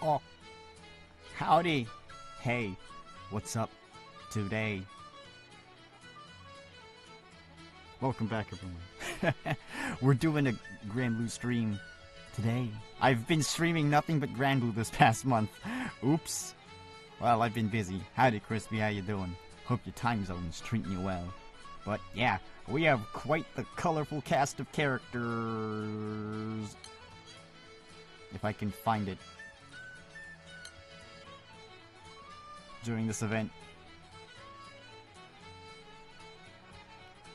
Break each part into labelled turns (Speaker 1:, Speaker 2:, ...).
Speaker 1: Oh, howdy. Hey, what's up today? Welcome back, everyone. We're doing a Granblue stream today. I've been streaming nothing but Granblue this past month. Oops. Well, I've been busy. Howdy, Crispy, how you doing? Hope your time zone's treating you well. But yeah, we have quite the colorful cast of characters. If I can find it. During this event.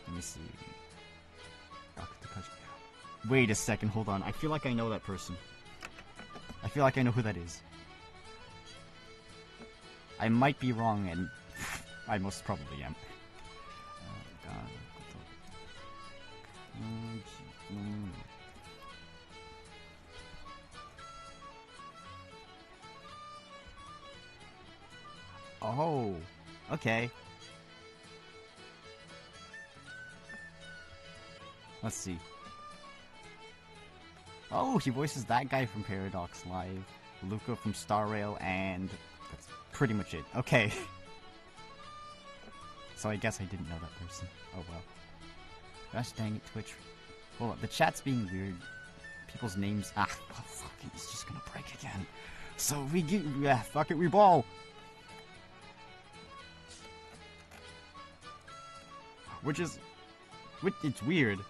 Speaker 1: Let me see. Wait a second, hold on. I feel like I know that person. I feel like I know who that is. I might be wrong, and I most probably am. Oh, okay. Let's see. Oh, he voices that guy from Paradox Live, Luca from Star Rail, and that's pretty much it. Okay. So I guess I didn't know that person. Oh well. Gosh dang it, Twitch. Hold on, the chat's being weird. People's names. Oh, fuck it, he's just gonna break again. So we get. Yeah, fuck it, we ball! It's weird.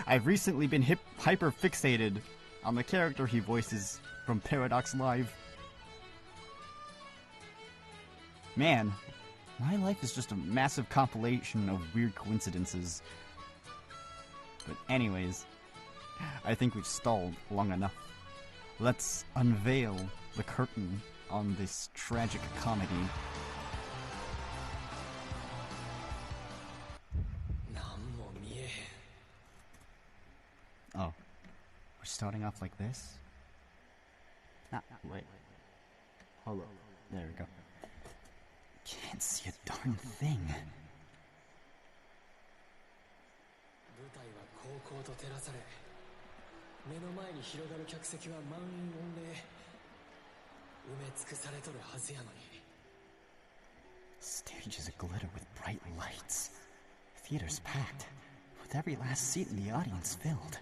Speaker 1: I've recently been hyper fixated on the character he voices from Paradox Live. Man, my life is just a massive compilation of weird coincidences. But anyways, I think we've stalled long enough. Let's unveil the curtain on this tragic comedy. Oh, we're starting off like this? Ah, wait. Hold up. There we go. Can't see a darn thing. Stage is aglitter with bright lights. Theater's packed, with every last seat in the audience filled.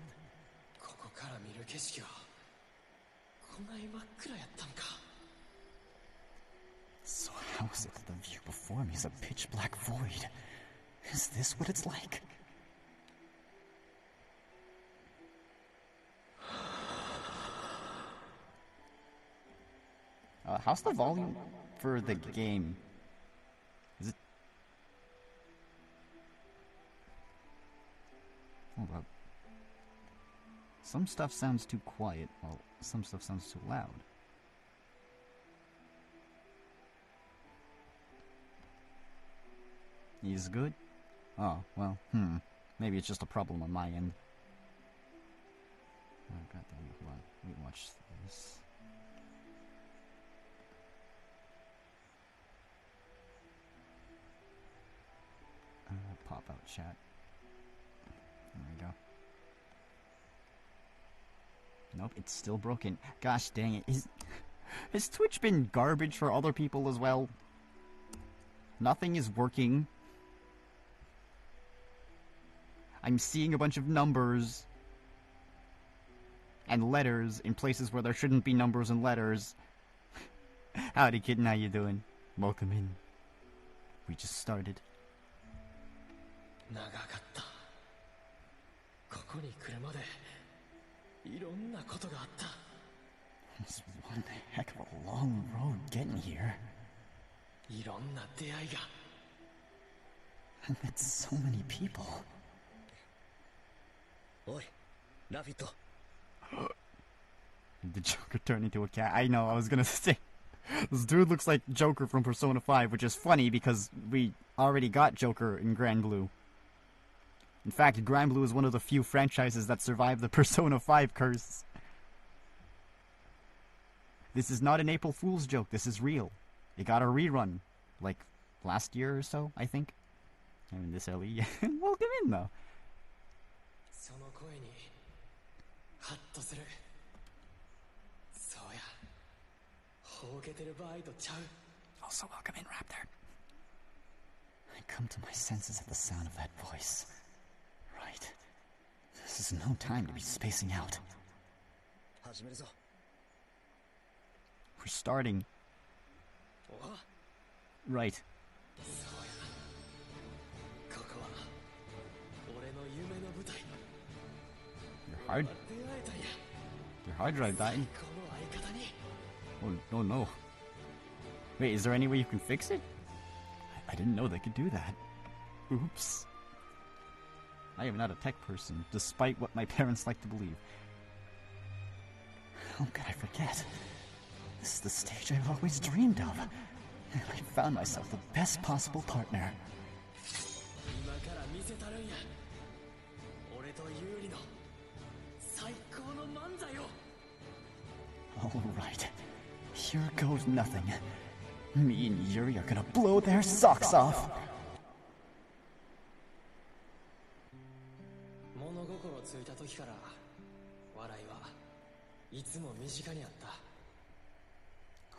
Speaker 1: So how is it that the view before me is a pitch black void? Is this what it's like? How's the volume for the game? Is it... Hold up. Some stuff sounds too quiet, while some stuff sounds too loud. He's good? Oh, well, maybe it's just a problem on my end. Oh, goddamn, hold on. Let me watch this. Pop out chat. There we go. Nope, it's still broken. Gosh dang it. Has Twitch been garbage for other people as well? Nothing is working. I'm seeing a bunch of numbers and letters in places where there shouldn't be numbers and letters. Howdy, kitten, how you doing? Welcome in. We just started. It's one heck of a long road getting here. I met so many people. Did Joker turn into a cat? I know, I was gonna say. This dude looks like Joker from Persona 5, which is funny because we already got Joker in Granblue. In fact, Granblue is one of the few franchises that survived the Persona 5 curse. This is not an April Fool's joke, this is real. It got a rerun, like, last year or so, I think. I mean, this early. Welcome in, though. Also welcome in, Raptor. I come to my senses at the sound of that voice. Right. This is no time to be spacing out. We're starting. Right. Your hard drive died. Oh no. Wait, is there any way you can fix it? I didn't know they could do that. Oops. I am not a tech person, despite what my parents like to believe. How could I forget? This is the stage I've always dreamed of. And I found myself the best possible partner. Alright. Here goes nothing. Me and Yuri are gonna blow their socks off.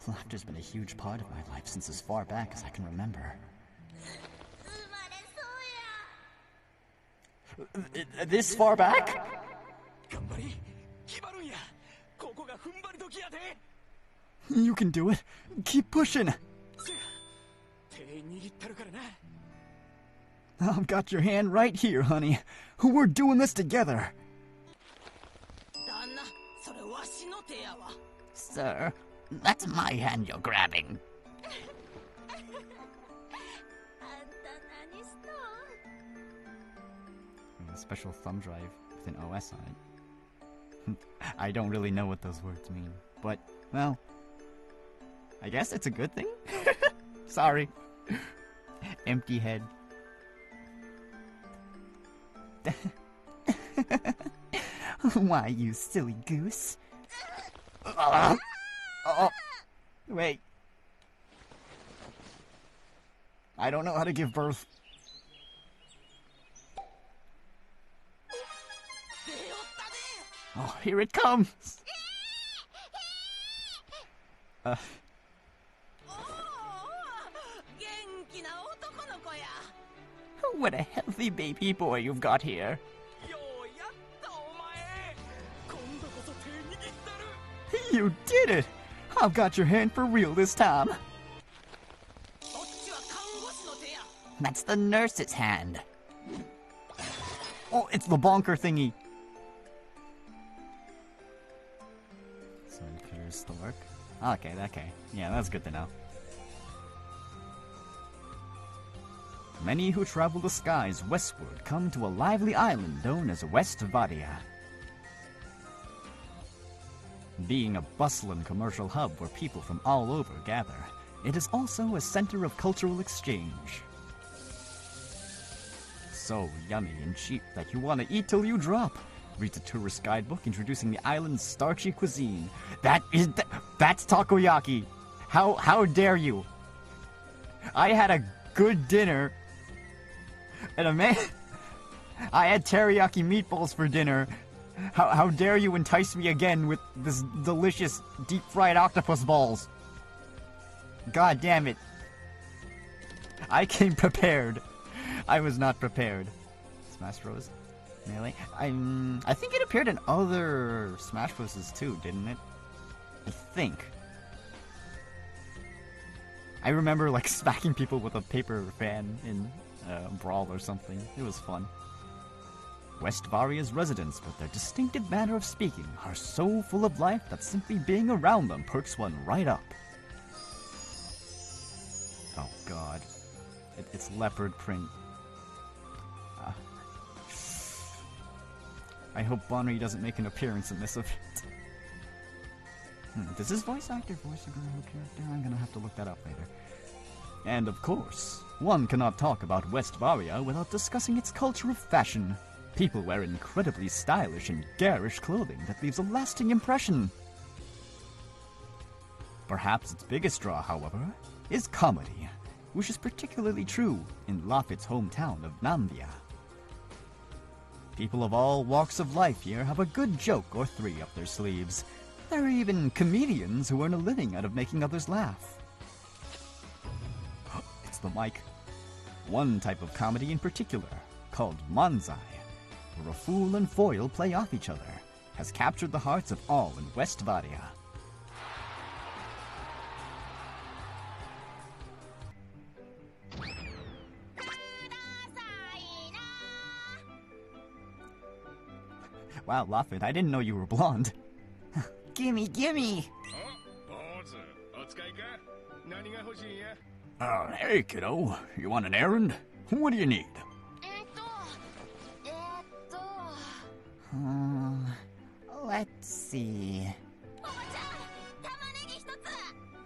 Speaker 1: Laughter's been a huge part of my life since as far back as I can remember. This far back? You can do it. Keep pushing. I've got your hand right here, honey. We're doing this together. Sir, that's my hand you're grabbing. A special thumb drive with an OS on it. I don't really know what those words mean, but, well, I guess it's a good thing. Sorry. Empty head. Why, you silly goose. Oh, wait. I don't know how to give birth. Oh, here it comes. What a healthy baby boy you've got here. You did it! I've got your hand for real this time. That's the nurse's hand. Oh, it's the bonker thingy. So it appears to work. Okay. Yeah, that's good to know. Many who travel the skies westward come to a lively island known as West Vadia. Being a bustling commercial hub where people from all over gather, it is also a center of cultural exchange. So yummy and cheap that you want to eat till you drop. Reads a tourist guidebook introducing the island's starchy cuisine. That's takoyaki. How dare you? I had a good dinner. And I had teriyaki meatballs for dinner. How dare you entice me again with this delicious deep-fried octopus balls? God damn it. I came prepared. I was not prepared. Smash Bros. Melee? I think it appeared in other Smash Bros. Too, didn't it? I think. I remember, like, smacking people with a paper fan in Brawl or something. It was fun. West Varia's residents, with their distinctive manner of speaking, are so full of life that simply being around them perks one right up. Oh god. It's leopard print. I hope Bonry doesn't make an appearance in this event. Does this voice actor voice a Granblue character? I'm gonna have to look that up later. And of course, one cannot talk about West Varia without discussing its culture of fashion. People wear incredibly stylish and garish clothing that leaves a lasting impression. Perhaps its biggest draw, however, is comedy, which is particularly true in Lafitte's hometown of Nambia. People of all walks of life here have a good joke or three up their sleeves. There are even comedians who earn a living out of making others laugh. It's the mic. One type of comedy in particular, called manzai, where a fool and foil play off each other, has captured the hearts of all in Westvaria. Wow, Laffin, I didn't know you were blonde. Gimme, gimme! Hey, kiddo. You want an errand? What do you need? Let's see.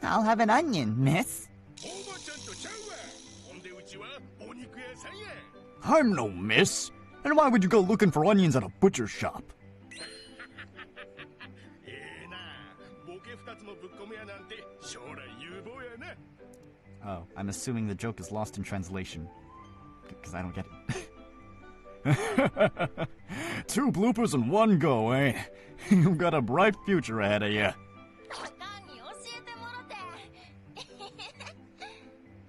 Speaker 1: I'll have an onion, miss. I'm no miss. And why would you go looking for onions at a butcher's shop? Oh, I'm assuming the joke is lost in translation. Because I don't get it. 2 bloopers in one go, eh? You've got a bright future ahead of you.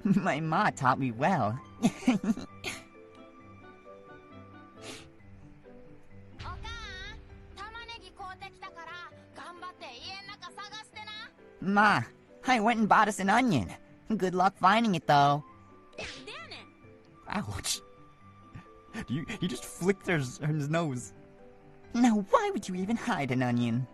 Speaker 1: My ma taught me well. Ma, I went and bought us an onion. Good luck finding it, though. Ouch. He just flicked his nose. Now, why would you even hide an onion?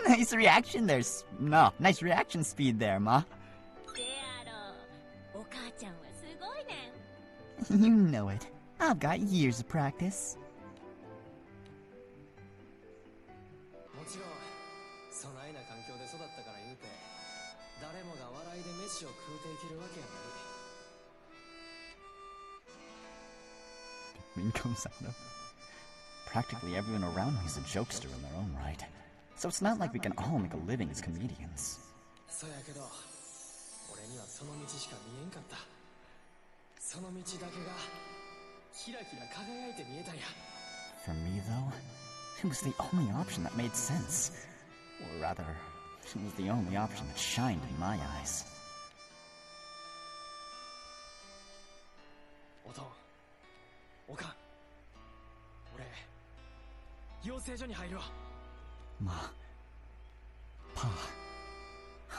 Speaker 1: Nice reaction there. No, nice reaction speed there, Ma. You know it. I've got years of practice. Practically everyone around me is a jokester in their own right. So it's not like we can all make a living as comedians. For me, though, it was the only option that made sense. Or rather, it was the only option that shined in my eyes. Ma. Pa.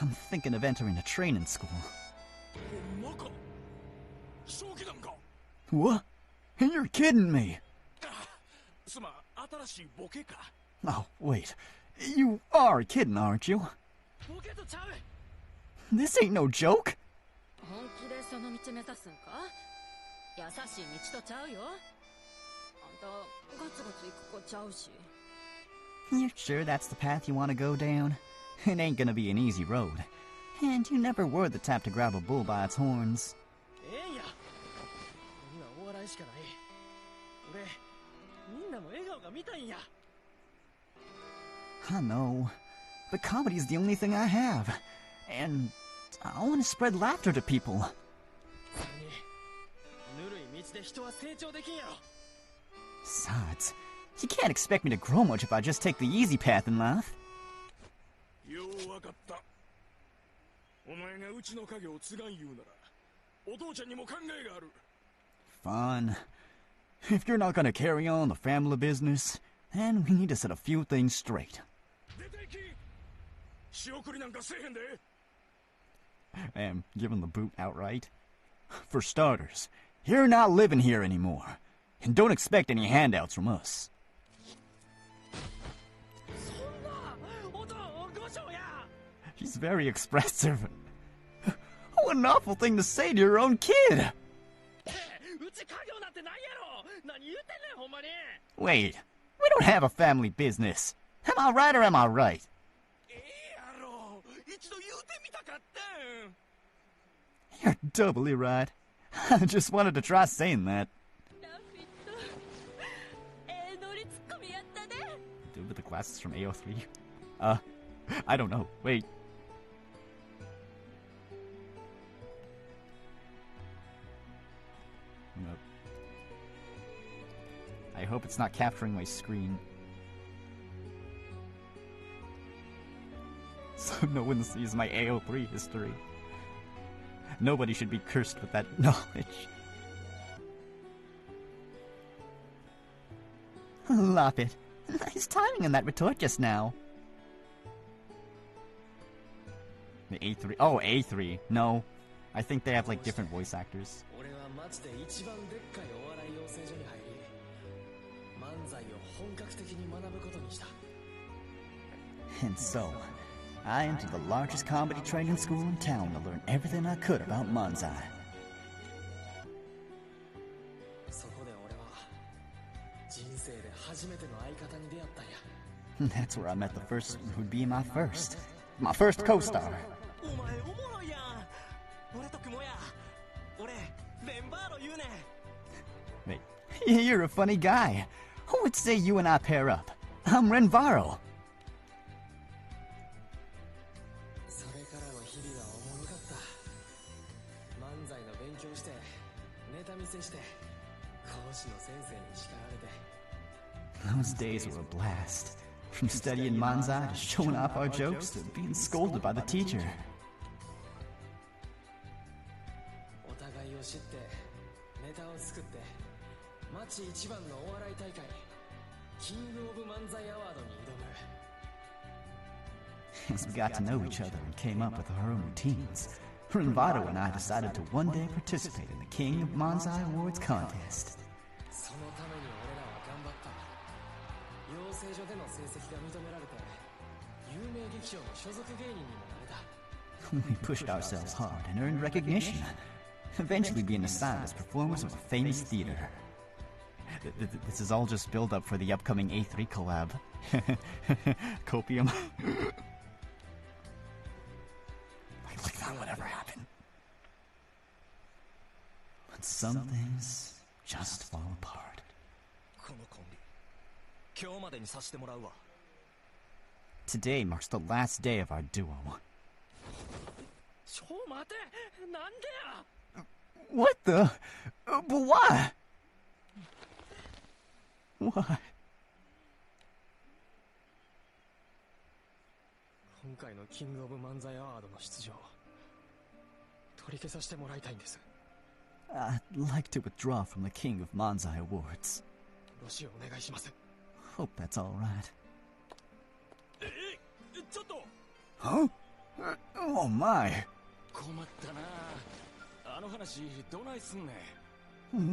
Speaker 1: I'm thinking of entering a training school. What? You're kidding me! Oh, wait. You are kidding, aren't you? This ain't no joke! You're sure that's the path you want to go down? It ain't gonna be an easy road. And you never were the type to grab a bull by its horns. I know, but comedy is the only thing I have. And I want to spread laughter to people. Besides, you can't expect me to grow much if I just take the easy path in life. Fine. If you're not gonna carry on the family business, then we need to set a few things straight. I'm giving the boot outright. For starters, you're not living here anymore. And don't expect any handouts from us. She's very expressive. What an awful thing to say to your own kid! Wait, we don't have a family business. Am I right or am I right? You're doubly right. I just wanted to try saying that. Dude with the glasses from AO3? I don't know. Wait. I hope it's not capturing my screen. So no one sees my AO3 history. Nobody should be cursed with that knowledge. Lop it. Nice timing on that retort just now. The A3. Oh, A3. No. I think they have like different voice actors. And so, I entered the largest comedy training school in town to learn everything I could about Manzai. That's where I met the first who'd be my first co-star. Wait, you're a funny guy. Who would say you and I pair up? I'm Renvaro. Those days were a blast. From studying Manzai to showing off our jokes to being scolded by the teacher. As we got to know each other and came up with our own routines, Renvaro and I decided to one day participate in the King of Manzai Awards contest. We pushed ourselves hard and earned recognition, eventually being assigned as performers of a famous theater. This is all just build up for the upcoming A3 collab. Copium. Like that would ever happen. But some things just fall apart. Today marks the last day of our duo. What the? But why? Why?
Speaker 2: 今回のキングオブ漫才アワードの出場取り消させてもらいたいんです。
Speaker 1: I'd like to withdraw from the King of Manzai Awards.
Speaker 2: よろしくお願いします。
Speaker 1: Hope that's all right.
Speaker 2: ちょっと
Speaker 1: Huh? Oh my.
Speaker 2: 困ったな。あの話どないすんね。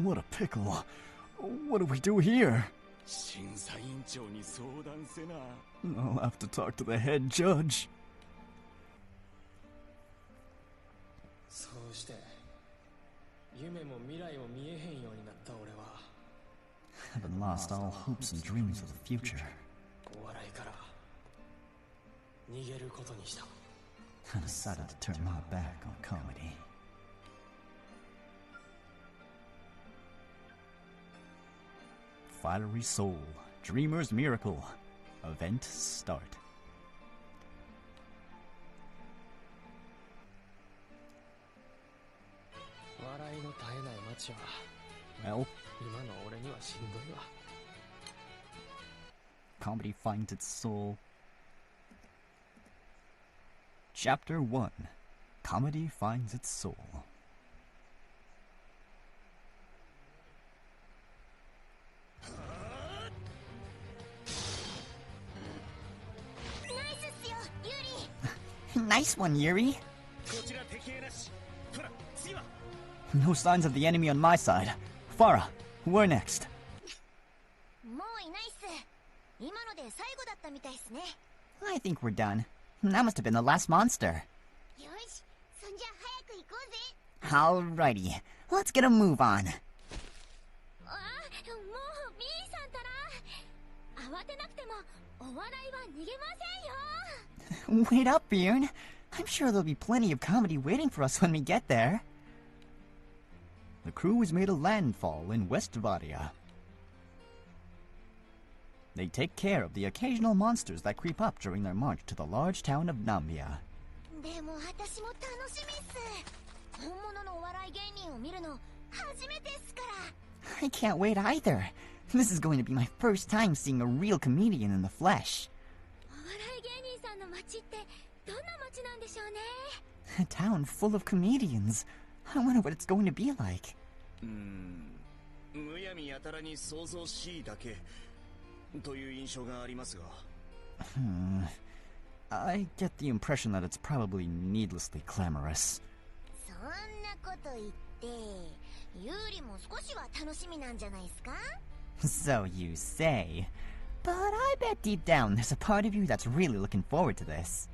Speaker 1: What a pickle. What do we do here?
Speaker 2: 審査委員長に相談せな。
Speaker 1: I'll have to talk to the head judge.
Speaker 2: そうして夢も未来も見えへんようになった俺は
Speaker 1: Having lost all hopes and dreams of the future,
Speaker 2: お笑いから逃げることにした。
Speaker 1: I decided to turn my back on comedy. Fiery Soul, Dreamer's Miracle. Event start. Well, comedy finds its soul. Chapter 1. Comedy finds its soul. Nice one, Yuri. No signs of the enemy on my side. Farah, we're next. I think we're done. That must have been the last monster. Alrighty, let's get a move on. Wait up, Bjorn. I'm sure there'll be plenty of comedy waiting for us when we get there. The crew has made a landfall in Westvaria. They take care of the occasional monsters that creep up during their march to the large town of Nambia. I can't wait either. This is going to be my first time seeing a real comedian in the flesh.
Speaker 3: お笑い芸人さんの街ってどんな街なんでしょうね。
Speaker 1: A town full of comedians. I wonder what it's going to be like.
Speaker 4: むやみやたらに想像しいだけという印象がありますが。
Speaker 1: I get the impression that it's probably needlessly clamorous.
Speaker 3: そんなこと言って、ユーリも少しは楽しみなんじゃないですか?
Speaker 1: So you say. But I bet deep down there's a part of you that's really looking forward to this.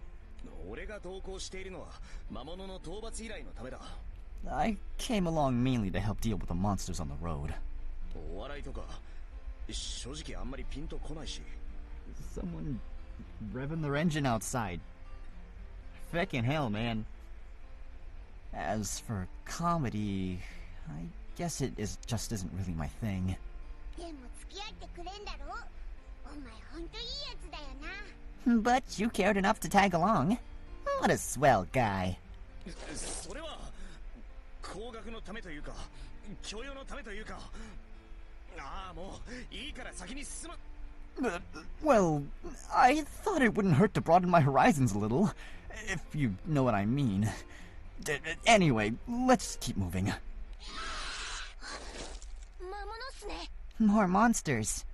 Speaker 4: 俺が同行しているのは魔物の討伐依頼のためだ。
Speaker 1: I came along mainly to help deal with the monsters on the road.
Speaker 4: お笑いとか正直あんまりピンとこないし。
Speaker 1: Someone revving their engine outside. Feckin' hell, man. As for comedy, I guess it just isn't really my thing.
Speaker 3: でも付き合ってくれんだろ? お前ほんといいやつだよな。
Speaker 1: But you cared enough to tag along. What a swell guy.
Speaker 4: それは高額のためというか教養のためというか。ああ、もういいから先に進む。
Speaker 1: Well, I thought it wouldn't hurt to broaden my horizons a little, if you know what I mean. Anyway, let's keep moving.
Speaker 3: 魔物っすね。
Speaker 1: More monsters.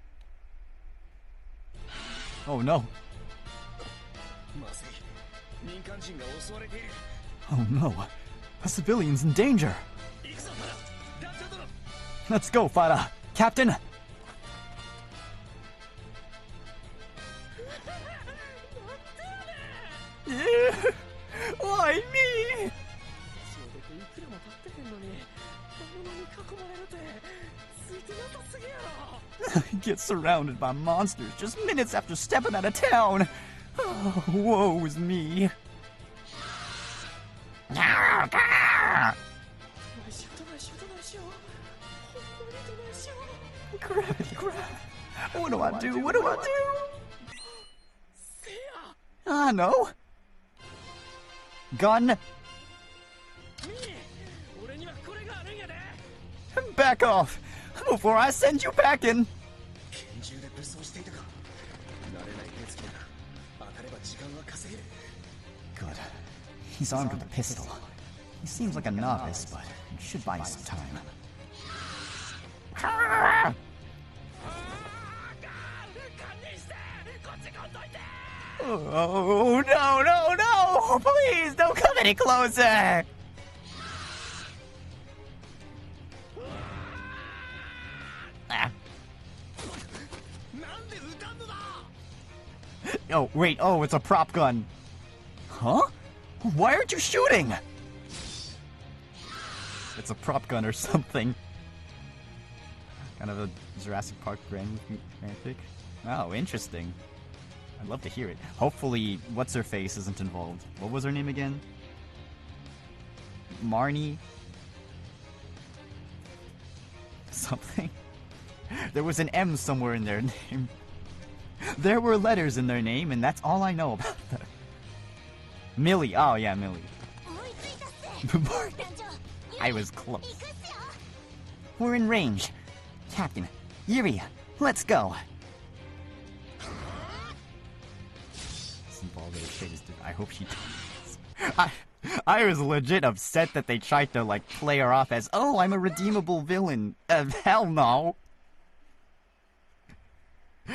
Speaker 1: Oh no.
Speaker 4: まずい。民間人が襲われている。
Speaker 1: Oh no. A civilian's in danger.
Speaker 4: 行くぞ、ファラ。団長殿。
Speaker 1: Let's go, Fada. Captain! Why me? Get surrounded by monsters just minutes after stepping out of town. Oh, woe is me. Crap. What do I do? What do I do? Ah, no. Gun. Back off before I send you packing. Good. He's armed with a pistol. He seems like a novice, but it should buy some time. Oh, no! Please, don't come any closer! Ah. Oh, wait, it's a prop gun. Huh? Why aren't you shooting? It's a prop gun or something. Kind of a Jurassic Park romantic. Oh, interesting. I'd love to hear it. Hopefully, what's-her-face isn't involved. What was her name again? Marnie? Something? There was an M somewhere in their name. There were letters in their name, and that's all I know about them. Millie. Oh, yeah, Millie. I was close. We're in range. Captain, Yuri, let's go. I hope she does. I was legit upset that they tried to, like, play her off as, oh, I'm a redeemable villain. Hell no.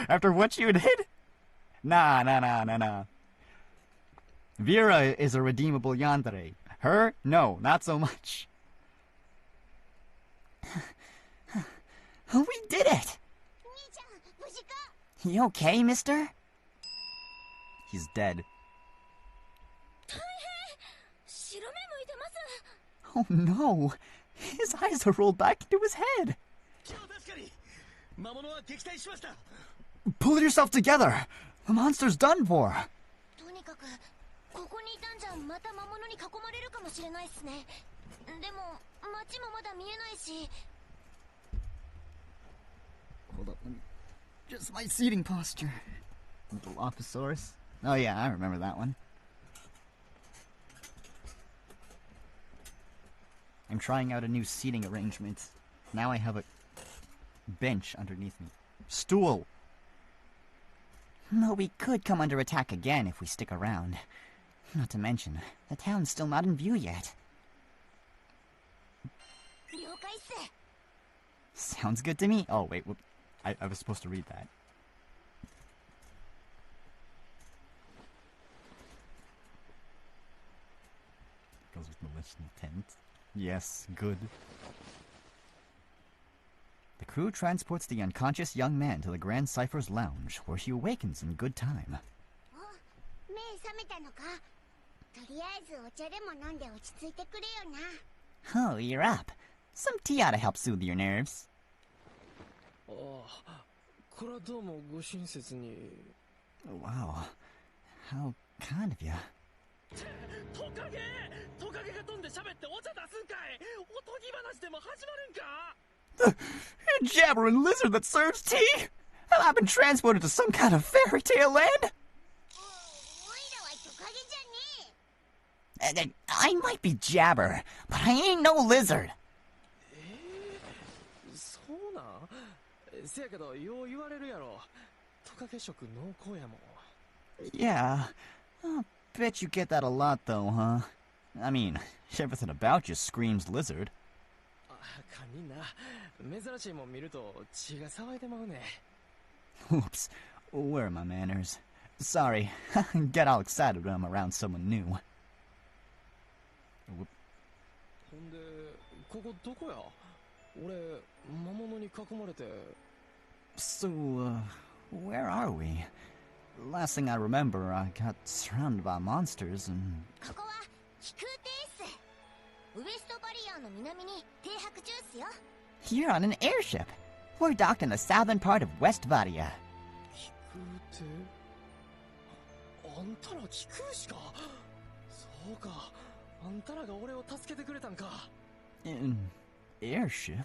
Speaker 1: After what you did? Nah. Vera is a redeemable yandere. Her? No, not so much. We did it! You okay, mister? He's dead. Oh no! His eyes are rolled back into his head! Pull yourself together! The monster's done for! Hold up, let me... Just my seating posture. Dilophosaurus. Oh yeah, I remember that one. I'm trying out a new seating arrangement. Now I have a bench underneath me. Stool!
Speaker 5: Though we could come under attack again if we stick around. Not to mention, the town's still not in view yet.
Speaker 3: 了解っす。
Speaker 1: Sounds good to me. Oh, wait, whoop. I was supposed to read that. Goes with militia tent. Yes, good. The crew transports the unconscious young man to the Grand Cypher's lounge, where he awakens in good time.
Speaker 3: お、目覚めたのか？とりあえずお茶でも飲んで落ち着いてくれよな。
Speaker 5: Oh, you're up. Some tea ought to help soothe your nerves.
Speaker 2: ああ、これはどうもご親切に。
Speaker 1: Wow. How kind of you.
Speaker 2: トカゲが飛んで喋ってお茶出すんかい。おとぎ話でも始まるんか。
Speaker 1: A jabbering lizard that serves tea? Have I been transported to some kind of fairy tale land?
Speaker 3: おいらはトカゲじゃねえ。
Speaker 5: I might be Jabber, but I ain't no lizard.
Speaker 2: そうなん。せやけどよう言われるやろ。トカゲ色濃厚やもん。
Speaker 1: Yeah. I'll bet you get that a lot, though, huh? I mean, everything about you screams lizard.
Speaker 2: あ、堪忍な。珍しいもん見ると血が騒いでまうね。
Speaker 1: Oops. Where are my manners? Sorry. I get all excited when I'm around someone new.
Speaker 2: ほんで、ここどこや？俺、魔物に囲まれて。
Speaker 1: So, where are we? Last thing I remember, I got surrounded by monsters and...
Speaker 3: ここは飛空艇っす。ウエストバリアの南に停泊中っすよ。
Speaker 5: You're on an airship. We're docked in the southern part of West Vadia.
Speaker 2: 飛空艇？あんたら飛空士か。そうか。あんたらが俺を助けてくれたんか。
Speaker 1: An airship?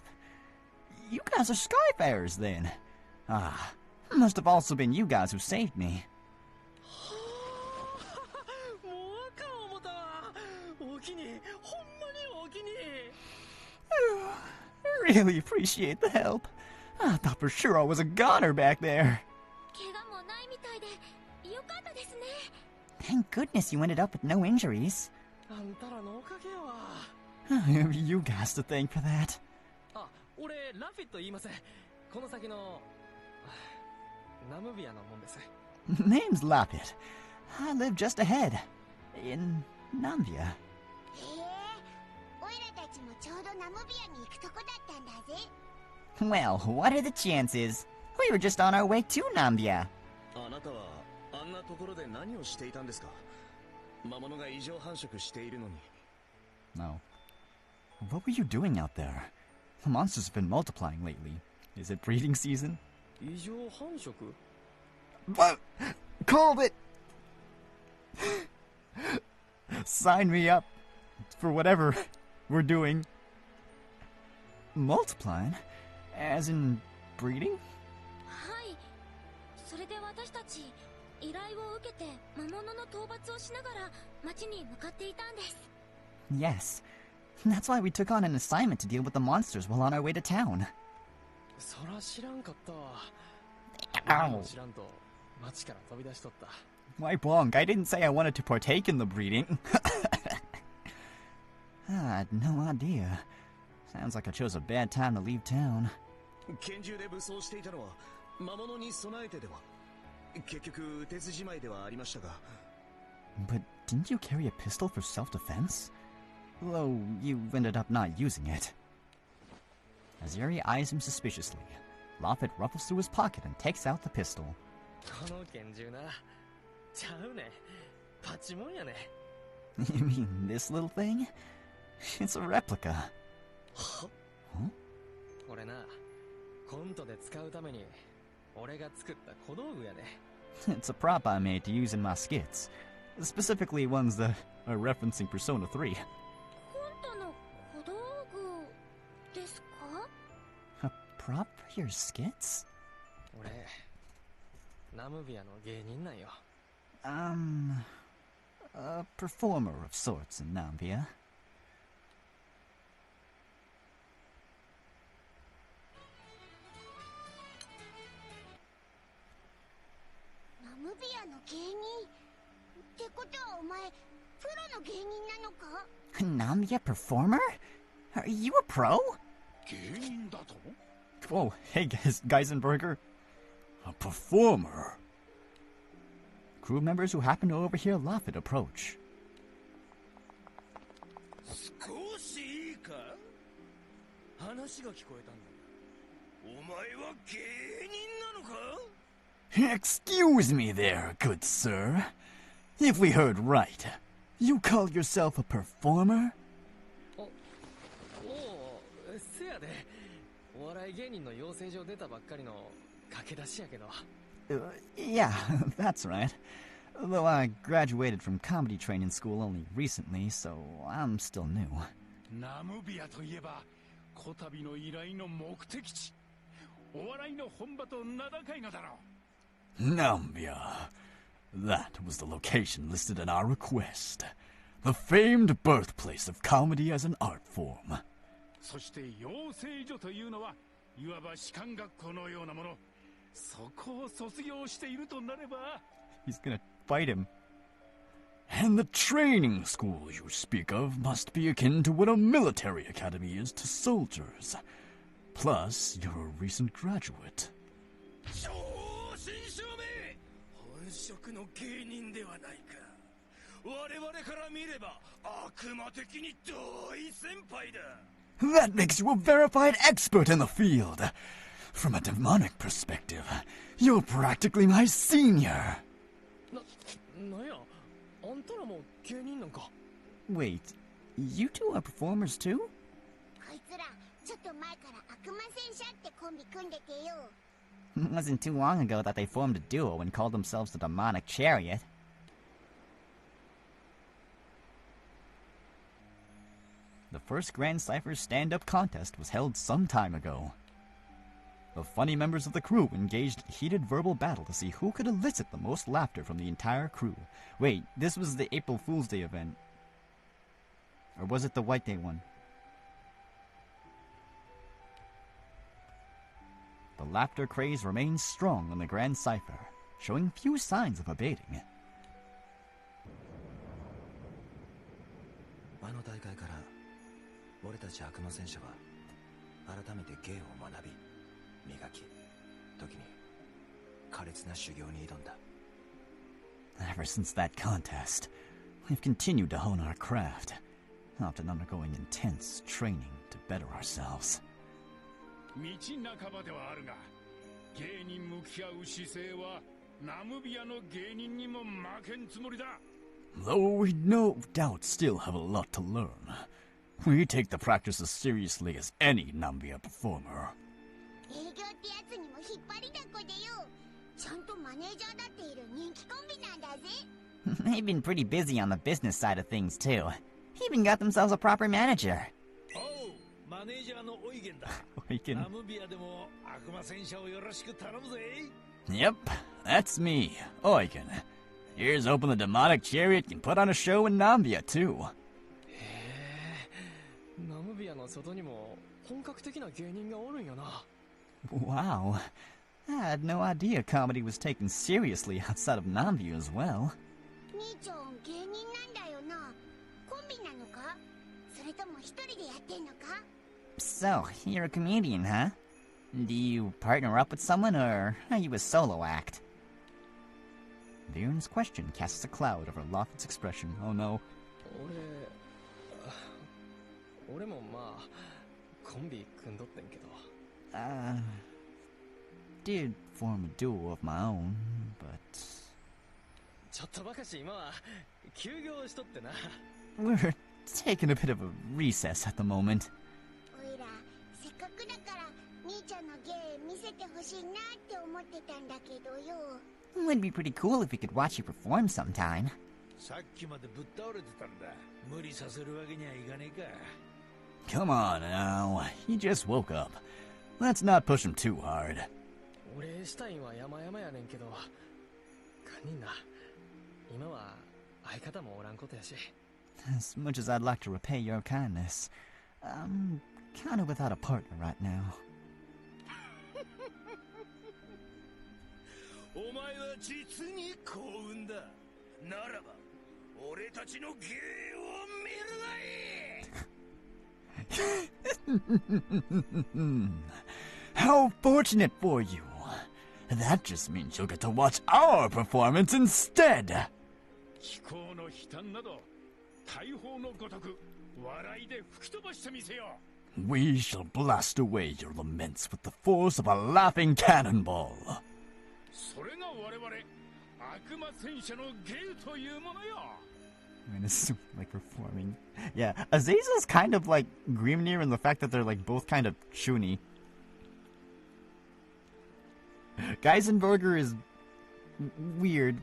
Speaker 1: You guys are skyfarers, then. Ah, must have also been you guys who saved me.
Speaker 2: もうあかん思ったわ。おおきに、ほんまにおおきに。
Speaker 1: Really appreciate the help. I thought for sure I was a goner back there.
Speaker 3: 怪我もないみたいでよかったですね。
Speaker 5: Thank goodness you ended up with no injuries.
Speaker 2: あんたらのおかげやわ。
Speaker 1: I have you guys to thank for that.
Speaker 2: あ、俺ラフィット言いません。この先のナムビアのもんです。
Speaker 1: Name's Lapid. I live just ahead. In Nambia.
Speaker 3: へえ、おいらたちもちょうどナムビアに行くとこだったんだぜ。
Speaker 5: Well, what are the chances? We were just on our way to Nambia.
Speaker 4: あなたはあんなところで何をしていたんですか？魔物が異常繁殖しているのに。
Speaker 1: No. What were you doing out there? The monsters have been multiplying lately. Is it breeding season?
Speaker 2: 異常繁殖？
Speaker 1: What? Called it! Sign me up for whatever we're doing. Multiplying? As in breeding?
Speaker 3: はい。それで私たち依頼を受けて魔物の討伐をしながら町に向かっていたんです。
Speaker 5: Yes. That's why we took on an assignment to deal with the monsters while on our way to town.
Speaker 2: そら知らんかったわ。
Speaker 1: Ow.
Speaker 2: 知らんと町から飛び出しとった。
Speaker 1: My bonk, I didn't say I wanted to partake in the breeding. I had no idea. Sounds like I chose a bad time to leave town.
Speaker 4: 拳銃で武装していたのは魔物に備えてでは。結局手筋まいではありましたが。
Speaker 1: But didn't you carry a pistol for self-defense? Though you ended up not using it. As Yuri eyes him suspiciously, Loffit ruffles through his pocket and takes out the pistol.
Speaker 2: この拳銃な。ちゃうね。パチモンやね。
Speaker 1: You mean this little thing? It's a replica.
Speaker 2: は？
Speaker 1: Huh?
Speaker 2: これな、コントで使うために俺が作った小道具やで。
Speaker 1: It's a prop I made to use in my skits. Specifically ones that are referencing Persona 3.
Speaker 3: コントの小道具ですか？
Speaker 1: A prop for your skits?
Speaker 2: 俺、ナムビアの芸人なんよ。
Speaker 1: A performer of sorts in Nambia.
Speaker 3: 芸人ってことはお前プロの芸人なのか？
Speaker 5: Nambia performer? Are you a pro?
Speaker 6: 芸人だと？
Speaker 1: Oh, hey Geisenberger. A performer. Crew members who happen to overhear laugh at approach.
Speaker 4: 少しいいか？話が聞こえたんだ。お前は芸人なのか？
Speaker 1: Excuse me there, good sir. If we heard right, you call yourself a performer?
Speaker 2: おおせやで、お笑い芸人の養成所出たばっかりの駆け出しやけど。
Speaker 1: Yeah, that's right. Though I graduated from comedy training school only recently, so I'm still new.
Speaker 6: ナムビアといえば、こたびの依頼の目的地。お笑いの本場と名高いのだろう。
Speaker 1: Nambia. That was the location listed in our request. The famed birthplace of comedy as an art form.
Speaker 6: そして養成所というのは、いわば士官学校のようなもの。そこを卒業しているとなれば。
Speaker 1: He's gonna fight him. And the training school you speak of must be akin to what a military academy is to soldiers. Plus, you're a recent graduate.
Speaker 4: 正真正銘本職の芸人ではないか。我々から見れば悪魔的に大先輩だ。
Speaker 1: That makes you a verified expert in the field. From a demonic perspective, you're practically my senior.
Speaker 2: なんや、あんたらも芸人なんか。
Speaker 1: Wait, you two are performers too?
Speaker 3: こいつらちょっと前から悪魔戦車ってコンビ組んでてよ。
Speaker 5: It wasn't too long ago that they formed a duo and called themselves the Demonic Chariot.
Speaker 1: The first Grand Cypher stand-up contest was held some time ago. The funny members of the crew engaged in heated verbal battle to see who could elicit the most laughter from the entire crew. Wait, this was the April Fool's Day event. Or was it the White Day one? The laughter craze remains strong on the Grand Cypher, showing few signs of abating.
Speaker 7: あの大会から俺たち悪魔戦車は改めて芸を学び磨き、時に苛烈な修行に挑んだ。
Speaker 1: Ever since that contest, we've continued to hone our craft, often undergoing intense training to better ourselves.
Speaker 6: 道半ばではあるが、芸に向き合う姿勢はナムビアの芸人にも負けんつもりだ。
Speaker 1: Though we no doubt still have a lot to learn, we take the practice as seriously as any Nambia performer.
Speaker 3: 営業ってやつにも引っ張りだこでよ。ちゃんとマネージャーだっている人気コンビなんだぜ。
Speaker 5: They've been pretty busy on the business side of things, too. Even got themselves a proper manager.
Speaker 4: おう、マネージャーのオイゲンだ。
Speaker 1: We
Speaker 4: ナ
Speaker 1: can...
Speaker 4: ムビアでも悪魔戦車をよろしく頼むぜ。
Speaker 1: Yep, that's me, Eugen. Here's hoping the demonic chariot can put on a show in Nambia, too.
Speaker 2: ナムビアの外にも本格的な芸人がおるんやな。
Speaker 1: Wow. I had no idea comedy was taken seriously outside of Nambia as well.
Speaker 3: 兄ちゃん芸人なんだよな。コンビなのか？それとも一人でやってんのか？
Speaker 5: So, you're a comedian, huh? Do you partner up with someone, or are you a solo act?
Speaker 1: Vieren's question casts a cloud over Loffin's expression. Oh no.
Speaker 2: 俺もまあコンビ組んどってんけど。
Speaker 1: Did form a duo of my own, but...
Speaker 2: ちょっとばかし今は休業しとってな。
Speaker 1: We're taking a bit of a recess at the moment.
Speaker 3: おいらせっかくだから兄ちゃんの芸見せてほしいなって思ってたんだけどよ。
Speaker 5: Would be pretty cool if we could watch you perform sometime.
Speaker 4: さっきまでぶっ倒れてたんだ。無理させるわけにはいかねえか。
Speaker 1: Come on now, he just woke up. Let's not push him too hard.
Speaker 2: 俺したいんは山々やねんけど、堪忍な。今は相方もおらんことやし。
Speaker 1: As much as I'd like to repay your kindness, I'm kind of without a partner right now.
Speaker 4: お前は実に幸運だ。ならば俺たちの芸を見るがいい。
Speaker 1: How fortunate for you. That just means you'll get to watch our performance instead.
Speaker 6: 気候の悲嘆など大砲のごとく笑いで吹き飛ばしてみせよう。
Speaker 1: We shall blast away your laments with the force of a laughing cannonball.
Speaker 6: それが我々悪魔戦車の芸というものよ。
Speaker 1: I mean, it's like performing. Yeah, Azazel's kind of like Grimnir in the fact that they're like both kind of chuny. Geisenberger is weird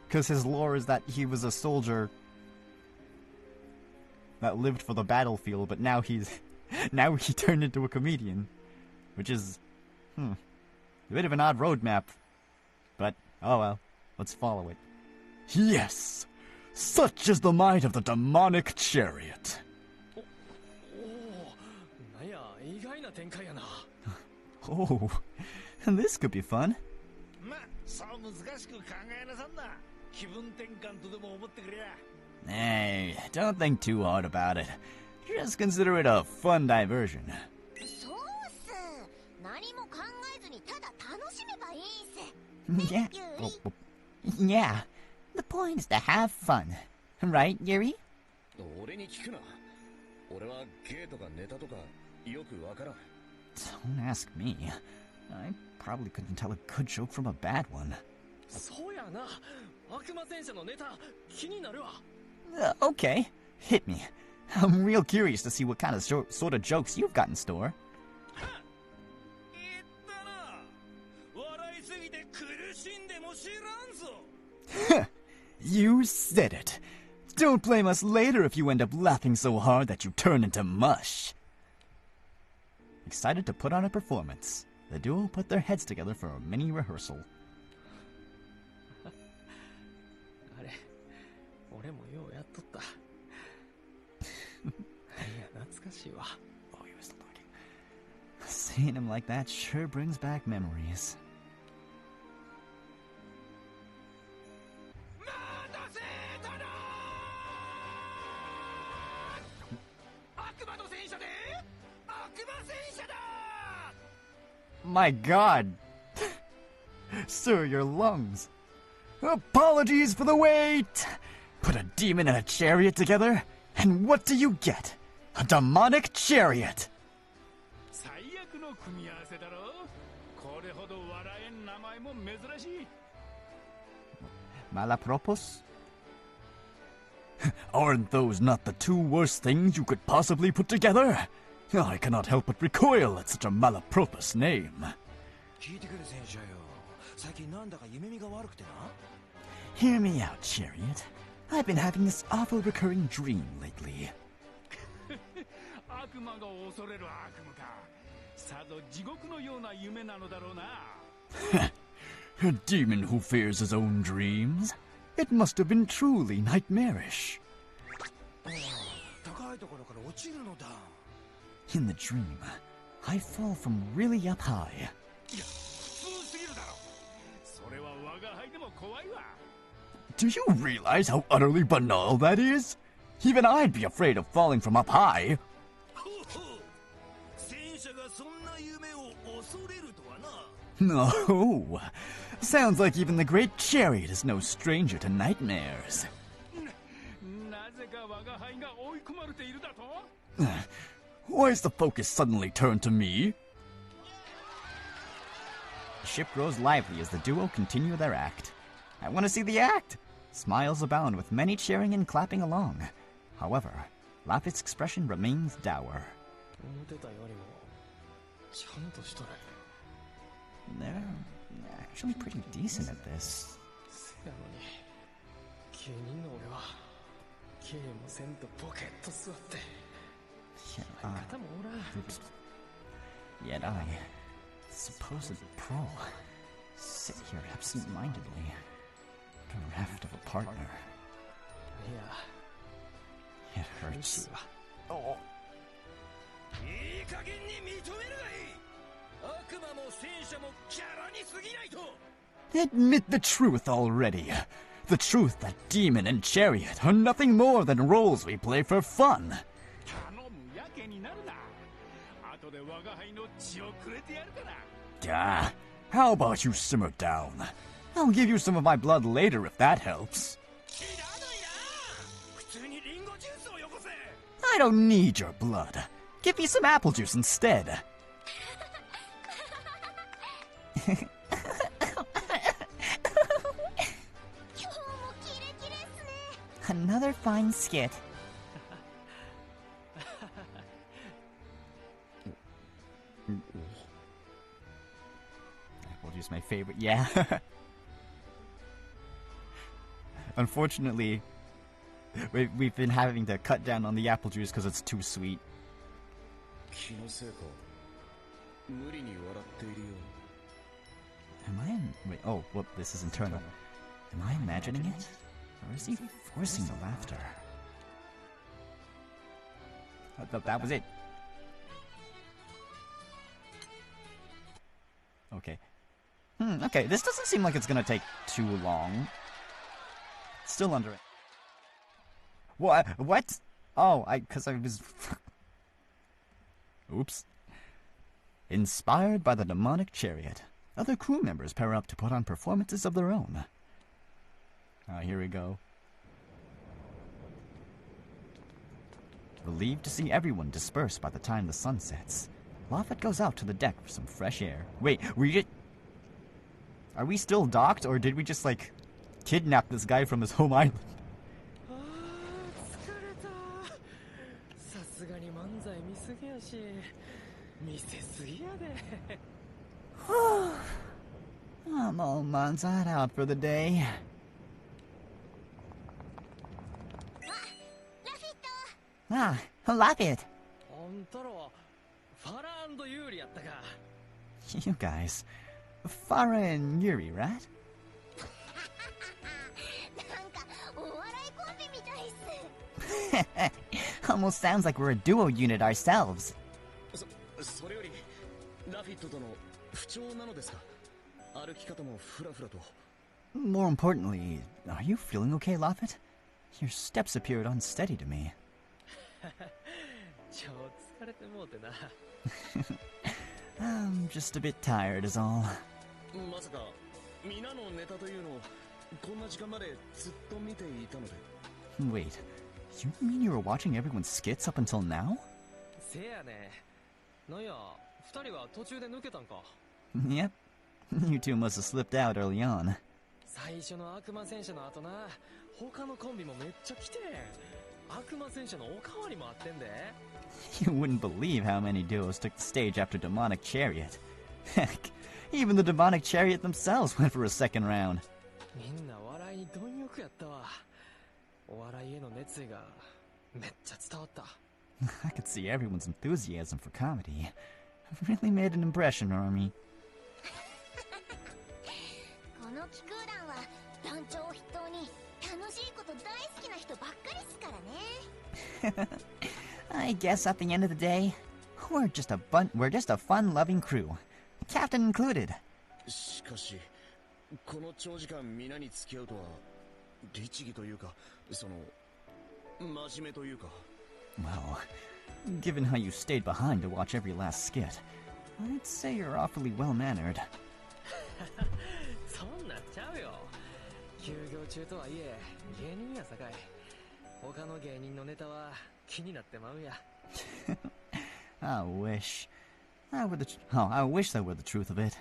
Speaker 1: because his lore is that he was a soldier that lived for the battlefield, but now he turned into a comedian, which is a bit of an odd roadmap. But oh well, let's follow it. Yes, such is the might of the demonic chariot.
Speaker 2: なんや意外な展開やな。
Speaker 1: Oh, this could be fun.
Speaker 6: まあそう難しく考えなさんな。気分転換とでも思ってくれや。
Speaker 1: Hey, don't think too hard about it. Just consider it a fun diversion.
Speaker 3: そうっす。何も考えずにただ楽しめばいいっす。
Speaker 5: Yeah. Yeah. The point is to have fun. Right, Yuri?
Speaker 4: 俺に聞くな。俺は芸とかネタとかよくわからん。
Speaker 5: Don't ask me. I probably couldn't tell a good joke from a bad one.
Speaker 2: そうやな。悪魔戦車のネタ気になるわ。
Speaker 5: Okay, hit me. I'm real curious to see what kind of sort of jokes you've got in store.
Speaker 4: 言ったな。笑いすぎて苦しんでも知らんぞ。
Speaker 1: You said it. Don't blame us later if you end up laughing so hard that you turn into mush. Excited to put on a performance, the duo put their heads together for a mini rehearsal.
Speaker 2: あれ、俺もようやっとった。いや、懐かしいわ。
Speaker 1: Oh, he was still talking. Seeing him like that sure brings back memories.
Speaker 4: 待たせたな。悪魔の戦車で悪魔戦車だ。
Speaker 1: My God! Sir, your lungs. Apologies for the wait! Put a demon and a chariot together, and what do you get? A demonic chariot!
Speaker 6: 最悪の組み合わせだろ。これほど笑えん名前も珍しい。
Speaker 1: Malapropos? Aren't those not the two worst things you could possibly put together? I cannot help but recoil at such a malapropos name.
Speaker 7: 聞いてくれ戦車よ。最近なんだか夢見が悪くてな。
Speaker 1: Hear me out, chariot. I've been having this awful recurring dream lately.
Speaker 6: 悪魔が恐れる悪夢か。さぞ地獄のような夢なのだろうな。
Speaker 1: A demon who fears his own dreams? It must have been truly nightmarish.
Speaker 7: 高いところから落ちるのだ。
Speaker 1: In the dream, I fall from really up high.
Speaker 6: いや、普通すぎるだろ。それは我が輩でも怖いわ。
Speaker 1: Do you realize how utterly banal that is? Even I'd be afraid of falling from up high.
Speaker 4: 戦車がそんな夢を恐れるとはな。
Speaker 1: No. Sounds like even the great chariot is no stranger to nightmares.
Speaker 6: なぜか我が輩が追い込まれているだと。
Speaker 1: Why's the focus suddenly turned to me? The ship grows lively as the duo continue their act. I want to see the act! Smiles abound with many cheering and clapping along. However, Laffit's expression remains dour.
Speaker 2: 思ってたよりもちゃんとしとる。
Speaker 1: They're actually pretty decent at this.
Speaker 2: せやのに芸人の俺は芸もせんとポケット座って
Speaker 1: Yet
Speaker 2: 相方もおらん。
Speaker 1: Yet I, supposed pro, sit here absent-mindedly, bereft of a partner.
Speaker 2: いや
Speaker 1: It
Speaker 2: 苦
Speaker 1: hurts.
Speaker 2: しいわ。
Speaker 1: Oh.
Speaker 4: いい加減に認めるがいい。悪魔も戦車もキャラに過ぎないと。
Speaker 1: Admit the truth already. The truth that Demon and Chariot are nothing more than roles we play for fun.
Speaker 6: 頼むやけになるな。後で我が輩の血をくれてやるから。
Speaker 1: How about you simmer down? I'll give you some of my blood later if that helps.
Speaker 4: いらないな。普通にリンゴジュースをよこせ。
Speaker 1: I don't need your blood. Give me some apple juice instead.
Speaker 5: Another fine skit.
Speaker 1: Apple juice, my favorite. Yeah. Unfortunately, we've been having to cut down on the apple juice because it's too sweet.
Speaker 4: 気のせいか。無理に笑っているよ。
Speaker 1: Am I in... Wait, oh, whoop, this is internal. Am I imagining it? Or is he forcing the laughter? I thought that was it. Okay. Okay, this doesn't seem like it's gonna take too long. Still under it. What? What? Oh, cause I was... Oops. Inspired by the demonic chariot, other crew members pair up to put on performances of their own. Here we go. Relieved to see everyone disperse by the time the sun sets, Moffat goes out to the deck for some fresh air. Wait, are we still docked, or did we just, like, kidnap this guy from his home island?
Speaker 2: 疲れた。さすがに漫才見すぎやし、見せすぎやで。
Speaker 1: I'm all manzad out for the day.
Speaker 5: Ah, love it.
Speaker 2: あんたらはファラ&ユーリやったか。
Speaker 1: You guys. Farah and Yuri, right?
Speaker 3: なんかお笑いコンビみたいっす。
Speaker 5: Almost sounds like we're a duo unit ourselves.
Speaker 4: それよりラフィットとの不調なのですか。歩き方もフラフラと。
Speaker 1: More importantly, are you feeling okay, Moffat? Your steps appeared unsteady to me.
Speaker 2: 超疲れてもうてな。
Speaker 1: I'm just a bit tired is all.
Speaker 4: まさか皆のネタというのをこんな時間までずっと見ていたので。
Speaker 1: Wait, you mean you were watching everyone's skits up until now?
Speaker 2: せやね。なんや、二人は途中で抜けたんか。
Speaker 1: Yep. You two must have slipped out early on.
Speaker 2: 最初の悪魔戦車の後な、他のコンビもめっちゃ来てん。悪魔戦車のおかわりもあってんで。
Speaker 1: You wouldn't believe how many duos took the stage after Demonic Chariot. Heck, even the Demonic Chariot themselves went for a second round.
Speaker 2: みんな笑いに貪欲やったわ。お笑いへの熱意がめっちゃ伝わった。
Speaker 1: I could see everyone's enthusiasm for comedy. Really made an impression on me.
Speaker 3: この気空団は団長を筆頭に楽しいこと大好きな人ばっかりっすからね。
Speaker 5: I guess at the end of the day, we're just a fun-loving crew, captain included.
Speaker 4: しかしこの長時間皆に付き合うとは律儀というか、その真面目というか。
Speaker 1: Well, given how you stayed behind to watch every last skit, I'd say you're awfully well-mannered.
Speaker 2: そんなんちゃうよ。休業中とはいえ芸人やさかい。他の芸人のネタは気になってまうんや。
Speaker 1: I wish that were the truth of it.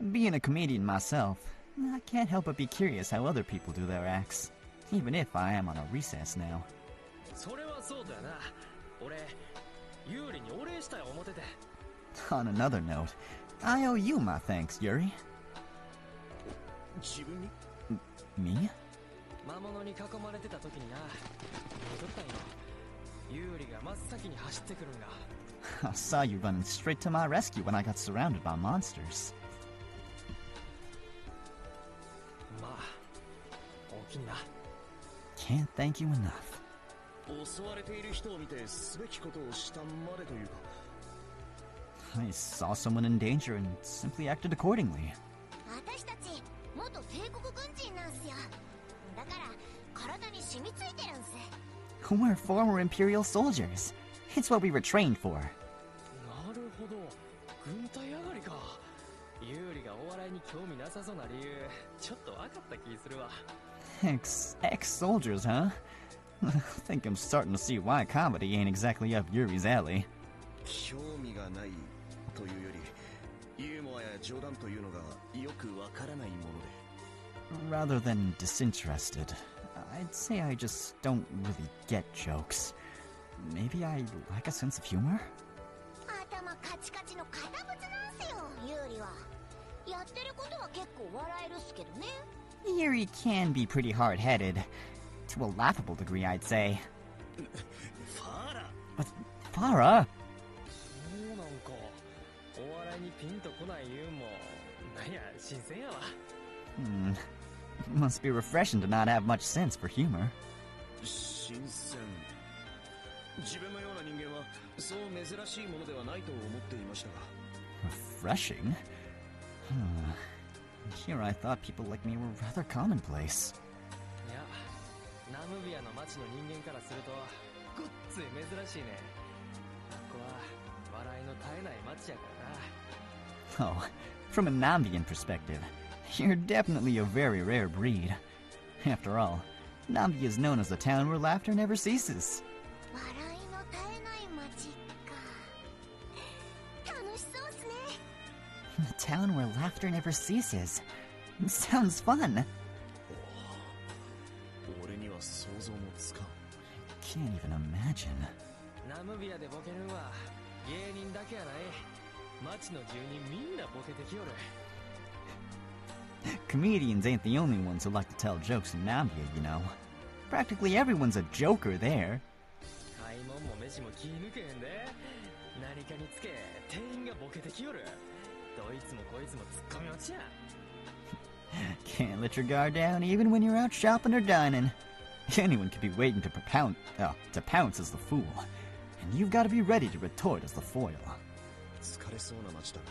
Speaker 1: Being a comedian myself, I can't help but be curious how other people do their acts, even if I am on a recess now.
Speaker 2: それはそうだよな。俺有利にお礼したい思ってて。
Speaker 1: On another note, I owe you my thanks, Yuri.
Speaker 4: 自分に
Speaker 1: Me?
Speaker 2: 魔物に囲まれてた時にな、戻ったんよ。有利が真っ先に走ってくるんが。
Speaker 1: I saw you running straight to my rescue when I got surrounded by monsters.
Speaker 2: まあ、おおきにな。
Speaker 1: Can't thank you enough.
Speaker 4: 襲われている人を見てすべきことをしたまでというか。
Speaker 1: I saw someone in danger and simply acted accordingly.
Speaker 3: 私たち元染みついてるんす。
Speaker 5: We're former Imperial soldiers. It's what we were trained for.
Speaker 2: なるほど、軍隊上がりか。ユーリがお笑いに興味なさそうな理由、ちょっと分かった気するわ。
Speaker 5: Ex-soldiers, huh? I think I'm starting to see why comedy ain't exactly up Yuri's alley.
Speaker 7: 興味がないというより、ユーモアや冗談というのがよくわからないもので。
Speaker 5: Rather than disinterested, I'd say I just don't really get jokes. Maybe I lack a sense of humor?
Speaker 3: 頭カチカチの堅物なんすよ、ユーリは。やってることは結構笑えるっすけどね。
Speaker 5: Yuri can be pretty hard-headed. To a laughable degree, I'd say.
Speaker 7: ファーラ
Speaker 5: But Farah?
Speaker 2: そうなんか。お笑いにピンとこない言うんも、なんや、新鮮やわ。
Speaker 5: Must be refreshing to not have much sense for humor.
Speaker 7: 新鮮。自分のような人間はそう珍しいものではないと思っていましたが。
Speaker 5: Refreshing? Here I thought people like me were rather commonplace.
Speaker 2: いや、ナムビアの町の人間からすると、ごっつい珍しいね。ここは笑いの絶えない町やからな。
Speaker 5: Oh, from a Nambian perspective, you're definitely a very rare breed. After all, Nambi is known as a town where laughter never ceases.
Speaker 3: 笑いの絶えない街か。楽しそうっすね。
Speaker 5: A town where laughter never ceases. Sounds fun.
Speaker 7: 俺には想像もつかん。
Speaker 5: Can't even imagine.
Speaker 2: ナムビアでボケるんは芸人だけやない。町の住人みんなボケてきよる。
Speaker 5: Comedians ain't the only ones who like to tell jokes in Nambia, you know. Practically everyone's a joker there.
Speaker 2: 買い物も飯も気抜けへんで。何かにつけ店員がボケてきよる。どいつもこいつもツッコミ落ちや。
Speaker 5: Can't let your guard down even when you're out shopping or dining. Anyone could be waiting to pounce as the fool. And you've got to be ready to retort as the foil.
Speaker 7: 疲れそうな街だ。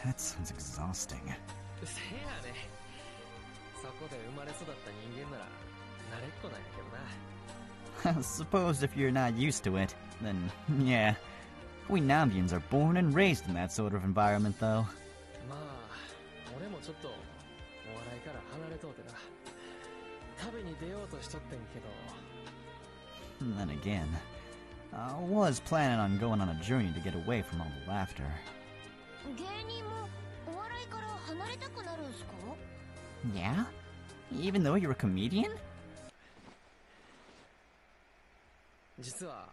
Speaker 5: That sounds exhausting.
Speaker 2: せやね。そこで生まれ育った人間なら慣れっこなんやけどな。
Speaker 5: I suppose if you're not used to it, then yeah. We Nambians are born and raised in that sort of environment, though.
Speaker 2: まあ、俺もちょっとお笑いから離れとうてな。旅に出ようとしとってんけど。
Speaker 5: And then again, I was planning on going on a journey to get away from all the laughter.
Speaker 3: 芸人もお笑いから離れたくなるんすか？
Speaker 5: Yeah? Even though you're a comedian?
Speaker 2: 実は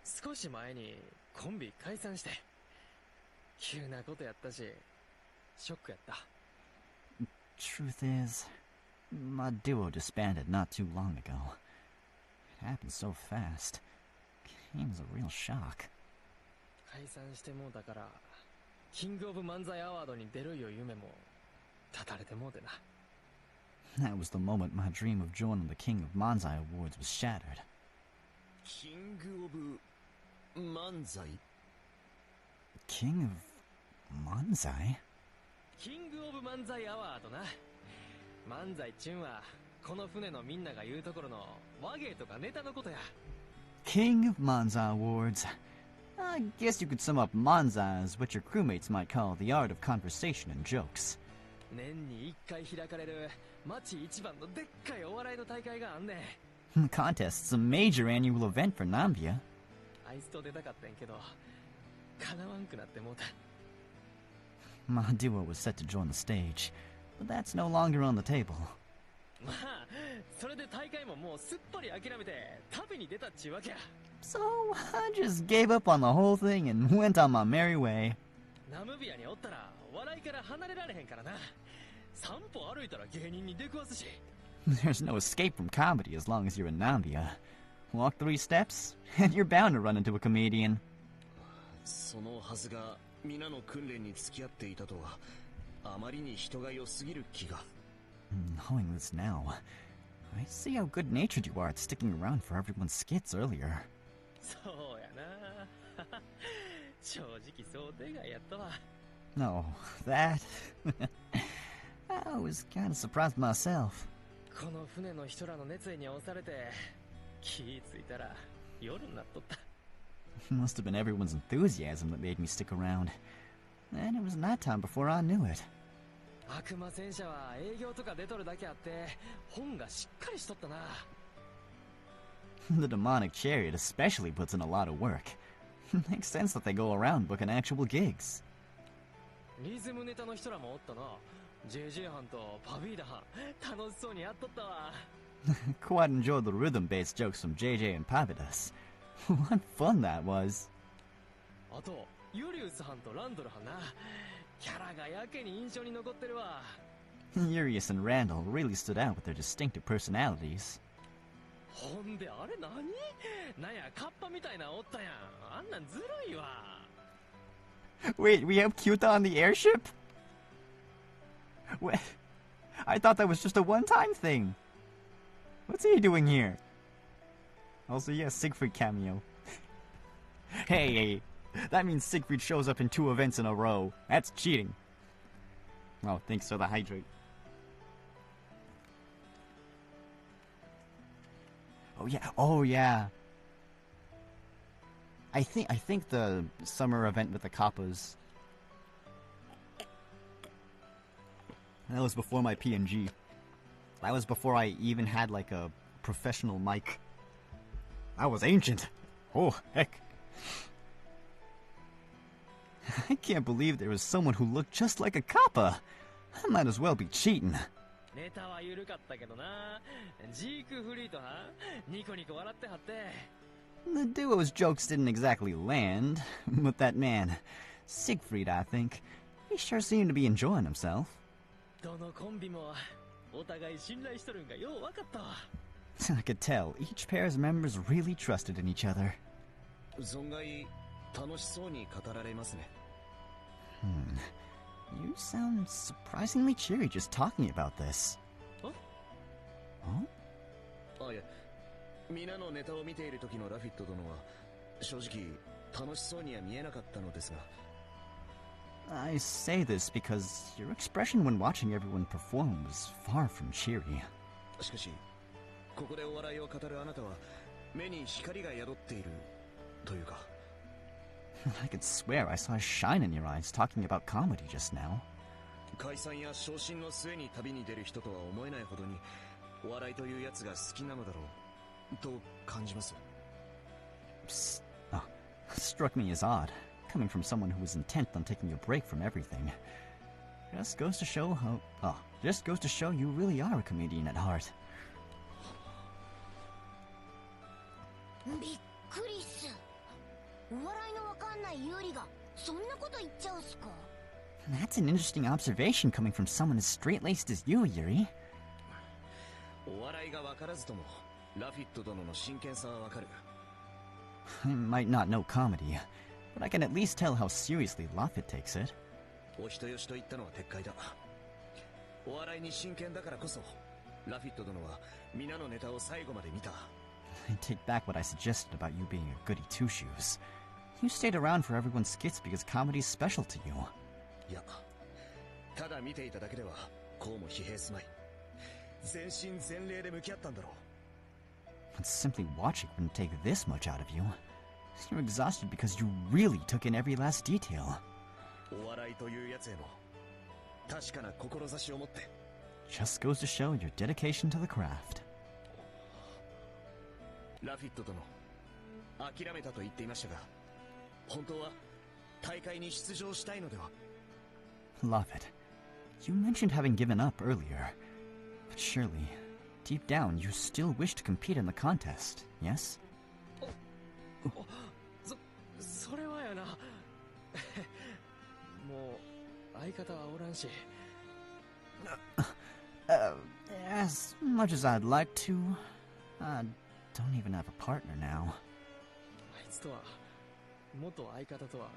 Speaker 2: 少し前にコンビ解散して、急なことやったしショックやった。
Speaker 5: Truth is, my duo disbanded not too long ago. It happened so fast. Came as a real shock.
Speaker 2: 解散してもうたからキングオブ漫才アワードに出るいう夢も絶たれてもうてな。
Speaker 5: That was the moment my dream of joining the King of Manzai Awards was shattered.
Speaker 7: キングオブ漫才
Speaker 5: King of Manzai?
Speaker 2: キングオブ漫才アワードな。漫才ちゅんはこの船のみんなが言うところの話芸とかネタのことや。
Speaker 5: King of Manzai Awards. I guess you could sum up Manzai as what your crewmates might call the art of conversation and jokes.
Speaker 2: 年に1回開かれる町一番のでっかいお笑いの大会があんねん。
Speaker 5: The contest's a major annual event for Nambia.
Speaker 2: あいつと出たかったんやけど叶わんくなってもうた。
Speaker 5: My duo was set to join the stage, but that's no longer on the table.
Speaker 2: まあそれで大会ももうすっぱり諦めて旅に出たっちゅうわけや。
Speaker 5: So I just gave up on the whole thing and went on my merry way.
Speaker 2: ナムビアにおったら笑いから離れられへんからな。散歩歩いたら芸人に出くわすし。
Speaker 5: There's no escape from comedy as long as you're in Nambia. Walk 3 steps, and you're bound to run into a comedian.
Speaker 7: そのはずが皆の訓練に付き合っていたとはあまりに人が良すぎる気が。
Speaker 5: Knowing this now, I see how good-natured you are at sticking around for everyone's skits earlier.
Speaker 2: そうやな。正直想定外やったわ。
Speaker 5: No, that... I was kind of surprised myself.
Speaker 2: この船の人らの熱意に押されて気ぃついたら夜になっとった。
Speaker 5: Must have been everyone's enthusiasm that made me stick around. And it was nighttime before I knew it.
Speaker 2: 悪魔戦車は営業とか出とるだけあって本がしっかりしとったな。
Speaker 5: The demonic chariot especially puts in a lot of work. Makes sense that they go around booking actual gigs.
Speaker 2: リズムネタの人らもおったな。 JJ 班とパビーダ班楽しそうにやっとったわ。
Speaker 5: Quite enjoyed the rhythm-based jokes from JJ and Pavidas. What fun that was.
Speaker 2: あとユリウス班とランドル班な。キャラがやけに印象に残ってるわ。
Speaker 5: Urius and Randall really stood out with their distinctive personalities.
Speaker 2: ほんであれ何？なんやカッパみたいなおったやん。あんなんずるいわ。
Speaker 5: Wait, we have Kyuta on the airship? What? I thought that was just a one-time thing. What's he doing here? Also, yeah, Siegfried cameo. Hey, that means Siegfried shows up in 2 events in a row. That's cheating. Oh, thanks for the hydrate. Oh yeah. I think the summer event with the Kappas. That was before my PNG. That was before I even had like a professional mic. That was ancient. Oh, heck. I can't believe there was someone who looked just like a Kappa. I might as well be cheating.
Speaker 2: ネタは緩かったけどな。ジークフリートはニコニコ笑ってはって。
Speaker 5: The duo's jokes didn't exactly land, but that man, Siegfried, I think, he sure seemed to be enjoying himself.
Speaker 2: どのコンビもお互い信頼しとるんがよう分かったわ。
Speaker 5: I could tell each pair's members really trusted in each other.
Speaker 7: 存外楽しそうに語られますね。
Speaker 5: You sound surprisingly cheery just talking about this.
Speaker 2: Huh?
Speaker 5: Huh?
Speaker 7: あ、いや、皆のネタを見ている時のラフィット殿は正直楽しそうには見えなかったのですが。
Speaker 5: I say this because your expression when watching everyone perform was far from cheery.
Speaker 7: しかし、ここでお笑いを語るあなたは目に光が宿っているというか。
Speaker 5: I could swear I saw a shine in your eyes talking about comedy just now.
Speaker 7: 解散や昇進の末に旅に出る人とは思えないほどにお笑いというやつが好きなのだろうと感じます。
Speaker 5: Struck me as odd, coming from someone who was intent on taking a break from everything. Just goes to show you really are a comedian at heart.
Speaker 3: びっくりっす。お笑いのわかんないユリがそんなこと言っちゃうっすか。
Speaker 5: That's an interesting observation coming from someone as straight-laced as you, Yuri.
Speaker 7: お笑いがわからずともラフィット殿の真剣さはわかる。
Speaker 5: I might not know comedy, but I can at least tell how seriously Laffit takes it.
Speaker 7: お人よしと言ったのは撤回だ。お笑いに真剣だからこそラフィット殿は皆のネタを最後まで見た。
Speaker 5: I take back what I suggested about you being a goody two-shoes. You stayed around for everyone's skits because comedy's special to you.
Speaker 7: いや、ただ見ていただけではこうも疲弊すまい。全身全霊で向き合ったんだろう。
Speaker 5: But simply watching wouldn't take this much out of you. You're exhausted because you really took in every last detail.
Speaker 7: お笑いというやつへの確かな志を持って。
Speaker 5: Just goes to show your dedication to the craft.
Speaker 7: ラフィット殿、諦めたと言っていましたが、本当は大会に出場したいのでは？
Speaker 5: Love it. You mentioned having given up earlier. But surely, deep down, you still wish to compete in the contest, yes?
Speaker 2: それはやな。もう相方はおらんし。
Speaker 5: As much as I'd like to, I don't even have a partner now.
Speaker 2: あいつとは元相方とは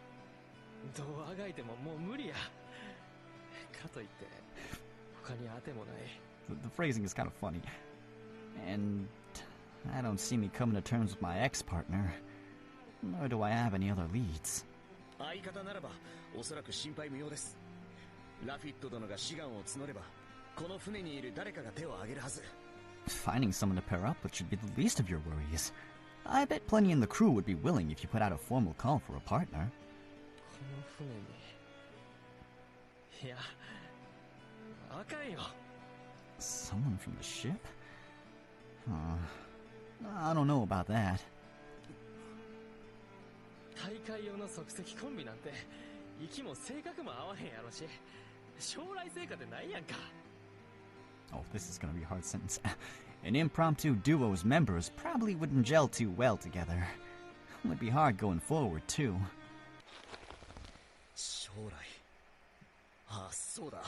Speaker 2: どうあがいてももう無理や。かといって他に当てもない。
Speaker 5: The phrasing is kind of funny. And I don't see me coming to terms with my ex-partner. Nor do I have any other leads.
Speaker 7: 相方ならばおそらく心配無用です。ラフィット殿が志願を募ればこの船にいる誰かが手を挙げるはず。
Speaker 5: Finding someone to pair up with should be the least of your worries. I bet plenty in the crew would be willing if you put out a formal call for a partner.
Speaker 2: この船に。いや、あかんよ。
Speaker 5: Someone from the ship? I don't know about that.
Speaker 2: 大会用の即席コンビなんて息も性格も合わへんやろし、将来成果ってないやんか。
Speaker 5: Oh, this is gonna be a hard sentence. An impromptu duo's members probably wouldn't gel too well together. Would be hard going forward, too.
Speaker 4: 将来。ああ、そうだ。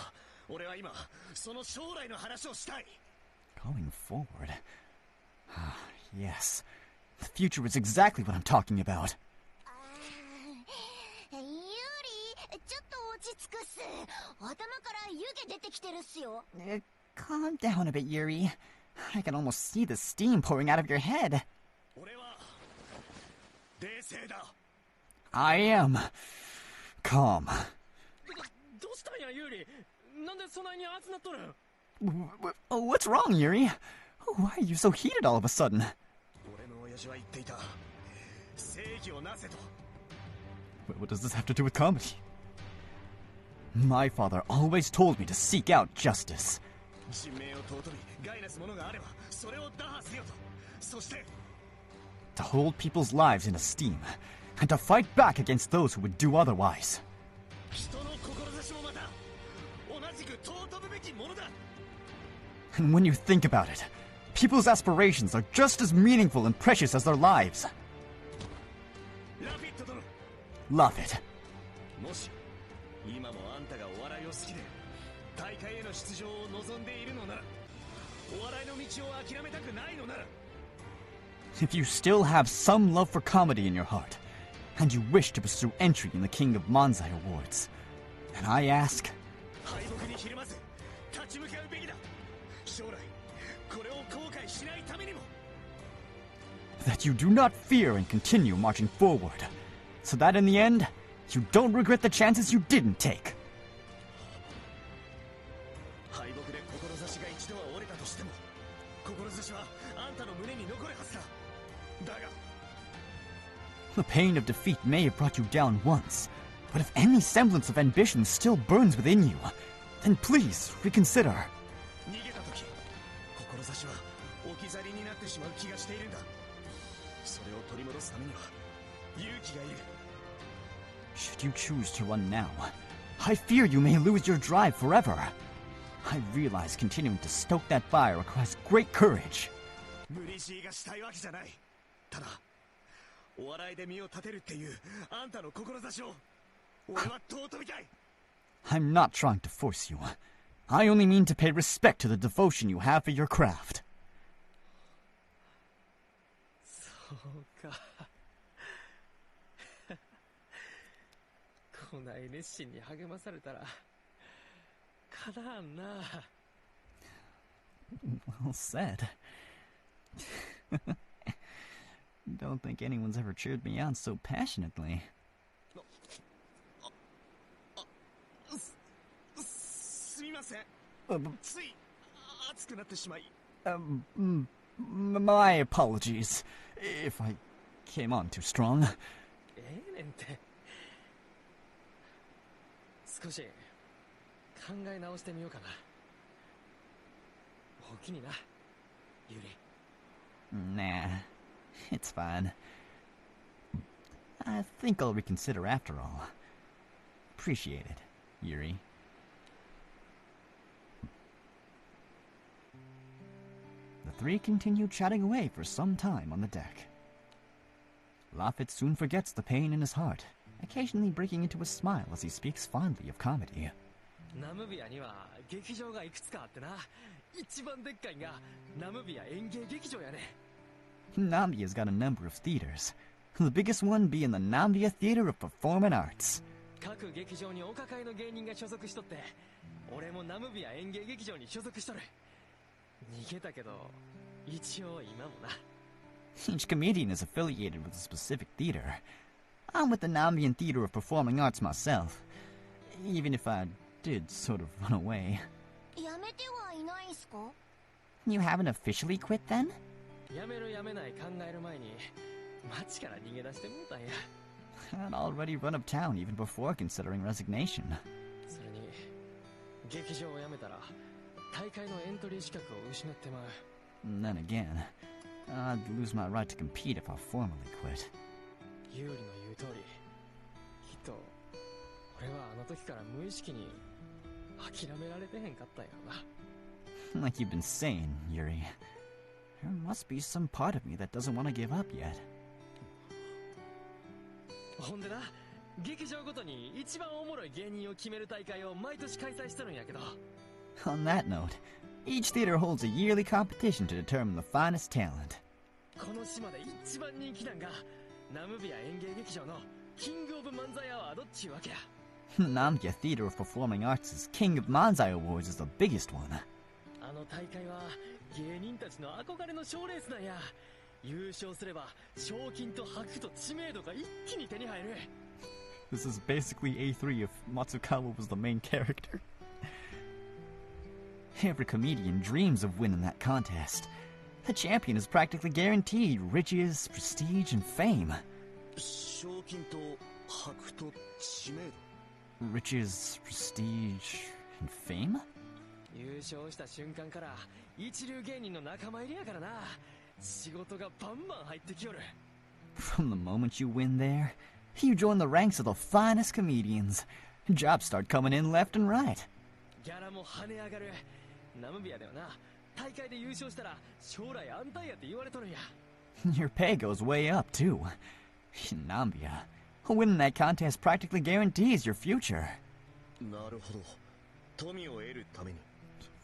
Speaker 4: 俺は今、その将来の話をしたい。
Speaker 5: Going forward? Yes. The future is exactly what I'm talking about.
Speaker 3: ユーリ、ちょっと落ち着くっす。頭から湯気出てきてるっすよ。
Speaker 5: Calm down a bit, Yuri. I can almost see the steam pouring out of your head.
Speaker 4: 俺は冷静だ。
Speaker 5: I am calm.
Speaker 2: どうしたんや、ユーリ。なんでそないに熱なっとるん。
Speaker 5: What's wrong, Yuri? Why are you so heated all of a sudden?
Speaker 4: 俺の親父は言っていた。正義をなせと。
Speaker 5: What does this have to do with comedy? My father always told me to seek out justice.
Speaker 4: 人命を尊び、害なすものがあれば、それを打破せよと。そして、
Speaker 5: To hold people's lives in esteem, and to fight back against those who would do otherwise.
Speaker 4: 人の志もまた、同じく尊ぶべきものだ。
Speaker 5: And when you think about it, people's aspirations are just as meaningful and precious as their lives.
Speaker 4: ラピット殿。
Speaker 5: Love it.
Speaker 4: もし、今もあんたがお笑いを好きで、大会への出場を望んでいるのなら、お笑いの道を諦めたくないのなら、
Speaker 5: If you still have some love for comedy in your heart, and you wish to pursue entry in the King of Manzai Awards, then I ask,
Speaker 4: 敗北にひるまず、立ち向かうべきだ。将来、これを後悔しないためにも。
Speaker 5: that you do not fear and continue marching forward, so that in the end, you don't regret the chances you didn't take.
Speaker 4: 敗北で志が一度は折れたとしても、志はあんたの胸に残るはずだ。だが、
Speaker 5: The pain of defeat may have brought you down once, but if any semblance of ambition still burns within you, then please reconsider.
Speaker 4: 逃げた時、志は置き去りになってしまう気がしているんだ。それを取り戻すためには勇気がいる。
Speaker 5: Should you choose to run now, I fear you may lose your drive forever. I realize continuing to stoke that fire requires great courage.
Speaker 4: 無理強いがしたいわけじゃない。ただ、お笑いで身を立てるっていうあんたの志を俺は尊びたい。
Speaker 5: I'm not trying to force you. I only mean to pay respect to the devotion you have for your craft.
Speaker 2: そうか。こない熱心に励まされたらかなわんな。
Speaker 5: Well said. Don't think anyone's ever cheered me on so passionately.
Speaker 4: すみません。つい熱くなってしまい。
Speaker 5: My apologies if I came on too strong.
Speaker 2: ええねんて。少し考え直してみようかな。おおきにな、ユリ。
Speaker 5: Nah, it's fine. I think I'll reconsider after all. Appreciate it, Yuri. The three continue chatting away for some time on the deck. Laffit soon forgets the pain in his heart, occasionally breaking into a smile as he speaks fondly of comedy.
Speaker 2: ナムビアには劇場がいくつかあってな。一番でっかいがナムビア演芸劇場やね。
Speaker 5: Nambia's got a number of theaters, the biggest one being the Nambia Theater of Performing Arts.
Speaker 2: 各劇場にお抱えの芸人が所属しとって、俺もナムビア演芸劇場に所属しとる。逃げたけど一応今もな。
Speaker 5: Each comedian is affiliated with a specific theater. I'm with the Nambian Theater of Performing Arts myself, even if I did sort of run away.
Speaker 3: やめてはいないんすか？
Speaker 5: You haven't officially quit then?
Speaker 2: やめるやめない考える前に街から逃げ出してもうたんや。
Speaker 5: I'd already run uptown even before considering resignation.
Speaker 2: それに劇場を辞めたら大会のエントリー資格を失ってまう。
Speaker 5: And then again, I'd lose my right to compete if I formally quit.
Speaker 2: ユーリの言う通り、きっと俺はあの時から無意識に諦められてへんかったんやろな。
Speaker 5: Like you've been saying, Yuri, there must be some part of me that doesn't want to give up yet.
Speaker 2: ほんでな、劇場ごとに一番おもろい芸人を決める大会を毎年開催してるんやけど、
Speaker 5: On that note, each theater holds a yearly competition to determine the finest talent.
Speaker 2: この島で一番人気なんがナムビア演芸劇場のキングオブ漫才アワードっちゅうわけや。
Speaker 5: Namgya Theater of Performing Arts' King of Manzai Awards is the biggest one.
Speaker 2: あの大会は芸人たちの憧れの賞レースなんや。優勝すれば賞金と箔と知名度が一気に手に入る。
Speaker 5: This is basically A3 if Matsukawa was the main character. Every comedian dreams of winning that contest. The champion is practically guaranteed riches, prestige, and fame.
Speaker 4: 賞金と箔と知名度。
Speaker 5: Riches, prestige, and fame?
Speaker 2: 優勝した瞬間から一流芸人の仲間入りやからな。仕事がバンバン入ってきよる。
Speaker 5: From the moment you win there, you join the ranks of the finest comedians. Jobs start coming in left and right.
Speaker 2: ギャラも跳ね上がる。ナムビアではな、大会で優勝したら将来安泰やって言われとるんや。
Speaker 5: Your pay goes way up, too. In Nambia, winning that contest practically guarantees your future.
Speaker 4: なるほど。富を得るために。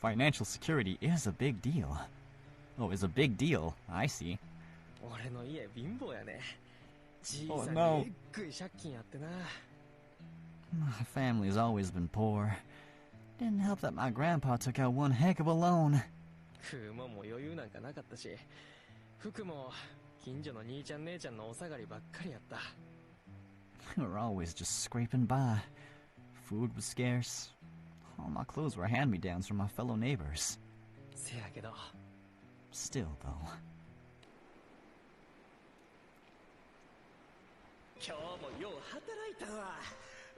Speaker 5: Financial security is a big deal. Oh, is a big deal. I see.
Speaker 2: 俺の家貧乏やね。じい
Speaker 5: Oh,
Speaker 2: さん
Speaker 5: no.
Speaker 2: にえっぐい借金やってな。
Speaker 5: My family's always been poor. Didn't help that my grandpa took out one heck of a loan.
Speaker 2: 食うもんも余裕なんかなかったし、服も近所の兄ちゃん姉ちゃんのお下がりばっかりやった。
Speaker 5: We were always just scraping by. Food was scarce. All my clothes were hand-me-downs from my fellow neighbors.
Speaker 2: せやけど
Speaker 5: Still, though.
Speaker 8: 今日もよう働いたわ。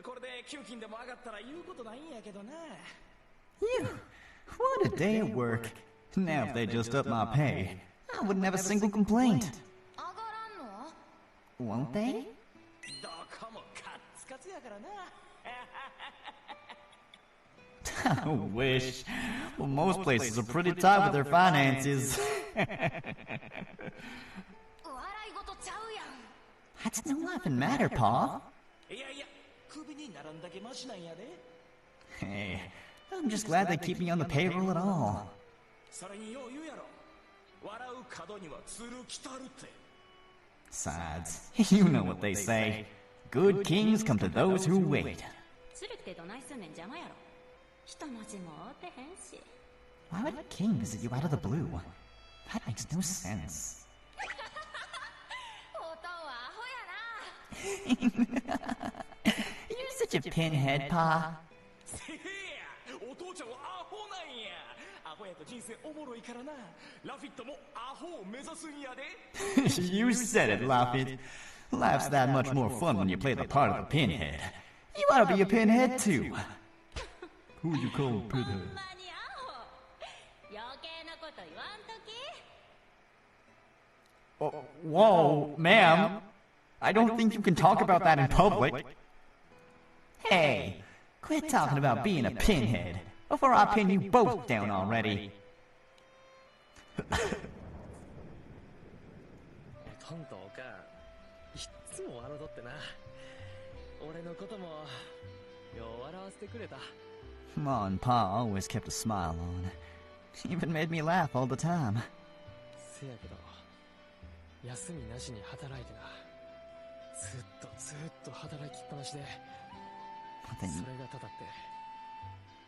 Speaker 8: これで給金でも上がったら言うことないんやけどな。
Speaker 5: Phew. What a day at work. Now if they just up my pay, I wouldn't have a single complaint.
Speaker 3: 上がらんの？
Speaker 5: Won't they?
Speaker 8: どこもカッツカツやからな。
Speaker 5: I wish. Well, most places are pretty tight with their finances.
Speaker 3: 笑い事ちゃうやん。
Speaker 5: That's no laughing matter, Pa.
Speaker 8: いやいや、首にならんだけマシなんやで。
Speaker 5: Hey, I'm just glad they keep me on the payroll at all.
Speaker 8: それによう言うやろ。笑う角には鶴来たるって。
Speaker 5: Besides, you know what they say. Good kings come to those who wait.
Speaker 3: 鶴ってどないすんねん邪魔やろ。一文字も合うてへんし。
Speaker 5: Why would a king visit you out of the blue? That makes no sense.
Speaker 3: おとんはアホやな。
Speaker 5: You're such a pinhead, Pa.
Speaker 8: せや、お父ちゃんはアホなんや。アホやと人生おもろいからな。ラフィットもアホを目指すんやで。
Speaker 5: You said it, Laffy. Life's that much more fun when you play the part of a pinhead. You ought to be a pinhead, too. Who you call
Speaker 3: ほん
Speaker 5: pinhead?
Speaker 3: まにアホ。余計なこと言わんとき。
Speaker 5: Oh, whoa, ma'am. I don't think you can talk about that in public. Hey, quit talking about being a pinhead before I pin you both down already.
Speaker 2: おとんとおかんいっつも笑うとってな。俺のこともよう笑わせてくれた。
Speaker 5: Ma and Pa always kept a smile on. Even made me laugh all the time.
Speaker 2: せやけど休みなしに働いてな。ずっと働きっぱなしで、
Speaker 5: But
Speaker 2: そ
Speaker 5: then,
Speaker 2: れがただって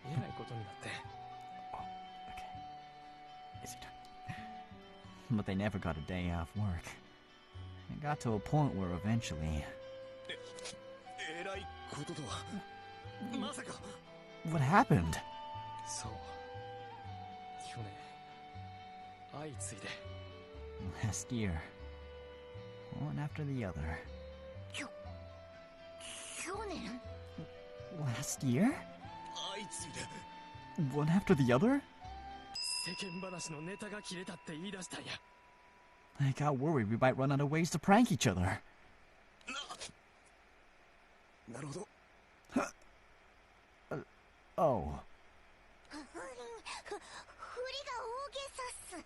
Speaker 2: えらいことになって。
Speaker 5: is it? But they never got a day off work. It got to a point where eventually...
Speaker 4: えらいこととは。まさか。
Speaker 5: What happened?
Speaker 2: そう、去年相次いで
Speaker 5: Last year. One after the other.
Speaker 3: 去年
Speaker 5: Last year?
Speaker 4: 相次いで
Speaker 5: One after the other?
Speaker 2: 世間話のネタが切れたって言い出したんや
Speaker 5: I got worried we might run out of ways to prank each other.
Speaker 4: なるほど
Speaker 5: Oh.
Speaker 3: ふりが大げさっす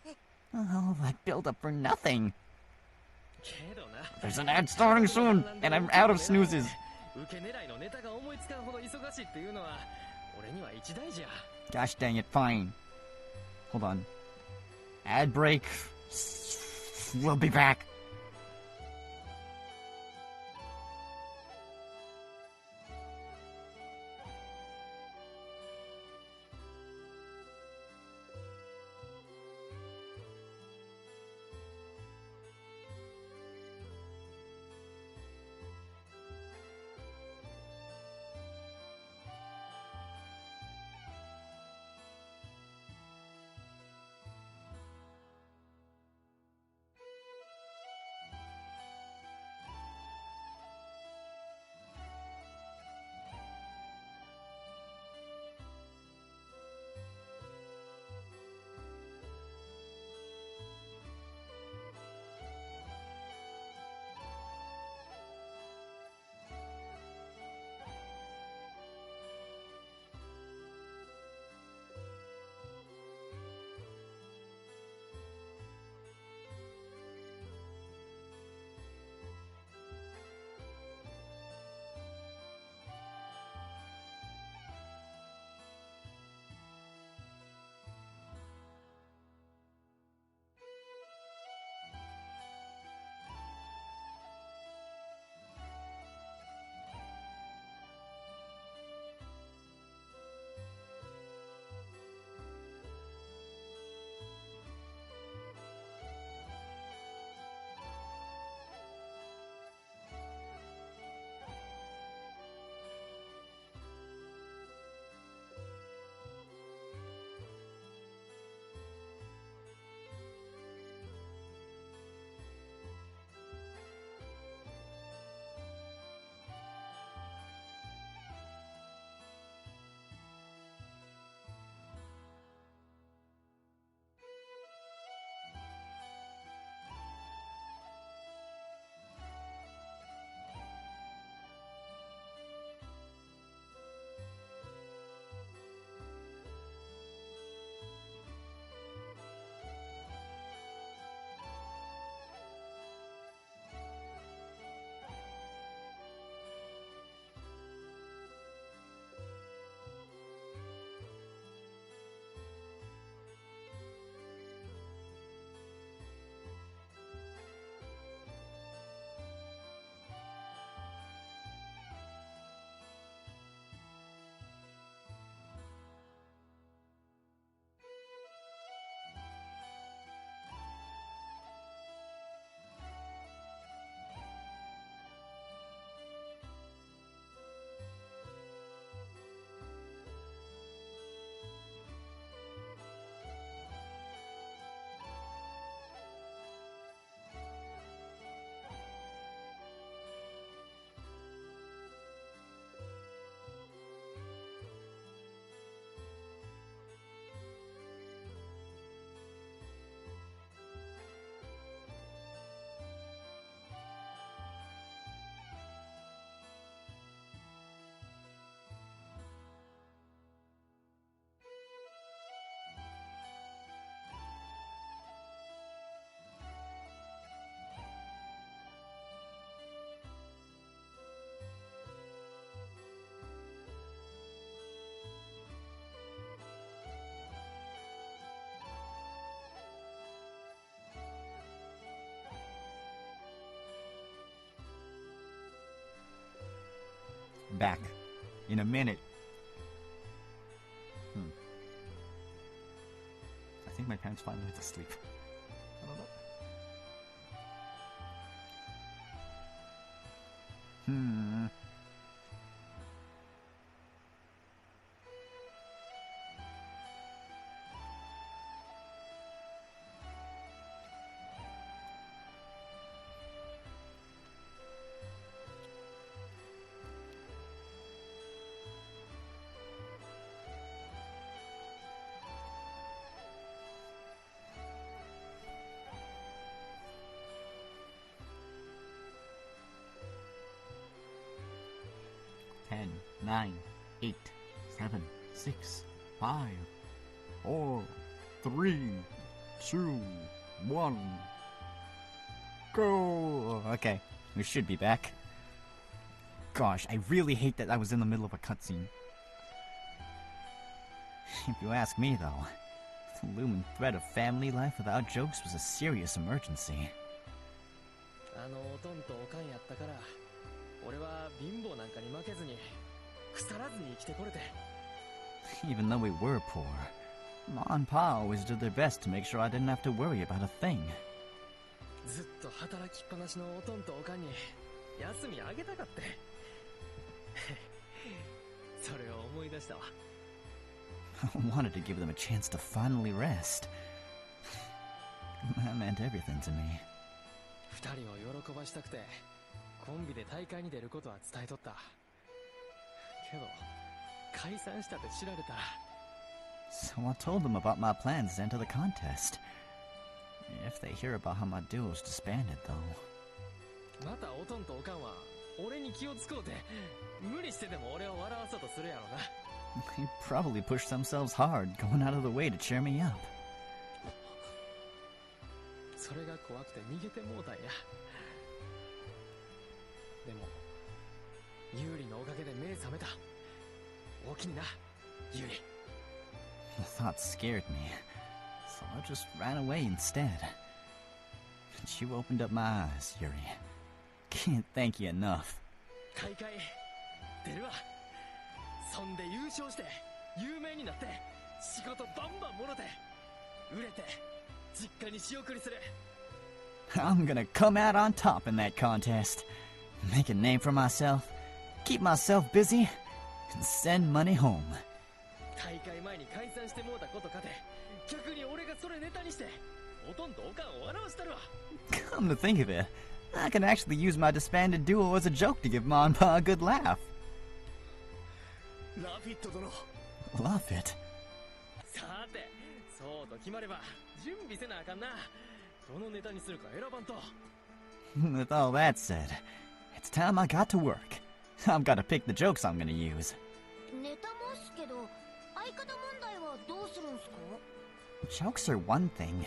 Speaker 5: Oh, that build up for nothing.
Speaker 2: けどな
Speaker 5: There's an ad starting soon, and I'm out of snoozes.
Speaker 2: 受け狙いのネタが思いつかんほど忙しいっていうのは俺には一大事や
Speaker 5: Gosh dang it, fine. Hold on. Ad break. We'll be back.
Speaker 1: Back in a minute. I think my parents finally went to sleep. I don't know.
Speaker 5: 10, 9, 8, 7, 6, 5, 4, 3, 2, 1. Go! Okay, we should be back. Gosh, I really hate that I was in the middle of a cutscene. If you ask me, though, the looming threat of family life without jokes was a serious emergency.
Speaker 2: おとんとおかんやったから俺は貧乏なんかに負けずに腐らずに生きてこれて
Speaker 5: Even though we were poor, Ma and Pa always did their best to make sure I didn't have to worry about a thing.
Speaker 2: ずっと働きっぱなしのおとんとおかんに休みあげたかってそれを思い出したわ
Speaker 5: I wanted to give them a chance to finally rest. That meant everything to me.
Speaker 2: 二人を喜ばしたくてコンビで大会に出ることは伝えとったけど解散したって知られたら
Speaker 5: So I told them about my plans to enter the contest. If they hear about how my duo's disbanded, though.
Speaker 2: またおとんとおかんは俺に気をつこうて無理してでも俺を笑わそうとするやろな
Speaker 5: They probably pushed themselves hard, going out of the way to cheer me up.
Speaker 2: それが怖くて逃げてもうたんやでもユーリのおかげで目覚めた大きになユーリ
Speaker 5: The thought scared me, so I just ran away instead. But you opened up my eyes, Yuri. Can't thank you enough.
Speaker 2: 大会出るわそんで優勝して有名になって仕事バンバンもろて売れて実家に仕送りする
Speaker 5: I'm gonna come out on top in that contest. Make a name for myself, keep myself busy, and send money home.
Speaker 2: 大会前に解散してもうたことかて逆に俺がそれネタにしておとんとおかんを笑わしたるわ
Speaker 5: Come to think of it, I can actually use my disbanded duo as a joke to give Ma and Pa a good laugh.
Speaker 8: ラフィット殿
Speaker 5: Love it.
Speaker 2: さてそうと決まれば準備せなあかんなどのネタにするか選ばんと
Speaker 5: With all that said, it's time I got to work. I've got to pick the jokes I'm gonna use.
Speaker 3: ネタますけど相方問題はどうするんすか
Speaker 5: Jokes are one thing,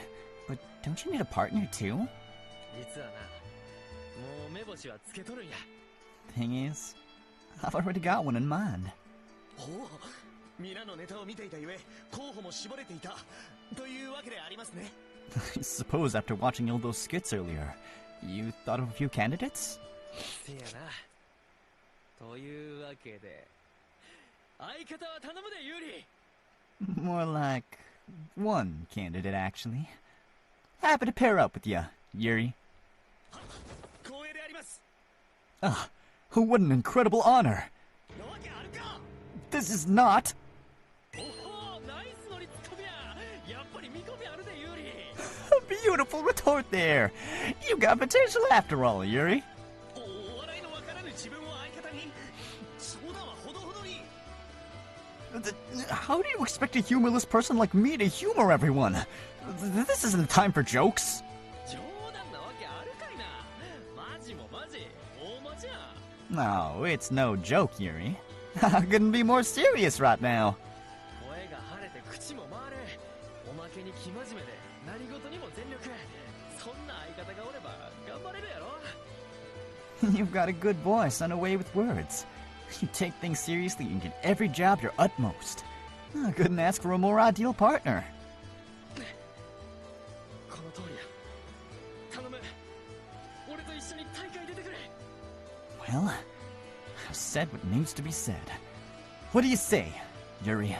Speaker 5: but don't you need a partner too?
Speaker 2: 実はなもう目星はつけとるんや
Speaker 5: Thing is, I've already got one in mind.
Speaker 8: おお皆のネタを見ていたゆえ候補も絞れていたというわけでありますね
Speaker 5: I suppose after watching all those skits earlier, you thought of a few candidates?
Speaker 2: せやなというわけで相方は頼むでユーリ
Speaker 5: More like one candidate, actually. Happy to pair up with you, Yuri.
Speaker 8: 光栄であります
Speaker 5: Ah, what an incredible honor!
Speaker 8: なわけあるか
Speaker 5: This is not...
Speaker 2: おおナイスのりツッコミややっぱり見込みあるでユーリ
Speaker 5: A beautiful retort there! You got potential after all, Yuri.
Speaker 8: お笑いのわからぬ自分を相方に冗談はほどほどに
Speaker 5: How do you expect a humorless person like me to humor everyone? This isn't time for jokes.
Speaker 2: 冗談なわけあるかいなマジもマジ大間じゃ
Speaker 5: No, it's no joke, Yuri. I couldn't be more serious right now.
Speaker 2: 声が晴れて口も回れおまけに生真面目で何事にも全力そんな相方がおれば頑張れるやろ
Speaker 5: You've got a good voice and a way with words. You take things seriously and get every job your utmost. I couldn't ask for a more ideal partner.
Speaker 2: この通りや頼む俺と一緒に大会出てくれ
Speaker 5: Well, I've said what needs to be said. What do you say, Yuri?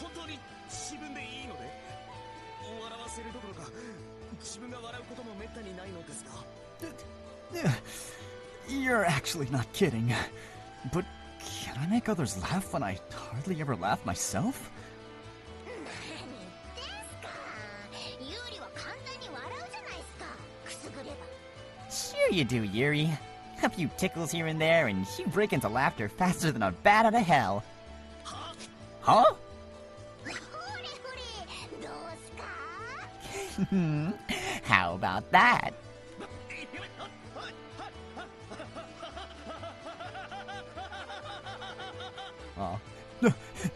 Speaker 8: 本当に自分でいいので笑わせるどころか自分が笑うこともめったにないのですか
Speaker 5: You're actually not kidding. But can I make others laugh when I hardly ever laugh myself?
Speaker 3: 何言ってんすかユーリは簡単に笑うじゃないっすかくすぐれば
Speaker 5: Sure you do, Yuri. A few tickles here and there, and you break into laughter faster than a bat out of hell. Huh?
Speaker 3: ほれほれどうっすか
Speaker 5: How about that? Oh.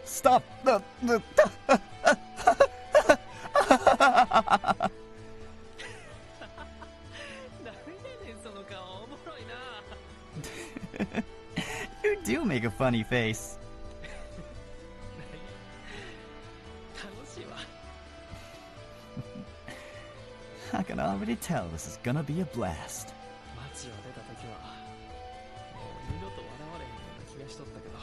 Speaker 5: Stop!
Speaker 2: なんやねんその顔おもろいな。
Speaker 5: You do make a funny face.
Speaker 2: 楽しいわ。
Speaker 5: I can already tell this is gonna be a blast.
Speaker 2: 街を出た時はもう二度と笑われへんような気がしとったけど。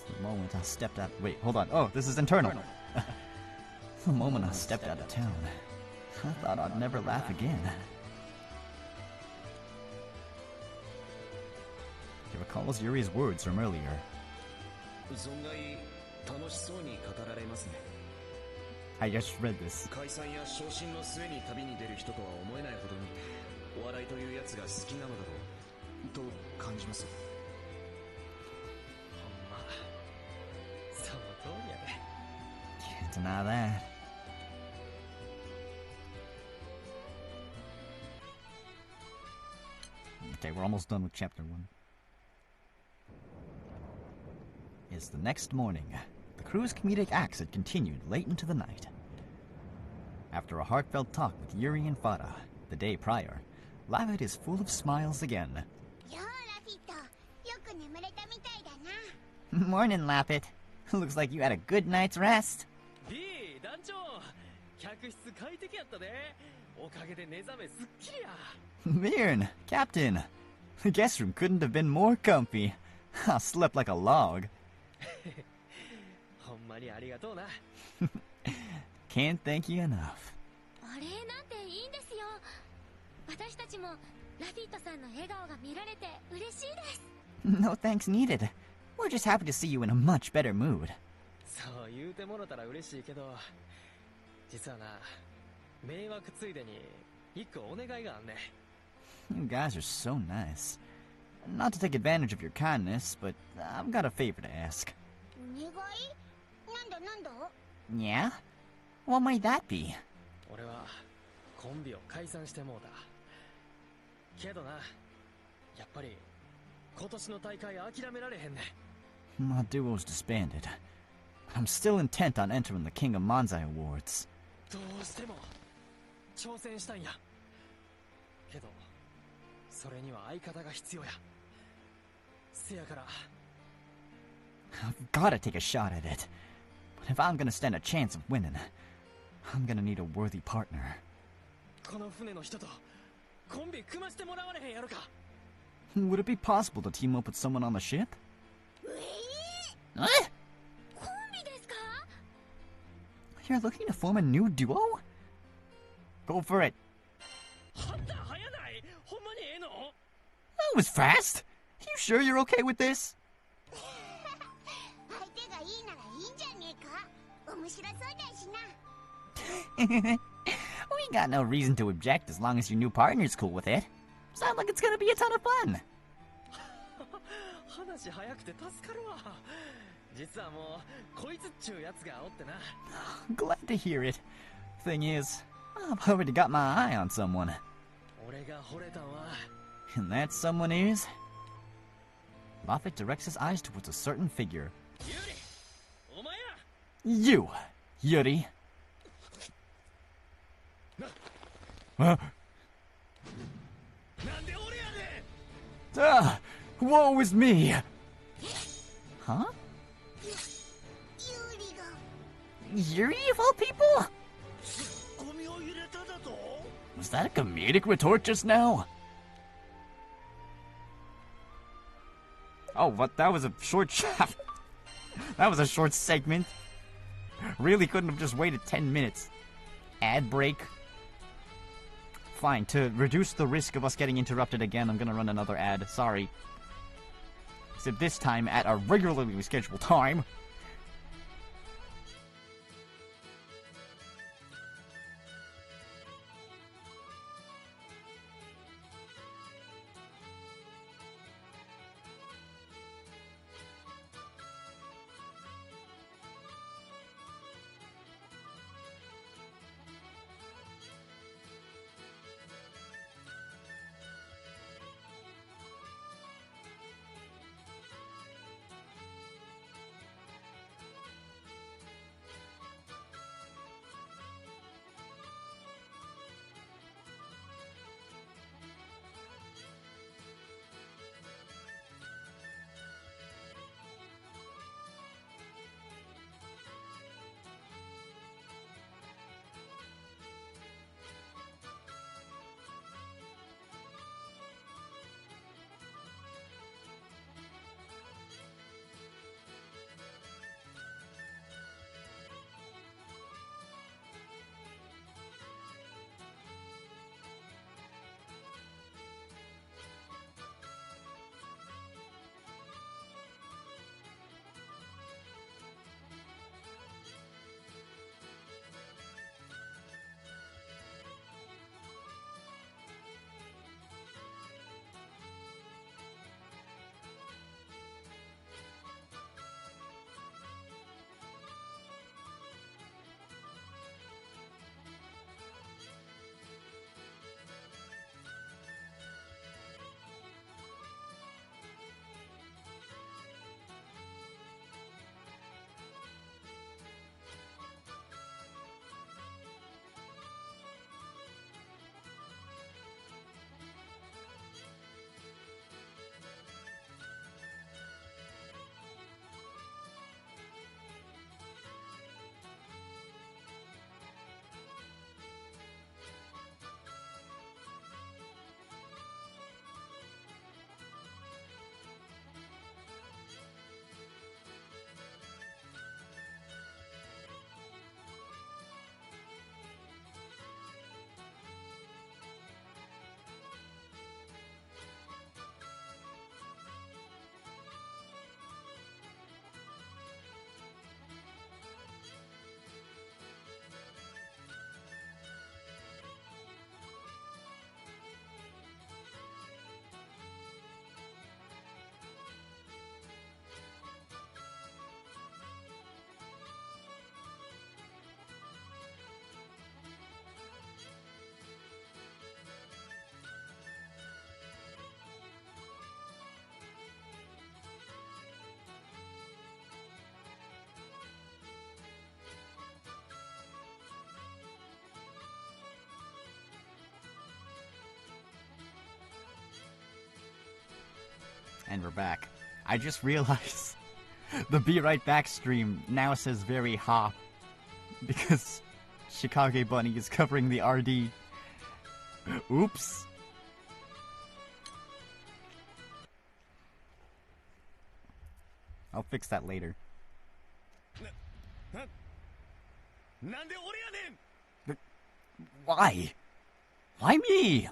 Speaker 5: The moment I stepped out. Wait, hold on. Oh, this is internal. The moment I stepped out of town, I thought I'd never laugh again. He recalls Yuri's words from earlier.
Speaker 7: 存外楽しそうに語られますね。
Speaker 5: I just read this.
Speaker 7: 解散や昇進の末に旅に出る人とは思えないほどにお笑いというやつが好きなのだろうと感じます。
Speaker 2: ほんまその通りやで。
Speaker 5: Can't deny that. Okay, we're almost done with chapter 1. It's the next morning. The crew's comedic acts had continued late into the night. After a heartfelt talk with Yuri and Farah the day prior, Lavid is full of smiles again.
Speaker 3: ようラフィット、よく眠れたみたいだな。
Speaker 5: Morning, Lapid. Looks like you had a good night's rest.
Speaker 2: B 団長、客室快適やったで。おかげで寝覚めすっきりや。
Speaker 5: Mirn, Captain. The guest room couldn't have been more comfy. I slept like a log.
Speaker 2: ほんまにありがとうな。
Speaker 5: Can't thank you enough.
Speaker 3: お礼なんていいんですよ。私たちもラフィットさんの笑顔が見られて嬉しいです。
Speaker 5: No thanks needed. We're just happy to see you in a much better mood.
Speaker 2: そう言うてもろたら嬉しいけど、実はな、迷惑ついでに一個お願いがあんね。
Speaker 5: You guys are so nice. Not to take advantage of your kindness, but I've got a favor to ask.
Speaker 3: お願い？なんだなんだ？
Speaker 5: Yeah? What might that be?
Speaker 2: 俺はコンビを解散してもうた。けどな、やっぱり今年の大会諦められへんね。
Speaker 5: My duo's disbanded. I'm still intent on entering the King of Manzai Awards.
Speaker 2: どうしても挑戦したんや。けどそれには相方が必要や。せやから
Speaker 5: I've gotta take a shot at it. But if I'm gonna stand a chance of winning, I'm gonna need a worthy partner.
Speaker 2: この船の人とコンビ組ましてもらわれへんやろか。
Speaker 5: Would it be possible to team up with someone on the ship?
Speaker 3: コン
Speaker 5: What?
Speaker 3: ビですか？
Speaker 5: You're looking to form a new duo? Go for it.
Speaker 2: ハンター早ない？ほんまにええの？
Speaker 5: That was fast. You sure you're okay with this?
Speaker 3: 相手がいいならいいんじゃねえか？面白そうだしな。
Speaker 5: We got no reason to object as long as your new partner's cool with it. Sounds like it's gonna be a ton of fun.
Speaker 2: 話早くて助かるわ。実はもうこいつっちゅうやつがおってな。
Speaker 5: Glad to hear it. Thing is, I've already got my eye on someone.
Speaker 2: 俺が惚れたんは
Speaker 5: And that someone is... Moffat directs his eyes towards a certain figure.
Speaker 2: ユリ、お前や。
Speaker 5: You, Yuri. Huh?
Speaker 2: なんで俺やねん。
Speaker 5: Ah, woe is me. Huh?
Speaker 3: ユーリが
Speaker 5: Yuri of all people?
Speaker 4: ゴミを入れただと？
Speaker 5: Was that a comedic retort just now? Oh, what? That was a short shot. That was a short segment. Really couldn't have just waited 10 minutes. Ad break. Fine, to reduce the risk of us getting interrupted again, I'm gonna run another ad. Sorry. Except this time at a regularly scheduled time.
Speaker 1: And we're back. I just realized the Be Right Back stream now says very ha because Shikage Bunny is covering the RD. Oops. I'll fix that later. Why? Why me?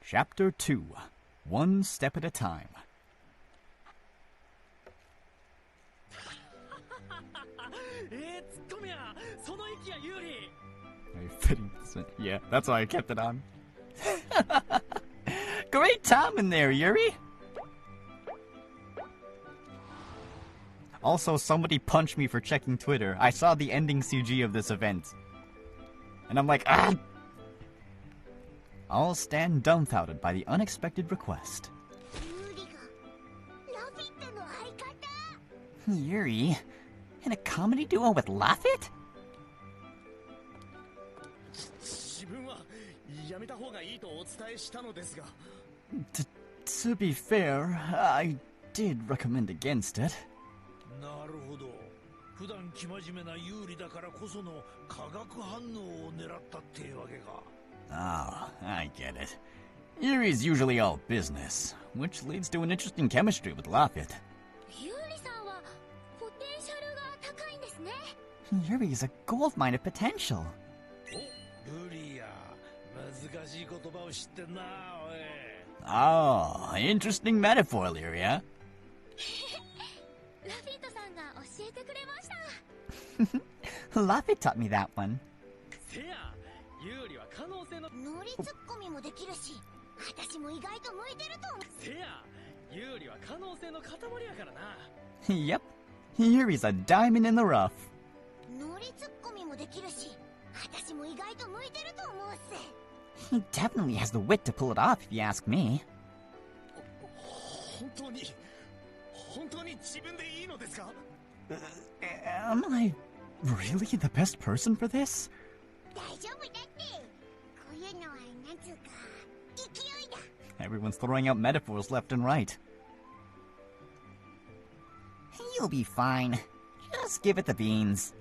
Speaker 1: Chapter 2. One step at a time. Yeah, that's why I kept it on. Great time in there, Yuri! Also, somebody punched me for checking Twitter. I saw the ending CG of this event. And I'm like, ah! All stand dumbfounded by the unexpected request. Yuri? In a comedy duo with Laffit? To be fair, I did recommend against it. Oh, I get it. Yuri's usually all business, which leads to an interesting chemistry with Laffit. Yuri's a goldmine of potential. Oh, interesting metaphor, Lyria. Laffit taught me that one. Yep, Yuri's a diamond in the rough. He definitely has the wit to pull it off, if you ask me. Am I really the best person for this? Everyone's throwing out metaphors left and right. You'll be fine. Just give it the beans.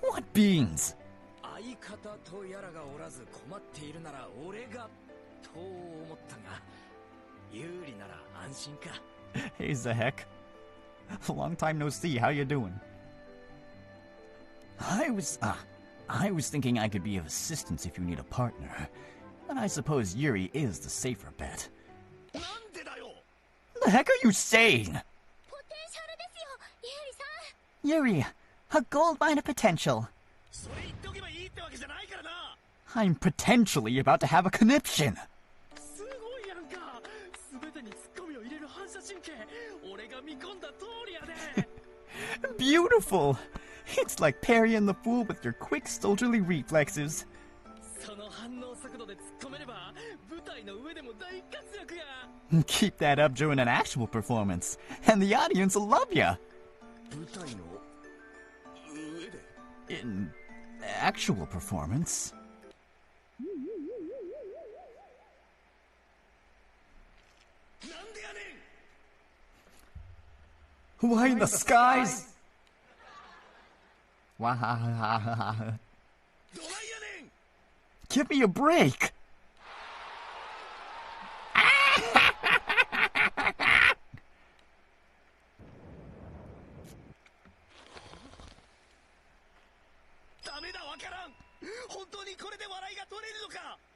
Speaker 1: What beans? Hey, Zahek. Long time no see. How you doing? I was thinking I could be of assistance if you need a partner. But I suppose Yuri is the safer bet. The heck are you saying? Yuri, a gold mine of potential. I'm potentially about to have a conniption. Beautiful. It's like Perry and the Fool with your quick soldierly reflexes. Keep that up during an actual performance, and the audience will love ya. In actual performance? Why in the skies? Wahahahaha. Give me a break!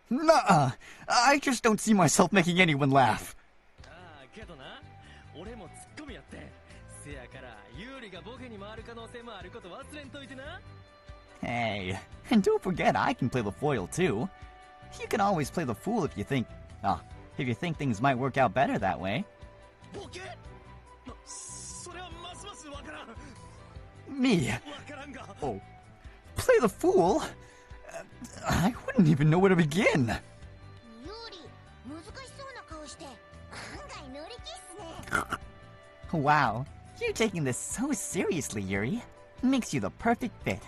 Speaker 1: Nuh-uh. I just don't see myself making anyone laugh. Hey, and don't forget I can play the foil too. You can always play the fool if you think things might work out better that way. Me? Oh, play the fool? I wouldn't even know where to begin. Wow, you're taking this so seriously, Yuri. Makes you the perfect fit.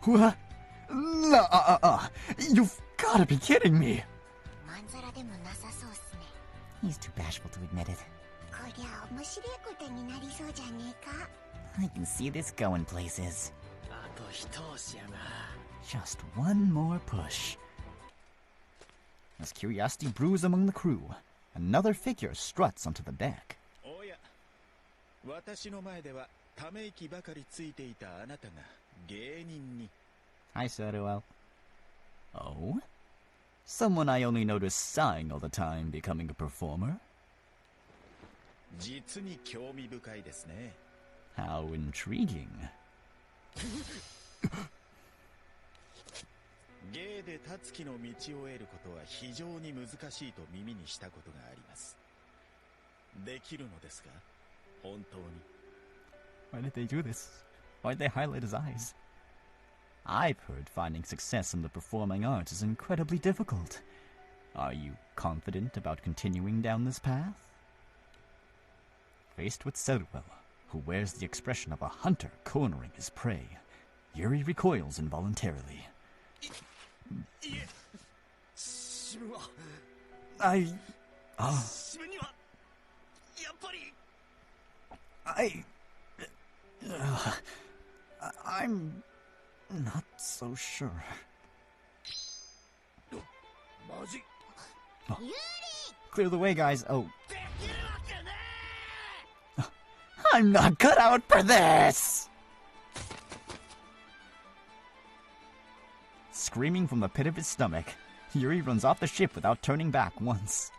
Speaker 1: What?
Speaker 5: No, you've gotta be kidding me.
Speaker 3: まんざらでもなさそうっすね。
Speaker 5: He's too bashful to admit it.
Speaker 3: こりゃ面白いことになりそうじゃねえか。
Speaker 5: I can see this going places.
Speaker 2: あと一押しやな。
Speaker 5: Just one more push. As curiosity brews among the crew, another figure struts onto the deck.
Speaker 9: おや、私の前ではため息ばかりついていたあなたが芸人に。
Speaker 5: Hi, Saruel. Oh? Someone I only notice sighing all the time becoming a performer?
Speaker 9: 実に興味深いですね。
Speaker 5: How intriguing.
Speaker 9: 芸で立つ木の道を得ることは非常に難しいと耳にしたことがあります。できるのですか？本当に。
Speaker 5: Why did they do this? Why'd they highlight his eyes? I've heard finding success in the performing arts is incredibly difficult. Are you confident about continuing down this path? Faced with Seruel, who wears the expression of a hunter cornering his prey, Yuri recoils involuntarily.
Speaker 2: いえ、自分は
Speaker 5: I...
Speaker 2: 自分にはやっぱり
Speaker 5: I'm not so sure.
Speaker 4: マジ
Speaker 5: Clear the way, guys. Oh,
Speaker 4: できるわけね
Speaker 5: I'm not cut out for this! Screaming from the pit of his stomach, Yuri runs off the ship without turning back once.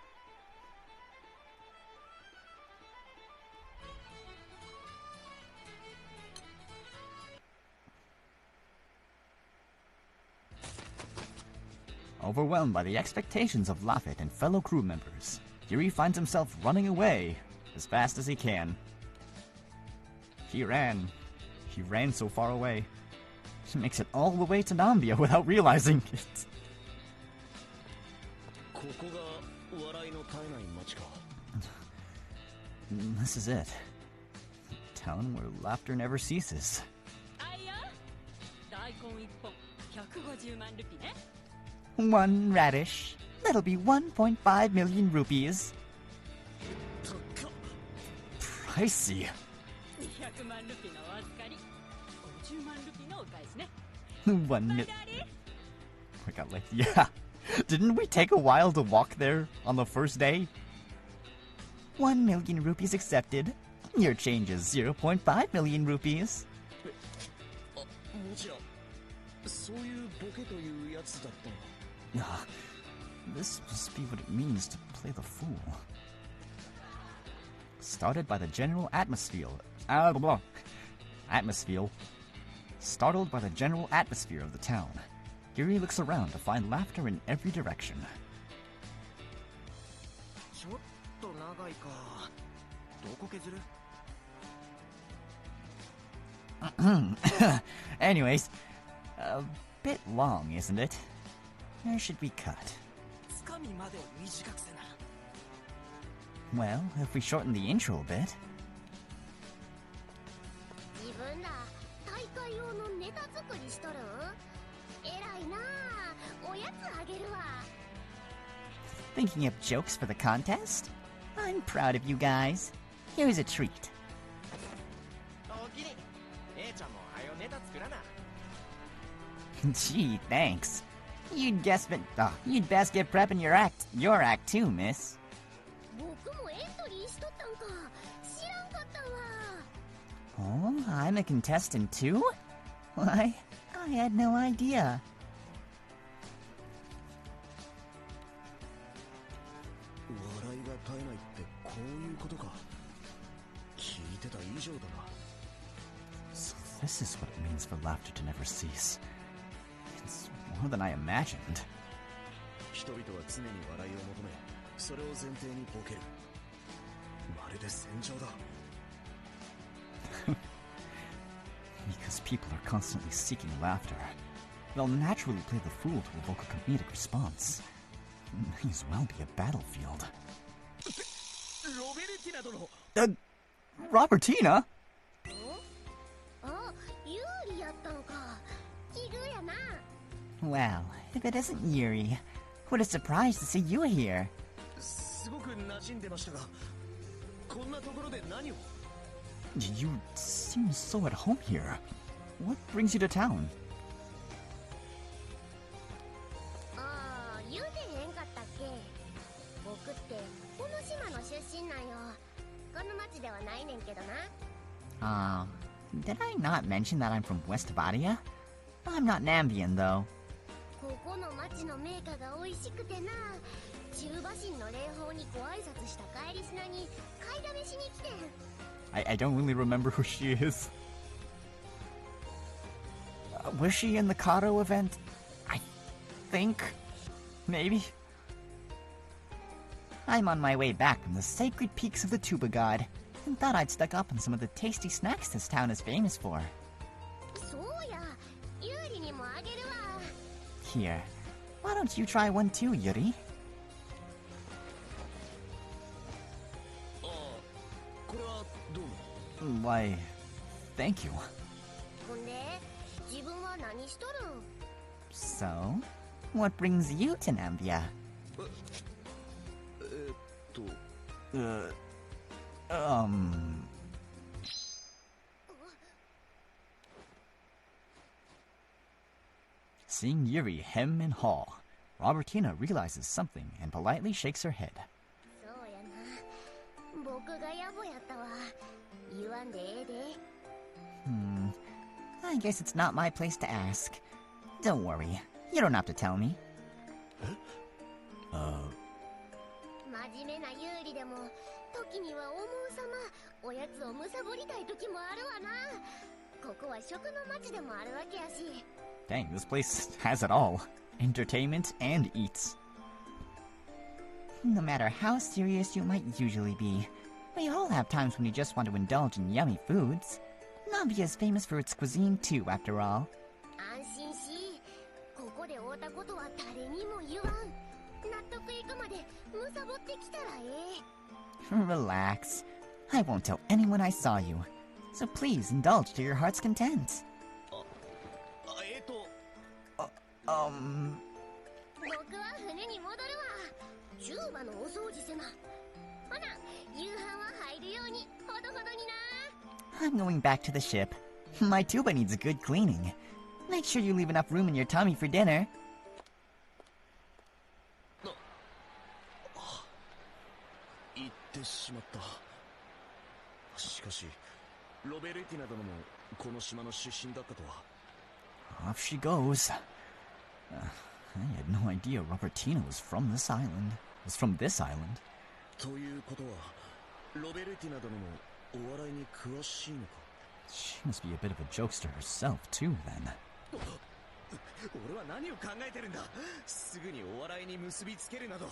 Speaker 5: Overwhelmed by the expectations of Laffit and fellow crew members, Yuri finds himself running away as fast as he can. He ran so far away. He makes it all the way to Nambia without realizing it.
Speaker 2: ここが笑いの絶えない街か。
Speaker 5: This is it. A town where laughter never ceases.
Speaker 10: あいや、大根一本150万ルピね。
Speaker 5: One radish. That'll be 1.5 million rupees. Pricey.
Speaker 10: 200万ルピのお預かり、50万ルピのお返しね。
Speaker 5: One mi- I got like, yeah. Didn't we take a while to walk there on the first day? 1 million rupees accepted. Your change is 0.5 million rupees.
Speaker 2: もちろん、そういうボケというやつだったの。
Speaker 5: This must be what it means to play the fool. Started by the general atmosphere. Startled by the general atmosphere of the town, Yuri looks around to find laughter in every direction.
Speaker 2: ちょっと長いか。どこ削る？
Speaker 5: Anyways, a bit long, isn't it? Where should we cut?
Speaker 2: つかみまでを短くせな。
Speaker 5: Well, if we shorten the intro a bit.
Speaker 3: 自分ら大会用のネタ作りしとる？偉いなあ。おやつあげるわ。
Speaker 5: Thinking up jokes for the contest? I'm proud of you guys. Here's a treat.
Speaker 2: おおきに。姉ちゃんもはよネタ作らな。
Speaker 5: Gee, thanks. You'd best get prepping your act too, miss.
Speaker 3: 僕もエントリーしとったんか。知らんかったわ。
Speaker 5: Oh, I'm a contestant too? Why, I had no idea.
Speaker 2: 笑いが絶えないってこういうことか。聞いてた以上だな。
Speaker 5: So this is what it means for laughter to never cease. It's more than I imagined.
Speaker 2: 人々は常に笑いを求め、それを前提にボケる。まるで戦場だ。
Speaker 5: Because people are constantly seeking laughter, they'll naturally play the fool to evoke a comedic response. It may as well be a battlefield.
Speaker 2: ロベルティナ殿。
Speaker 5: Robertina?
Speaker 3: あ、ユーリやったんか。奇遇やな。
Speaker 5: Well, if it isn't Yuri, what a surprise to see you here.
Speaker 8: すごく馴染んでましたが、こんなところで何を？
Speaker 5: You seem so at home here. What brings you to town?
Speaker 3: ああ、言うてへんかったっけ。僕ってこの島の出身なんよ。この町ではないねんけどな。
Speaker 5: Did I not mention that I'm from Westvadia? I'm not Nambian, though.
Speaker 3: ここの町の銘菓が美味しくてな。中馬神の霊峰にご挨拶した帰りしなに買いだめしに来てん。
Speaker 5: I don't really remember who she is. Was she in the Kato event? I think. Maybe. I'm on my way back from the sacred peaks of the Tuba God, and thought I'd stock up on some of the tasty snacks this town is famous for.
Speaker 3: そうや、ユーリにもあげるわ。
Speaker 5: Here, why don't you try one too, Yuri?
Speaker 8: ああ、これはどうも。
Speaker 5: Why, thank you.
Speaker 3: ほんで、自分は何しとるん？
Speaker 5: So, what brings you to Nambia? Seeing Yuri hem and haw, Robertina realizes something and politely shakes her head.
Speaker 3: そうやな。僕が野暮やったわ。言わんでええで。
Speaker 5: I guess it's not my place to ask. Don't worry, you don't have to tell me.
Speaker 3: 真面目なユーリでも時には思うさまおやつをむさぼりたい時もあるわな。ここは食の街でもあるわけやし。
Speaker 5: Dang, this place has it all. Entertainment and eats. No matter how serious you might usually be, we all have times when you just want to indulge in yummy foods. Nambia is famous for its cuisine too, after all.
Speaker 3: 安心し、ここで会うたことは誰にも言わん。納得いくまでむさぼってきたらええ。
Speaker 5: Relax. I won't tell anyone I saw you. So please indulge to your heart's content.
Speaker 3: 僕は船に戻るわ。チューバのお掃除せな。ほな、夕飯は入るようにほどほどにな。
Speaker 5: I'm going back to the ship. My tuba needs a good cleaning. Make sure you leave enough room in your tummy for dinner.
Speaker 8: 言ってしまった。しかし、ロベルティナ殿もこの島の出身だったとは。
Speaker 5: Off she goes. I had no idea Robertina was from this island.
Speaker 8: ということは、ロベルティナ殿もお笑いに詳しいのか。
Speaker 5: She must be a bit of a jokester herself, too, then.
Speaker 8: 俺は何を考えてるんだ。すぐにお笑いに結びつけるなど。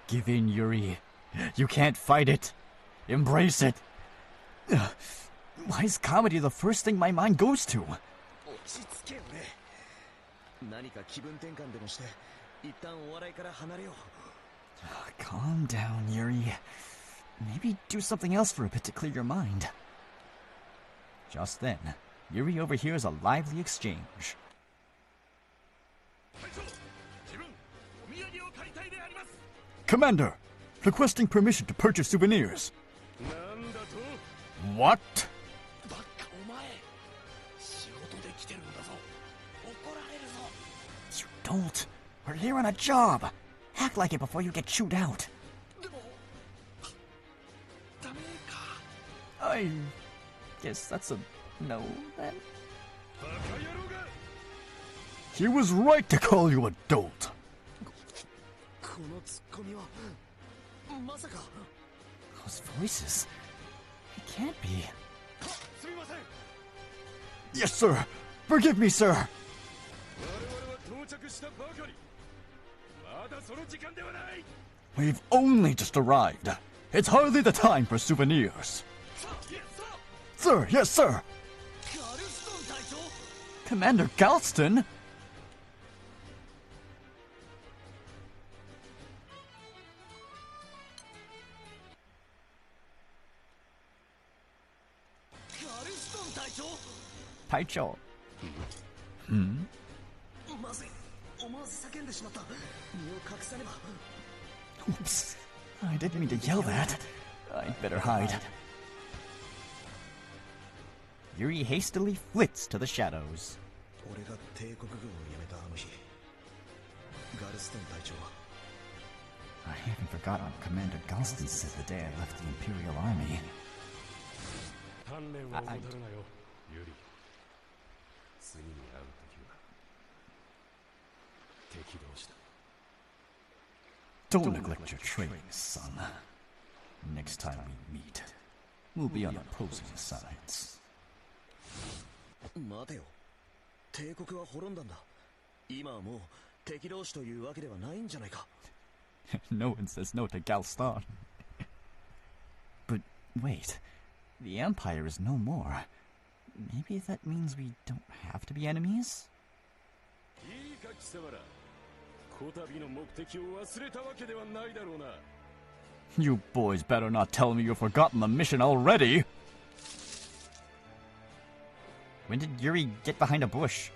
Speaker 5: Give in, Yuri. You can't fight it. Embrace it. Why is comedy the first thing my mind goes to?
Speaker 8: 落ち着け俺。何か気分転換でもして一旦お笑いから離れよう。
Speaker 5: Calm down, Yuri. Maybe do something else for a bit to clear your mind. Just then, Yuri overhears a lively exchange. Commander, requesting permission to purchase souvenirs. What?
Speaker 8: バカお前。仕事で来てるんだぞ。怒られるぞ。
Speaker 5: You don't. We're here on a job. Act like it before you get chewed out.
Speaker 8: でも、ダメか。
Speaker 5: I guess that's a no, then. He was right to call you a dolt.
Speaker 8: このツッコミはまさか。
Speaker 5: Those voices. It can't be.
Speaker 8: すみません。
Speaker 5: Yes, sir. Forgive me, sir.
Speaker 6: 我々は到着したばかり。まだその時間ではない。
Speaker 5: We've only just arrived. It's hardly the time for souvenirs. Sir, yes, sir.
Speaker 8: ガルストン隊長。
Speaker 5: Commander Galston? Taicho. Hmm?
Speaker 4: まずい。思わず叫んでしまった。身を隠さねば。
Speaker 5: Oops. I didn't mean to yell that. I'd better hide. Yuri hastily flits to the shadows.
Speaker 4: 俺が帝国軍を辞めたあの日、ガルストン隊長は
Speaker 5: I haven't forgotten what Commander Galston said the day I left the Imperial Army.
Speaker 6: 鍛錬を怠るなよ、ユリ。次に会う時は敵同士だ。
Speaker 5: Don't neglect your training, son. Next time we meet, we'll be on opposing sides.
Speaker 4: 待てよ。帝国は滅んだんだ。今はもう敵同士というわけではないんじゃないか。
Speaker 5: No one says no to Galston. But wait, the Empire is no more. Maybe that means we don't have to be enemies?
Speaker 6: いいか貴様ら。こたびの目的を忘れたわけではないだろうな。
Speaker 5: You boys better not tell me you've forgotten the mission already! When did Yuri get behind a bush?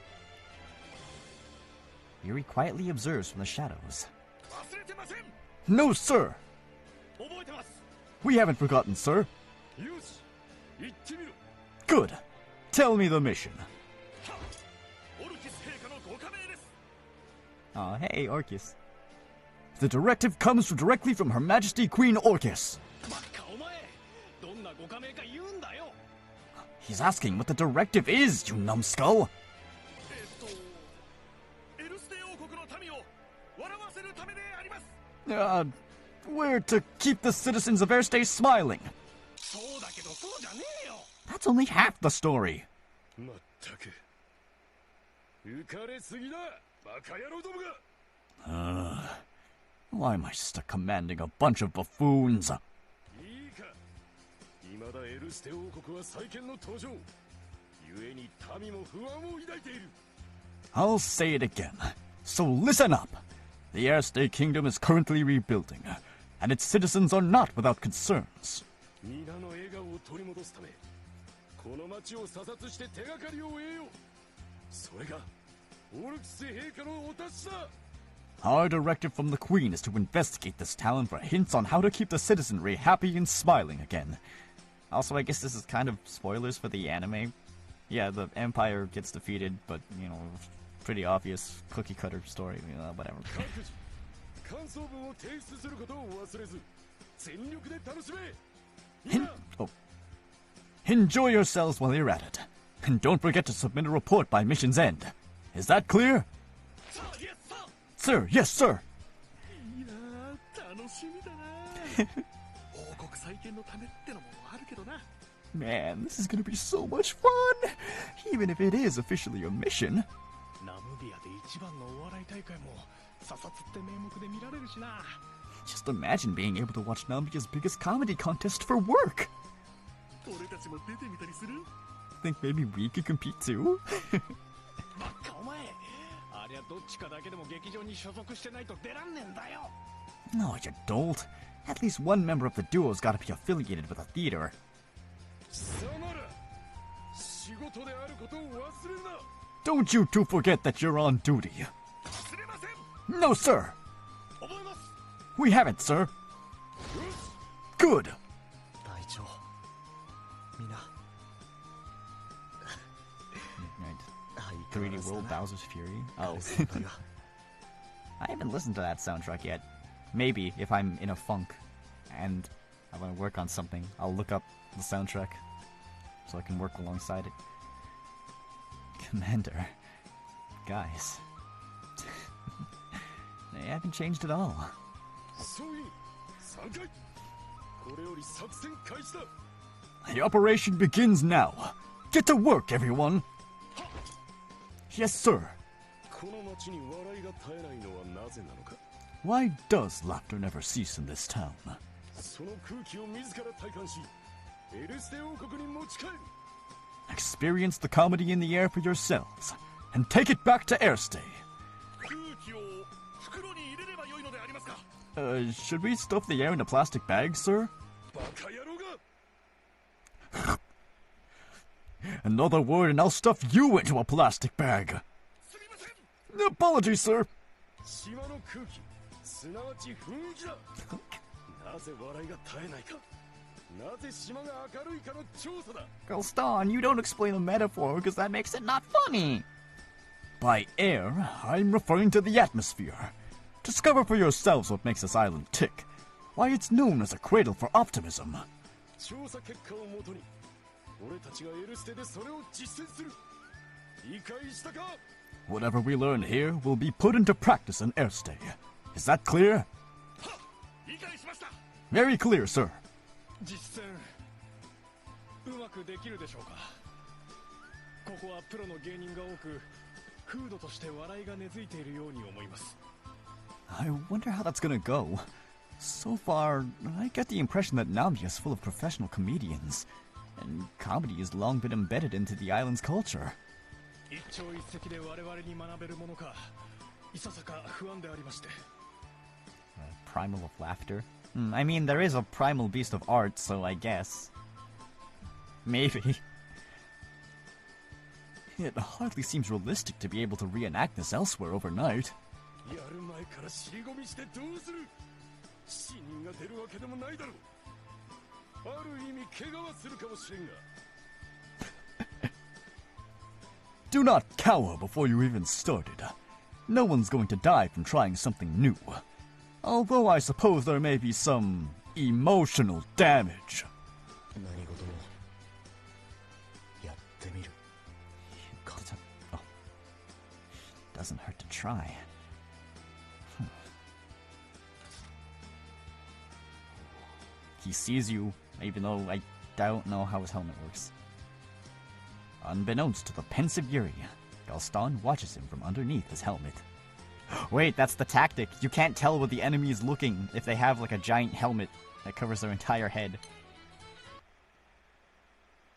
Speaker 5: Yuri quietly observes from the shadows.
Speaker 6: 忘れてません。
Speaker 5: No, sir!
Speaker 6: 覚えてます。
Speaker 5: We haven't forgotten, sir.
Speaker 6: よし、行ってみろ。
Speaker 5: Good. Tell me the mission.
Speaker 6: オルキス陛下のご加盟です。
Speaker 5: Aw, hey, Orcus. The directive comes directly from Her Majesty Queen Orcus.
Speaker 6: バカお前、どんなご加盟か言うんだよ。
Speaker 5: He's asking what the directive is, you numbskull!
Speaker 6: エルステ王国の民を笑わせるためであります。
Speaker 5: We're to keep the citizens of Airstay smiling.
Speaker 6: そうだけどそうじゃねえよ。
Speaker 5: That's only half the story.
Speaker 6: まったく。浮かれすぎだ、バカ野郎どもが。
Speaker 5: Why am I stuck commanding a bunch of buffoons?
Speaker 6: いいか。未だエルステ王国は再建の途上。故に民も不安を抱いている。
Speaker 5: I'll say it again. So listen up. The Airstay Kingdom is currently rebuilding, and its citizens are not without concerns.
Speaker 6: 皆の笑顔を取り戻すため、この町を査察して手がかりを得よう。それがオルキス陛下のお達しだ。
Speaker 5: Our directive from the Queen is to investigate this town for hints on how to keep the citizenry happy and smiling again. Also, I guess this is kind of spoilers for the anime. Yeah, the Empire gets defeated, but, you know, pretty obvious cookie-cutter story, whatever.
Speaker 6: 各自感想文を提出することを忘れず、全力で楽しめ。
Speaker 5: Enjoy yourselves while you're at it. And don't forget to submit a report by mission's end. Is that clear? Sir, yes, sir.
Speaker 6: いいな、楽しみだな。王国再建のためってのもあるけどな。
Speaker 5: Man, this is gonna be so much fun! Even if it is officially a mission.
Speaker 6: ナムビアで一番のお笑い大会も査察って名目で見られるしな。
Speaker 5: Just imagine being able to watch Nambia's biggest comedy contest for work!
Speaker 6: 俺たちも出てみたりする？
Speaker 5: Think maybe we could compete too?
Speaker 6: バカお前、ありゃどっちかだけでも劇場に所属してないと出らんねえんだよ。
Speaker 5: No, you dolt. At least one member of the duo's gotta be affiliated with a theater.
Speaker 6: 貴様ら、仕事であることを忘れるな。
Speaker 5: Don't you two forget that you're on duty.
Speaker 6: 忘れません。
Speaker 5: No, sir!
Speaker 6: 覚えます。
Speaker 5: We haven't, sir. Good.
Speaker 4: 隊長、みんな
Speaker 5: 3D World Bowser's Fury? Oh.
Speaker 4: 先輩が
Speaker 5: I haven't listened to that soundtrack yet. Maybe if I'm in a funk and I want to work on something, I'll look up the soundtrack so I can work alongside it. Commander. Guys. They haven't changed at all.
Speaker 6: 総員、3回。これより作戦開始だ。
Speaker 5: The operation begins now. Get to work, everyone. Yes, sir.
Speaker 6: この町に笑いが絶えないのはなぜなのか。
Speaker 5: Why does laughter never cease in this town?
Speaker 6: その空気を自ら体感し、エルステ王国に持ち帰る。
Speaker 5: Experience the comedy in the air for yourselves, and take it back to Airstay.
Speaker 6: 空気を袋に入れればよいのでありますか。
Speaker 5: Should we stuff the air in a plastic bag, sir?
Speaker 6: バカ野郎が。
Speaker 5: Another word and I'll stuff you into a plastic bag. Apologies, sir.
Speaker 6: 島の空気すなわち雰囲気だなぜ笑いが絶えないかなぜ島が明るいかの調査だ
Speaker 5: Gaston, you don't explain the metaphor because that makes it not funny. By air, I'm referring to the atmosphere. Discover for yourselves what makes this island tick. Why it's known as a cradle for optimism.
Speaker 6: 調査結果をもとに俺たちがエルステでそれを実践する理解したか
Speaker 5: Whatever we learn here will be put into practice in Erste. Is that clear?
Speaker 6: は理解しました
Speaker 5: Very clear, sir.
Speaker 8: 実践うまくできるでしょうかここはプロの芸人が多く風土として笑いが根付いているように思います
Speaker 5: I wonder how that's gonna go. So far, I get the impression that Namibia is full of professional comedians, and comedy has long been embedded into the island's culture.
Speaker 8: 一朝一夕で我々に学べるものかいささか不安でありまして
Speaker 5: Primal of laughter? I mean, there is a primal beast of art, so I guess. Maybe. It hardly seems realistic to be able to reenact this elsewhere overnight.
Speaker 6: やる前から尻込みしてどうする死人が出るわけでもないだろうある意味怪我はするかもしれんが
Speaker 5: Do not cower before you even started. No one's going to die from trying something new. Although I suppose there may be some emotional damage.
Speaker 7: 何事もやってみる
Speaker 5: Oh. Doesn't hurt to try. He sees you, even though I don't know how his helmet works. Unbeknownst to the pensive Yuri, Gaston watches him from underneath his helmet. Wait, that's the tactic. You can't tell what the enemy is looking if they have like a giant helmet that covers their entire head.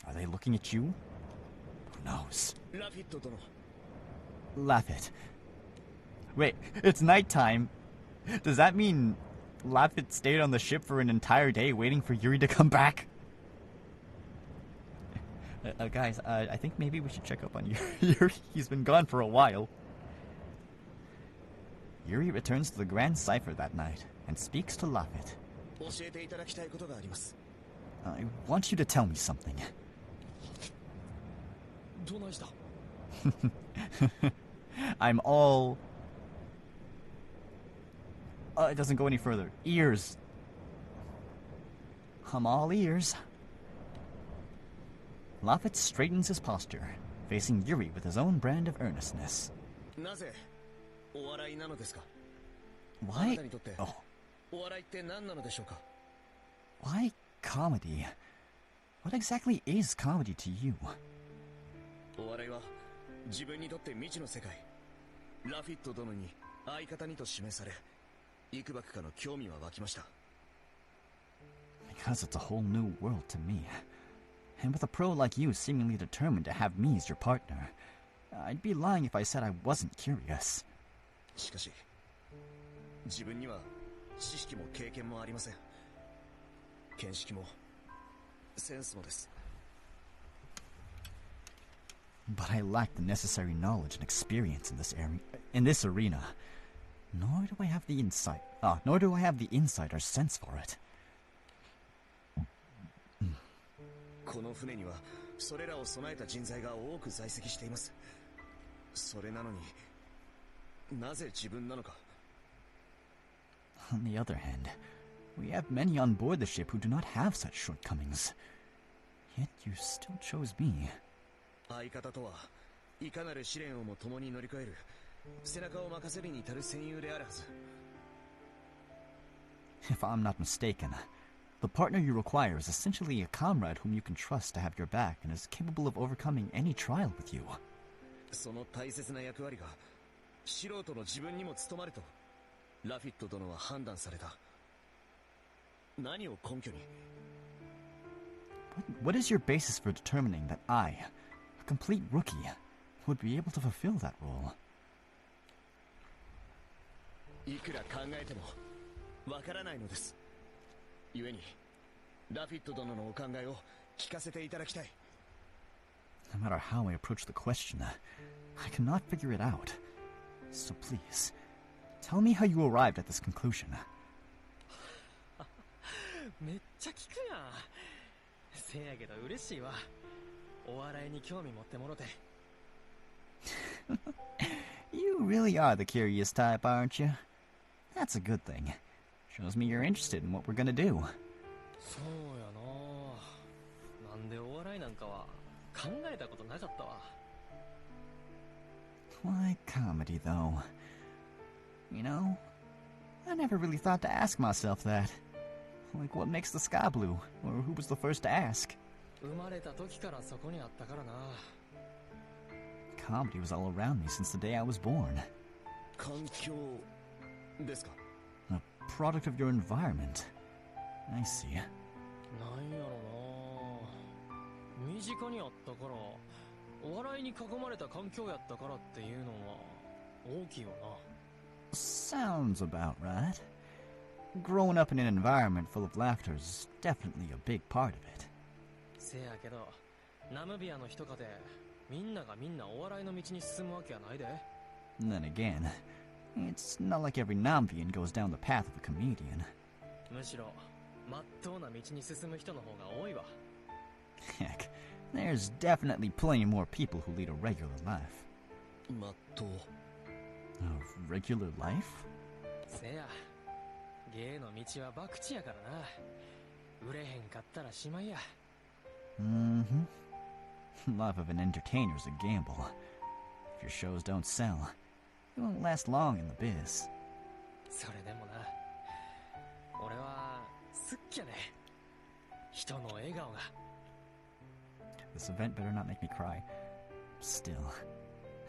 Speaker 5: Are they looking at you? Who knows? Laffit. Wait, it's nighttime. Does that mean Laffit stayed on the ship for an entire day waiting for Yuri to come back? Guys, I think maybe we should check up on Yuri. He's been gone for a while. Yuri returns to the Grand Cipher that night and speaks to Laffit. I want you to tell me something. I'm all... it doesn't go any further. Ears. I'm all ears. Laffit straightens his posture, facing Yuri with his own brand of earnestness. Why? Oh. Why comedy? What exactly is comedy to you?
Speaker 7: お笑いは自分にとって未知の世界ラフィット殿に相方にと示され幾ばくかの興味は湧きました
Speaker 5: Because it's a whole new world to me. And with a pro like you seemingly determined to have me as your partner, I'd be lying if I said I wasn't curious.
Speaker 7: しかし自分には知識も経験もありません見識もセンスもです
Speaker 5: But I lack the necessary knowledge and experience in this arena. Nor do I have the insight. Nor do I have the insight or sense for it.
Speaker 7: この船にはそれらを備えた人材が多く在籍していますそれなのになぜ自分なのか
Speaker 5: On the other hand, we have many on board the ship who do not have such shortcomings. Yet you still chose me.
Speaker 7: 相方とはいかなる試練をも共に乗り越える背中を任せるに至る戦友であるはず
Speaker 5: If I'm not mistaken, the partner you require is essentially a comrade whom you can trust to have your back and is capable of overcoming any trial with you.
Speaker 7: その大切な役割が素人の自分にも務まるとラフィット殿は判断された何を根拠に
Speaker 5: What is your basis for determining that I, a complete rookie, would be able to fulfill that role?
Speaker 7: いくら考えてもわからないのです故にラフィット殿のお考えを聞かせていただきたい
Speaker 5: No matter how I approach the question, I cannot figure it out. So please, tell me how you arrived at this conclusion.
Speaker 2: めっちゃ聞くやん。せやけど嬉しいわ。お笑いに興味持ってもろて。
Speaker 5: You really are the curious type, aren't you? That's a good thing. Shows me you're interested in what we're gonna do.
Speaker 2: そうやな。なんでお笑いなんかは考えたことなかったわ。
Speaker 5: Why comedy, though? You know, I never really thought to ask myself that. Like, what makes the sky blue? Or who was the first to ask?
Speaker 2: 生まれた時からそこにあったからな。
Speaker 5: Comedy was all around me since the day I was born.
Speaker 6: 環境ですか？
Speaker 5: A product of your environment. I see.
Speaker 2: なんやろな。身近にあったから、お笑いに囲まれた環境やったからっていうのは大きいよな。
Speaker 5: Sounds about right. Growing up in an environment full of laughter is definitely a big part of it.
Speaker 2: せやけど、ナムビアの人かて、みんながみんなお笑いの道に進むわけやないで。
Speaker 5: And then again, it's not like every Nambian goes down the path of a comedian.
Speaker 2: むしろ、まっとうな道に進む人の方が多いわ。
Speaker 5: Heck, there's definitely plenty more people who lead a regular life.
Speaker 6: まっとう。
Speaker 5: A regular life?
Speaker 2: せや、芸の道は博打やからな。売れへんかったらしまいや。
Speaker 5: Mm-hmm. Life of an entertainer's a gamble. If your shows don't sell, you won't last long in the biz.
Speaker 2: それでもな、俺は好きやね。人の笑顔が。
Speaker 5: This event better not make me cry. Still,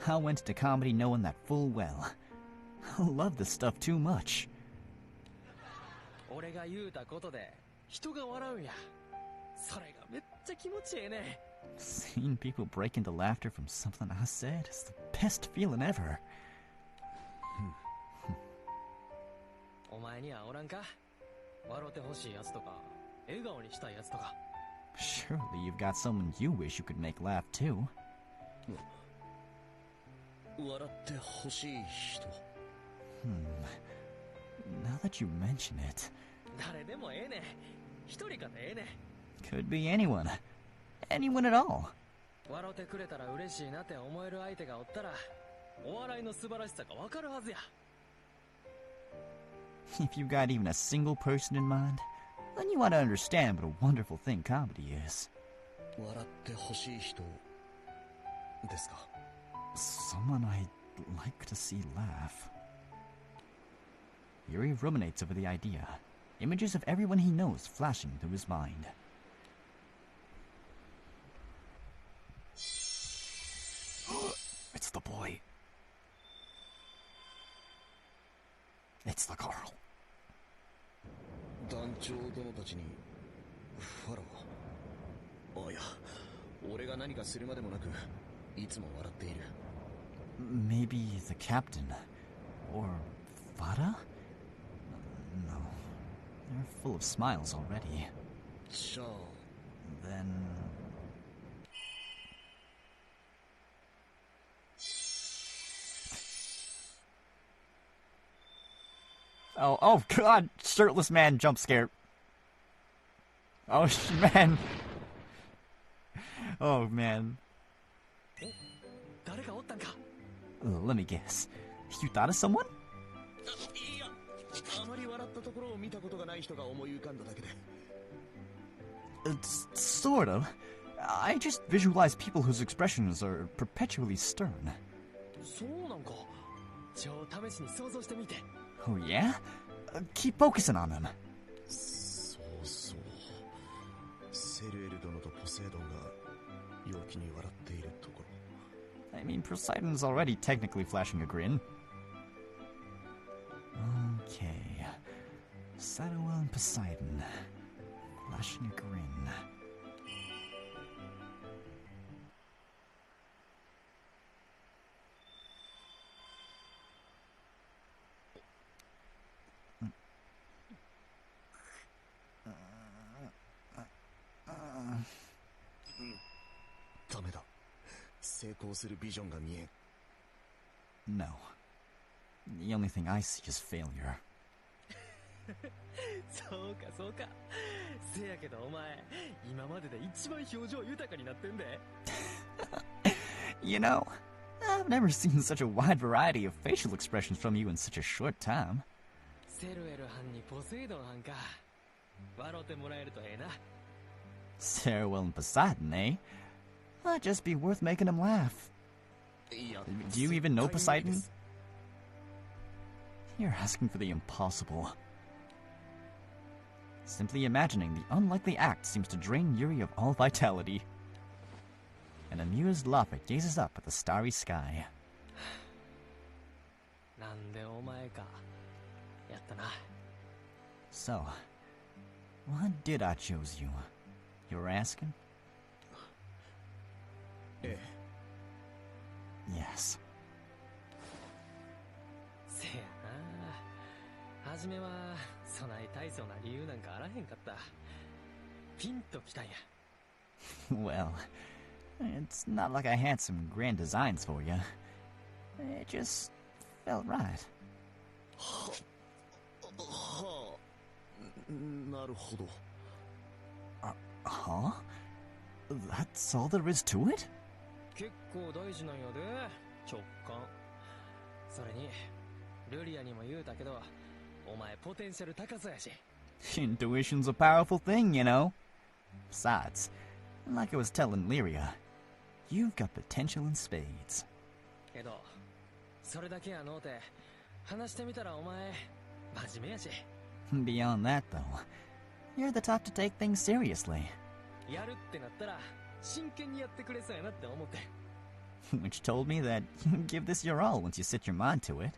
Speaker 5: I went into comedy knowing that full well. I love this stuff too much.
Speaker 2: 俺が言うたことで人が笑うんや。それがめっちゃ気持ちええね。
Speaker 5: Seeing people break into laughter from something I said is the best feeling ever.
Speaker 2: お前にはおらんか？笑ってほしいやつとか、笑顔にしたいやつとか。
Speaker 5: Surely you've got someone you wish you could make laugh too.
Speaker 6: 笑ってほしい人。
Speaker 5: Now that you mention it,
Speaker 2: 誰でもええね。一人かてええね。
Speaker 5: could be anyone. Anyone at all.
Speaker 2: 笑ってくれたら嬉しいなって思える相手がおったら、お笑いの素晴らしさがわかるはずや。
Speaker 5: If you've got even a single person in mind, then you ought to understand what a wonderful thing comedy is.
Speaker 6: 笑ってほしい人ですか？
Speaker 5: Someone I'd like to see laugh. Yuri ruminates over the idea, images of everyone he knows flashing through his mind. It's the boy. It's the girl.
Speaker 6: 団長殿たちにファラは、あ、いや、俺が何かするまでもなくいつも笑っている。
Speaker 5: Maybe the captain or Fada? No, they're full of smiles already.
Speaker 6: じゃあ
Speaker 5: Then Oh God! Shirtless man jump scare. Oh man. Oh man.
Speaker 2: 誰かおったんか？
Speaker 5: Let me guess. You thought of someone?
Speaker 6: いや、あまり笑ったところを見たことがない人が思い浮かんだだけで。
Speaker 5: Sort of. I just visualize people whose expressions are perpetually stern.
Speaker 2: そうなんか。じゃあ試しに想像してみて。
Speaker 5: Oh yeah? Keep focusing on them.
Speaker 6: そうそう。セルエル殿とポセイドンが陽気に笑っているところ。
Speaker 5: I mean, Poseidon's already technically flashing a grin. Okay. Sadawa and Poseidon. Flashing a grin. No. The only thing I see is failure.
Speaker 2: そうかそうか。せやけどお前、今までで一番表情豊かになってんで。
Speaker 5: You know, I've never seen such a wide variety of facial expressions from you in such a short time.
Speaker 2: セルエル班にポセイドン班か。笑ってもらえるとええな。
Speaker 5: Sarawell and Poseidon, eh? That'd just be worth making him laugh. Do you even know Poseidon? You're asking for the impossible. Simply imagining the unlikely act seems to drain Yuri of all vitality. An amused Loppet gazes up at the starry sky.
Speaker 2: なんでお前か。やったな。
Speaker 5: So, what did I choose you? You were asking? Yes.
Speaker 2: せやな。はじめはそない大層な理由なんかあらへんかった。ピンときたんや。
Speaker 5: Well, it's not like I had some grand designs for you. It just felt right.
Speaker 6: なるほど。
Speaker 5: Huh? That's all there is to it?
Speaker 2: 結構大事なんやで、直感。それに、ルリアにも言うたけど、お前ポテンシャル高そうやし。
Speaker 5: Intuition's a powerful thing, you know. Besides, like I was telling Lyria, you've got potential in spades.
Speaker 2: けど、それだけやのうて、話してみたらお前、真面目やし。
Speaker 5: Beyond that, though, you're the type to take things seriously.
Speaker 2: やるってなったら、真剣にやってくれそうやなって思って。
Speaker 5: Which told me that you'd give this your all once you set your mind to it.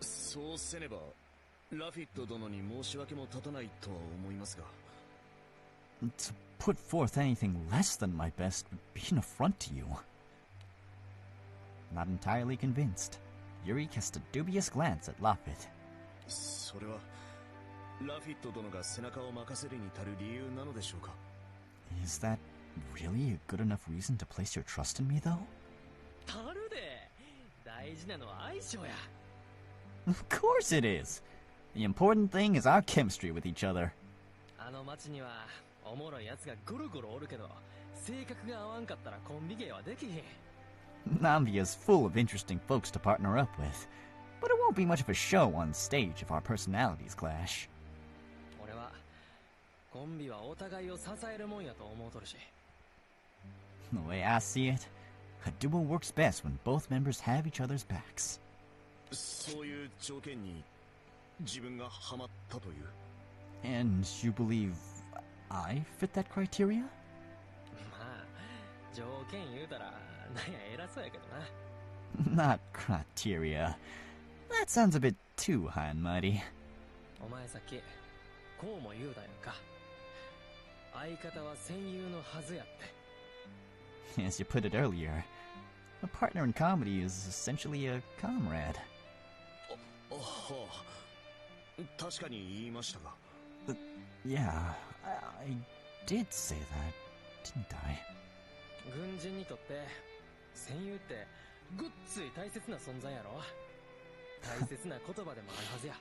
Speaker 6: そうせねば、ラフィット殿に申し訳も立たないとは思いますが。
Speaker 5: To put forth anything less than my best would be an affront to you. Not entirely convinced, Yuri cast a dubious glance at Loppet.
Speaker 6: それは、ラフィット殿が背中を任せるに足る理由なのでしょうか。
Speaker 5: Is that really a good enough reason to place your trust in me, though?
Speaker 2: たるで、大事なのは相性や。
Speaker 5: Of course it is! The important thing is our chemistry with each other.
Speaker 2: あの町にはおもろいやつがゴロゴロおるけど、性格が合わんかったらコンビ芸はできへん。
Speaker 5: Nambia's full of interesting folks to partner up with, but it won't be much of a show on stage if our personalities clash.
Speaker 2: 俺はコンビはお互いを支えるもんやと思うとるし。
Speaker 5: The way I see it, a duo works best when both members have each other's backs.
Speaker 6: そういう条件に自分がハマったという。
Speaker 5: And you believe I fit that criteria?
Speaker 2: まあ、条件言うたらなんや偉そうやけどな。
Speaker 5: Not criteria. That sounds a bit too high and mighty.
Speaker 2: お前さっきこうも言うだよか。相方は戦友のはずやって。
Speaker 5: As you put it earlier, a partner in comedy is essentially a comrade.
Speaker 6: はあ、確かに言いましたが。
Speaker 5: Yeah, I did say that, didn't I?
Speaker 2: 軍人にとって戦友ってぐっつい大切な存在やろ。大切な言葉でもあるはずや。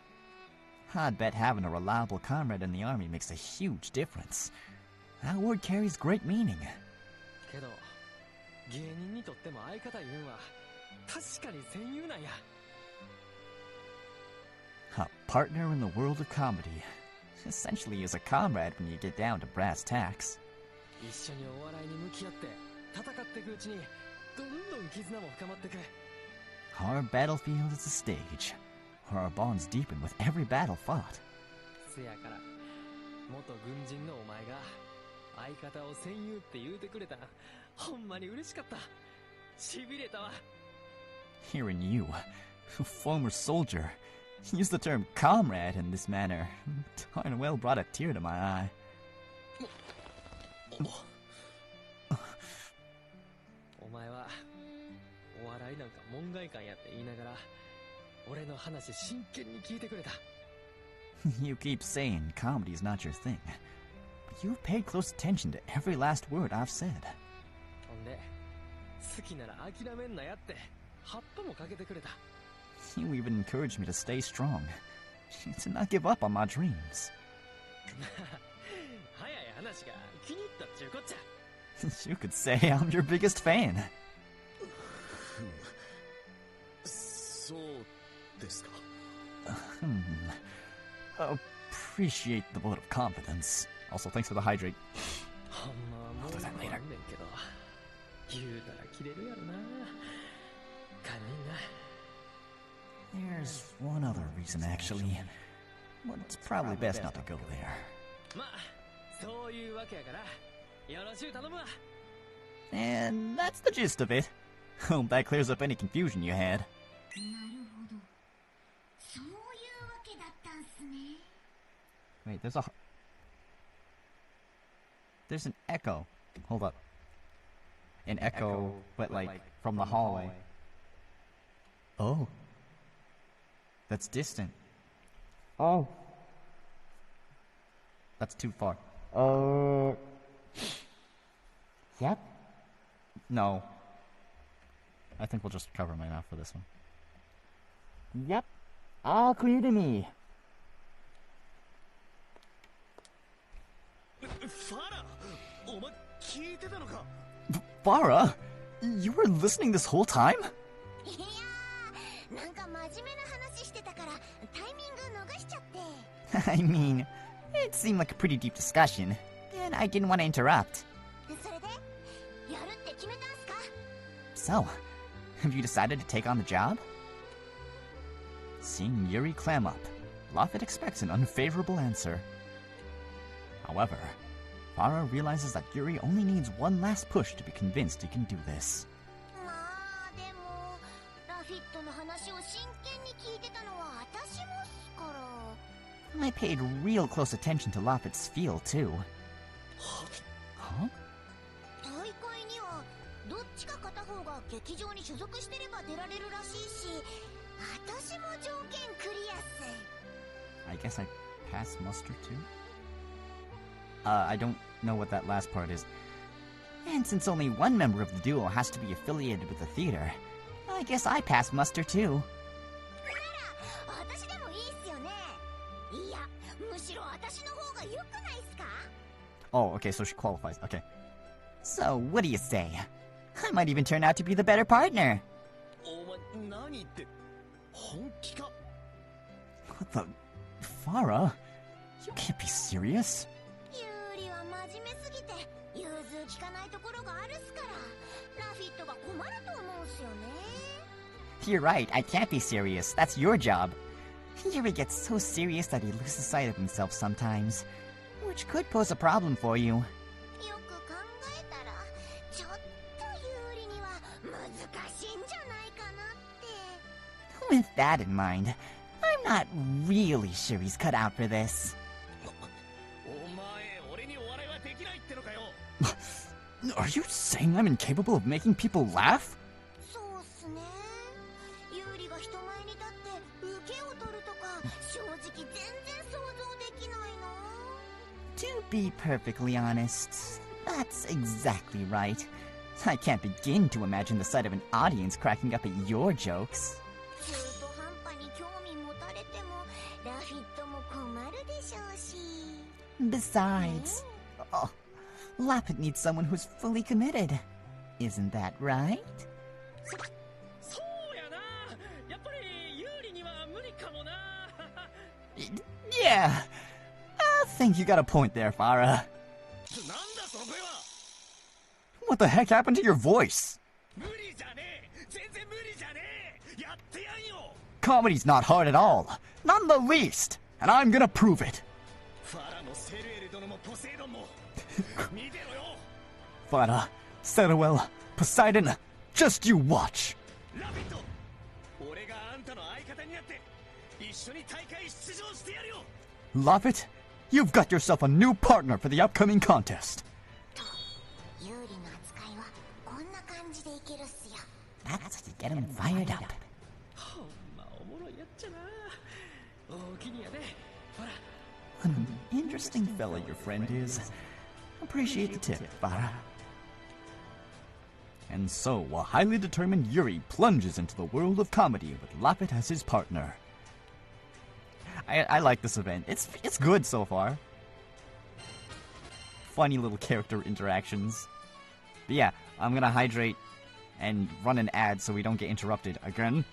Speaker 5: I'd bet having a reliable comrade in the army makes a huge difference. That word carries great meaning.
Speaker 2: けど、芸人にとっても相方いうんは確かに戦友なんや。
Speaker 5: A partner in the world of comedy. Essentially is a comrade when you get down to brass tacks.
Speaker 2: 一緒にお笑いに向き合って戦っていくうちにどんどん絆も深まっていく。
Speaker 5: Our battlefield is a stage, where our bonds deepen with every battle fought.
Speaker 2: せやから元軍人のお前が相方を戦友って言うてくれた。ほんまに嬉しかった。しびれたわ。
Speaker 5: Hearing you, a former soldier, use the term comrade in this manner darn well brought a tear to my eye.
Speaker 2: お前はお笑いなんか門外漢やって言いながら俺の話真剣に聞いてくれた。
Speaker 5: You keep saying comedy's not your thing, but you've paid close attention to every last word I've said.
Speaker 2: ほんで好きなら諦めんなやって葉っぱもかけてくれた。
Speaker 5: You even encouraged me to stay strong, to not give up on my dreams.
Speaker 2: 早い話が気に入ったっちゅうこっちゃ。
Speaker 5: You could say I'm your biggest fan.
Speaker 6: そうですか。
Speaker 5: Appreciate the vote of confidence. Also, thanks for the hydrate.
Speaker 2: ほんまもう一個あんねんけど、言うたら切れるやろな。堪忍な。
Speaker 5: There's one other reason, actually. But it's probably best not to go there.
Speaker 2: まあ、そういうわけやから、よろしゅう頼むわ。
Speaker 5: And that's the gist of it. Hope that clears up any confusion you had.
Speaker 3: なるほど。そういうわけだったんすね。
Speaker 5: Wait, there's an echo. Hold up. An echo, but like from the hallway. Oh. That's distant. Oh. That's too far. Yep. No. I think we'll just cover my mouth for this one. Yep. All clear to me.
Speaker 6: ファラ、お前聞いてたのか。
Speaker 5: Farah? You were listening this whole time?
Speaker 3: いやー、なんか真面目な話してたからタイミング逃しちゃって。
Speaker 5: I mean, it seemed like a pretty deep discussion, and I didn't want to interrupt.
Speaker 3: それでやるって決めたんすか？
Speaker 5: So, have you decided to take on the job? Seeing Yuri clam up, Lafit expects an unfavorable answer. However, Farah realizes that Yuri only needs one last push to be convinced he can do this.
Speaker 3: まあでもラフィットの話を真剣に聞いてたのは私もっすから。
Speaker 5: I paid real close attention to Lafit's feel, too. Huh?
Speaker 3: 大会にはどっちか片方が劇場に所属してれば出られるらしいし、私も条件クリアっす。
Speaker 5: I guess I pass muster, too? I don't know what that last part is. And since only one member of the duo has to be affiliated with the theater, I guess I pass muster, too.
Speaker 3: なら私でもいいっすよね。いや、むしろ私の方が良くないっすか？
Speaker 5: Oh, okay, so she qualifies. Okay. So, what do you say? I might even turn out to be the better partner.
Speaker 6: お前何言って、本気か。
Speaker 5: What the... Farah? You can't be serious.
Speaker 3: ユーリは真面目すぎて融通きかないところがあるっすから、ラフィットが困ると思うんすよね。
Speaker 5: You're right, I can't be serious. That's your job. Yuri gets so serious that he loses sight of himself sometimes, which could pose a problem for you.
Speaker 3: よく考えたらちょっとユーリには難しいんじゃないかなって。
Speaker 5: With that in mind, I'm not really sure he's cut out for this.
Speaker 6: お前、俺にお笑いはできないってのかよ。
Speaker 5: Are you saying I'm incapable of making people laugh?
Speaker 3: そうっすね。ユーリが人前に立って受けを取るとか正直全然想像できないな。
Speaker 5: To be perfectly honest, that's exactly right. I can't begin to imagine the sight of an audience cracking up at your jokes.
Speaker 3: 中途半端に興味持たれてもラフィットも困るでしょうし。
Speaker 5: Besides, Lapid needs someone who's fully committed. Isn't that right?
Speaker 2: そうやな。やっぱり有利には無理かもな。
Speaker 5: Yeah, I think you got a point there, Farah.
Speaker 6: なんだその声は。
Speaker 5: What the heck happened to your voice?
Speaker 6: 無理じゃねえ。全然無理じゃねえ。やってやんよ。
Speaker 5: Comedy's not hard at all. Not in the least. And I'm gonna prove it.
Speaker 6: ファラもセルエル殿もポセイドンも見てろよ。
Speaker 5: Farah, Settlewell, Poseidon, just you watch.
Speaker 6: ラビット、俺があんたの相方になって一緒に大会出場してやるよ。
Speaker 5: Love it? You've got yourself a new partner for the upcoming contest.
Speaker 3: ユーリの扱いはこんな感じでいけるっすよ。
Speaker 5: That's to get him fired up.
Speaker 2: ほんまおもろいやっちゃな。大きにやで。ほら。
Speaker 5: What an interesting fella your friend is. Appreciate the tip, Farah. And so, a highly determined Yuri plunges into the world of comedy with Lappet as his partner. I like this event. It's good so far. Funny little character interactions. But yeah, I'm gonna hydrate and run an ad so we don't get interrupted again.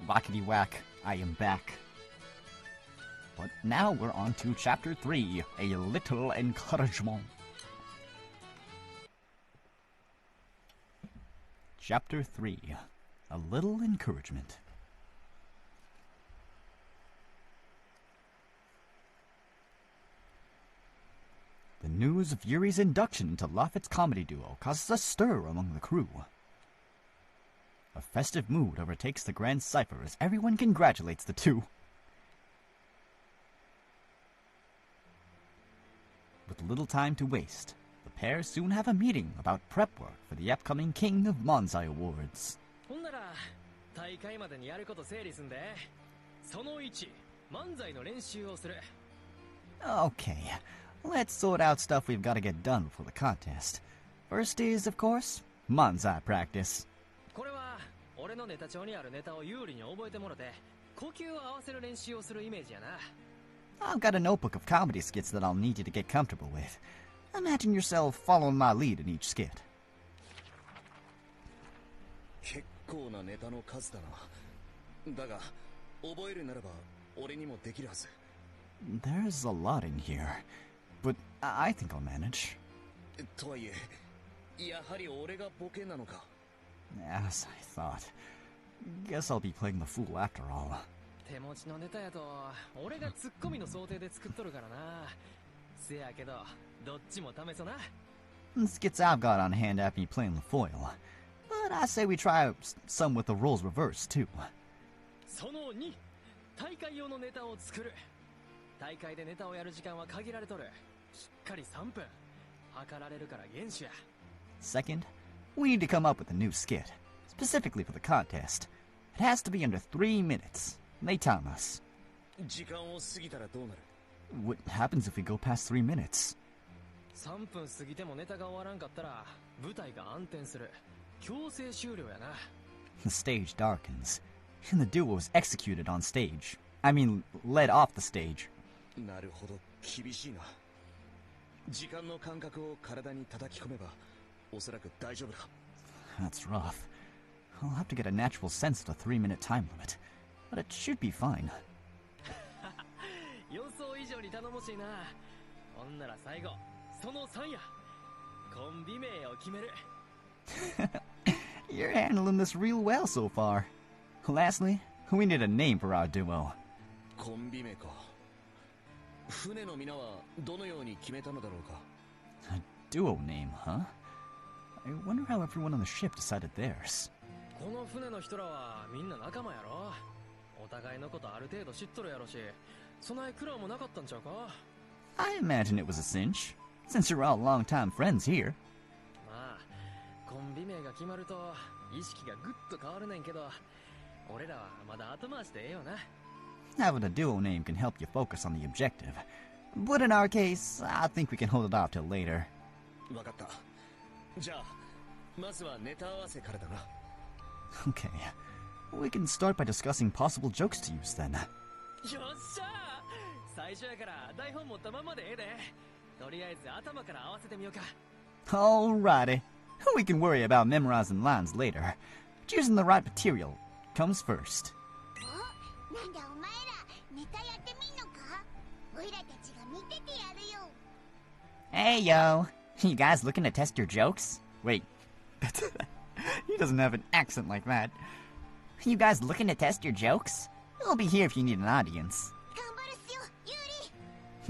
Speaker 5: Whackety whack, I am back. But now we're on to Chapter 3, A Little Encouragement. Chapter 3, A Little Encouragement. The news of Yuri's induction into Laffett's comedy duo causes a stir among the crew. A festive mood overtakes the grand cipher as everyone congratulates the two. With little time to waste, the pair soon have a meeting about prep work for the upcoming King of Manzai Awards.
Speaker 2: ほんなら大会までにやること整理すんで、その1、漫才の練習をする。
Speaker 5: Okay, let's sort out stuff we've got to get done before the contest. First is, of course, Manzai practice.
Speaker 2: これは俺のネタ帳にあるネタを有利に覚えてもらって呼吸を合わせる練習をするイメージやな。
Speaker 5: I've got a notebook of comedy skits that I'll need you to get comfortable with. Imagine yourself following my lead in each skit.
Speaker 9: 結構なネタの数だな。だが覚えるならば俺にもできるはず。
Speaker 5: There's a lot in here, but I think I'll manage.
Speaker 9: とはいえ、やはり俺がボケなのか。
Speaker 5: As I thought. Guess I'll be playing the fool after all.
Speaker 2: 手持ちのネタやと俺がツッコミの想定で作っとるからな。せやけどどっちも試そうな。
Speaker 5: The skits I've got on hand have me playing the foil. But I say we try some with the roles reversed, too.
Speaker 2: その2、大会用のネタを作る。大会でネタをやる時間は限られとる。しっかり3分。測られるから厳守や。
Speaker 5: Second, we need to come up with a new skit, specifically for the contest. It has to be under 3 minutes. They time us.
Speaker 6: 時間を過ぎたらどうなる？
Speaker 5: What happens if we go past 3 minutes?
Speaker 2: 3分過ぎてもネタが終わらんかったら舞台が暗転する。強制終了やな。
Speaker 5: The stage darkens, and the duo is executed on stage. I mean, led off the stage.
Speaker 6: なるほど厳しいな。時間の感覚を体に叩き込めばおそらく大丈夫だ。
Speaker 5: That's rough. I'll have to get a natural sense of the 3-minute time limit, but it should be fine.
Speaker 2: 予想以上に頼もしいな。ほんなら最後その3や。コンビ名を決める。
Speaker 5: You're handling this real well so far. Lastly, we need a name for our duo.
Speaker 6: コンビ名か。船の皆はどのように決めたのだろうか。
Speaker 5: A duo name, huh? I wonder how everyone on the ship decided theirs.
Speaker 2: この船の人らはみんな仲間やろ。お互いのことある程度知っとるやろし、そない苦労もなかったんちゃうか。
Speaker 5: I imagine it was a cinch, since you're all longtime friends here.
Speaker 2: まあコンビ名が決まると意識がぐっと変わるねんけど、俺らはまだ後回しでええよな。
Speaker 5: Having a duo name can help you focus on the objective. But in our case, I think we can hold it off till later.
Speaker 6: わかった。じゃあまずはネタ合わせからだな。
Speaker 5: Okay, we can start by discussing possible jokes to use then.
Speaker 2: よっしゃー、最初やから台本持ったままでええで。とりあえず頭から合わせてみようか。
Speaker 5: Alrighty, we can worry about memorizing lines later. Choosing the right material comes first.
Speaker 3: お、なんだお前らネタやってみんのか。おいらたちが見ててやるよ。
Speaker 5: Hey yo, you guys looking to test your jokes? Wait, he doesn't have an accent like that. You guys looking to test your jokes? I'll be here if you need an audience.
Speaker 3: 頑張るっすよ、ユ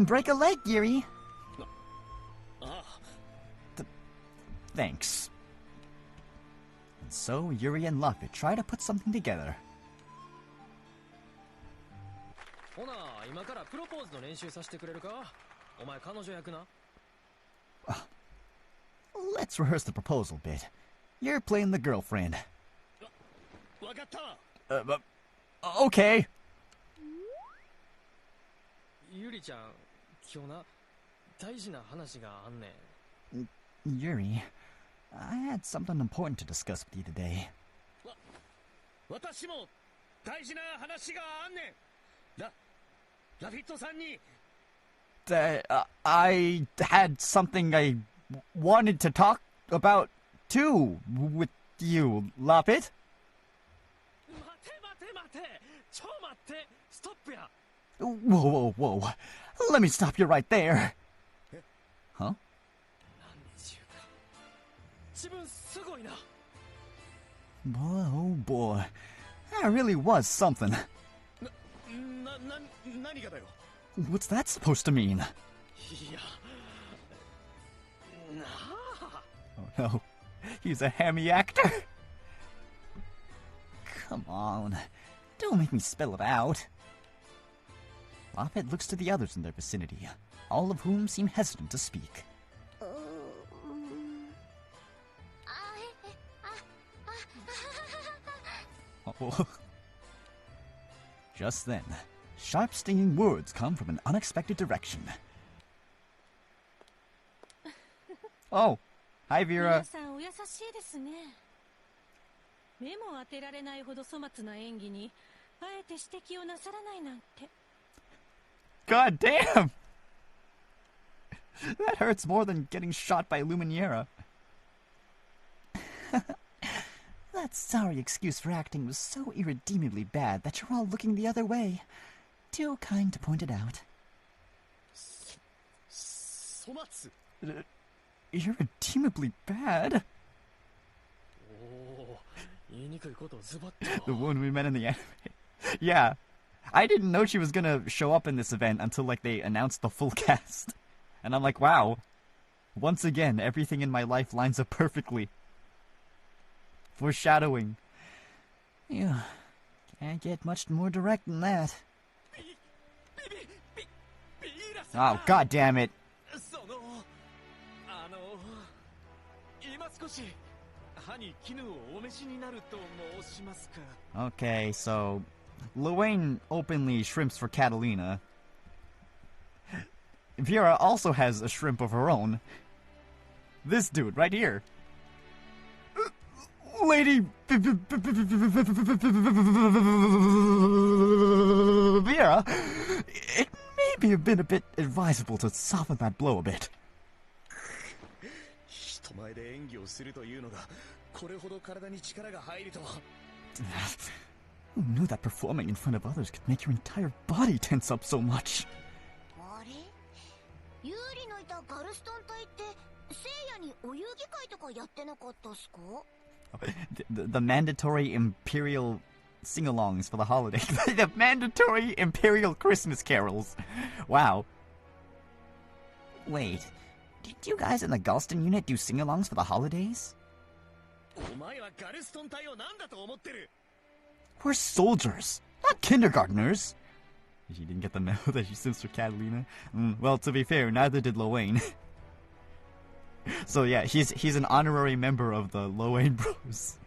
Speaker 3: ーリ。
Speaker 5: Break a leg, Yuri.
Speaker 6: ああ。
Speaker 5: Thanks. And so Yuri and Luffy try to put something together.
Speaker 2: ほな、今からプロポーズの練習させてくれるか。お前彼女役な。
Speaker 5: Let's rehearse the proposal bit. You're playing the girlfriend.
Speaker 6: わかった。
Speaker 5: Okay.
Speaker 2: ゆりちゃん、今日な、大事な話があんねん。
Speaker 5: Yuri, I had something important to discuss with you today.
Speaker 6: 私も大事な話があんねん。ラフィットさんに。
Speaker 5: I had something I wanted to talk about too with you, Loppet.
Speaker 2: 待て、ちょ待って、ストップや。
Speaker 5: Whoa. Let me stop you right there. Huh?
Speaker 2: なんでちゅうか、自分すごいな。
Speaker 5: Oh boy. That really was something.
Speaker 6: 何がだよ。
Speaker 5: What's that supposed to mean?
Speaker 2: いや、なあ。
Speaker 5: Oh no. He's a hammy actor? Come on. Don't make me spell it out. Loppet looks to the others in their vicinity, all of whom seem hesitant to speak. Oh. Just then, sharp stinging words come from an unexpected direction. Oh, hi Vera.
Speaker 10: 皆さんお優しいですね。目も当てられないほど粗末な演技にあえて指摘をなさらないなんて。
Speaker 5: God damn! That hurts more than getting shot by Lumineera. That sorry excuse for acting was so irredeemably bad that you're all looking the other way. Too kind to point it out.
Speaker 6: 粗末。
Speaker 5: Irredeemably bad? The one we met in the anime. Yeah. I didn't know she was gonna show up in this event until, like, they announced the full cast. And I'm like, wow. Once again, everything in my life lines up perfectly. Foreshadowing. Yeah. Can't get much more direct than that. Oh, god damn it. Okay, so Luane openly shrimps for Catalina. Vera also has a shrimp of her own. This dude right here. Lady Vera, it may have been a bit advisable to soften that blow a bit. Who knew that performing in front of others could make your entire body tense up so much? The mandatory Imperial sing-alongs for the holidays. The mandatory Imperial Christmas carols. Wow. Wait, did you guys in the Galston unit do sing-alongs for the holidays? We're soldiers, not kindergartners. She didn't get the memo that she sims for Catalina. Well, to be fair, neither did Luane. So yeah, he's an honorary member of the Luane Bros.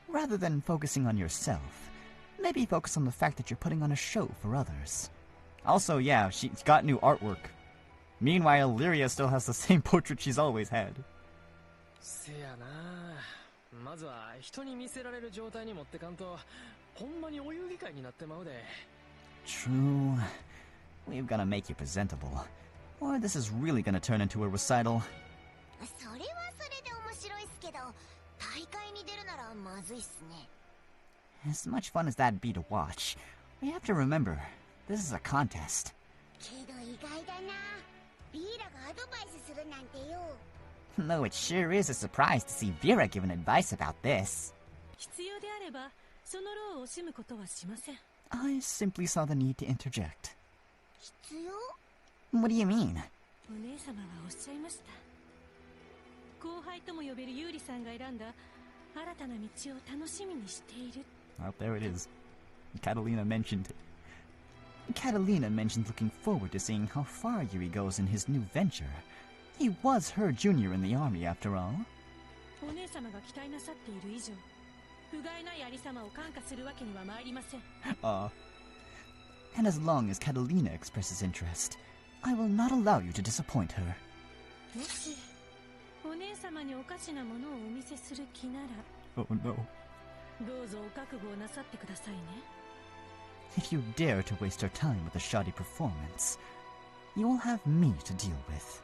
Speaker 5: Rather than focusing on yourself, maybe focus on the fact that you're putting on a show for others. Also, yeah, she's got new artwork. Meanwhile, Lyria still has the same portrait she's always had. True. We've gotta make you presentable, or this is really gonna turn into a recital. As much fun as that'd be to watch, we have to remember, this is a contest. Though it sure is a surprise to see Vera giving advice about this. I simply saw the need to interject. What do you mean? Oh, there it is. Catalina mentioned looking forward to seeing how far Yuri goes in his new venture. He was her junior in the army, after all. And as long as Catalina expresses interest, I will not allow you to disappoint her. Oh no. If you dare to waste her time with a shoddy performance, you will have me to deal with.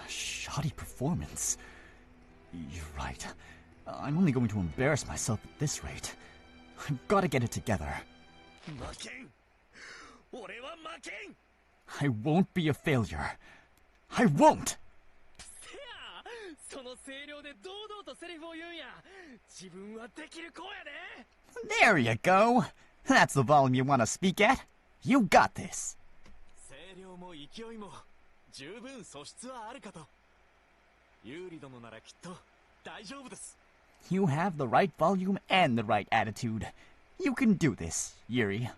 Speaker 5: A shoddy performance? You're right. I'm only going to embarrass myself at this rate. I've got to get it together. I won't be a failure. I won't! There you go! That's the volume you want to speak at. You got this! You have the right volume and the right attitude. You can do this, Yuri.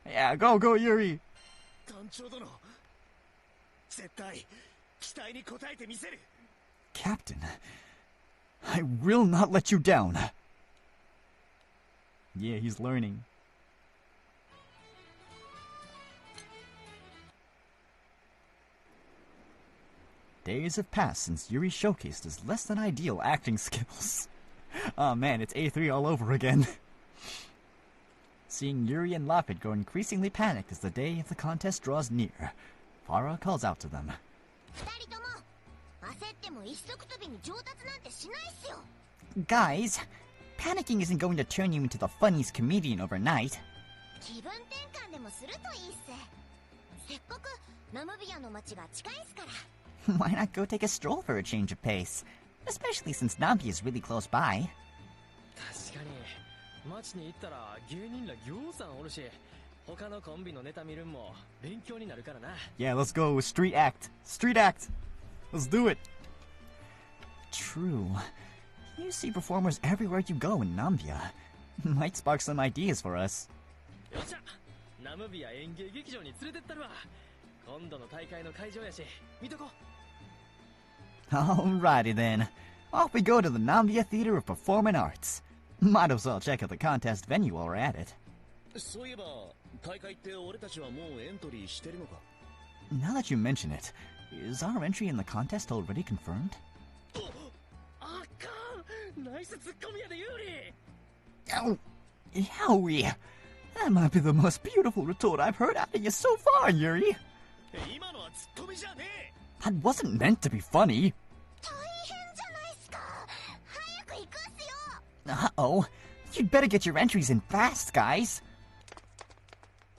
Speaker 5: Yeah, go, Yuri! Captain, I will not let you down. Yeah, he's learning. Days have passed since Yuri showcased his less than ideal acting skills. Oh man, it's A3 all over again. Seeing Yuri and Lapid grow increasingly panicked as the day of the contest draws near, Farah calls out to them.
Speaker 3: 焦っても一足飛びに上達なんてしないっすよ。
Speaker 5: Guys, panicking isn't going to turn you into the funniest comedian overnight.
Speaker 3: 気分転換でもするといいっす。せっかくナムビアの街が近いっすから。
Speaker 5: Why not go take a stroll for a change of pace? Especially since Nambi is really close by.
Speaker 2: 確かに街に行ったら芸人らぎょうさんおるし、他のコンビのネタ見るんも勉強になるからな。
Speaker 1: Yeah, let's go. Street act. Street act. Let's do it.
Speaker 5: True. You see performers everywhere you go in Nambia. Might spark some ideas for us.
Speaker 2: よっしゃ、ナムビア演芸劇場に連れてったるわ。今度の大会の会場やし、見とこ。
Speaker 5: Alrighty then. Off we go to the Nambia Theater of Performing Arts. Might as well check out the contest venue while we're at it.
Speaker 9: そういえば大会って俺たちはもうエントリーしてるのか？
Speaker 5: Now that you mention it, is our entry in the contest already confirmed?
Speaker 2: あかん、ナイスツッコミやでユーリ。
Speaker 5: Oh, Yowie! That might be the most beautiful retort I've heard out of you so far, Yuri!
Speaker 9: 今のはツッコミじゃねえ。
Speaker 5: That wasn't meant to be funny!
Speaker 3: 大変じゃないっすか。早く行くっすよ。
Speaker 5: Uh-oh. You'd better get your entries in fast, guys!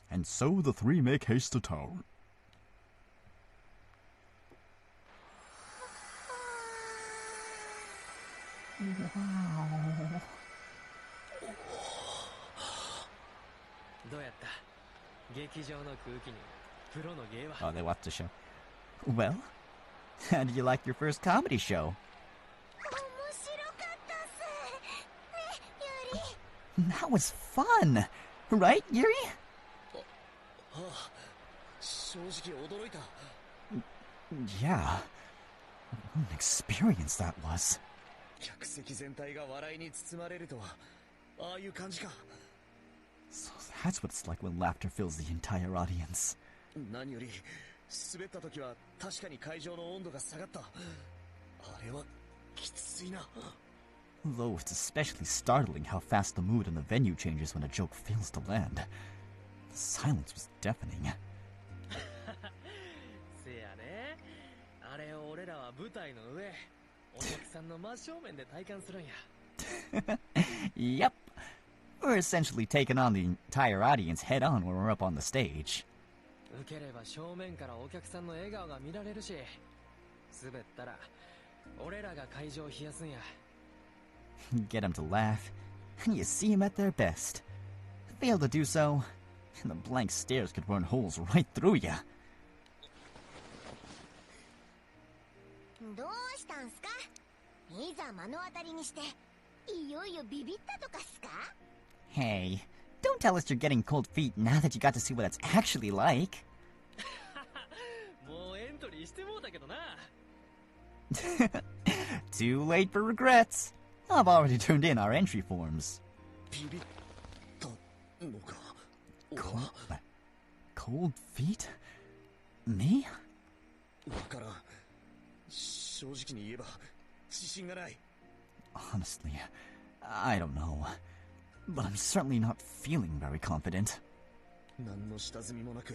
Speaker 1: And so the three make haste to town.
Speaker 2: どうやった？劇場の空気にプロの芸は。
Speaker 1: Oh, they watched the show.
Speaker 5: Well, how did you like your first comedy show?
Speaker 3: 面白かったっす。ね、ユーリ。
Speaker 5: That was fun! Right, Yuri?
Speaker 9: 正直驚いた。
Speaker 5: Yeah. What an experience that was.
Speaker 9: 客席全体が笑いに包まれるとは、ああいう感じか。
Speaker 5: So that's what it's like when laughter fills the entire audience.
Speaker 9: 何より滑った時は確かに会場の温度が下がった。あれはきついな。
Speaker 5: Though it's especially startling how fast the mood in the venue changes when a joke fails to land. The silence was deafening.
Speaker 2: せやね。あれを俺らは舞台の上、お客さんの真正面で体感するんや。
Speaker 5: Yep. We're essentially taking on the entire audience head on when we're up on the stage.
Speaker 2: 受ければ正面からお客さんの笑顔が見られるし、滑ったら俺らが会場を冷やすんや。
Speaker 5: Get them to laugh, and you see them at their best. Fail to do so, and the blank stares could burn holes right through you.
Speaker 3: どうしたんすか？いざ目の当たりにして、いよいよビビったとかっすか？
Speaker 5: Hey, don't tell us you're getting cold feet now that you got to see what it's actually like.
Speaker 2: もうエントリーしてもうたけどな。
Speaker 5: Too late for regrets. I've already turned in our entry forms.
Speaker 9: ビビったのか。
Speaker 5: Cold feet? Me?
Speaker 9: わからん。正直に言えば自信がない。
Speaker 5: Honestly, I don't know. But I'm certainly not feeling very confident.
Speaker 9: 何の下積みもなく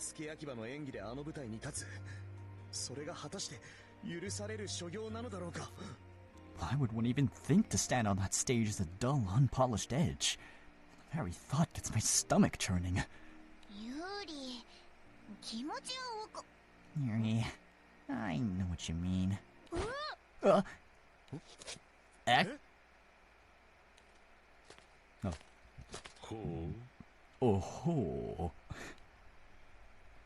Speaker 9: 付け焼き場の演技であの舞台に立つ。それが果たして許される所業なのだろうか。
Speaker 5: Why would one even think to stand on that stage as a dull, unpolished edge? The very thought gets my stomach churning.
Speaker 3: ユーリ、気持ちはわか。
Speaker 5: Yuri, I know what you mean. Oh.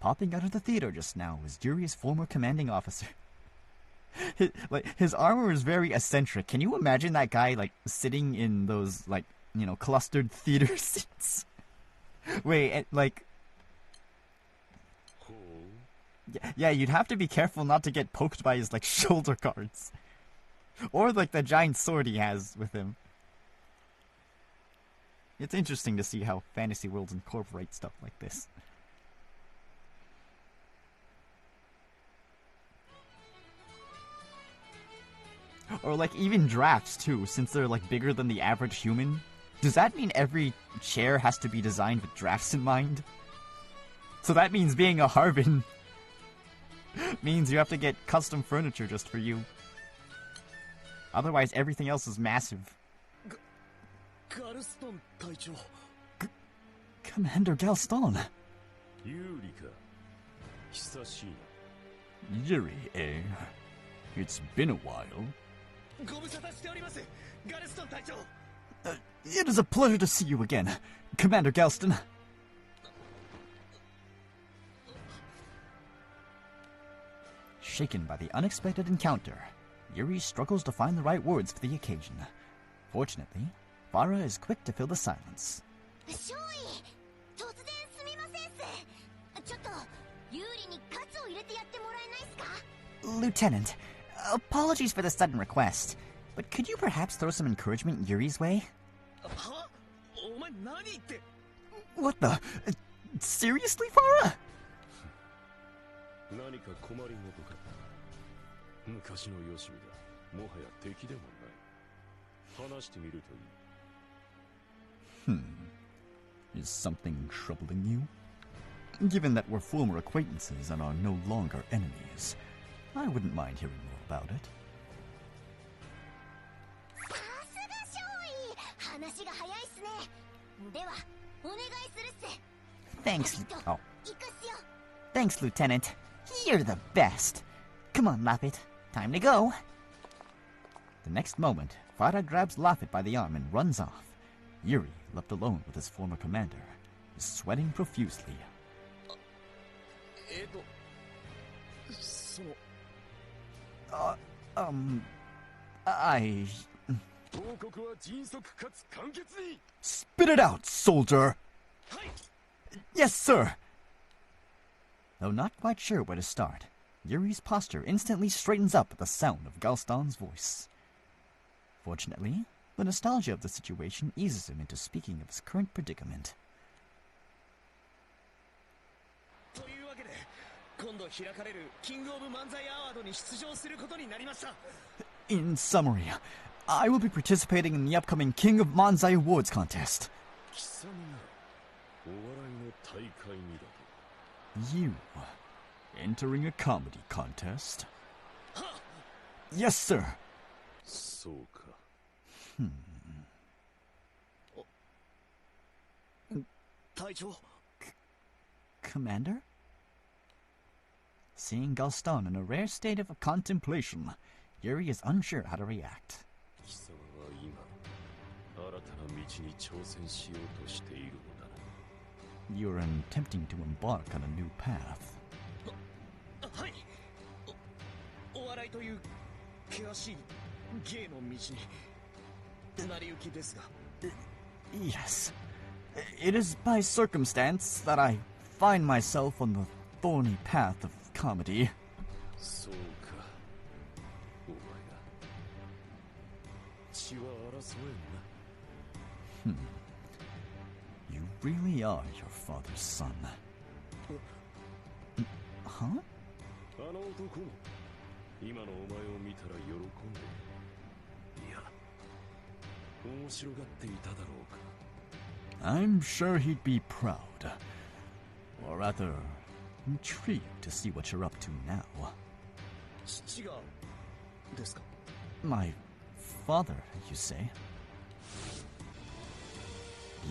Speaker 5: Popping out of the theater just now was Yuri's former commanding officer. His armor is very eccentric. Can you imagine that guy sitting in those clustered theater seats? Wait, yeah, you'd have to be careful not to get poked by his shoulder guards, or the giant sword he has with him. It's interesting to see how fantasy worlds incorporate stuff like this. Or even drafts too, since they're bigger than the average human. Does that mean every chair has to be designed with drafts in mind? So that means being a Harbin Means you have to get custom furniture just for you. Otherwise, everything else is massive.
Speaker 8: ガルストン隊長。
Speaker 5: Commander Galston.
Speaker 6: ユーリか。久しいな。
Speaker 5: Yuri, eh? It's been a while.
Speaker 8: ご無沙汰しております。ガルストン隊長。
Speaker 5: It is a pleasure to see you again, Commander Galston. Shaken by the unexpected encounter, Yuri struggles to find the right words for the occasion. Fortunately, Farah is quick to fill the silence.
Speaker 3: 少尉、突然すみませんっす。ちょっと有利にカツを入れてやってもらえないっすか？
Speaker 5: Lieutenant, apologies for the sudden request, but could you perhaps throw some encouragement Yuri's way?
Speaker 8: は？お前何言って？
Speaker 5: What the? Seriously, Farah?
Speaker 6: 何か困りごとか。昔のよしみがもはや敵でもない。話してみるといい。
Speaker 5: Is something troubling you? Given that we're former acquaintances and are no longer enemies, I wouldn't mind hearing more about it.
Speaker 3: さすが少尉、話が早いっすね。ではお願いするっす。
Speaker 5: Thanks. Oh,
Speaker 3: 行くっすよ。
Speaker 5: thanks, Lieutenant. You're the best. Come on, Laffit. Time to go. The next moment, Farah grabs Laffit by the arm and runs off. Yuri, left alone with his former commander, is sweating profusely.
Speaker 8: その
Speaker 5: I...
Speaker 6: 報告は迅速かつ簡潔に。
Speaker 5: Spit it out, soldier!
Speaker 8: はい。
Speaker 5: Yes, sir! Though not quite sure where to start, Yuri's posture instantly straightens up at the sound of Galston's voice. Fortunately, the nostalgia of the situation eases him into speaking of his current predicament.
Speaker 8: というわけで、今度開かれるキングオブ漫才アワードに出場することになりました。
Speaker 5: In summary, I will be participating in the upcoming King of Manzai Awards contest.
Speaker 6: 貴様がお笑いの大会にだと。
Speaker 5: You entering a comedy contest? Yes, sir.
Speaker 6: そうか。
Speaker 8: 隊長。
Speaker 5: Commander? Seeing Galston in a rare state of contemplation, Yuri is unsure how to react.
Speaker 6: 貴様は今新たな道に挑戦しようとしているのだな。
Speaker 5: You're attempting to embark on a new path.
Speaker 8: はい。お笑いという険しい芸の道に成り行きですが。
Speaker 5: Yes. It is by circumstance that I find myself on the thorny path of comedy.
Speaker 6: そうか。お前が血は争えんな。
Speaker 5: You really are your father's son. Huh?
Speaker 6: あの男も今のお前を見たら喜んで、いや、面白がっていただろうか。
Speaker 5: I'm sure he'd be proud. Or rather, intrigued to see what you're up to now.
Speaker 8: 父がですか？
Speaker 5: My father, you say?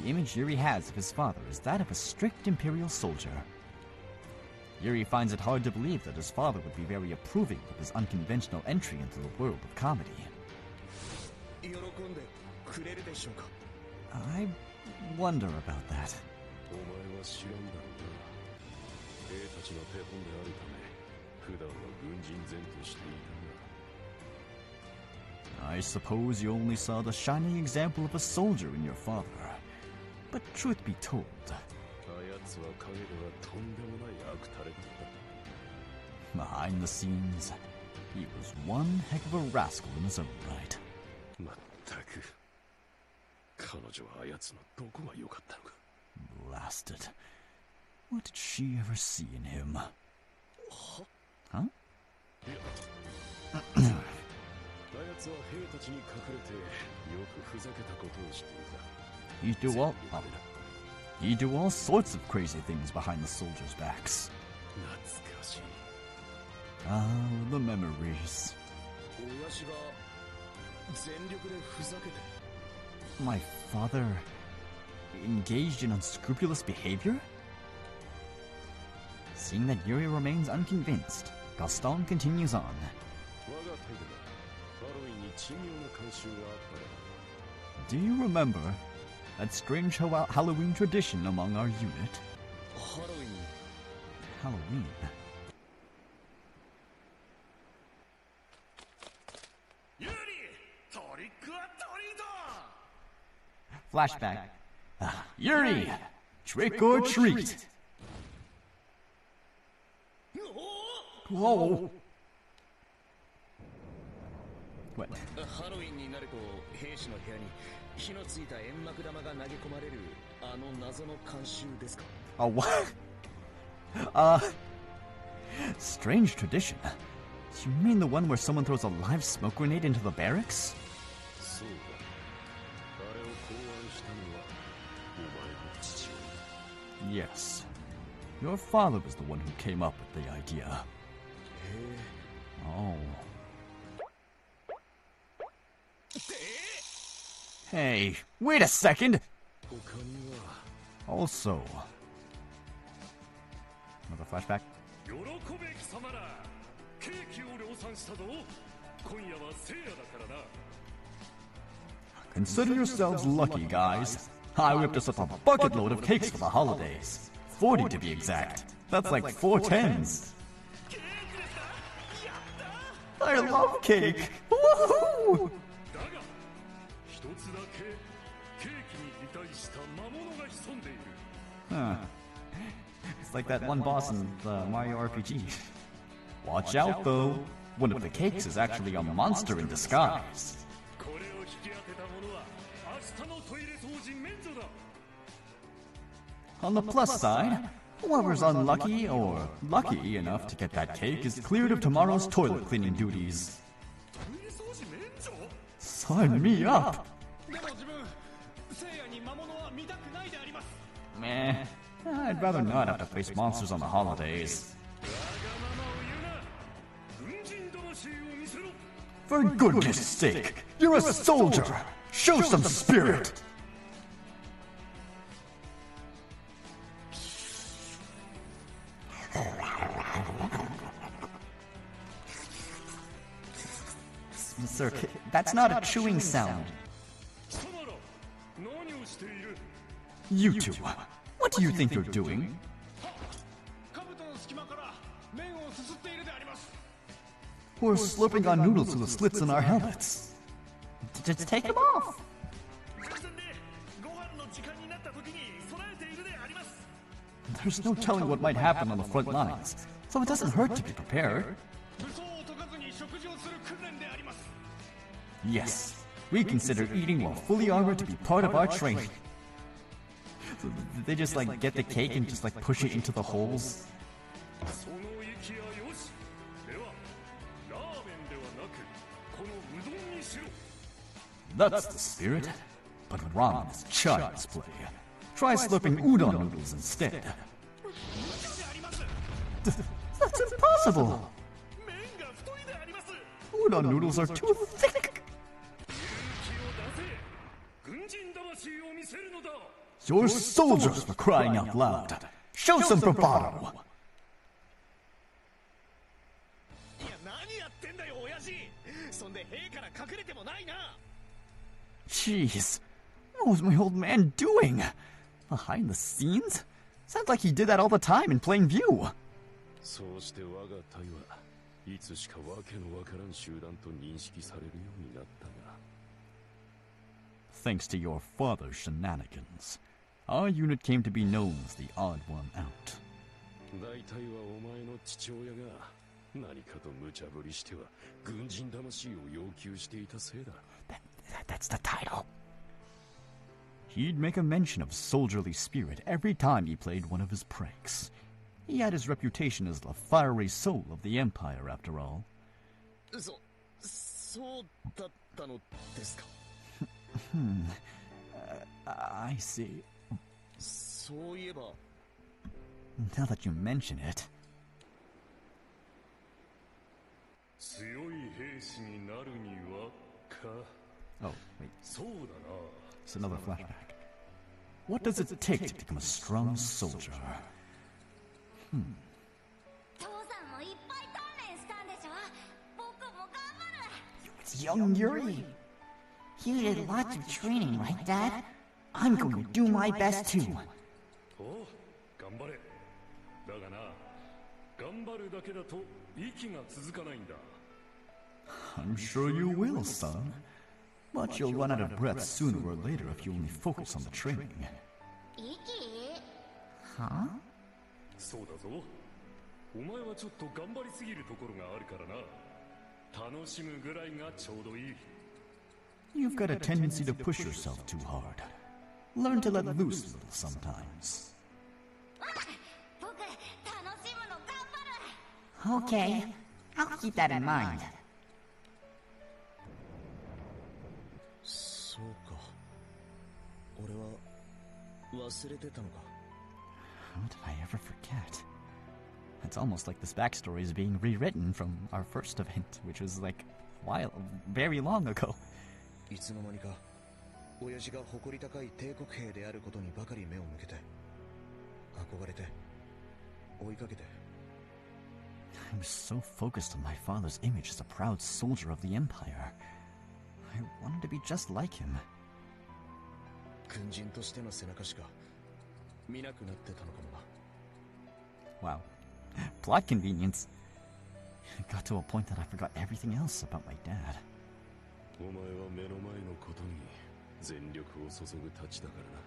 Speaker 5: The image Yuri has of his father is that of a strict imperial soldier. Yuri finds it hard to believe that his father would be very approving of his unconventional entry into the world of comedy.
Speaker 8: 喜んでくれるでしょうか？
Speaker 5: I wonder about that.
Speaker 6: お前は知らんだろうな。兵たちの手本であるため、普段は軍人前としていたが。
Speaker 5: I suppose you only saw the shining example of a soldier in your father. But truth be told,
Speaker 6: あやつは陰ではとんでもない悪タレだった。
Speaker 5: behind the scenes, he was one heck of a rascal in his own right.
Speaker 6: まったく。彼女はあやつのどこが良かったのか。
Speaker 5: Blasted. What did she ever see in him? Huh?
Speaker 6: いや。あやつは兵たちに隠れてよくふざけたことをしていた。
Speaker 5: He'd do all sorts of crazy things behind the soldiers' backs.
Speaker 6: 懐かしい。
Speaker 5: Ah, the memories.
Speaker 6: 親父が全力でふざけて
Speaker 5: My father engaged in unscrupulous behavior? Seeing that Yuri remains unconvinced, Gaston continues on.
Speaker 6: 我が隊ではハロウィンに珍妙な慣習があったが
Speaker 5: Do you remember that strange Halloween tradition among our unit?
Speaker 6: ハロウィンに
Speaker 5: Halloween.
Speaker 4: ユーリトリックはトリート
Speaker 5: Flashback. Yuri! Trick or treat! Whoa! What?
Speaker 7: ハロウィンになると兵士の部屋に火のついた煙幕玉が投げ込まれるあの謎の慣習ですか
Speaker 5: A what? Strange tradition. You mean the one where someone throws a live smoke grenade into the barracks?
Speaker 6: そうだあれを考案したのはお前の父親
Speaker 5: Yes. Your father was the one who came up with the idea. Oh. Hey, wait a second!
Speaker 6: 他には
Speaker 5: Also. Another flashback.
Speaker 6: 喜べ貴様らケーキを量産したぞ今夜は聖夜だからな
Speaker 5: Consider yourselves lucky, guys. I whipped us up a bucket load of cakes for the holidays. 40 to be exact. That's like 4 10s. I love cake! Woohoo!
Speaker 6: だが一つだけケーキに擬態した魔物が潜んでいる
Speaker 5: Huh. It's like that one boss in the Mario RPG. Watch out, though. One of the cakes is actually a monster in disguise.
Speaker 6: これを引き当てた者は明日のトイレ掃除免除だ
Speaker 5: On the plus side, whoever's unlucky or lucky enough to get that cake is cleared of tomorrow's toilet cleaning duties.
Speaker 6: トイレ掃除免除
Speaker 5: Sign me up!
Speaker 8: でも自分聖夜に魔物は見たくないであります
Speaker 5: Meh. I'd rather not have to face monsters on the holidays.
Speaker 6: わがままを言うな軍人魂を見せろ
Speaker 5: For goodness sake, you're a soldier! Show some spirit! Sir, that's not a chewing sound.
Speaker 6: 貴様ら何をしている
Speaker 5: You two, what do you think you're doing?
Speaker 8: 兜の隙間から麺をすすっているであります
Speaker 5: We're slurping on noodles through the slits in our helmets. Just take them off.
Speaker 4: 前線でご飯の時間になった時に備えているであります
Speaker 5: There's no telling what might happen on the front lines, so it doesn't hurt to be prepared.
Speaker 8: 武装を解かずに食事をする訓練であります
Speaker 5: Yes, we consider eating while fully armored to be part of our training. So they just like get the cake and just like push it into the holes.
Speaker 6: その息やよしではラーメンではなくこのうどんにしろ
Speaker 5: That's the spirit. But ramen is child's play. Try slurping udon noodles instead. That's impossible.
Speaker 4: 麺が太いであります
Speaker 5: Udon noodles are too thick.
Speaker 6: 勇気を出せ軍人魂を見せるのだ
Speaker 5: You're soldiers for crying out loud. Show some bravado.
Speaker 7: いや何やってんだよ親父そんで兵から隠れてもないな
Speaker 5: Jeez, what was my old man doing? Behind the scenes? Sounds like he did that all the time in plain view.
Speaker 6: そうして我が隊はいつしかわけのわからん集団と認識されるようになったが
Speaker 5: Thanks to your father's shenanigans, our unit came to be known as the odd one out.
Speaker 6: 大体はお前の父親が何かと無茶ぶりしては軍人魂を要求していたせいだ
Speaker 5: That's the title. He'd make a mention of soldierly spirit every time he played one of his pranks. He had his reputation as the fiery soul of the Empire, after all.
Speaker 7: そうだったのですか
Speaker 5: I see.
Speaker 7: そういえば
Speaker 5: Now that you mention it.
Speaker 6: 強い兵士になるにはか。
Speaker 5: Oh, wait.
Speaker 6: そうだな。
Speaker 5: It's another flashback. What does it take to become a strong soldier?
Speaker 3: 父さんもいっぱい鍛錬したんでしょ。僕も頑張る。
Speaker 1: It's young Yuri. He did lots of training, right, Dad? I'm going to do my best too.
Speaker 6: おう、頑張れ。だがな、頑張るだけだと息が続かないんだ。
Speaker 5: I'm sure you will, son. But you'll run out of breath sooner or later if you only focus on the training.
Speaker 3: 息
Speaker 1: Huh?
Speaker 6: そうだぞ。お前はちょっと頑張りすぎるところがあるからな。楽しむぐらいがちょうどいい。
Speaker 5: You've got a tendency to push yourself too hard. Learn to let loose a little sometimes.
Speaker 3: 僕楽しむの頑張る。
Speaker 1: Okay. I'll keep that in mind.
Speaker 9: そうか。俺は忘れてたのか。
Speaker 5: How did I ever forget? It's almost like this backstory is being rewritten from our first event, which was like very long ago.
Speaker 7: いつの間にか親父が誇り高い帝国兵であることにばかり目を向けて憧れて追いかけて。
Speaker 5: I was so focused on my father's image as a proud soldier of the Empire. I wanted to be just like him.
Speaker 7: 軍人としての背中しか見なくなってたのかもな。
Speaker 5: Wow. Plot convenience. It got to a point that I forgot everything else about my dad.
Speaker 6: お前は目の前のことに全力を注ぐたちだからな。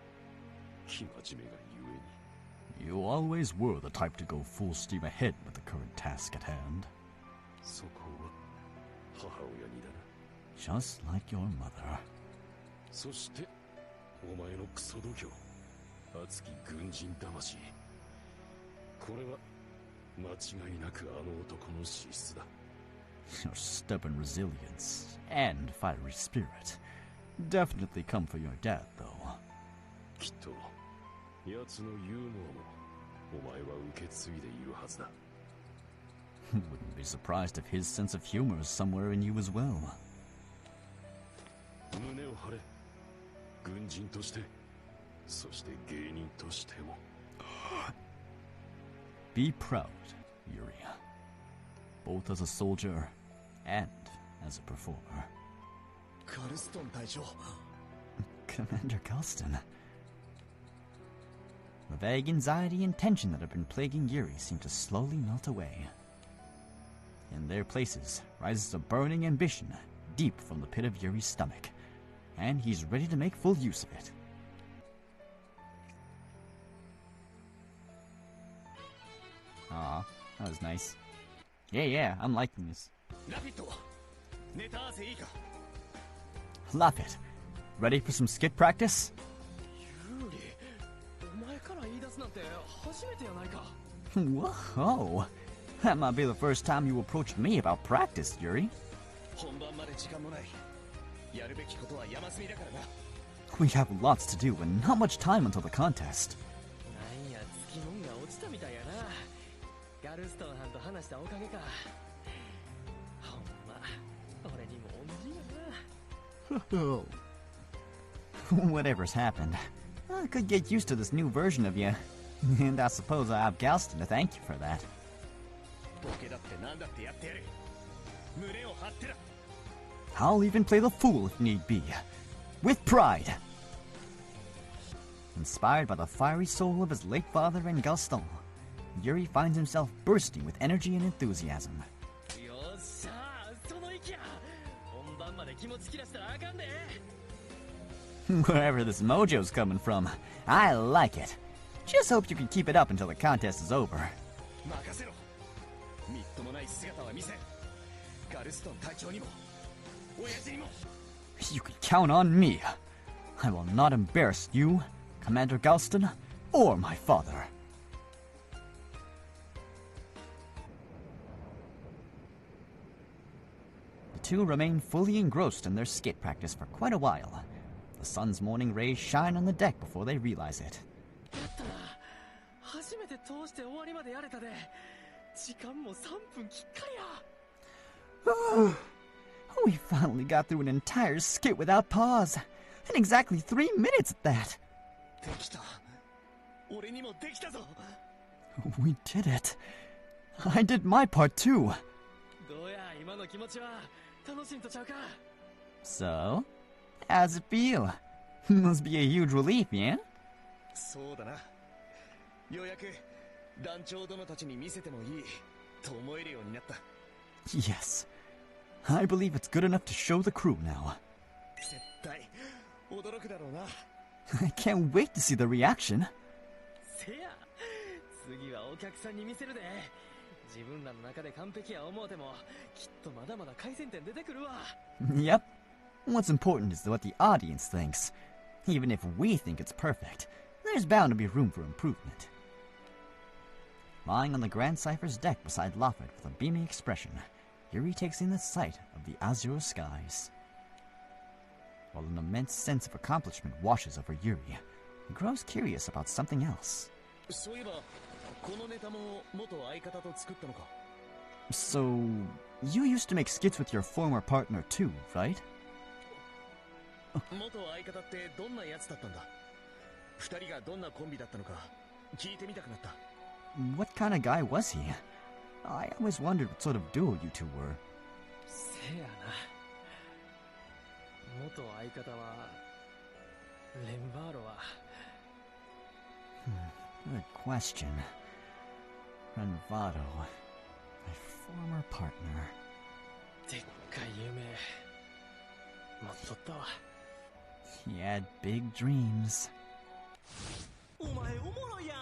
Speaker 6: 生真面目がゆえに。
Speaker 5: You always were the type to go full steam ahead with the current task at hand.
Speaker 6: そこは母親にだな。
Speaker 5: Just like your mother.
Speaker 6: そしてお前のクソ度胸、熱き軍人魂。これは間違いなくあの男の資質だ。
Speaker 5: Your stubborn resilience and fiery spirit definitely come for your dad, though.
Speaker 6: きっと奴のユーモアもお前は受け継いでいるはずだ。
Speaker 5: Wouldn't be surprised if his sense of humor is somewhere in you as well.
Speaker 6: 胸を張れ。軍人として、そして芸人としても。
Speaker 5: Be proud, Yuri. Both as a soldier and as a performer.
Speaker 7: カルストン隊長。
Speaker 5: Commander Galston. The vague anxiety and tension that have been plaguing Yuri seem to slowly melt away. In their places rises a burning ambition deep from the pit of Yuri's stomach, and he's ready to make full use of it. Aw, that was nice. Yeah, I'm liking this.
Speaker 7: ラピット、ネタ合わせいいか。
Speaker 5: Love it. Ready for some skit practice?
Speaker 8: ユーリ、お前から言い出すなんて初めてやないか。
Speaker 5: Whoa! That might be the first time you approached me about practice, Yuri.
Speaker 7: 本番まで時間もない。やるべきことは山積みだからな。
Speaker 5: We have lots to do and not much time until the contest.
Speaker 2: なんやつきもんが落ちたみたいやな。ガルストンはんと話したおかげか。ほんま俺にも恩人やな。
Speaker 5: Whatever's happened, I could get used to this new version of you. And I suppose I have Galston to thank you for that.
Speaker 7: ボケだってなんだってやってやる。胸を張ってら。
Speaker 5: I'll even play the fool if need be. With pride. Inspired by the fiery soul of his late father and Gaston, Yuri finds himself bursting with energy and enthusiasm.
Speaker 2: よっしゃー、その息や。本番まで気持ち切らしたらあかんで。
Speaker 5: Wherever this mojo's coming from, I like it. Just hope you can keep it up until the contest is over.
Speaker 7: 任せろ。みっともない姿は見せ。ガルストン隊長にも、親父にも。
Speaker 5: You can count on me. I will not embarrass you, Commander Galston, or my father. The two remain fully engrossed in their skit practice for quite a while. The sun's morning rays shine on the deck before they realize it.
Speaker 2: やったな。初めて通して終わりまでやれたで。時間も3分きっかりや。
Speaker 5: We finally got through an entire skit without pause. In exactly 3 minutes at that.
Speaker 4: できた。俺にもできたぞ。
Speaker 5: We did it. I did my part too.
Speaker 2: どうや今の気持ちは楽しいんとちゃうか。
Speaker 5: So, how's it feel? Must be a huge relief, yeah?
Speaker 4: そうだな。ようやく団長殿たちに見せてもいいと思えるようになった。
Speaker 5: Yes. I believe it's good enough to show the crew now.
Speaker 4: 絶対驚くだろうな。
Speaker 5: I can't wait to see the reaction.
Speaker 2: せや、次はお客さんに見せるで。自分らの中で完璧や思うても、きっとまだまだ改善点出てくるわ。
Speaker 5: Yep. What's important is what the audience thinks. Even if we think it's perfect, there's bound to be room for improvement. Lying on the Grand Cypher's deck beside Lofford with a beaming expression, Yuri takes in the sight of the azure skies. While an immense sense of accomplishment washes over Yuri, he grows curious about something else.
Speaker 4: そういえば、このネタも元相方と作ったのか。
Speaker 5: So, you used to make skits with your former partner too, right?
Speaker 4: 元相方ってどんなやつだったんだ。二人がどんなコンビだったのか聞いてみたくなった。
Speaker 5: What kind of guy was he? I always wondered what sort of duo you two were.
Speaker 2: せやな。元相方はレンバーロは。
Speaker 5: Good question. Renvado, my former partner.
Speaker 2: でっかい夢持っとったわ。
Speaker 5: He had big dreams.
Speaker 2: お前おもろいやん。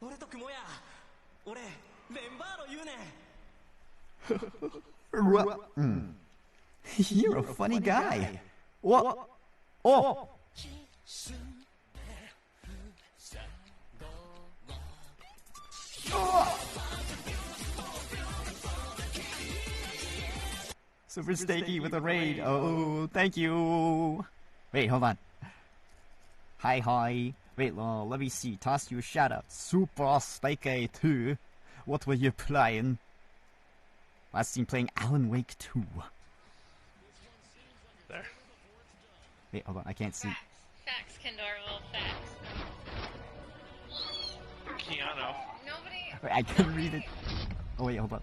Speaker 2: 俺と雲や。俺レンバーロ言うねん。
Speaker 5: You're a funny guy. What? Oh! Super Steaky with a raid. Oh, thank you. Wait, hold on. Hi. Wait, let me see. Toss you a shout out. Super Steaky 2. What were you playing? Last seen playing Alan Wake 2.
Speaker 11: There.
Speaker 5: Wait, hold on. I can't see.
Speaker 12: Facts, Kendorville, facts.
Speaker 11: Keanu.
Speaker 12: Nobody...
Speaker 5: Wait, I couldn't read it. Oh, wait, hold on.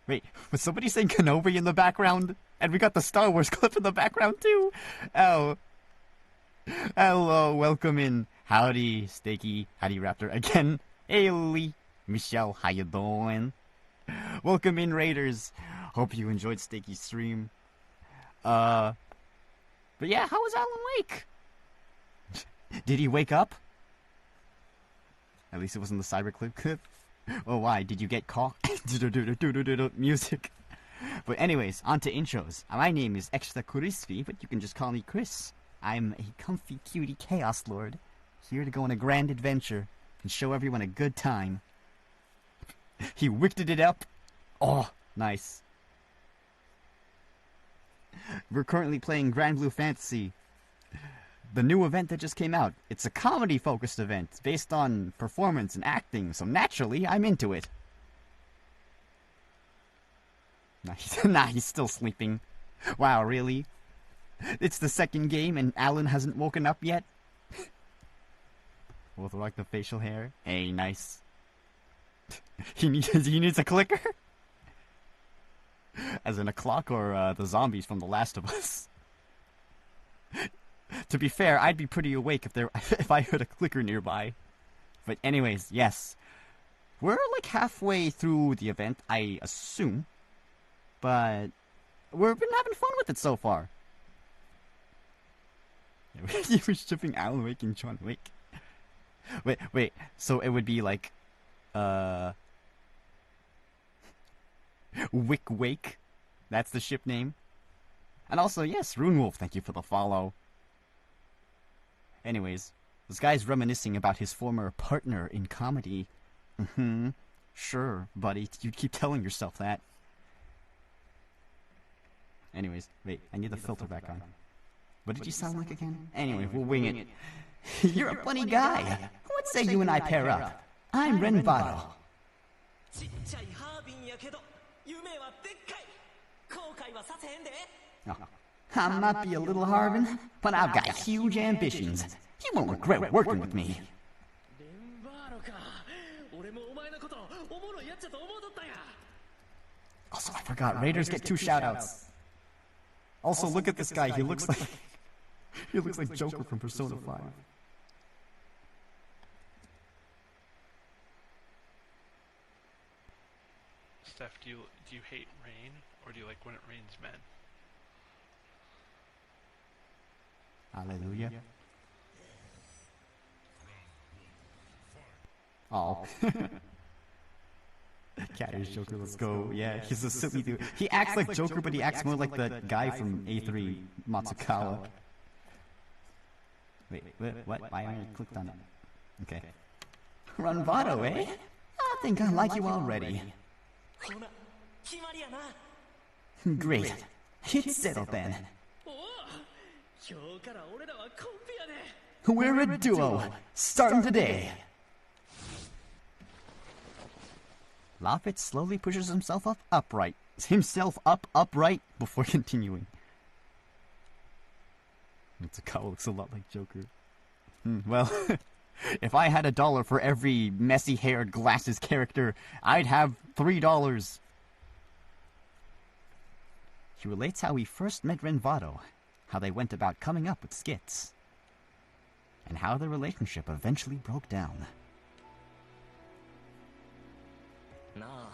Speaker 5: Wait, was somebody saying Kenobi in the background? And we got the Star Wars clip in the background too? Oh. Hello, welcome in. Howdy, Steaky. Howdy, Raptor. Again, hey, Lee. Michelle, how you doing? Welcome in, Raiders. Hope you enjoyed Steaky's stream. But yeah, how was Alan Wake? Did he wake up? At least it wasn't the cyberclip clip. Oh, why? Did you get caught? Music. But anyways, on to intros. My name is Extra Crispy, but you can just call me Chris. I'm a comfy cutie chaos lord, here to go on a grand adventure and show everyone a good time. He wicked it up. Oh, nice. We're currently playing Granblue Fantasy, the new event that just came out. It's a comedy-focused event based on performance and acting, so naturally, I'm into it. Nah, he's still sleeping. Wow, really? It's the second game and Alan hasn't woken up yet? Both like the facial hair. Hey, nice. He needs a clicker? As in a clock or the zombies from The Last of Us? To be fair, I'd be pretty awake if I heard a clicker nearby. But anyways, yes. We're like halfway through the event, I assume. But we've been having fun with it so far. You were shipping Alan Wake and John Wick. Wait, so it would be like, Wick Wake? That's the ship name? And also, yes, Runewolf, thank you for the follow. Anyways, this guy's reminiscing about his former partner in comedy. Sure, buddy, you keep telling yourself that. Anyways, wait, I need the filter back on. What did you sound like again? Anyway, we'll wing it. You're a funny guy. Let's say you and I pair up. I'm Renvado.
Speaker 2: ちっちゃいハービンやけど夢はでっかい後悔はさせへんで
Speaker 5: I might be a little Harvin, but I've got huge ambitions. You won't regret working with me.
Speaker 2: レンバーロか俺もお前のことおもろいやっちゃと思うとったんや
Speaker 5: Also, I forgot, Raiders get 2 shoutouts. Also, look at this guy, he looks like... he looks like Joker from Persona 5.
Speaker 11: Steph, do you hate rain, or do you like when it rains men?
Speaker 5: Hallelujah. Oh. Cat is Joker, let's go. Yeah, he's a silly dude. He acts like Joker, but he acts more like the guy from A3, Matsukawa. Wait, what? Why haven't I clicked on it? Okay. Ranvado, eh? I think I like you already. Great. It's settled then. We're a duo, starting today. Laffit slowly pushes himself upright before continuing. Mitsukawa looks a lot like Joker. Well, if I had $1 for every messy-haired glasses character, I'd have $3. He relates how he first met Renvado, how they went about coming up with skits, and how their relationship eventually broke down.
Speaker 2: なあ、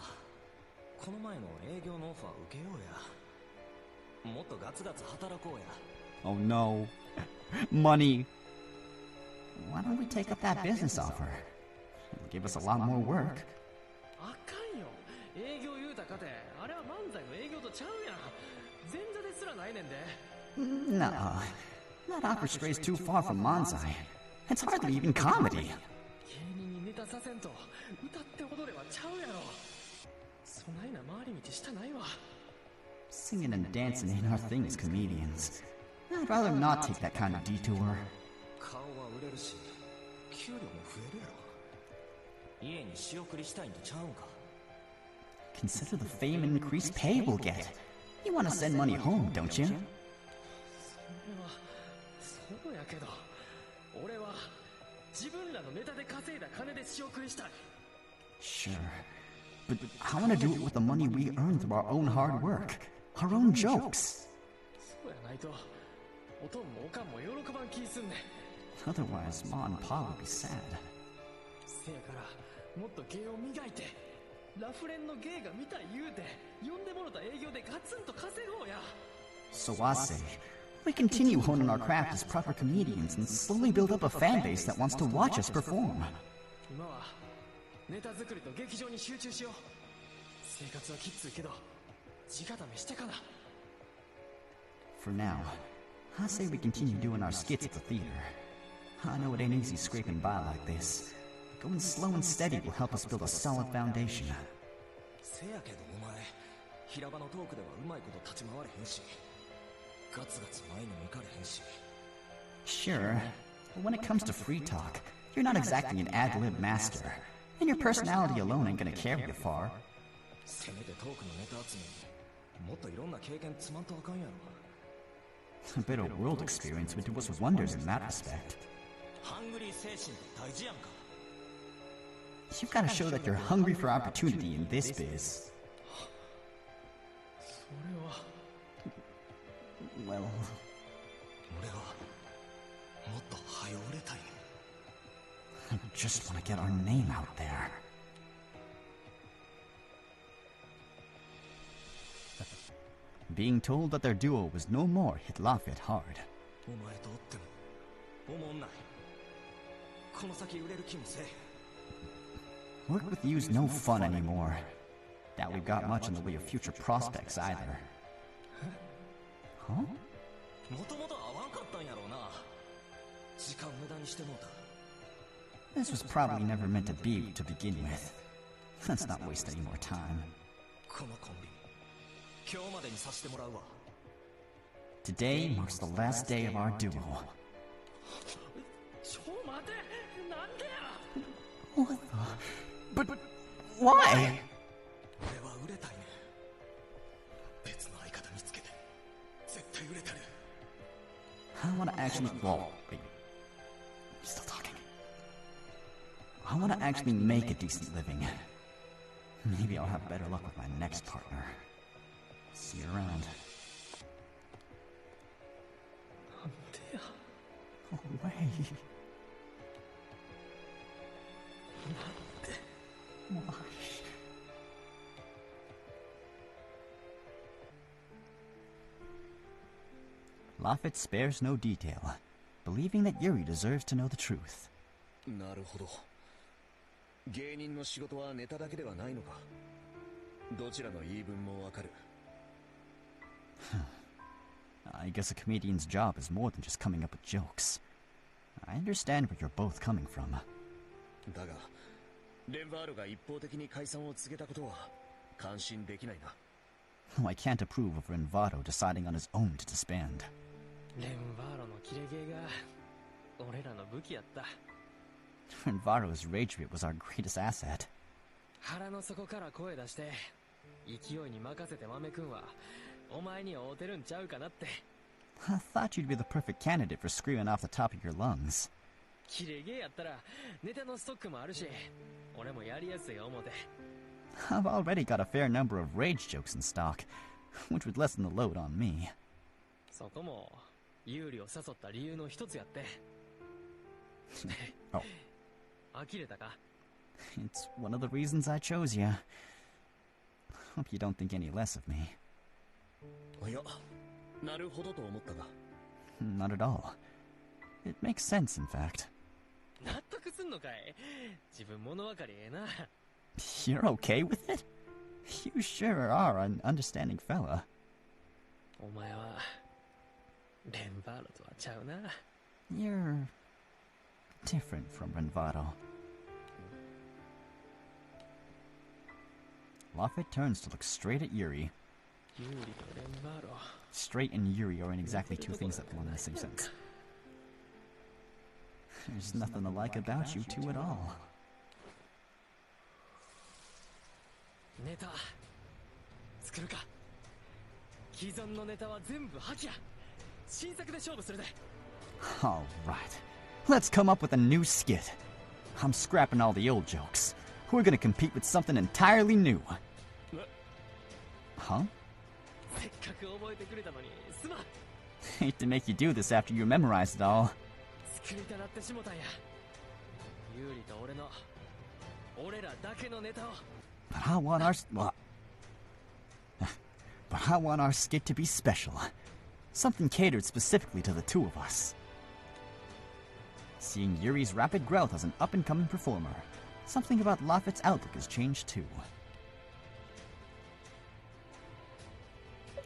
Speaker 2: この前の営業のオファー受けようや。もっとガツガツ働こうや。
Speaker 5: Oh no. Money. Why don't we take up that business offer? It'll give us a lot more work.
Speaker 2: あかんよ。営業言うたかて、あれは漫才の営業とちゃうやん。前座ですらないねんで。
Speaker 5: Nuh-uh. That offer strays too far from Manzai. It's hardly even comedy.
Speaker 2: 芸人にネタさせんと、歌って踊れはちゃうやろ。そないな回り道したないわ。
Speaker 5: Singing and dancing ain't our thing as comedians. I'd rather not take that kind of detour.
Speaker 2: 顔は売れるし、給料も増えるやろ。家に仕送りしたいんとちゃうんか。
Speaker 5: Consider the fame and increased pay we'll get. You want to send money home, don't you?
Speaker 2: それは、そうやけど、俺は自分らのネタで稼いだ金で仕送りしたい。
Speaker 5: Sure. But I want to do it with the money we earn through our own hard work. Our own jokes.
Speaker 2: そうやないと、おとんもおかんも喜ばん気すんねん。
Speaker 5: Otherwise, Ma and Pa would be sad.
Speaker 2: せやから、もっと芸を磨いて、ラフレンの芸が見たい言うて、呼んでもろた営業でガツンと稼ごうや。
Speaker 5: So I say, we continue honing our craft as proper comedians and slowly build up a fan base that wants to watch us perform.
Speaker 2: 今はネタ作りと劇場に集中しよう。生活はきついけど、直試してかな。
Speaker 5: For now, I say we continue doing our skits at the theater. I know it ain't easy scraping by like this. Going slow and steady will help us build a solid foundation.
Speaker 2: せやけどお前、平場のトークではうまいこと立ち回れへんし、ガツガツ前にも行かれへんし。
Speaker 5: Sure, but when it comes to free talk, you're not exactly an ad-lib master, and your personality alone ain't gonna carry you far.
Speaker 2: せめてトークのネタ集めにもっといろんな経験積まんとあかんやろ。
Speaker 5: A bit of world experience would do us wonders in that respect.
Speaker 2: ハングリー精神って大事やんか。
Speaker 5: You've got to show that you're hungry for opportunity in this biz.
Speaker 2: それは。
Speaker 5: Well,
Speaker 2: 俺はもっと早売れたいね。
Speaker 5: I just want to get our name out there. Being told that their duo was no more hit Laffit hard.
Speaker 2: お前とおっても思んない。この先売れる気もせえ。
Speaker 5: Work with you's no fun anymore. Doubt we've got much in the way of future prospects either. Huh?
Speaker 2: もともと合わんかったんやろうな。時間無駄にしてもうた。
Speaker 5: This was probably never meant to be to begin with. Let's not waste any more time.
Speaker 2: このコンビ、今日までにさせてもらうわ。
Speaker 5: Today marks the last day of our duo.
Speaker 2: ちょ待て、なんでや。
Speaker 5: What the? But why? I want to actually... Whoa, wait. He's still talking. I want to actually make a decent living. Maybe I'll have better luck with my next partner. See you around. Oh, way. Why? Laffit spares no detail, believing that Yuri deserves to know the truth.
Speaker 7: なるほど。芸人の仕事はネタだけではないのか。どちらの言い分もわかる。
Speaker 5: I guess a comedian's job is more than just coming up with jokes. I understand where you're both coming from.
Speaker 7: だが、レンバーロが一方的に解散を告げたことは感心できないな。
Speaker 5: I can't approve of Renvato deciding on his own to disband.
Speaker 2: レンバーロのキレゲーが俺らの武器やった。
Speaker 5: Renvato's rage bit was our greatest asset.
Speaker 2: 腹の底から声出して勢いに任せて豆くんはお前に合うてるんちゃうかなって。
Speaker 5: I thought you'd be the perfect candidate for screaming off the top of your lungs.
Speaker 2: キレゲーやったらネタのストックもあるし俺もやりやすい思て。
Speaker 5: I've already got a fair number of rage jokes in stock, which would lessen the load on me.
Speaker 2: そこも有利を誘った理由の一つやって。
Speaker 5: Oh.
Speaker 2: 呆れたか？
Speaker 5: It's one of the reasons I chose you. Hope you don't think any less of me.
Speaker 7: いや、なるほどと思ったが。
Speaker 5: Not at all. It makes sense, in fact.
Speaker 2: 納得すんのかい？自分物分かりええな。
Speaker 5: You're okay with it? You sure are an understanding fella.
Speaker 2: お前はレンバーロとはちゃうな。
Speaker 5: You're different from Renvato. Laffit turns to look straight at Yuri. Straight and Yuri are in exactly two things that belong in the same sentence. There's nothing to like about you two at all.
Speaker 2: ネタ作るか。既存のネタは全部破棄や。新作で勝負するで。
Speaker 5: All right. Let's come up with a new skit. I'm scrapping all the old jokes. We're gonna compete with something entirely new. Huh?
Speaker 2: せっかく覚えてくれたのにすまん。
Speaker 5: Hate to make you do this after you memorized it all.
Speaker 2: 作りたなってしもたんや。有利と俺らだけのネタを。
Speaker 5: But I want our But I want our skit to be special. Something catered specifically to the two of us. Seeing Yuri's rapid growth as an up-and-coming performer, something about Laffit's outlook has changed too.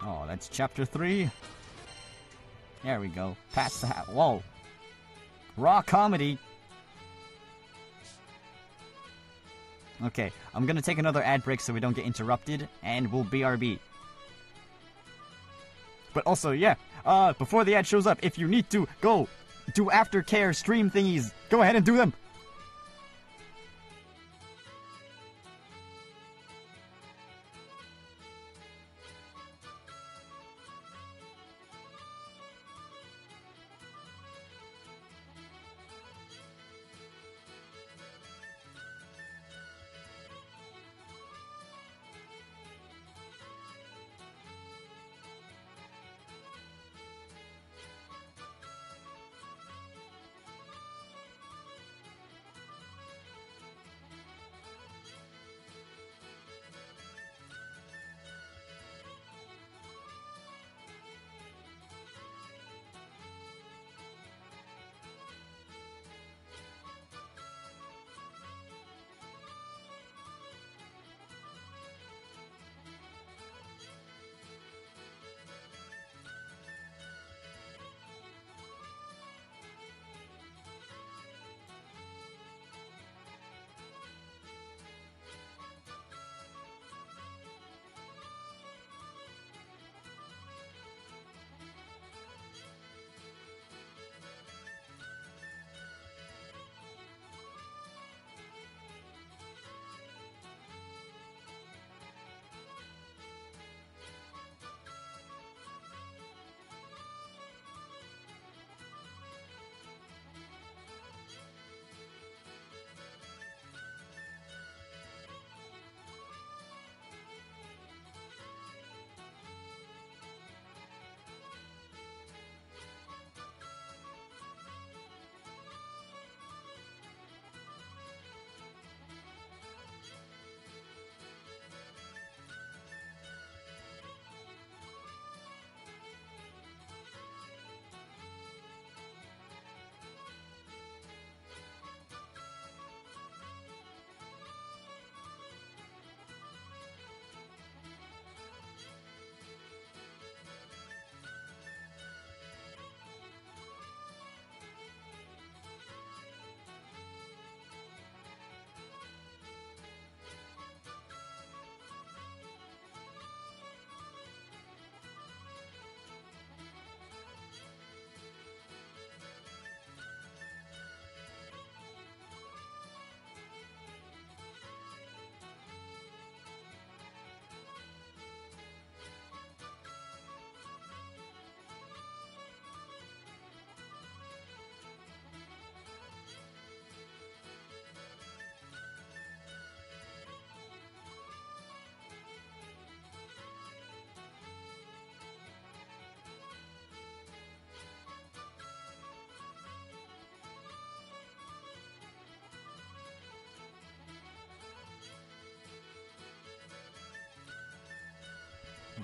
Speaker 5: Oh, that's chapter 3. There we go. Past the hat. Whoa. Raw comedy. Okay, I'm gonna take another ad break so we don't get interrupted, and we'll BRB. But also, yeah, before the ad shows up, if you need to go do aftercare stream thingies, go ahead and do them.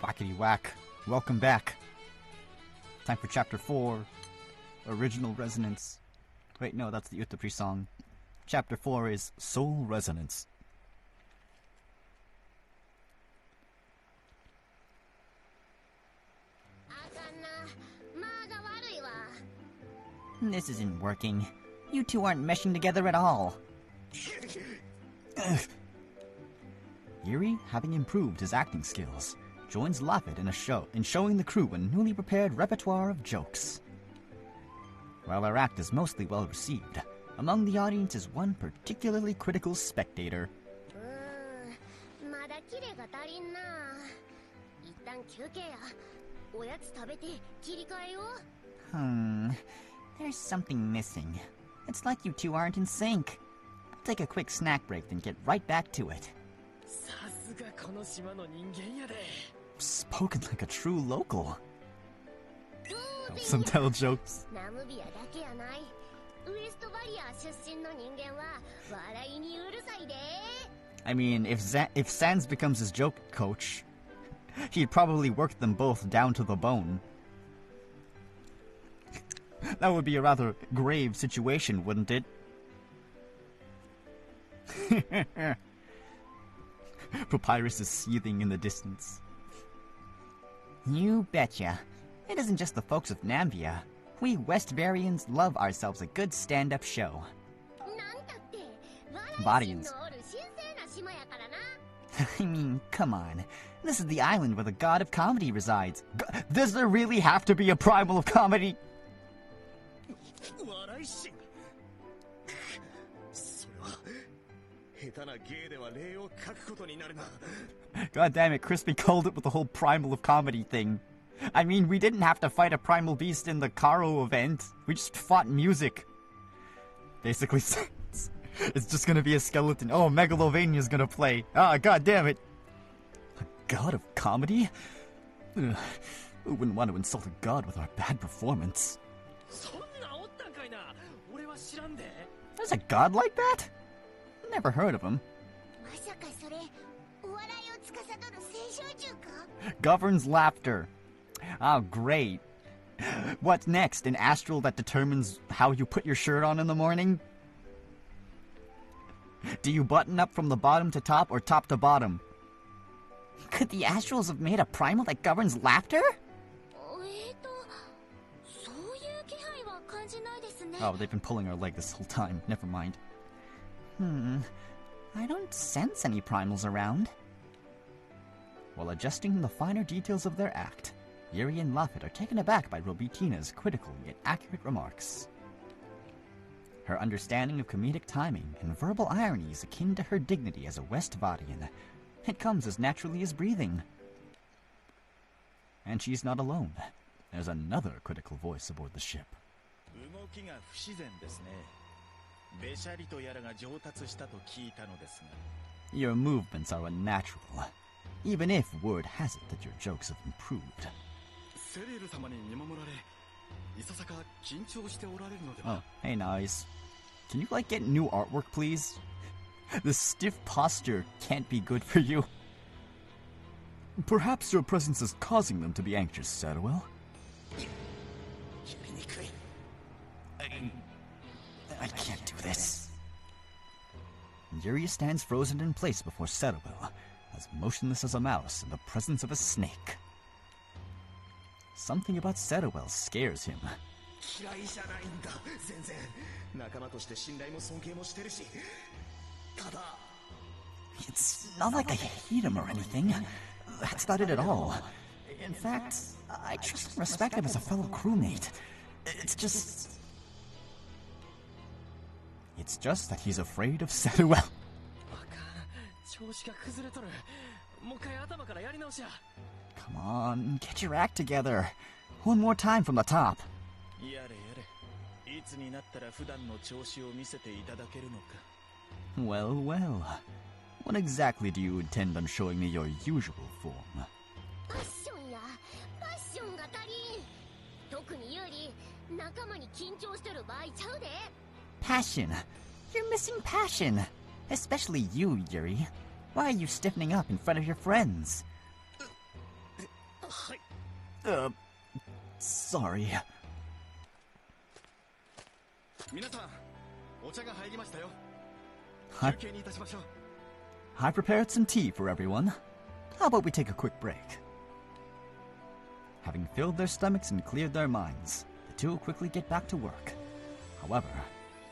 Speaker 1: Whackity whack. Welcome back. Time for Chapter 4. Original Resonance. Wait, no, that's the Utapri song. Chapter 4 is Soul Resonance. This isn't working. You two aren't meshing together at all. Yuri, having improved his acting skills, joins Laffit in showing the crew a newly prepared repertoire of jokes. While our act is mostly well received, among the audience is one particularly critical spectator. There's something missing. It's like you two aren't in sync. I'll take a quick snack break, then get right back to it. Spoken like a true local. Some tell jokes. I mean, if Sans becomes his joke coach, he'd probably work them both down to the bone. That would be a rather grave situation, wouldn't it? Papyrus is seething in the distance. You betcha. It isn't just the folks of Nambia. We Westvarians love ourselves a good stand-up show. Vadians. I mean, come on. This is the island where the god of comedy resides. Does there really have to be a primal of comedy? God damn it, Crispy called it with the whole primal of comedy thing. I mean, we didn't have to fight a primal beast in the Karo event. We just fought music. Basically, it's just gonna be a skeleton. Oh, Megalovania's gonna play. Ah, god damn it. A god of comedy? Ugh. Who wouldn't want to insult a god with our bad performance? There's a god like that? Never heard of him. Governs laughter. Oh, great. What's next? An astral that determines how you put your shirt on in the morning? Do you button up from the bottom to top or top to bottom? Could the astrals have made a primal that governs laughter? Oh, they've been pulling our leg this whole time. Never mind. I don't sense any primals around. While adjusting the finer details of their act, Yuri and Laffit are taken aback by Robitina's critical yet accurate remarks. Her understanding of comedic timing and verbal irony is akin to her dignity as a Westvadian. It comes as naturally as breathing. And she's not alone. There's another critical voice aboard the ship. Your movements are unnatural, even if word has it that your jokes have improved. Oh, hey Nice. Can you, get new artwork, please? This stiff posture can't be good for you. Perhaps your presence is causing them to be anxious, Saruel. I can't do this. Yuri stands frozen in place before Saruel, as motionless as a mouse in the presence of a snake. Something about Saruel scares him. It's not like I hate him or anything. That's not it at all. In fact, I trust and respect him as a fellow crewmate. It's just that he's afraid of Saruel. Come on, get your act together. One more time from the top. Well, well. When exactly do you intend on showing me your usual form? Passion. You're missing passion. Especially you, Yuri. Why are you stiffening up in front of your friends?
Speaker 5: Sorry.
Speaker 9: 皆さん、お茶が入りましたよ。
Speaker 5: I
Speaker 9: 休憩にいたしましょう。
Speaker 5: I prepared some tea for everyone. How about we take a quick break? Having filled their stomachs and cleared their minds, the two quickly get back to work. However,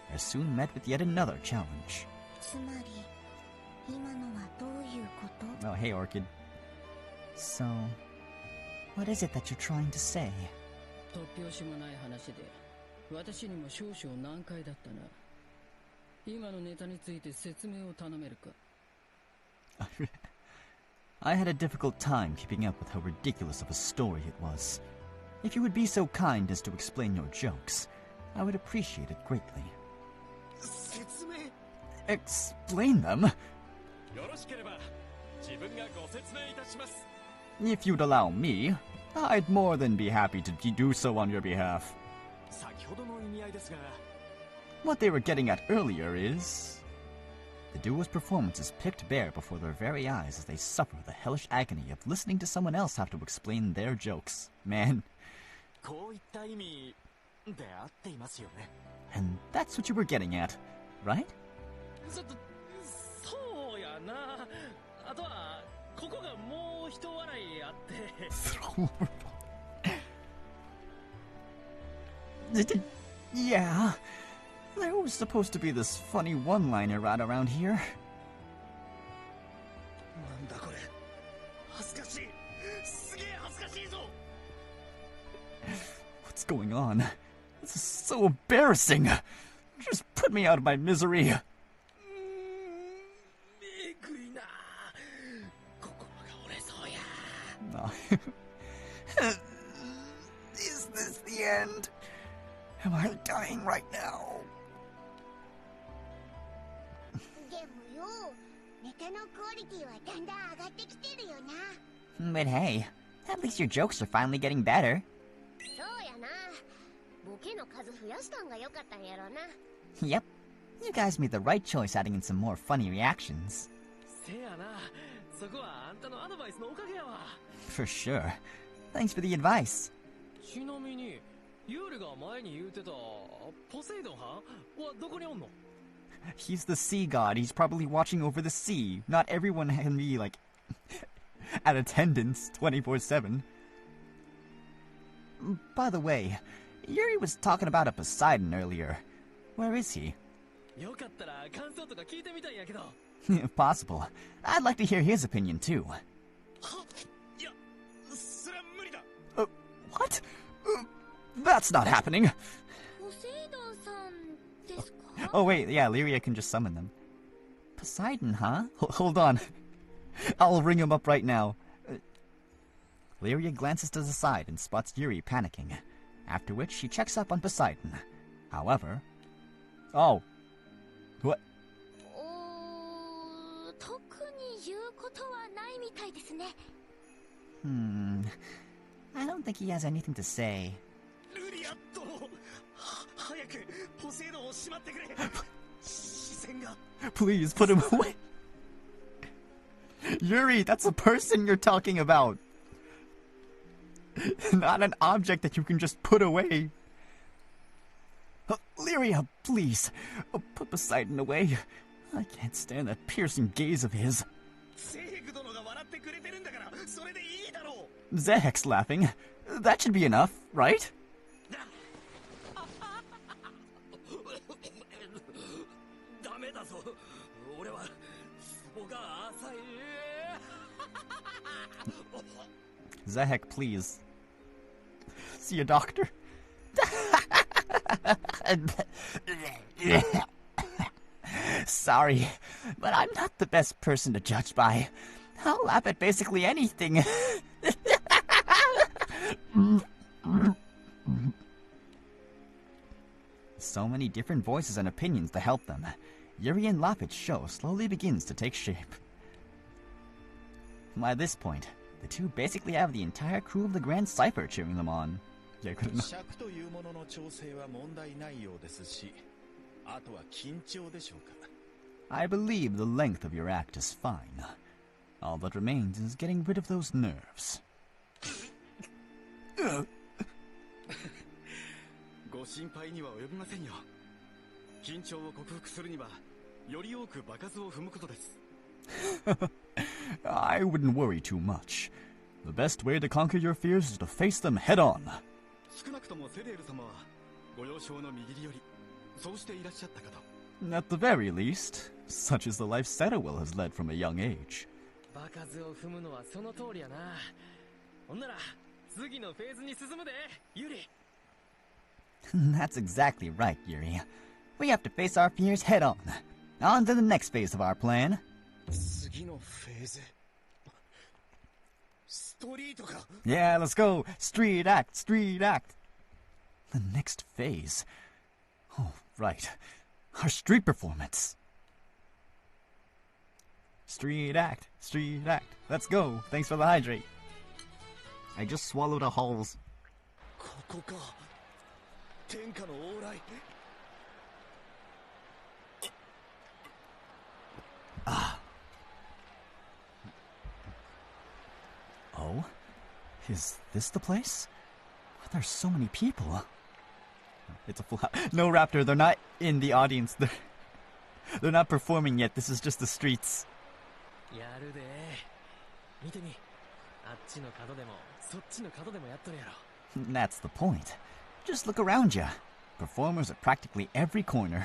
Speaker 5: they're soon met with yet another challenge.
Speaker 3: つまり今のはどういうこと？
Speaker 5: Oh, hey, Orchid. So, what is it that you're trying to say?
Speaker 13: 突拍子もない話で、私にも少々難解だったな。今のネタについて説明を頼めるか？
Speaker 5: I had a difficult time keeping up with how ridiculous of a story it was. If you would be so kind as to explain your jokes, I would appreciate it greatly.
Speaker 9: 説明？
Speaker 5: Explain them?
Speaker 8: よろしければ自分がご説明いたします。
Speaker 5: If you'd allow me, I'd more than be happy to do so on your behalf.
Speaker 8: 先ほどの意味合いですが、
Speaker 5: What they were getting at earlier is... The duo's performance is picked bare before their very eyes as they suffer the hellish agony of listening to someone else have to explain their jokes. Man.
Speaker 8: こういった意味で合っていますよね。
Speaker 5: And that's what you were getting at, right?
Speaker 2: そうやな。あとはここがもう一笑いあって。
Speaker 5: Yeah. There was supposed to be this funny one-liner right around here.
Speaker 4: なんだこれ。恥ずかしい。すげえ恥ずかしいぞ。
Speaker 5: What's going on? This is so embarrassing. Just put me out of my misery.
Speaker 4: めぐいな。心が折れそうや。
Speaker 5: Is this the end? Am I dying right now?
Speaker 3: でもよ、ネタのクオリティはだんだん上がってきてるよな。
Speaker 5: But hey, at least your jokes are finally getting better.
Speaker 3: そうやな。ボケの数増やしたんが良かったんやろな。
Speaker 5: Yep. You guys made the right choice adding in some more funny reactions.
Speaker 2: せやな。そこはあんたのアドバイスのおかげやわ。
Speaker 5: For sure. Thanks for the advice.
Speaker 2: ちなみに、ユーリが前に言うてたポセイドンはどこにおんの？
Speaker 5: He's the sea god. He's probably watching over the sea. Not everyone can be, like, at attendance 24/7. By the way, Yuri was talking about a Poseidon earlier. Where is he?
Speaker 2: よかったら感想とか聞いてみたいんやけど。
Speaker 5: If possible, I'd like to hear his opinion too.
Speaker 4: いや、それは無理だ。
Speaker 5: What? That's not happening.
Speaker 3: ポセイドンさんですか？
Speaker 5: Oh wait, yeah, Lyria can just summon them. Poseidon, huh? Hold on. I'll ring him up right now. Lyria glances to the side and spots Yuri panicking, after which she checks up on Poseidon. However... Oh. What?
Speaker 3: 特に言うことはないみたいですね。
Speaker 5: I don't think he has anything to say.
Speaker 4: ルリアット、早くポセイドンをしまってくれ。視線が。
Speaker 5: Please put him away. Yuri, that's a person you're talking about. Not an object that you can just put away. Lyria, please. Put Poseidon away. I can't stand that piercing gaze of his.
Speaker 4: セーグ殿が笑ってくれてるんだから、それでいいだろう。
Speaker 5: Zehek's laughing. That should be enough, right?
Speaker 4: ダメだぞ。俺はツボが浅い。
Speaker 5: Zehek, please. See a doctor. Sorry, but I'm not the best person to judge by. I'll laugh at basically anything. So many different voices and opinions to help them. Yuri and Lapid's show slowly begins to take shape. By this point, the two basically have the entire crew of the Grand Cypher cheering them on. Yeah, good enough.
Speaker 9: 尺というものの調整は問題ないようですし、あとは緊張でしょうか。
Speaker 5: I believe the length of your act is fine. All that remains is getting rid of those nerves.
Speaker 9: ご心配には及びませんよ。緊張を克服するにはより多く場数を踏むことです。
Speaker 5: I wouldn't worry too much. The best way to conquer your fears is to face them head on.
Speaker 9: 少なくともセレール様はご幼少の右利よりそうしていらっしゃったかと。
Speaker 5: At the very least, such is the life Setterwell has led from a young age.
Speaker 2: 場数を踏むのはその通りやな。ほんなら次のフェーズに進むで、ユリ。
Speaker 1: That's exactly right, Yuri. We have to face our fears head on. On to the next phase of our plan.
Speaker 9: 次のフェーズ。ストリートか。
Speaker 1: Yeah, let's go. Street act, street act. The next phase. Oh, right. Our street performance. Street act, street act. Let's go. Thanks for the hydrate. I just swallowed a Halls.
Speaker 9: ここか。天下の往来。
Speaker 1: Ah. Oh? Is this the place? There's so many people. It's a full house. No, Raptor, they're not in the audience. They're not performing yet. This is just the streets.
Speaker 2: やるで。見てみ。あっちの角でも、そっちの角でもやっとるやろ。
Speaker 1: That's the point. Just look around you. Performers at practically every corner.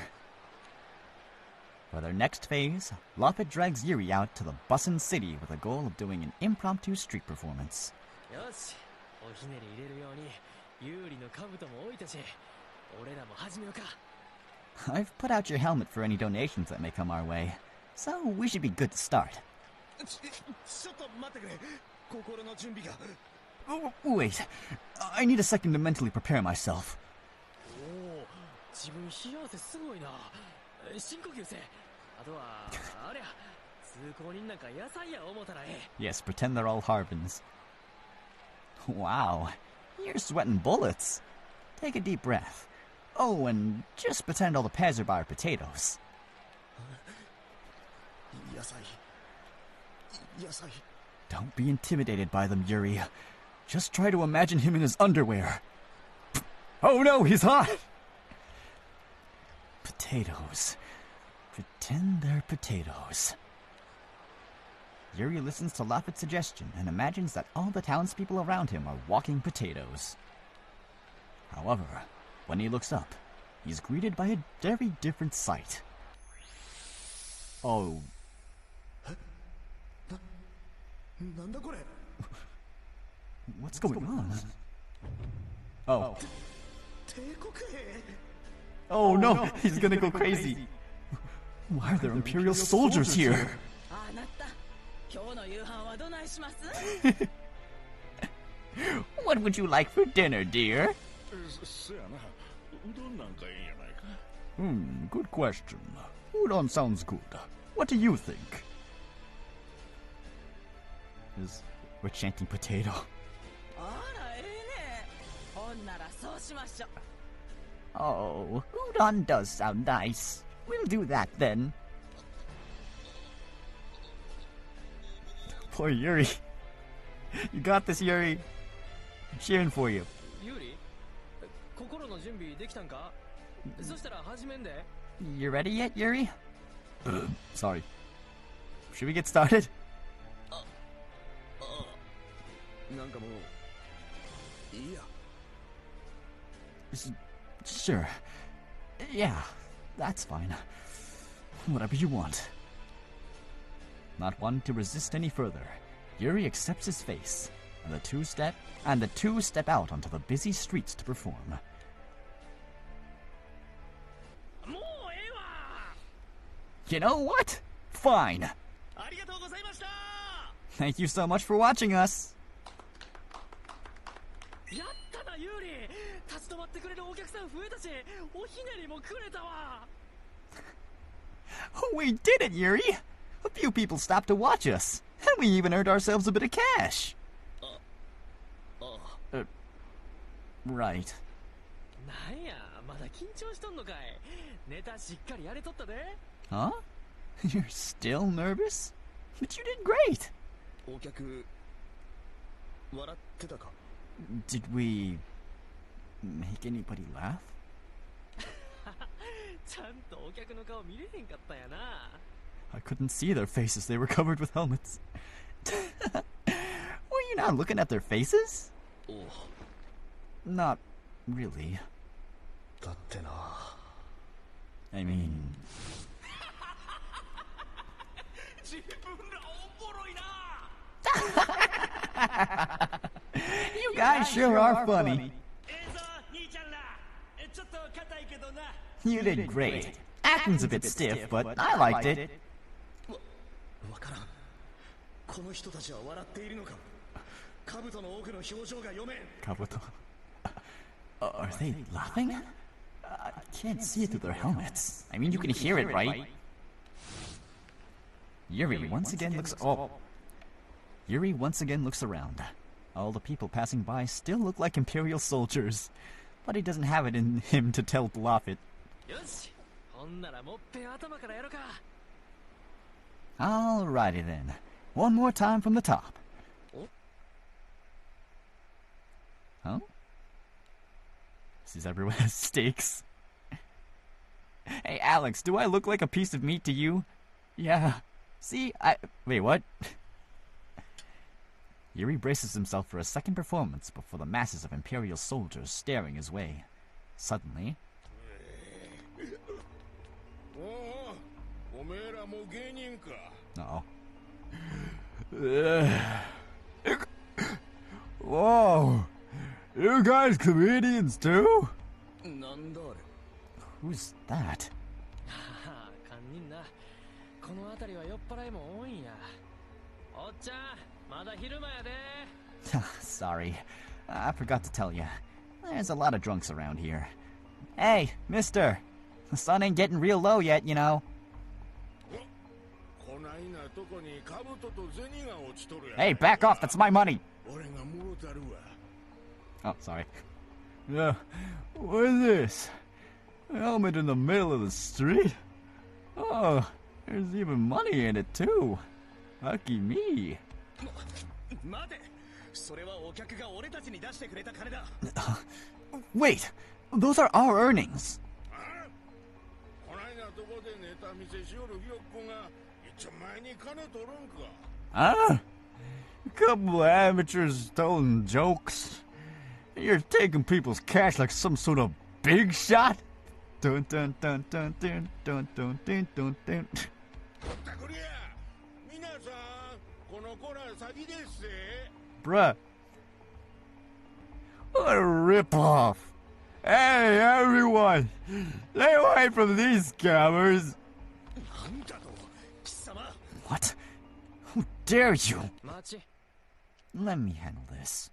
Speaker 1: For their next phase, Loppet drags Yuri out to the bussin' city with a goal of doing an impromptu street performance.
Speaker 2: よし、おひねり入れるように、有利の兜も置いたし、俺らも始めようか。
Speaker 1: I've put out your helmet for any donations that may come our way, so we should be good to start.
Speaker 9: ちょっと待ってくれ。心の準備が。
Speaker 1: Wait, I need a second to mentally prepare myself.
Speaker 2: おお、自分冷や汗すごいな。深呼吸せ。あとは、ありゃ、通行人なんか野菜や思ったらええ。
Speaker 1: Yes, pretend they're all Harvins. Wow, you're sweating bullets. Take a deep breath. Oh, and just pretend all the passerby are potatoes.
Speaker 9: 野菜。野菜。
Speaker 1: Don't be intimidated by them, Yuri. Just try to imagine him in his underwear. Oh no, he's hot! Potatoes. Pretend they're potatoes. Yuri listens to Laffit's suggestion and imagines that all the townspeople around him are walking potatoes. However, when he looks up, he's greeted by a very different sight. Oh.
Speaker 9: なんだこれ。
Speaker 1: What's going on? Oh.
Speaker 9: 帝国兵。
Speaker 1: Oh no, he's gonna go crazy. Why are there Imperial soldiers here?
Speaker 13: あなた、今日の夕飯はどないします？
Speaker 1: What would you like for dinner, dear?
Speaker 6: せやな、うどんなんかいいんやないか。
Speaker 1: Good question. Udon sounds good. What do you think? We're chanting potato.
Speaker 13: あら、ええね。ほんならそうしましょう。
Speaker 1: Oh, udon does sound nice. We'll do that then. Poor Yuri. You got this, Yuri. I'm cheering for you.
Speaker 2: ユリ、心の準備できたんか？そしたら始めんで。
Speaker 1: You ready yet, Yuri? Sorry. Should we get started?
Speaker 9: なんかもういいや。
Speaker 1: Sure. Yeah, that's fine. Whatever you want. Not wanting to resist any further, Yuri accepts his face, and the two step out onto the busy streets to perform.
Speaker 2: もうええわ。
Speaker 1: You know what? Fine.
Speaker 2: ありがとうございました。
Speaker 1: Thank you so much for watching us.
Speaker 2: やったな、ユーリ。立ち止まってくれるお客さん増えたし、おひねりもくれたわ。
Speaker 1: We did it, Yuri! A few people stopped to watch us, and we even earned ourselves a bit of cash. Right.
Speaker 2: なんや、まだ緊張しとんのかい。ネタしっかりやれとったで。
Speaker 1: Huh? You're still nervous? But you did great.
Speaker 9: お客笑ってたか。
Speaker 5: Did we make anybody laugh?
Speaker 2: ちゃんとお客の顔見れへんかったんやな。
Speaker 5: I couldn't see their faces. They were covered with helmets. Were you not looking at their faces? Not really.
Speaker 6: だってな。
Speaker 5: I mean...
Speaker 4: 自分らおもろいな。
Speaker 5: You guys sure are funny.
Speaker 4: 兄ちゃんら。ちょっと硬いけどな。
Speaker 5: You did great. Acting's a bit stiff, but I liked it.
Speaker 4: わからん。この人たちは笑っているのか。兜の奥の表情が読めん。
Speaker 5: Kabuto. Are they laughing? I can't see it through their helmets. I mean, you can hear it, right? Yuri once again looks... Oh. Yuri once again looks around. All the people passing by still look like Imperial soldiers. But he doesn't have it in him to tell Bluff it.
Speaker 2: よし、ほんならもっぺん頭からやろか。
Speaker 5: Alrighty then. One more time from the top. Huh? This everyone has steaks. Hey, Alex, do I look like a piece of meat to you? Yeah. See, Wait, what? Yuri braces himself for a second performance before the masses of Imperial soldiers staring his way. Suddenly... Uh-oh. Whoa! You guys comedians too? Who's that?
Speaker 2: 堪忍な。この辺りは酔っ払いも多いんや。おっちゃん、まだ昼間やで。
Speaker 5: Sorry. I forgot to tell you. There's a lot of drunks around here. Hey, mister. The sun ain't getting real low yet, you know. Hey, back off. That's my money. Oh, sorry. What is this? A helmet in the middle of the street? Oh, there's even money in it, too. Lucky me. Wait, those are our earnings. Huh? A couple of amateurs telling jokes. You're taking people's cash like some sort of big shot? Dun dun dun dun dun dun dun dun dun dun. Bruh. What a ripoff. Hey, everyone! Stay away from these scammers! What? Who dare you? Let me handle this.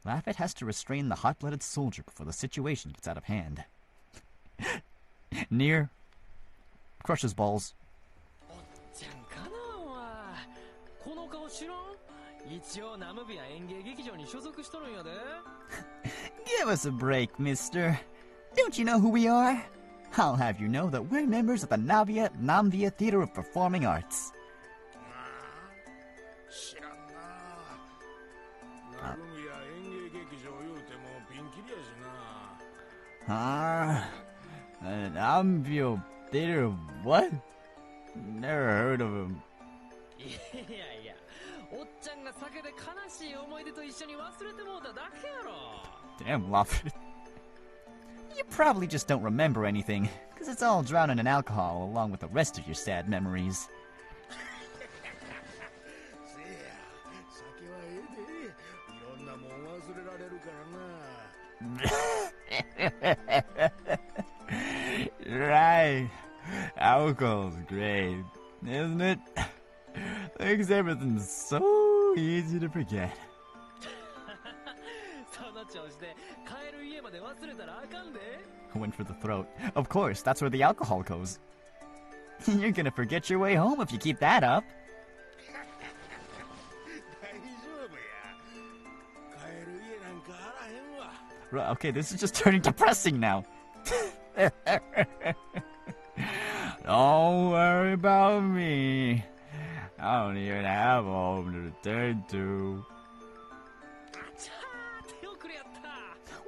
Speaker 5: Laffit has to restrain the hot-blooded soldier before the situation gets out of hand. Near crushes balls. Give us a break, mister. Don't you know who we are? I'll have you know that we're members of the Namvia Theater of Performing Arts. An Namvia Theater of what? Never heard of him. Damn, Laffit. You probably just don't remember anything, because it's all drowned in alcohol along with the rest of your sad memories. Right. Alcohol's great, isn't it? Makes everything so easy to forget. I went for the throat. Of course, that's where the alcohol goes. You're gonna forget your way home if you keep that up. Okay, this is just turning depressing now. Don't worry about me. I don't even have a home to return to.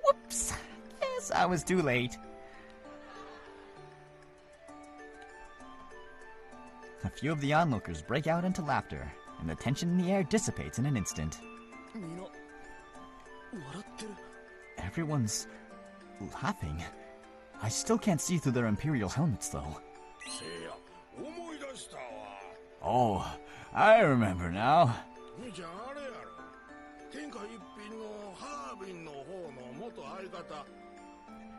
Speaker 5: Whoops! Guess I was too late. A few of the onlookers break out into laughter, and the tension in the air dissipates in an instant. Everyone's laughing. I still can't see through their Imperial helmets, though. Oh, I remember now.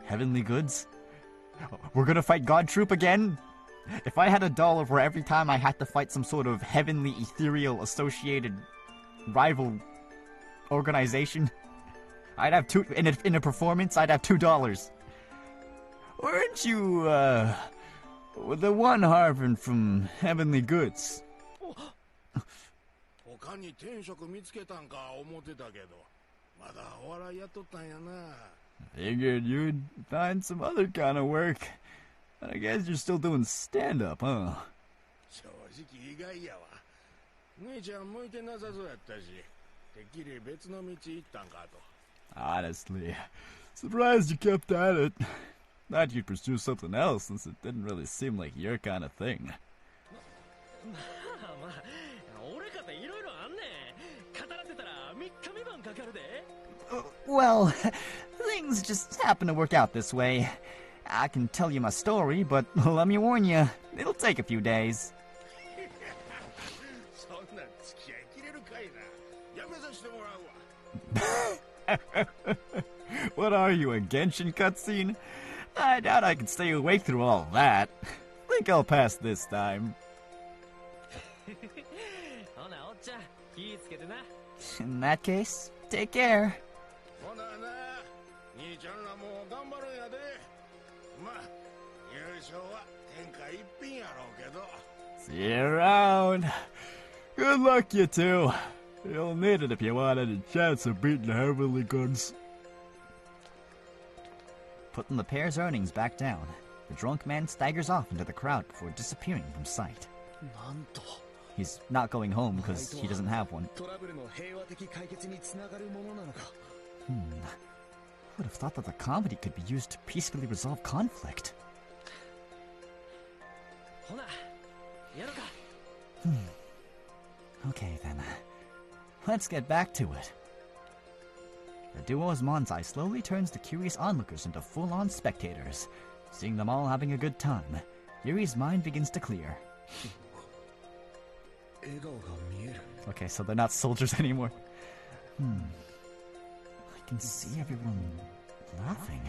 Speaker 5: Heavenly Goods? We're gonna fight God Troop again? If I had $1 for every time I had to fight some sort of heavenly, ethereal, associated rival organization, I'd have two. In a performance, I'd have $2. Weren't you, the one Harvin from Heavenly Goods? Figured you'd find some other kind of work. I guess you're still doing stand-up, huh? Honestly, surprised you kept at it. Thought you'd pursue something else since it didn't really seem like your kind of thing. Well, things just happen to work out this way. I can tell you my story, but let me warn you, it'll take a few days. What are you, a Genshin cutscene? I doubt I can stay awake through all that. Think I'll pass this time. In that case, take care. See you around. Good luck, you two. You'll need it if you want any chance of beating the Heavenly Goods. Putting the pair's earnings back down, the drunk man staggers off into the crowd before disappearing from sight. He's not going home because he doesn't have one. Would have thought that the comedy could be used to peacefully resolve conflict. Okay then. Let's get back to it. The duo's Manzai slowly turns the curious onlookers into full-on spectators. Seeing them all having a good time, Yuri's mind begins to clear. Okay, so they're not soldiers anymore. I can see everyone laughing.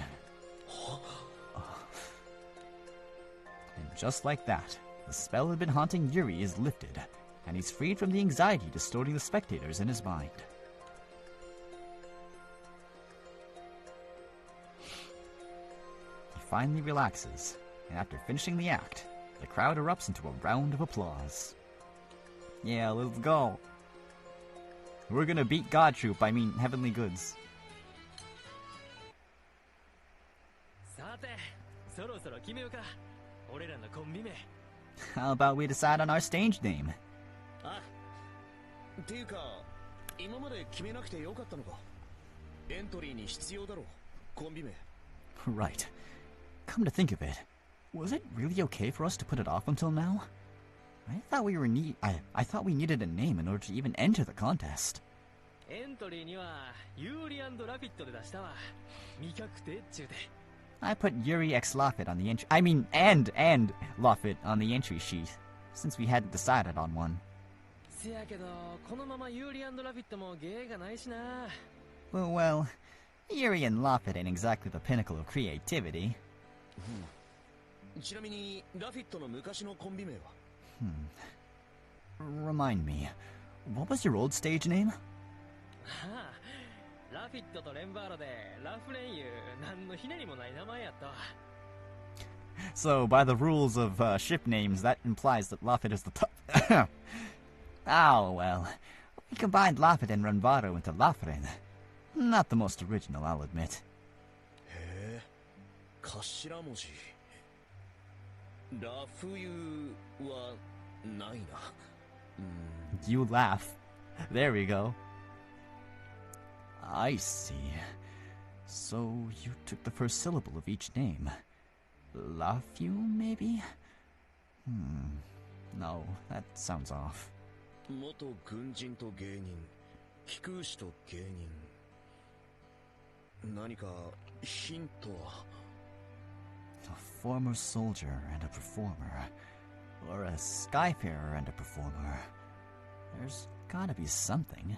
Speaker 5: And just like that, the spell that had been haunting Yuri is lifted, and he's freed from the anxiety distorting the spectators in his mind. He finally relaxes, and after finishing the act, the crowd erupts into a round of applause. Yeah, let's go. We're gonna beat God Troop, I mean Heavenly Goods. How about we decide on our stage name? Right. Come to think of it, was it really okay for us to put it off until now? I thought we needed a name in order to even enter the contest. I put Yuri x Laffit on the entry. And Laffit on the entry sheet, since we hadn't decided on one. Well, Yuri and Laffit ain't exactly the pinnacle of creativity. Remind me, what was your old stage name? So, by the rules of ship names, that implies that Laffit is the top. Oh, well. We combined Laffit and Ranvaro into Lafren. Not the most original, I'll admit. You laugh. There we go. I see. So you took the first syllable of each name. Lafu, maybe? No, that sounds off.
Speaker 4: 元軍人と芸人、飛空士と芸人。何かヒントは
Speaker 5: A former soldier and a performer. Or a skyfarer and a performer. There's gotta be something.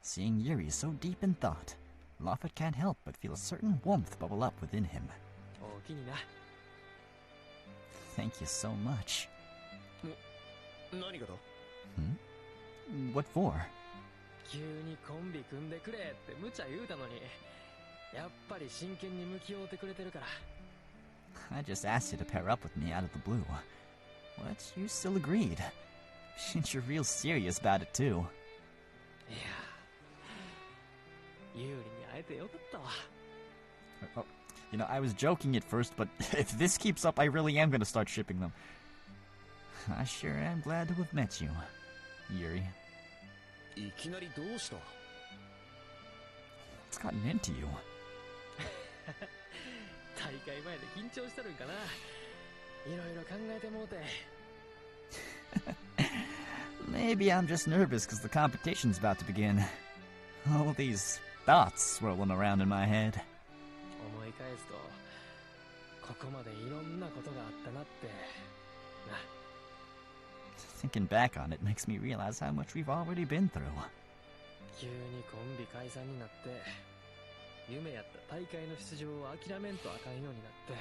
Speaker 5: Seeing Yuri so deep in thought, Moffat can't help but feel a certain warmth bubble up within him.
Speaker 2: おおきにな。
Speaker 5: Thank you so much.
Speaker 4: 何がだ
Speaker 5: What for?
Speaker 2: 急にコンビ組んでくれって無茶言うたのに、やっぱり真剣に向き合うてくれてるから。
Speaker 5: I just asked you to pair up with me out of the blue. But you still agreed. Since you're real serious about it too.
Speaker 2: いや、有利に会えてよかったわ。
Speaker 5: Oh, you know, I was joking at first, but if this keeps up, I really am gonna start shipping them. I sure am glad to have met you, Yuri.
Speaker 4: いきなりどうした
Speaker 5: What's gotten into you?
Speaker 2: 大会前で緊張してるんかな。いろいろ考えてもうて。
Speaker 5: Maybe I'm just nervous because the competition's about to begin. All these thoughts swirling around in my head.
Speaker 2: 思い返すと、ここまでいろんなことがあったなって。な。
Speaker 5: Thinking back on it makes me realize how much we've already been through.
Speaker 2: 急にコンビ解散になって、夢やった大会の出場を諦めんとあかんようになって。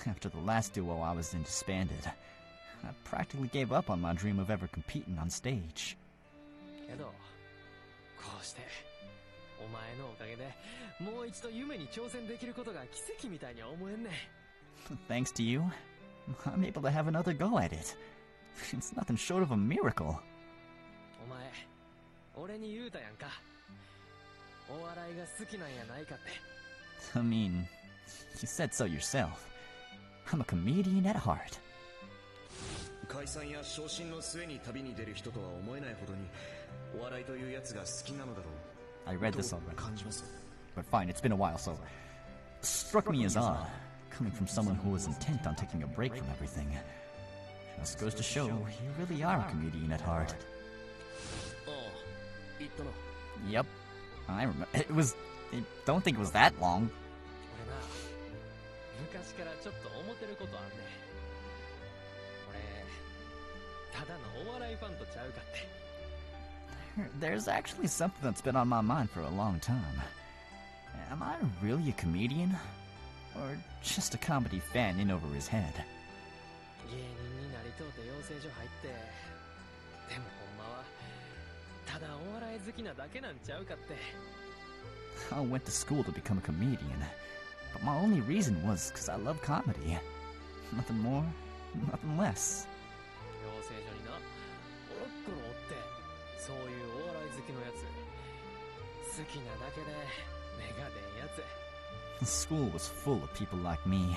Speaker 5: After the last duo I was in disbanded, I practically gave up on my dream of ever competing on stage.
Speaker 2: けど、こうして、お前のおかげで、もう一度夢に挑戦できることが奇跡みたいに思えんねん。
Speaker 5: Thanks to you, I'm able to have another go at it. It's nothing short of a miracle.
Speaker 2: お前、俺に言うたやんか。お笑いが好きなんやないかって。
Speaker 5: I mean, you said so yourself. I'm a comedian at heart.
Speaker 4: 解散や昇進の末に旅に出る人とは思えないほどにお笑いというやつが好きなのだろう。
Speaker 5: I read this already.
Speaker 4: 感じます。
Speaker 5: But fine, it's been a while, so... Struck me as odd, coming from someone who was intent on taking a break from everything. Just goes to show you really are a comedian at heart.
Speaker 4: ああ、言ったな。
Speaker 5: Yep. I remember. It was... I don't think it was that long.
Speaker 2: 俺な、昔からちょっと思ってることあんねん。俺、ただのお笑いファンとちゃうかって。
Speaker 5: There's actually something that's been on my mind for a long time. Am I really a comedian? Or just a comedy fan in over his head?
Speaker 2: 芸人になりとうて養成所入って、でもほんまは、ただお笑い好きなだけなんちゃうかって。
Speaker 5: I went to school to become a comedian, but my only reason was because I love comedy. Nothing more, nothing less.
Speaker 2: 養成所にな、おろっころおって、そういうお笑い好きのやつ。好きなだけで、目が出んやつ。
Speaker 5: The school was full of people like me,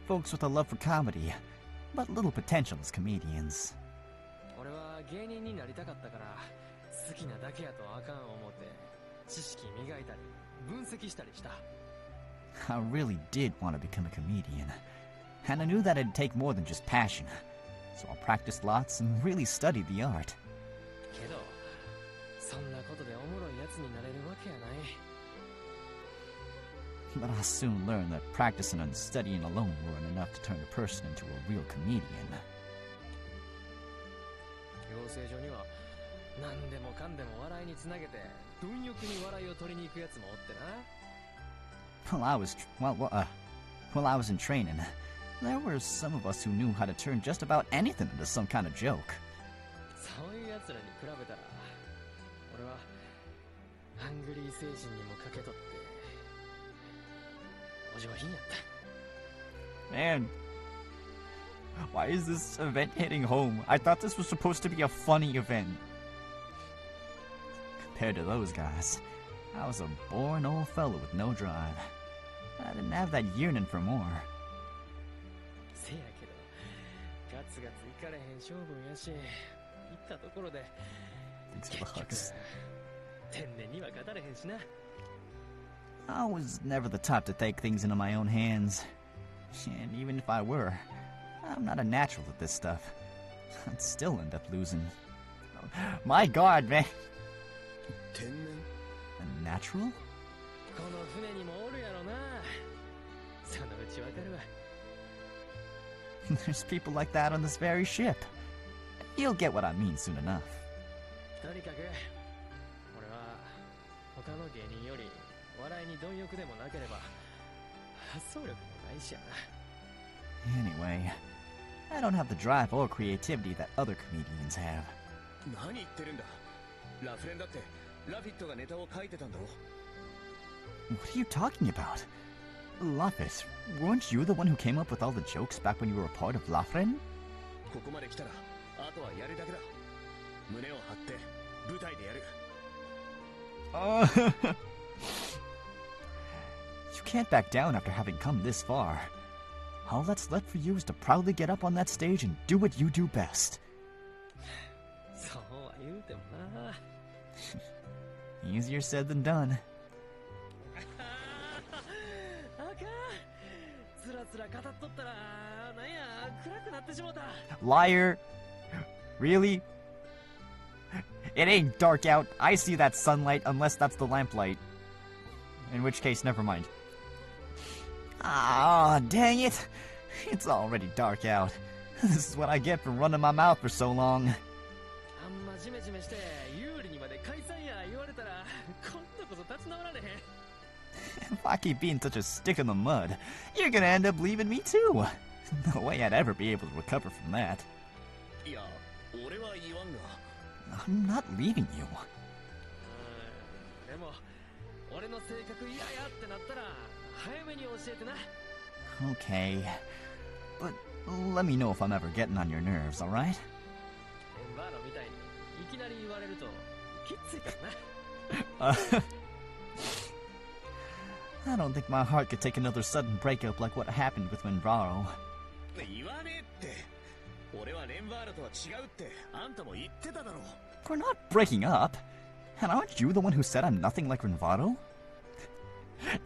Speaker 5: folks with a love for comedy, but little potential as comedians.
Speaker 2: 俺は芸人になりたかったから、好きなだけやとあかん思って、知識磨いたり、分析したりした。
Speaker 5: I really did want to become a comedian, and I knew that it'd take more than just passion, so I practiced lots and really studied the art.
Speaker 2: けど、そんなことでおもろいやつになれるわけやない。
Speaker 5: But I soon learned that practicing and studying alone weren't enough to turn a person into a real comedian.
Speaker 2: 養成所には、何でもかんでも笑いにつなげて、貪欲に笑いを取りに行くやつもおってな。
Speaker 5: While I was in training, there were some of us who knew how to turn just about anything into some kind of joke.
Speaker 2: そういうやつらに比べたら、俺は、ハングリー精神にもかけとって、お上品やった。
Speaker 5: Man, why is this event hitting home? I thought this was supposed to be a funny event. Compared to those guys, I was a boring old fellow with no drive. I didn't have that yearning for more.
Speaker 2: せやけど、ガツガツいかれへん性分やし、行ったところで、
Speaker 5: Thanks for the hugs.
Speaker 2: 天然には語れへんしな。
Speaker 5: I was never the type to take things into my own hands. And even if I were, I'm not a natural at this stuff. I'd still end up losing. My god, man.
Speaker 7: 天然
Speaker 5: A natural?
Speaker 2: この船にもおるやろな。そのうちわかるわ。
Speaker 5: There's people like that on this very ship. You'll get what I mean soon enough.
Speaker 2: とにかく俺は他の芸人より笑いに貪欲でもなければ発想力もないしやな。
Speaker 5: Anyway, I don't have the drive or creativity that other comedians have.
Speaker 7: 何言ってるんだ。ラフレンだってラフィットがネタを書いてたんだろ。
Speaker 5: What are you talking about? Laffit, weren't you the one who came up with all the jokes back when you were a part of Lafren?
Speaker 7: ここまで来たらあとはやるだけだ。胸を張って舞台でやる。
Speaker 5: You can't back down after having come this far. All that's left for you is to proudly get up on that stage and do what you do best.
Speaker 2: そうは言うてもな。
Speaker 5: Easier said than done.
Speaker 2: あかん。つらつら語っとったらなんや暗くなってしもた。
Speaker 5: Liar! Really? It ain't dark out. I see that sunlight unless that's the lamplight. In which case, never mind. Ah, dang it. It's already dark out. This is what I get for running my mouth for so long.
Speaker 2: あんまジメジメして有利にまで解散や言われたら今度こそ立ち直られへん。
Speaker 5: If I keep being such a stick in the mud, you're gonna end up leaving me too. No way I'd ever be able to recover from that.
Speaker 7: いや、俺は言わんが。
Speaker 5: I'm not leaving you.
Speaker 2: でも俺の性格嫌やってなったら早めに教えてな。
Speaker 5: Okay. But let me know if I'm ever getting on your nerves, alright?
Speaker 2: エンバーロみたいにいきなり言われるときついからな。
Speaker 5: I don't think my heart could take another sudden breakup like what happened with Winvaro.
Speaker 7: 言わねえって。俺はレンバールとは違うってあんたも言ってただろ。
Speaker 5: We're not breaking up. And aren't you the one who said I'm nothing like Renvado?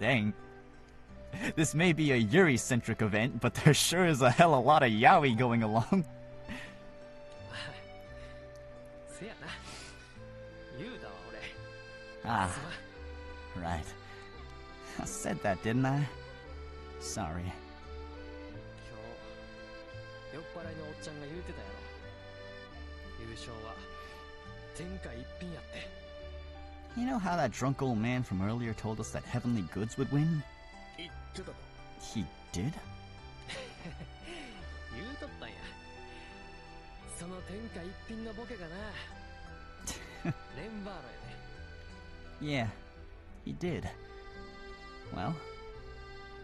Speaker 5: Dang. This may be a Yuri-centric event, but there sure is a hell of a lot of yaoi going along.
Speaker 2: せやな。言うだわ俺。
Speaker 5: Ah, right. I said that, didn't I? Sorry.
Speaker 2: 今日酔っ払いのおっちゃんが言うてたやろ。優勝は天下一品やって。
Speaker 5: You know how that drunk old man from earlier told us that Heavenly Goods would win?
Speaker 7: 言ってたぞ。
Speaker 5: He did?
Speaker 2: 言うとったんや。その天下一品のボケがな。レンバーロやね。
Speaker 5: Yeah, he did. Well,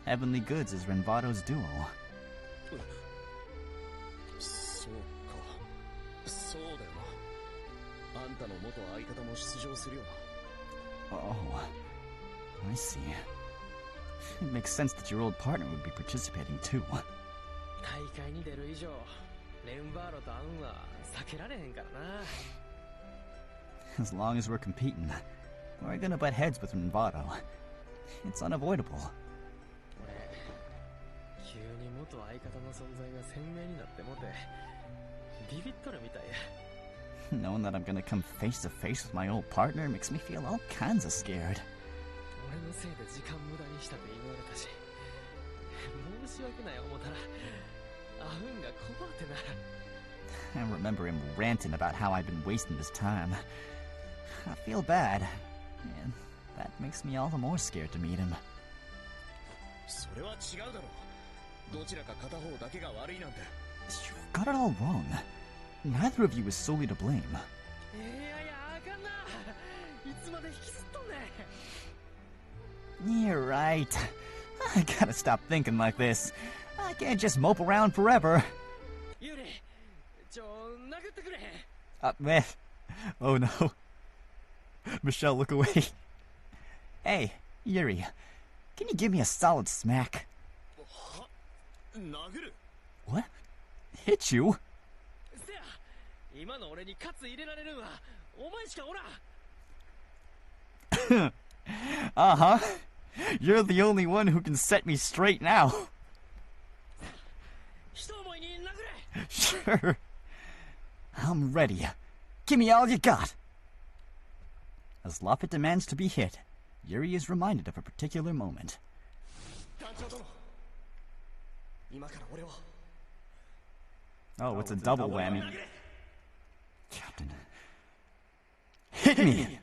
Speaker 5: Heavenly Goods is Renvado's duo.
Speaker 7: そうか。そうだよな。あんたの元相方も出場するよな。
Speaker 5: Oh, I see. It makes sense that your old partner would be participating too.
Speaker 2: 大会に出る以上、レンバーロと会うんは避けられへんからな。
Speaker 5: As long as we're competing, we're gonna butt heads with Renvado. It's unavoidable.
Speaker 2: 俺、急に元相方の存在が鮮明になってもて、ビビっとるみたいや。
Speaker 5: Knowing that I'm gonna come face to face with my old partner makes me feel all kinds of scared.
Speaker 2: 俺のせいで時間無駄にしたって言われたし、申し訳ない思ったら、会うんが怖ってな。
Speaker 5: I remember him ranting about how I've been wasting his time. I feel bad, and that makes me all the more scared to meet him.
Speaker 7: それは違うだろう。どちらか片方だけが悪いなんて。
Speaker 5: You've got it all wrong. Neither of you is solely to blame.
Speaker 2: いやいや、あかんな。いつまで引きずっとんねん。
Speaker 5: You're right. I gotta stop thinking like this. I can't just mope around forever.
Speaker 2: ユリ、殴ってくれへん。
Speaker 5: Man. Oh no. Michelle, look away. Hey, Yuri. Can you give me a solid smack?
Speaker 7: 殴る?
Speaker 5: What? Hit you?
Speaker 2: せや、今の俺に喝入れられるんはお前しかおらん。
Speaker 5: Uh-huh. You're the only one who can set me straight now. Sure. I'm ready. Give me all you got. As Lopet demands to be hit, Yuri is reminded of a particular moment. Oh, it's a double whammy. Captain. Hit me!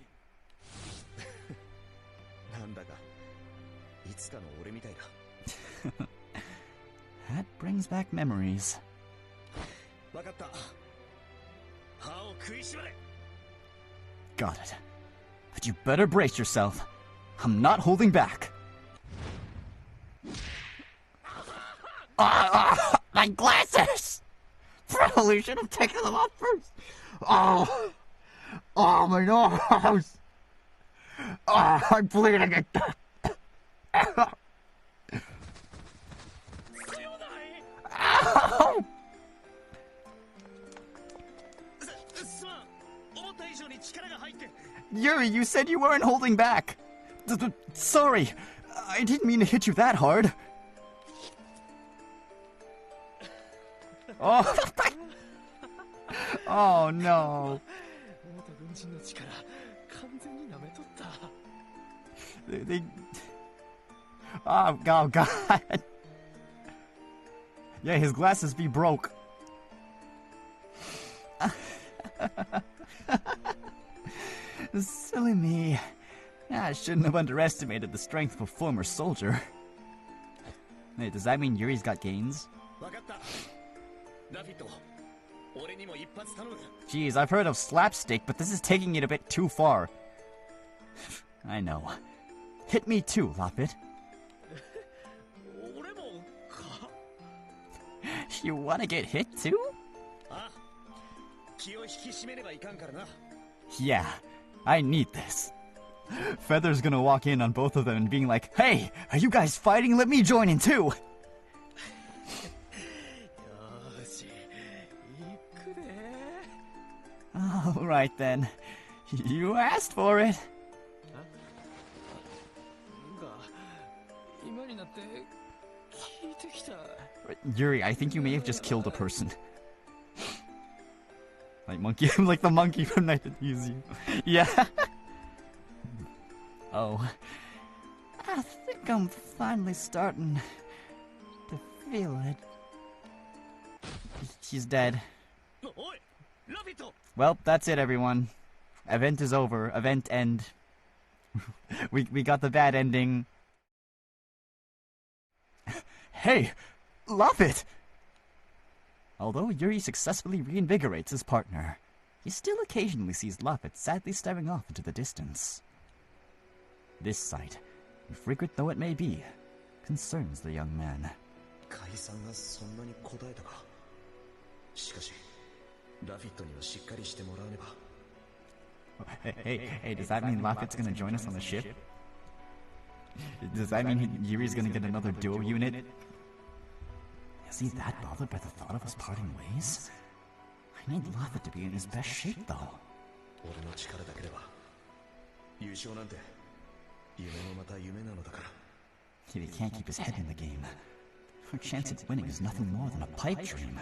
Speaker 5: That brings back memories. Got it. But you better brace yourself. I'm not holding back. My glasses! Probably should have taken them off first. Oh, my nose! I'm bleeding again. Ow! Yuri, you said you weren't holding back. Sorry, I didn't mean to hit you that hard. Oh, oh no. They... Oh, God. Yeah, his glasses be broke. Silly me. I shouldn't have underestimated the strength of a former soldier. Wait, does that mean Yuri's got gains? Jeez, I've heard of slapstick, but this is taking it a bit too far. I know. Hit me too, Lopet. You wanna get hit too? Yeah, I need this. Feather's gonna walk in on both of them and being like, "Hey, are you guys fighting? Let me join in too!" Alright then. You asked for it. Yuri, I think you may have just killed a person. Like monkey, like the monkey from Night That Used You. Yeah. Oh. I think I'm finally starting to feel it. She's dead. Well, that's it, everyone. Event is over. Event end. we got the bad ending. Hey! Love it! Although Yuri successfully reinvigorates his partner, he still occasionally sees Lopet sadly staring off into the distance. This sight, infrequent though it may be, concerns the young man. Hey, does that mean Lopet's gonna join us on the ship? Does that mean Yuri's gonna get another duo unit? Is he that bothered by the thought of us parting ways? I need Lopet to be in his best shape, though. Yet he can't keep his head in the game. Our chance at winning is nothing more than a pipe dream.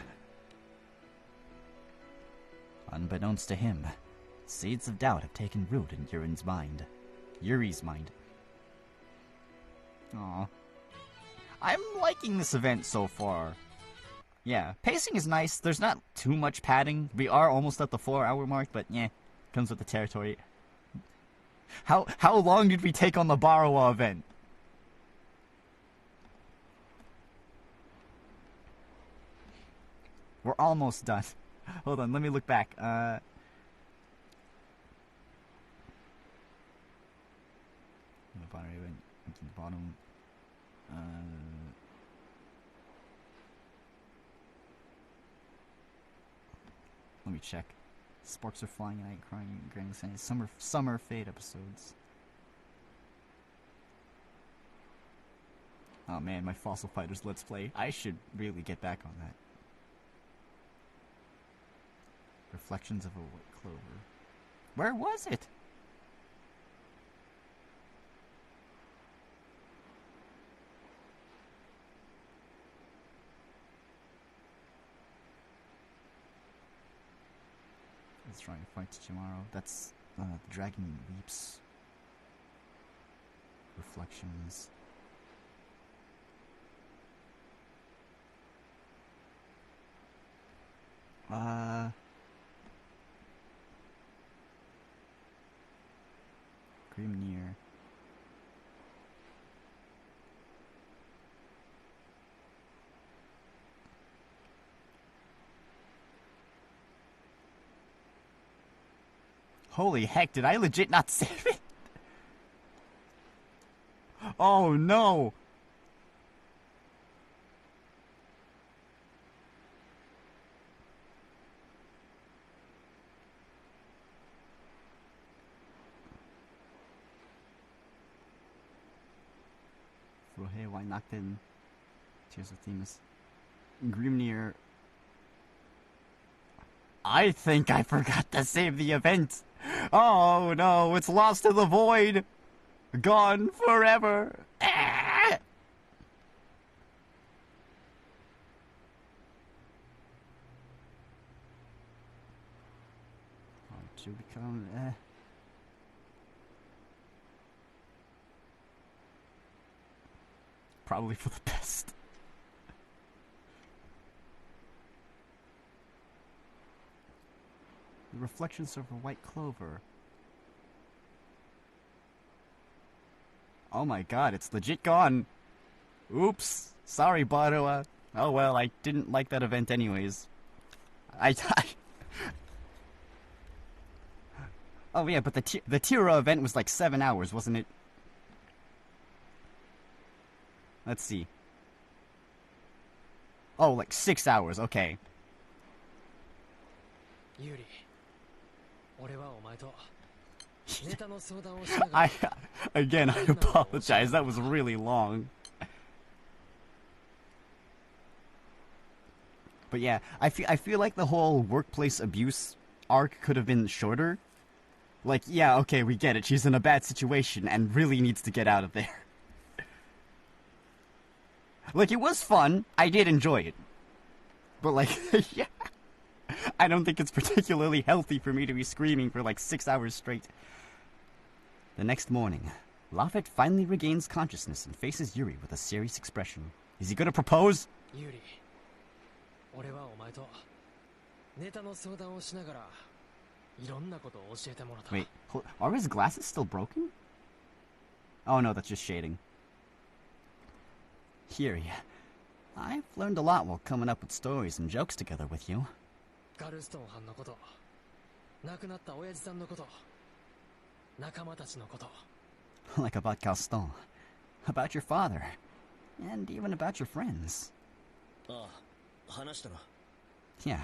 Speaker 5: Unbeknownst to him, seeds of doubt have taken root in Yuri's mind. Aw. I'm liking this event so far. Yeah, pacing is nice. There's not too much padding. We are almost at the 4-hour mark, but yeah, comes with the territory. How long did we take on the Barawa event? We're almost done. Hold on, let me look back. The bottom. Let me check. Sparks are flying and I crying, Granny saying summer fade episodes. Oh man, my Fossil Fighters Let's Play. I should really get back on that. Reflections of a White Clover. Where was it? Let's try and fight tomorrow. That's the Dragon Leaps. Reflections. Grimnir. Holy heck, did I legit not save it? Oh no! Frohe, why knocked in? Tears of Themis. Grimnir. I think I forgot to save the event. Oh no, it's lost to the void. Gone forever. Ah! To become probably for the best. The reflections of a white clover. Oh my god, it's legit gone. Oops. Sorry, Barua. Oh well, I didn't like that event anyways. Oh yeah, but the Tira event was like 7 hours, wasn't it? Let's see. Oh, like 6 hours, okay.
Speaker 2: Yuri,
Speaker 5: Again, I apologize. That was really long. But yeah, I feel like the whole workplace abuse arc could have been shorter. Like, yeah, okay, we get it. She's in a bad situation and really needs to get out of there. Like, it was fun. I did enjoy it. But like, yeah. I don't think it's particularly healthy for me to be screaming for like 6 hours straight. The next morning, Laffit finally regains consciousness and faces Yuri with a serious expression. Is he gonna propose?
Speaker 2: Yuri,
Speaker 5: wait, are his glasses still broken? Oh no, that's just shading. Yuri, I've learned a lot while coming up with stories and jokes together with you. Like about Gaston, about your father, and even about your friends. Yeah,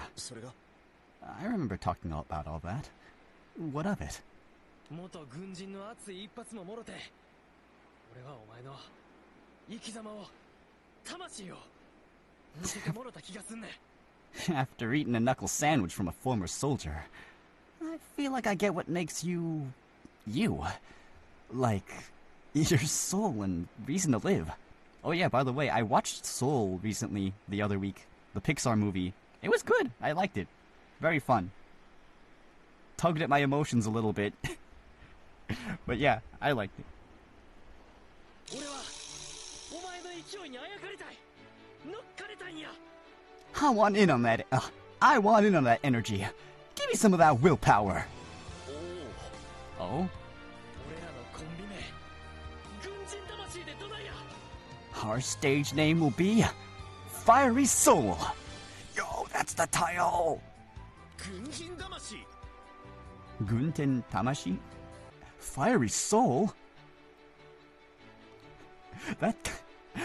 Speaker 5: I remember talking about all that. What of it? After eating a knuckle sandwich from a former soldier, I feel like I get what makes you... you. Like, your soul and reason to live. Oh yeah, by the way, I watched Soul recently, the other week. The Pixar movie. It was good. I liked it. Very fun. Tugged at my emotions a little bit. But yeah, I liked it. I want in on that. I want in on that energy. Give me some of that willpower. Oh? Our stage name will be Fiery Soul. Yo, that's the title. Gunten Tamashi? Fiery Soul? That...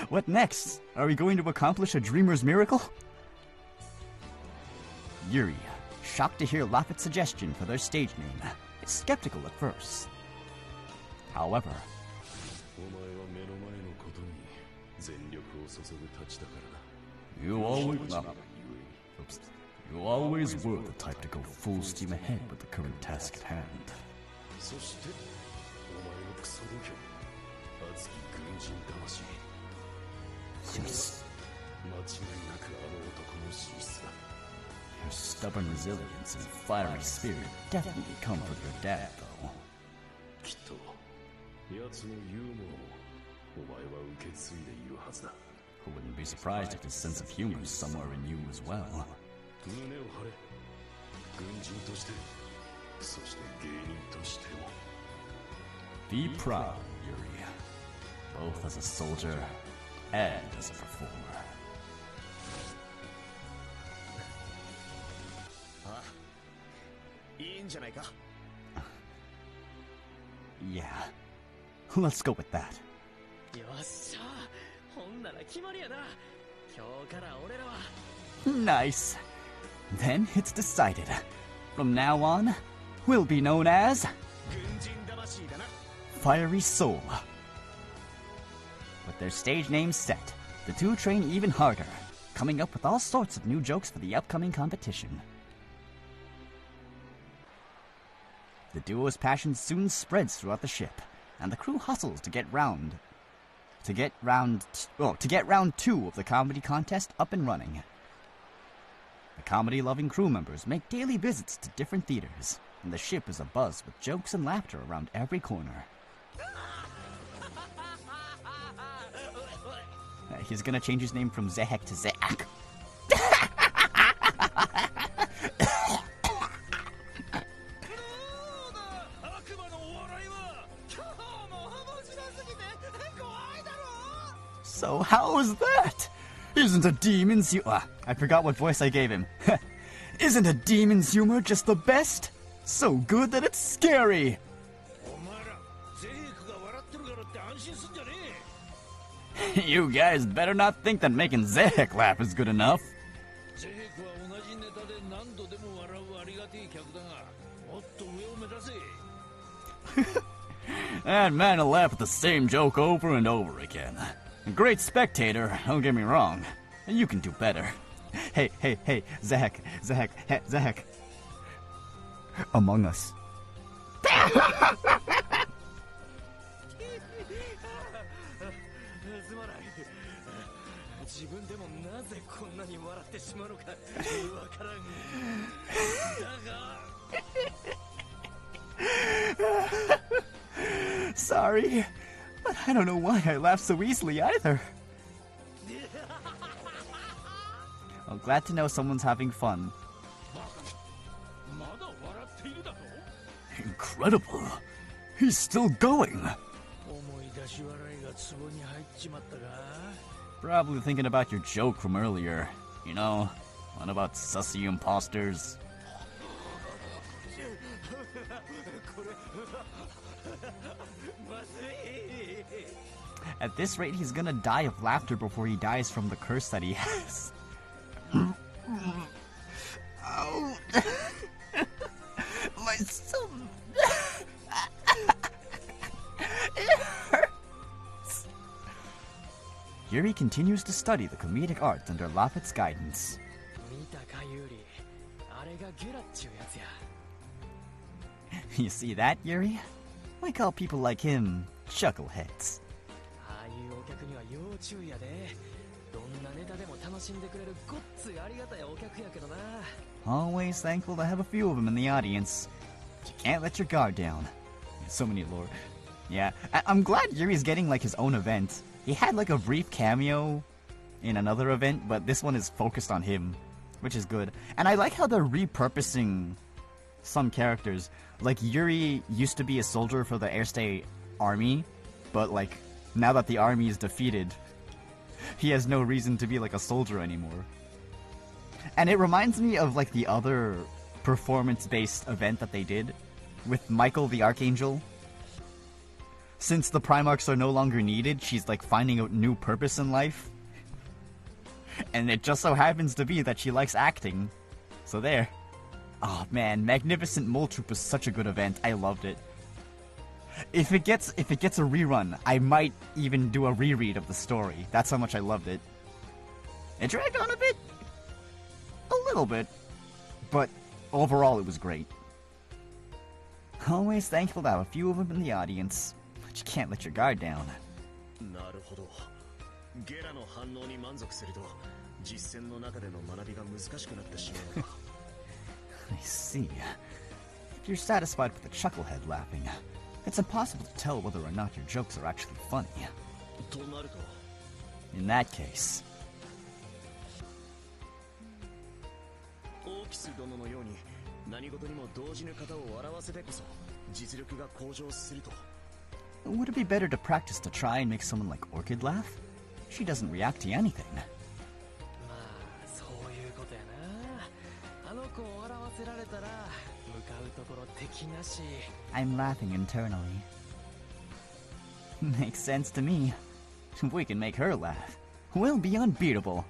Speaker 5: What next? Are we going to accomplish a dreamer's miracle? Yuri, shocked to hear Laffit's suggestion for their stage name, is skeptical at first. However... You always were the type to go full steam ahead with the current task at hand. Yes. Her stubborn resilience and fiery spirit definitely comfort her dad, though.
Speaker 6: きっと奴のユーモアをお前は受け継いでいるはずだ。
Speaker 5: Who wouldn't be surprised if his sense of humor is somewhere in you as well?
Speaker 6: 胸を張れ。軍人として、そして芸人としても。
Speaker 5: Be proud, Yuri. Both as a soldier and as a performer.
Speaker 9: あ、いいんじゃないか。
Speaker 5: Yeah. Let's go with that.
Speaker 2: よっしゃ、ほんなら決まりやな。今日から俺らは
Speaker 5: Nice. Then it's decided. From now on, we'll be known as
Speaker 9: 軍人魂だな。
Speaker 5: Fiery Soul. With their stage names set, the two train even harder, coming up with all sorts of new jokes for the upcoming competition. The duo's passion soon spreads throughout the ship, and the crew hustles to get round 2 of the comedy contest up and running. The comedy-loving crew members make daily visits to different theaters, and the ship is abuzz with jokes and laughter around every corner. He's gonna change his name from Zehek to Zehak.
Speaker 4: 悪魔のお笑いは今日も面白すぎて怖いだろ。
Speaker 5: So how is that? Isn't a demon's humor... I forgot what voice I gave him. Isn't a demon's humor just the best? So good that it's scary.
Speaker 4: お前らゼークが笑ってるからって安心すんじゃねえ。
Speaker 5: You guys better not think that making Zehek laugh is good enough.
Speaker 4: ゼークは同じネタで何度でも笑うありがてえ客だが、もっと上を目指せ。
Speaker 5: That man will laugh at the same joke over and over again. A great spectator, don't get me wrong. You can do better. Hey, Zehek, Zehek. Among Us.
Speaker 2: すまない。自分でもなぜこんなに笑ってしまうのかわからん。だが
Speaker 5: Sorry, but I don't know why I laugh so easily either. Well, glad to know someone's having fun.
Speaker 4: まだ笑っているだと。
Speaker 5: Incredible. He's still going.
Speaker 4: 思い出し笑いが壺に入っちまったが。
Speaker 5: Probably thinking about your joke from earlier. You know, one about sussy imposters. At this rate, he's gonna die of laughter before he dies from the curse that he has. Oh. My stomach. It hurts. Yuri continues to study the comedic arts under Lafitte's guidance.
Speaker 2: 見たかユーリ、あれがゲラっちゅうやつや。
Speaker 5: You see that, Yuri? We call people like him chuckleheads.
Speaker 2: ああいうお客には要注意やで。どんなネタでも楽しんでくれるごっつありがたいお客やけどな。
Speaker 5: Always thankful to have a few of them in the audience. But you can't let your guard down. So many lore. Yeah, I'm glad Yuri's getting like his own event. He had like a brief cameo in another event, but this one is focused on him, which is good. And I like how they're repurposing some characters. Like Yuri used to be a soldier for the Airstay army, but like now that the army is defeated, he has no reason to be like a soldier anymore. And it reminds me of like the other performance-based event that they did with Michael the Archangel. Since the Primarchs are no longer needed, she's like finding a new purpose in life. And it just so happens to be that she likes acting. So there. Oh man, Magnificent Mole Troop was such a good event. I loved it. If it gets a rerun, I might even do a reread of the story. That's how much I loved it. It dragged on a bit. A little bit. But overall it was great. Always thankful to have a few of them in the audience. But you can't let your guard down.
Speaker 9: なるほど。ゲラの反応に満足すると実戦の中での学びが難しくなってしまう。
Speaker 1: see. If you're satisfied with the chucklehead laughing, it's impossible to tell whether or not your jokes are actually funny. In that case...
Speaker 2: オーキス殿のように何事にも動じぬ方を笑わせてこそ実力が向上すると。
Speaker 1: Would it be better to practice to try and make someone like Orchid laugh? She doesn't react to anything.
Speaker 2: まあそういうことやな。あの子を笑わせられたら向かうところ敵なし。
Speaker 1: I'm laughing internally. Makes sense to me. If we can make her laugh, we'll be unbeatable.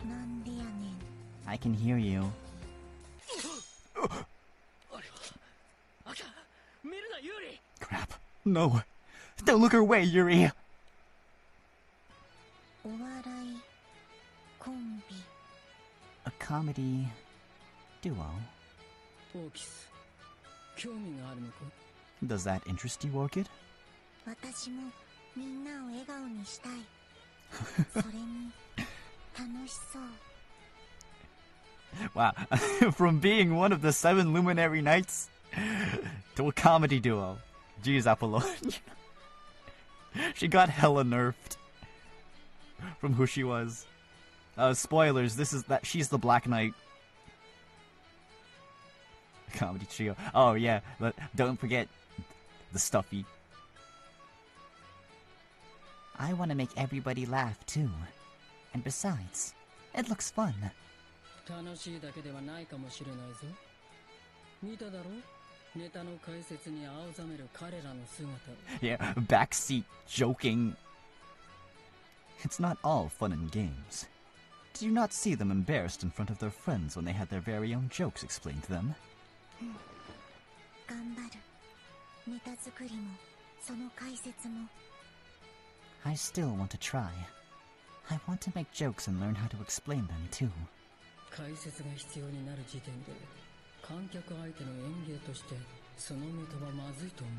Speaker 3: なんでやねん。
Speaker 1: I can hear you.
Speaker 2: あれはあかん、見るなユーリ。
Speaker 1: Crap. No. Don't look her way, Yuri.
Speaker 3: お笑いコンビ。
Speaker 1: A comedy duo.
Speaker 13: オーキス、興味があるのか？
Speaker 1: Does that interest you, Orchid?
Speaker 3: 私もみんなを笑顔にしたい。それに楽しそう。
Speaker 1: Wow. From being one of the 7 luminary knights to a comedy duo. Jeez, Apollo. She got hella nerfed from who she was. Spoilers, she's the Black Knight. Comedy trio. Oh yeah, but don't forget the Stuffy. I want to make everybody laugh too. And besides, it looks fun.
Speaker 13: 楽しいだけではないかもしれないぞ。見ただろ？ネタの解説に青ざめる彼らの姿を。
Speaker 1: Yeah, backseat joking. It's not all fun and games. Did you not see them embarrassed in front of their friends when they had their very own jokes explained to them?
Speaker 3: 頑張る。ネタ作りもその解説も。
Speaker 1: I still want to try. I want to make jokes and learn how to explain them too.
Speaker 13: 解説が必要になる時点で観客相手の演芸としてそのネタはまずいと思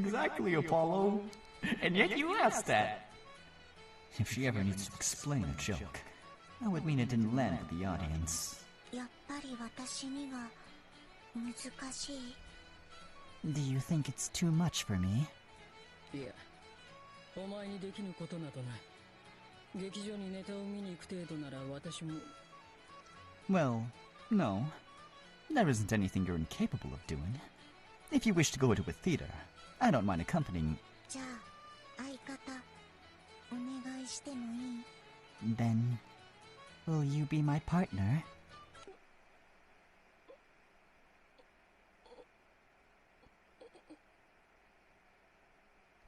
Speaker 13: うが。
Speaker 1: Exactly, Apollo. And yet you asked that. If she ever needs to explain a joke, that would mean it didn't land with the audience.
Speaker 3: やっぱり私には難しい。
Speaker 1: Do you think it's too much for me?
Speaker 13: いや、お前にできぬことなどない。劇場にネタを見に行く程度なら私も。
Speaker 1: Well, no. There isn't anything you're incapable of doing. If you wish to go to a theater, I don't mind accompanying.
Speaker 3: じゃあ相方お願いしてもいい？
Speaker 1: Then, will you be my partner?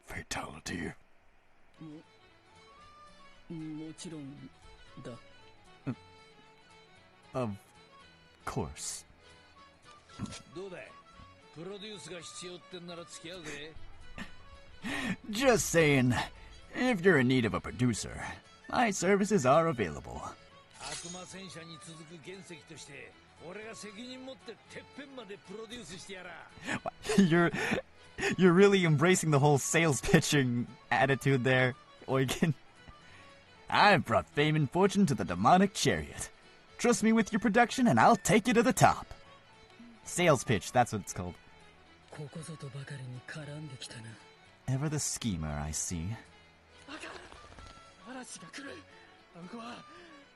Speaker 6: Fatality.
Speaker 13: もちろんだ。
Speaker 1: Of course.
Speaker 14: どうだい？プロデュースが必要ってんなら付き合うぜ。
Speaker 1: Just saying, if you're in need of a producer, my services are available.
Speaker 14: 悪魔戦車に続く原石として俺が責任持っててっぺんまでプロデュースしてやら。
Speaker 1: You're really embracing the whole sales pitching attitude there, Eugen. I've brought fame and fortune to the demonic chariot. Trust me with your production and I'll take you to the top. Sales pitch, that's what it's called.
Speaker 13: ここぞとばかりに絡んできたな。
Speaker 1: Ever the schemer, I see.
Speaker 2: 嵐が来る。あんこは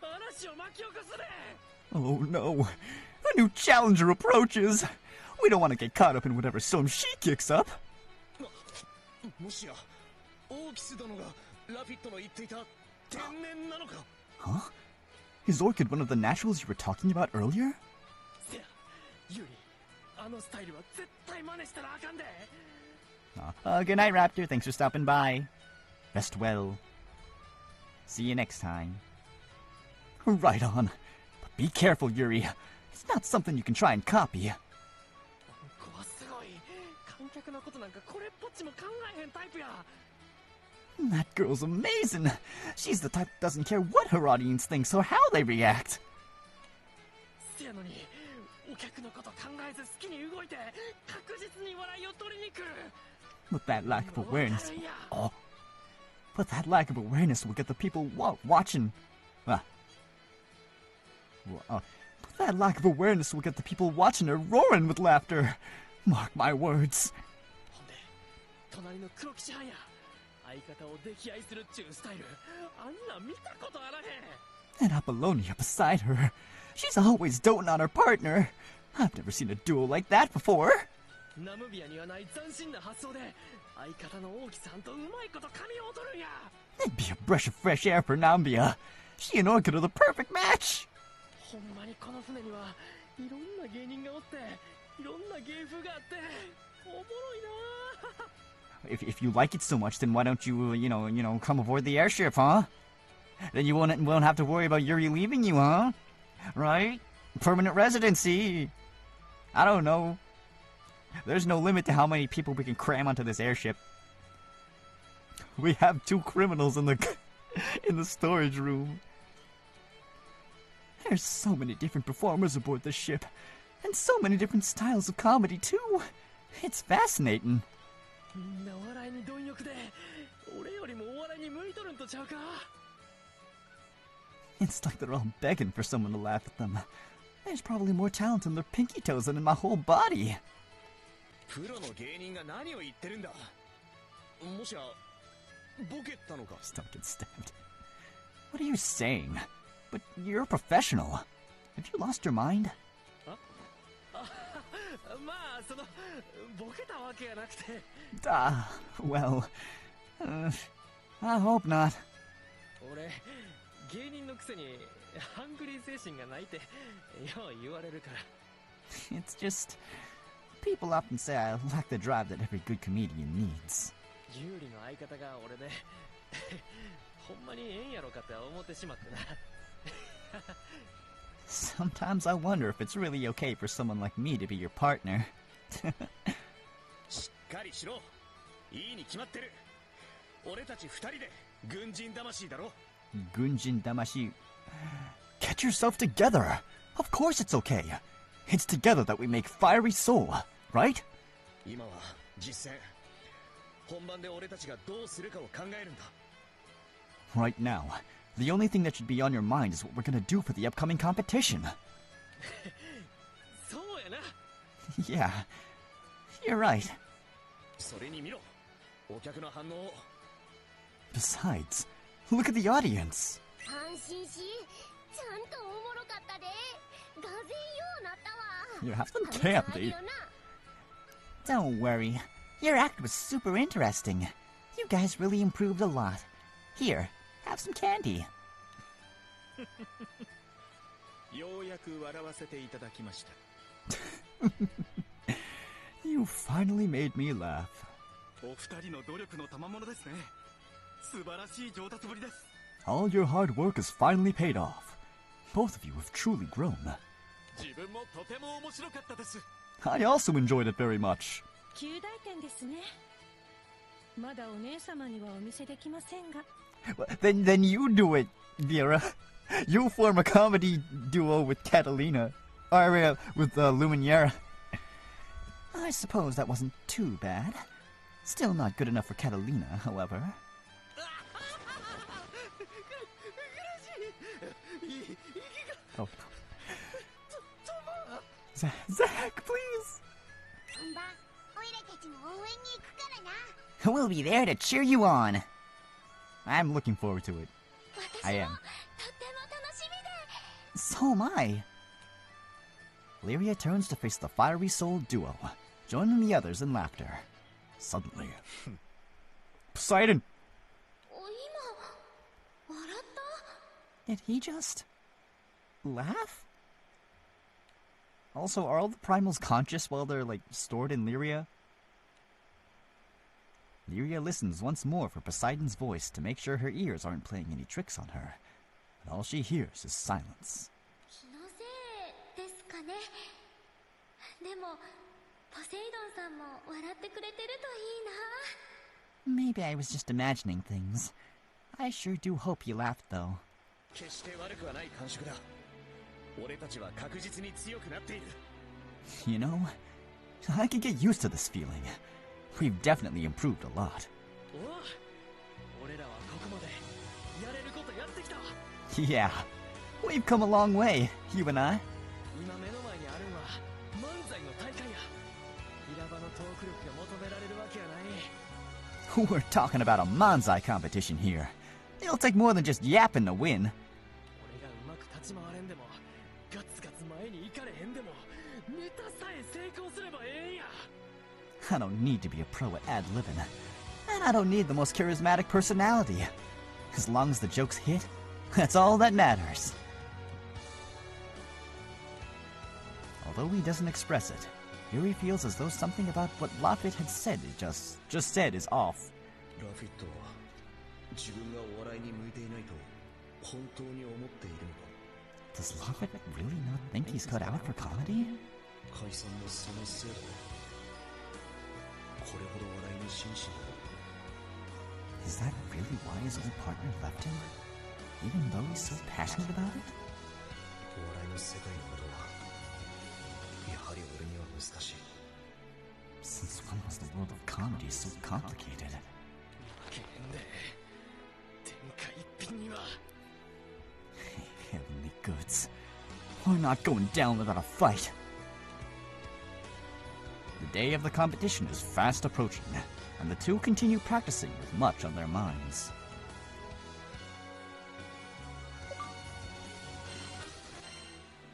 Speaker 2: 嵐を巻き起こすね。
Speaker 1: Oh no, a new challenger approaches. We don't want to get caught up in whatever storm she kicks up.
Speaker 2: もしやオーキス殿がラフィットの言っていた天然なのか？
Speaker 1: Huh? Is Orchid one of the naturals you were talking about earlier?
Speaker 2: せや、ユリ、あのスタイルは絶対真似したらあかんで。
Speaker 1: Good night, Raptor. Thanks for stopping by. Rest well. See you next time. Right on. But be careful, Yuri. It's not something you can try and copy.
Speaker 2: こわすごい。観客のことなんかこれっぽっちも考えへんタイプや。
Speaker 1: That girl's amazing. She's the type that doesn't care what her audience thinks or how they react.
Speaker 2: せやのに、お客のこと考えず好きに動いて確実に笑いを取りに来る。
Speaker 1: But that lack of awareness... Oh. But that lack of awareness will get the people watching.
Speaker 5: But that lack of awareness will get the people watching her roaring with laughter. Mark my words.
Speaker 2: ほんで隣の黒騎士班や相方を溺愛するっちゅうスタイルあんなん見たことあらへん
Speaker 5: And Apollonia beside her. She's always doting on her partner. I've never seen a duo like that before.
Speaker 2: ナムビアにはない斬新な発想で相方の王毅さんとうまいこと髪を取るんや
Speaker 5: It'd be a breath of fresh air for Nambia. She and Orchid are the perfect match.
Speaker 2: ほんまにこの船にはいろんな芸人がおっていろんな芸風があっておもろいな
Speaker 5: If you like it so much, then why don't you, come aboard the airship, huh? Then you won't have to worry about Yuri leaving you, huh? Right? Permanent residency. I don't know. There's no limit to how many people we can cram onto this airship. We have 2 criminals in the storage room. There's so many different performers aboard this ship, and so many different styles of comedy too. It's fascinating.
Speaker 2: みんな笑いに貪欲で俺よりもお笑いに向いとるんとちゃうか
Speaker 5: It's like they're all begging for someone to laugh at them. There's probably more talent in their pinky toes than in my whole body.
Speaker 14: プロの芸人が何を言ってるんだもしやボケたのか
Speaker 5: Just don't get stabbed. What are you saying? But you're a professional. Have you lost your mind?
Speaker 2: まあそのボケたわけやなくて
Speaker 5: Well, I hope not.
Speaker 2: 俺芸人のくせにハングリー精神がないってよう言われるから
Speaker 5: It's just... People often say I lack the drive that every good comedian needs.
Speaker 2: 有利の相方が俺でほんまにええんやろかって思ってしまってな
Speaker 5: Sometimes I wonder if it's really okay for someone like me to be your partner.
Speaker 14: しっかりしろいいに決まってる俺たち2人で軍人魂だろ
Speaker 5: Gunjin Damashi. Get yourself together! Of course it's okay. It's together that we make Fiery Soul, right?
Speaker 14: 今は実践本番で俺たちがどうするかを考えるんだ
Speaker 5: Right now, the only thing that should be on your mind is what we're gonna do for the upcoming competition.
Speaker 2: そうやな
Speaker 5: Yeah, you're right.
Speaker 14: それに見ろお客の反応を
Speaker 5: Besides, look at the audience.
Speaker 3: 安心しちゃんとおもろかったでがぜんようなったわ
Speaker 5: You have some candy. Don't worry. Your act was super interesting. You guys really improved a lot. Here, have some candy.
Speaker 9: ようやく笑わせていただきました
Speaker 5: You finally made me laugh.
Speaker 9: お二人の努力の賜物ですね素晴らしい上達ぶりです
Speaker 5: All your hard work has finally paid off. Both of you have truly grown.
Speaker 9: 自分もとても面白かったです
Speaker 5: I also enjoyed it very much.
Speaker 10: 旧大点ですね。まだお姉様にはお見せできませんが。
Speaker 5: Then you do it, Vera. You form a comedy duo with Catalina. Or with Lumiere. I suppose that wasn't too bad. Still not good enough for Catalina, however. Oh. Zach, please! We'll be there to cheer you on. I'm looking forward to it. I am. So am I. Lyria turns to face the Fiery Soul duo, joining the others in laughter. Suddenly... Poseidon! Did he just... laugh? Also, are all the primals conscious while they're, stored in Lyria? Lyria listens once more for Poseidon's voice to make sure her ears aren't playing any tricks on her. And all she hears is silence. Maybe I was just imagining things. I sure do hope you laughed, though. You know, I could get used to this feeling. We've definitely improved a lot. Yeah, we've come a long way, you and I.
Speaker 2: 今目の前にあるんは漫才の大会や。平場のトーク力が求められるわけやない。
Speaker 5: We're talking about a manzai competition here. It'll take more than just yapping to win.
Speaker 2: 俺がうまく立ち回れんでも、ガツガツ前に行かれへんでも、ネタさえ成功すればええんや。
Speaker 5: I don't need to be a pro at ad-libbing. And I don't need the most charismatic personality. As long as the jokes hit, that's all that matters. Although he doesn't express it, Yuri feels as though something about what Lafitte had said just said is off.
Speaker 7: ラフィットは自分がお笑いに向いていないと本当に思っているのか。
Speaker 5: Does Lafitte really not think he's cut out for comedy?
Speaker 7: 解散もそのせいだ。これほど笑いに真摯な。
Speaker 5: Is that really why his old partner left him? Even though he's so passionate about it?
Speaker 7: お笑いの世界のことはやはり俺には難しい。
Speaker 5: Since when was the world of comedy so complicated?
Speaker 2: 負けへんで。天下一品には。
Speaker 5: Heavenly goods. We're not going down without a fight. The day of the competition is fast approaching, and the two continue practicing with much on their minds.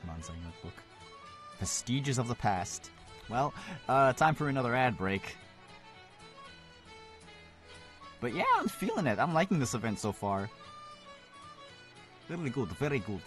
Speaker 5: Manzai notebook. Vestiges of the past. Well, time for another ad break. But yeah, I'm feeling it. I'm liking this event so far. Very good, very good.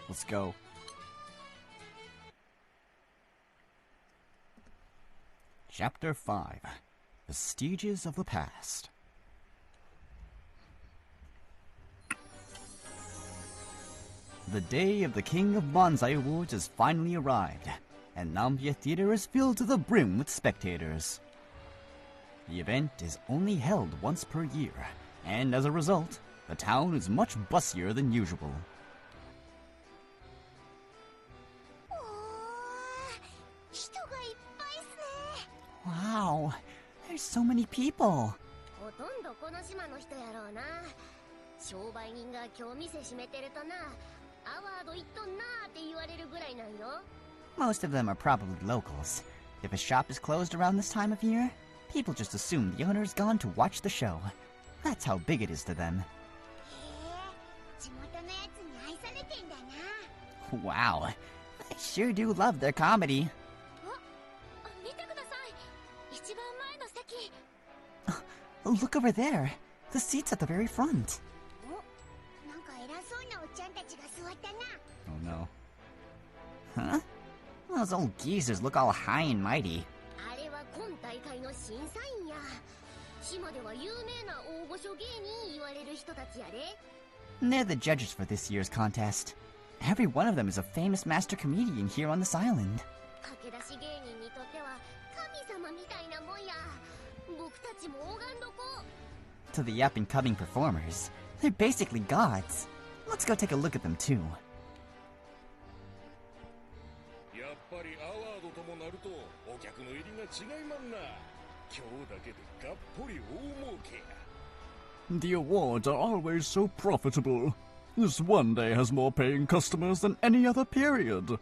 Speaker 5: Let's go.
Speaker 1: Chapter 5. Vestiges of the Past. The day of the King of Bonsai Awards has finally arrived, and Nambia Theater is filled to the brim with spectators. The event is only held once per year, and as a result, the town is much busier than usual. Wow, there's so many people.
Speaker 3: ほとんどこの島の人やろうな。商売人が今日店閉めてるとな、アワード行っとんなーって言われるぐらいなんよ。
Speaker 1: Most of them are probably locals. If a shop is closed around this time of year, people just assume the owner is gone to watch the show. That's how big it is to them.
Speaker 3: 地元のやつに愛されてんだな。
Speaker 1: Wow, I sure do love their comedy.
Speaker 3: 見てください。一番前の席。
Speaker 1: Oh, look over there. The seat's at the very front.
Speaker 3: なんか偉そうなおっちゃんたちが座ったな。
Speaker 1: Oh no. Huh? Those old geezers look all high and mighty.
Speaker 3: あれは今大会の審査員や。島では有名な大御所芸人言われる人たちやで。
Speaker 1: They're the judges for this year's contest. Every one of them is a famous master comedian here on this island.
Speaker 3: 駆け出し芸人にとっては神様みたいなもんや。僕たちも拝んどこう。
Speaker 1: To the up-and-coming performers, they're basically gods. Let's go take a look at them too.
Speaker 6: やっぱりアワードともなるとお客の入りが違いまんな。今日だけでがっぽり大儲けや。
Speaker 15: The awards are always so profitable. This one day has more paying customers than any other period.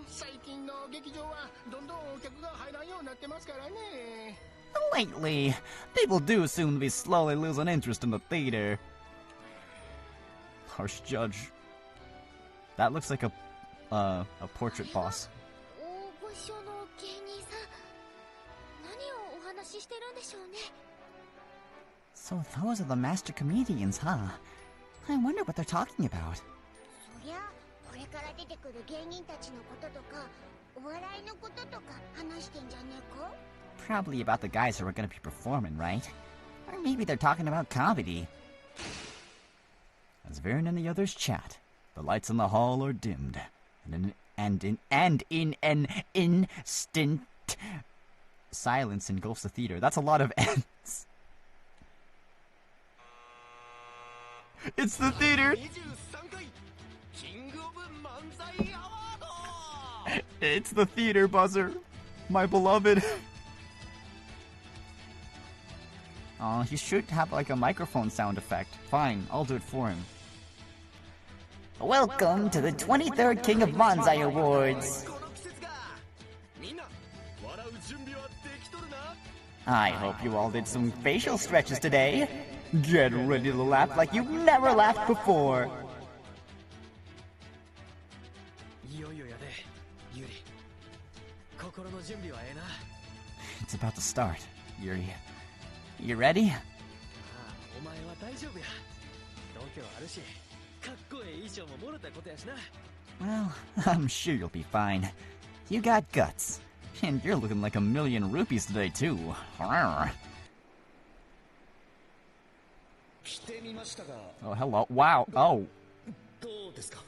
Speaker 4: 最近の劇場はどんどんお客が入らんようになってますからね。
Speaker 1: Lately, people do seem to be slowly losing interest in the theater. Harsh judge. That looks like a portrait boss.
Speaker 3: 大御所の芸人さん、何をお話ししてるんでしょうね。
Speaker 1: So those are the master comedians, huh? I wonder what they're talking about.
Speaker 3: そりゃこれから出てくる芸人たちのこととかお笑いのこととか話してんじゃねえか。
Speaker 1: Probably about the guys who are gonna be performing, right? Or maybe they're talking about comedy. As Vern and the others chat, the lights in the hall are dimmed, and in an instant, silence engulfs the theater. That's a lot of ends. It's the theater! It's the theater buzzer, my beloved. Oh, he should have like a microphone sound effect. Fine, I'll do it for him. Welcome to the 23rd King of Bonsai Awards. I hope you all did some facial stretches today. Get ready to laugh like you've never laughed before.
Speaker 2: いよいよやで、ユリ。心の準備はええな。
Speaker 1: It's about to start, Yuri. You ready?
Speaker 2: ああ、お前は大丈夫や。度胸あるし、かっこええ衣装ももろたことやしな。
Speaker 1: Well, I'm sure you'll be fine. You got guts. And you're looking like 1,000,000 rupees today, too. Arrgh.
Speaker 14: 着てみましたが。
Speaker 1: Oh, hello. Wow. Oh.
Speaker 14: どうですか?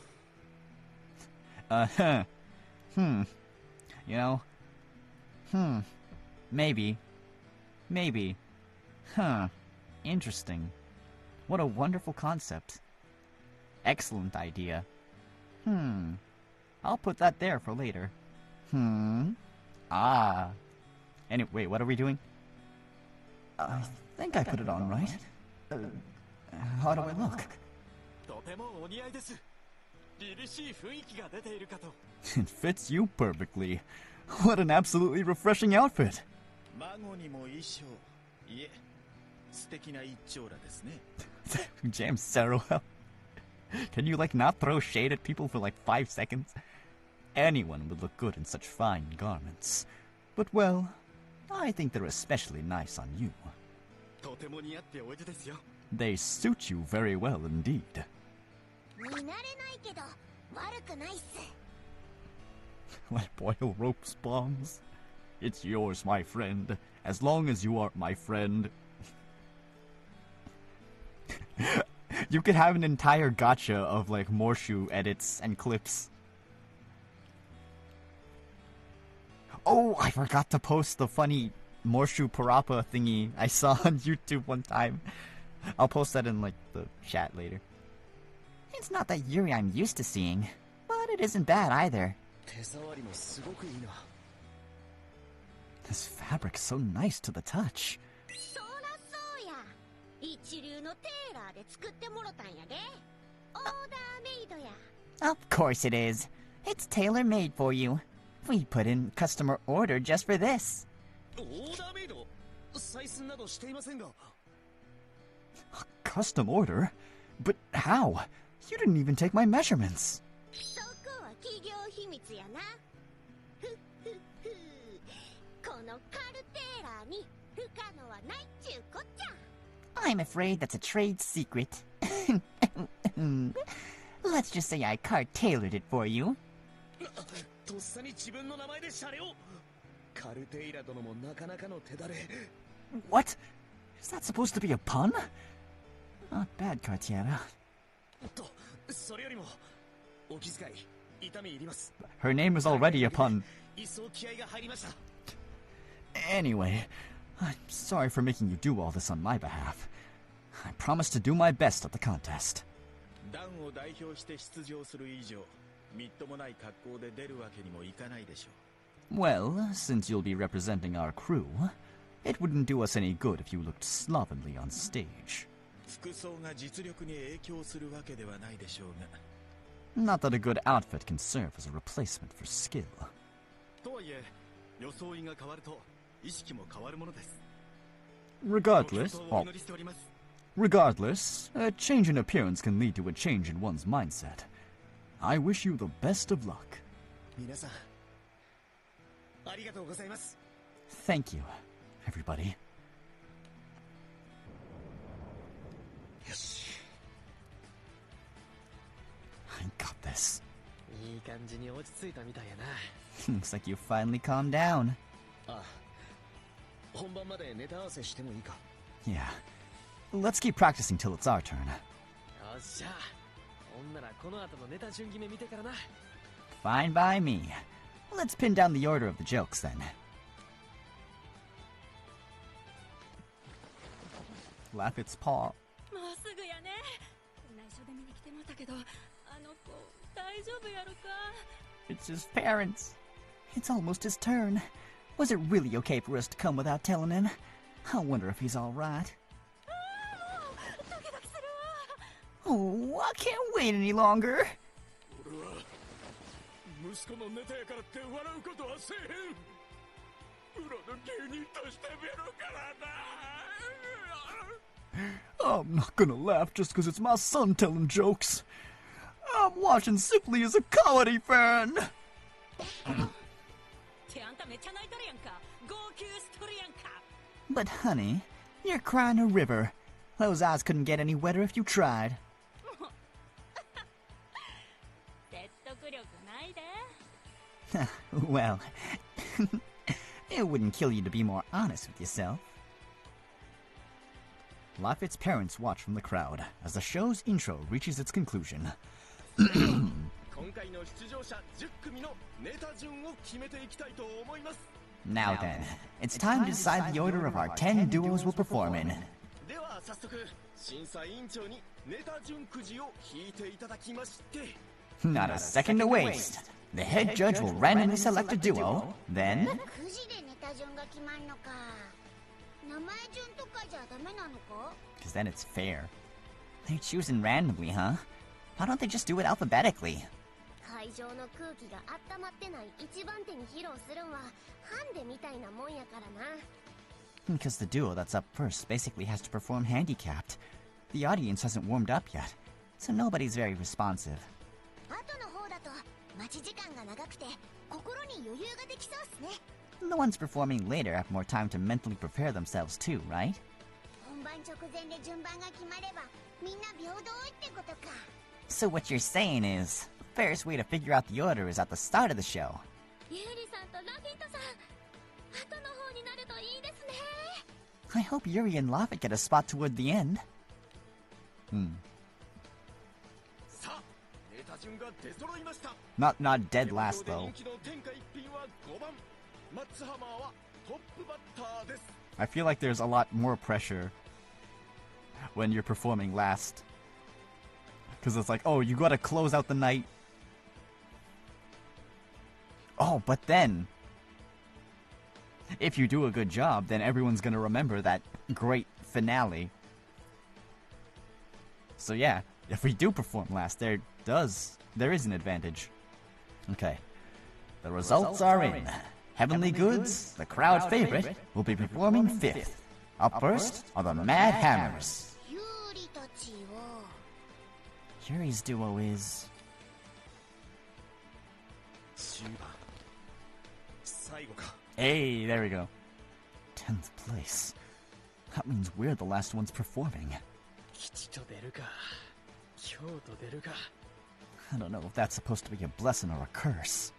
Speaker 1: You know. Maybe. Maybe. Huh. Interesting. What a wonderful concept. Excellent idea. I'll put that there for later. Ah. Anyway, wait, what are we doing? I think I put it on right. How do I look?
Speaker 8: とてもお似合いです。凛々しい雰囲気が出ているかと。
Speaker 15: It fits you perfectly. What an absolutely refreshing outfit.
Speaker 9: 孫にも衣装、いえ、素敵な一丁羅ですね。
Speaker 1: James Saruel. Can you like not throw shade at people for like 5 seconds? Anyone would look good in such fine garments. But well, I think they're especially nice on you.
Speaker 8: とても似合っておいでですよ。
Speaker 15: They suit you very well indeed.
Speaker 3: 見慣れないけど悪くないっす。
Speaker 15: Like boil ropes bombs. It's yours, my friend, as long as you are my friend.
Speaker 1: You could have an entire gacha of like Morshu edits and clips. Oh, I forgot to post the funny Morshu Parappa thingy I saw on YouTube one time. I'll post that in like the chat later. It's not that Yuri I'm used to seeing, but it isn't bad either. This fabric's so nice to the touch. Of course it is. It's tailor-made for you. We put in customer order just for this. A custom order? But how? You didn't even take my measurements. I'm afraid that's a trade secret. Let's just say I card-tailored it for you. What? Is that supposed to be a pun? Not bad, Cartiera. Her name is already a pun. Anyway, I'm sorry for making you do all this on my behalf. I promise to do my best at the contest. Well, since you'll be representing our crew, it wouldn't do us any good if you looked slovenly on stage. Not that a good outfit can serve as a replacement for skill. Regardless, a change in appearance can lead to a change in one's mindset. I wish you the best of luck. Thank you, everybody. I got this. Looks like you finally calmed down. Yeah. Let's keep practicing till it's our turn. Fine by me. Let's pin down the order of the jokes then. Laugh its paw. It's his parents. It's almost his turn. Was it really okay for us to come without telling him? I wonder if he's alright. Oh, I can't wait any longer. I'm not gonna laugh just because it's my son telling jokes. I'm watching simply as a comedy fan. But honey, you're crying a river. Those eyes couldn't get any wetter if you tried. Well, it wouldn't kill you to be more honest with yourself. Lafitte's parents watch from the crowd as the show's intro reaches its conclusion. Now then, it's time to decide the order of our 10 duos we'll perform in. Not a second to waste. The head judge will randomly select a duo, then... Because then it's fair. They're choosing randomly, huh? Why don't they just do it alphabetically? Because the duo that's up first basically has to perform handicapped. The audience hasn't warmed up yet, so nobody's very responsive. The ones performing later have more time to mentally prepare themselves too, right? So what you're saying is, the fairest way to figure out the order is at the start of the show. I hope Yuri and Lafit get a spot toward the end. Not dead last though. I feel like there's a lot more pressure when you're performing last. Because it's like, oh, you gotta close out the night. Oh, but then, if you do a good job, then everyone's gonna remember that great finale. So yeah, if we do perform last, there is an advantage. Okay. The results are in. Heavenly Goods, the crowd favorite, will be performing 5th. Up first are the Mad Hammers. Yuri's duo is... Hey, there we go. 10th place. That means we're the last ones performing. I don't know if that's supposed to be a blessing or a curse.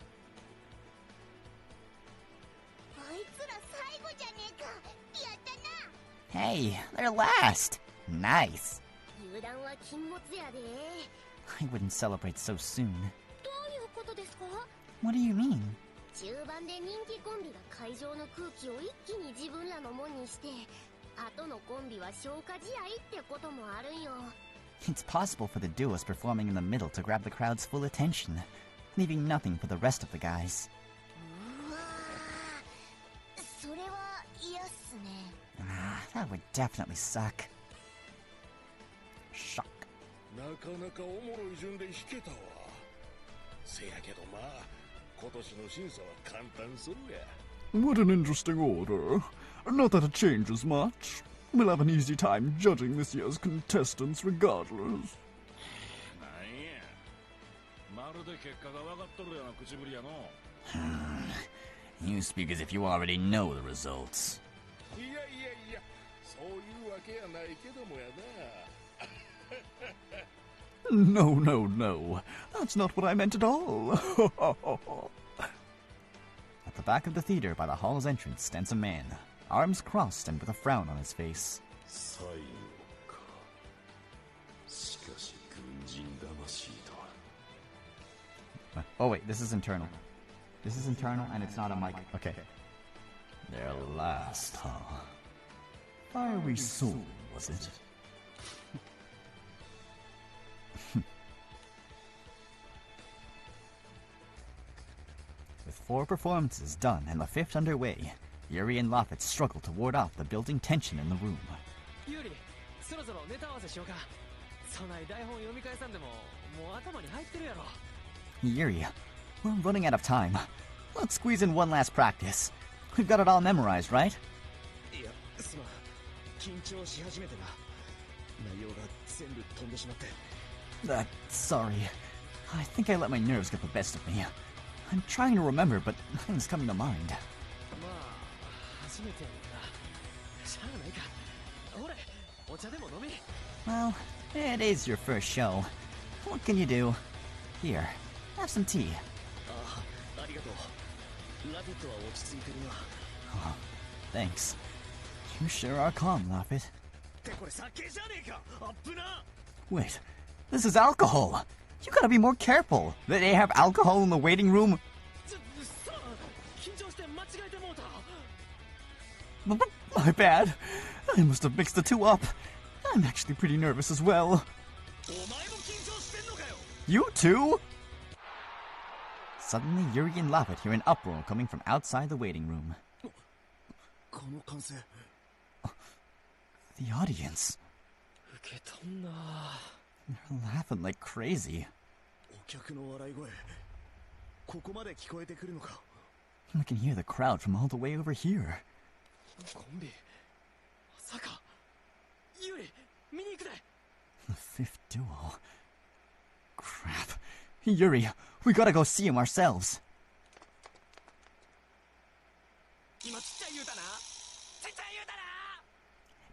Speaker 1: Hey, they're last. Nice. I wouldn't celebrate so soon. What do you mean? It's possible for the duos performing in the middle to grab the crowd's full attention, leaving nothing for the rest of the guys. That would definitely suck. Shock.
Speaker 15: What an interesting order. Not that it changes much. We'll have an easy time judging this year's contestants regardless.
Speaker 1: You speak as if you already know the results.
Speaker 15: No. That's not what I meant at all.
Speaker 1: At the back of the theater by the hall's entrance stands a man, arms crossed and with a frown on his face. Oh wait, this is internal. This is internal and it's not a mic. Okay.
Speaker 15: Their last, huh? Fiery soul, was it?
Speaker 1: With 4 performances done and the 5th underway, Yuri and Lafit struggle to ward off the building tension in the room.
Speaker 2: Yuri,
Speaker 1: Yuri, we're running out of time. Let's squeeze in one last practice. We've got it all memorized, right? Sorry. I think I let my nerves get the best of me. I'm trying to remember, but nothing's coming to mind. Well, it is your first show. What can you do? Here, have some tea. Oh, thanks. You sure are calm, Lafit. Wait, this is alcohol! You gotta be more careful! They have alcohol in the waiting room? My bad. I must have mixed the two up. I'm actually pretty nervous as well. You too? Suddenly, Yuri and Lafit hear an uproar coming from outside the waiting room. The audience. They're laughing like crazy. I can hear the crowd from all the way over here. The 5th duo. Crap. Yuri, we gotta go see him ourselves.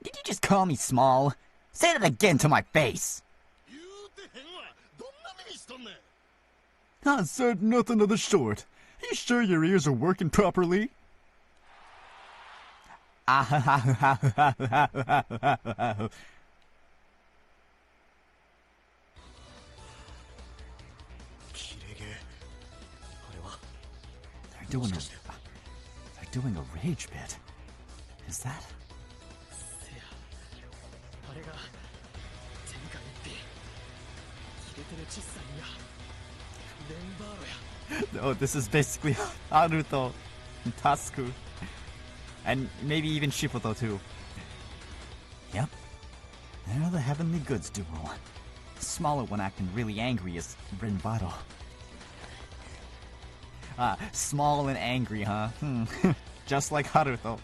Speaker 1: Did you just call me small? Say that again to my face! I said nothing of the sort. Are you sure your ears are working properly?
Speaker 5: They're doing a rage bit. Is that? Oh, this is basically Naruto and Tasuku. And maybe even Shipputo too. Yep. They're the Heavenly Goods duo. The smaller one acting really angry is Renvado. Small and angry, huh? Just like Haruto.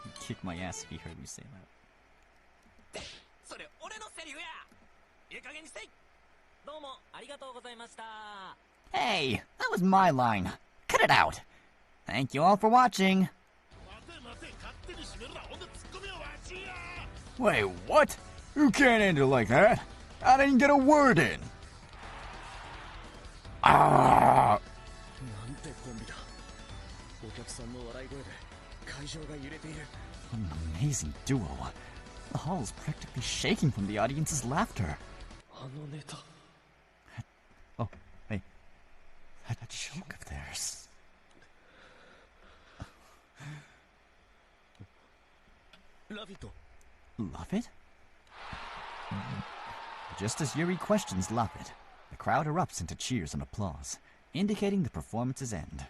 Speaker 5: He'd kick my ass if he heard me say that. Hey, that was my line. Cut it out. Thank you all for watching.
Speaker 15: Wait, what? You can't end it like that. I didn't get a word in. Ah!
Speaker 5: What an amazing duo. The hall is practically shaking from the audience's laughter. Oh, hey. That joke of theirs. Love it? Just as Yuri questions Love it, the crowd erupts into cheers and applause, indicating the performance's end.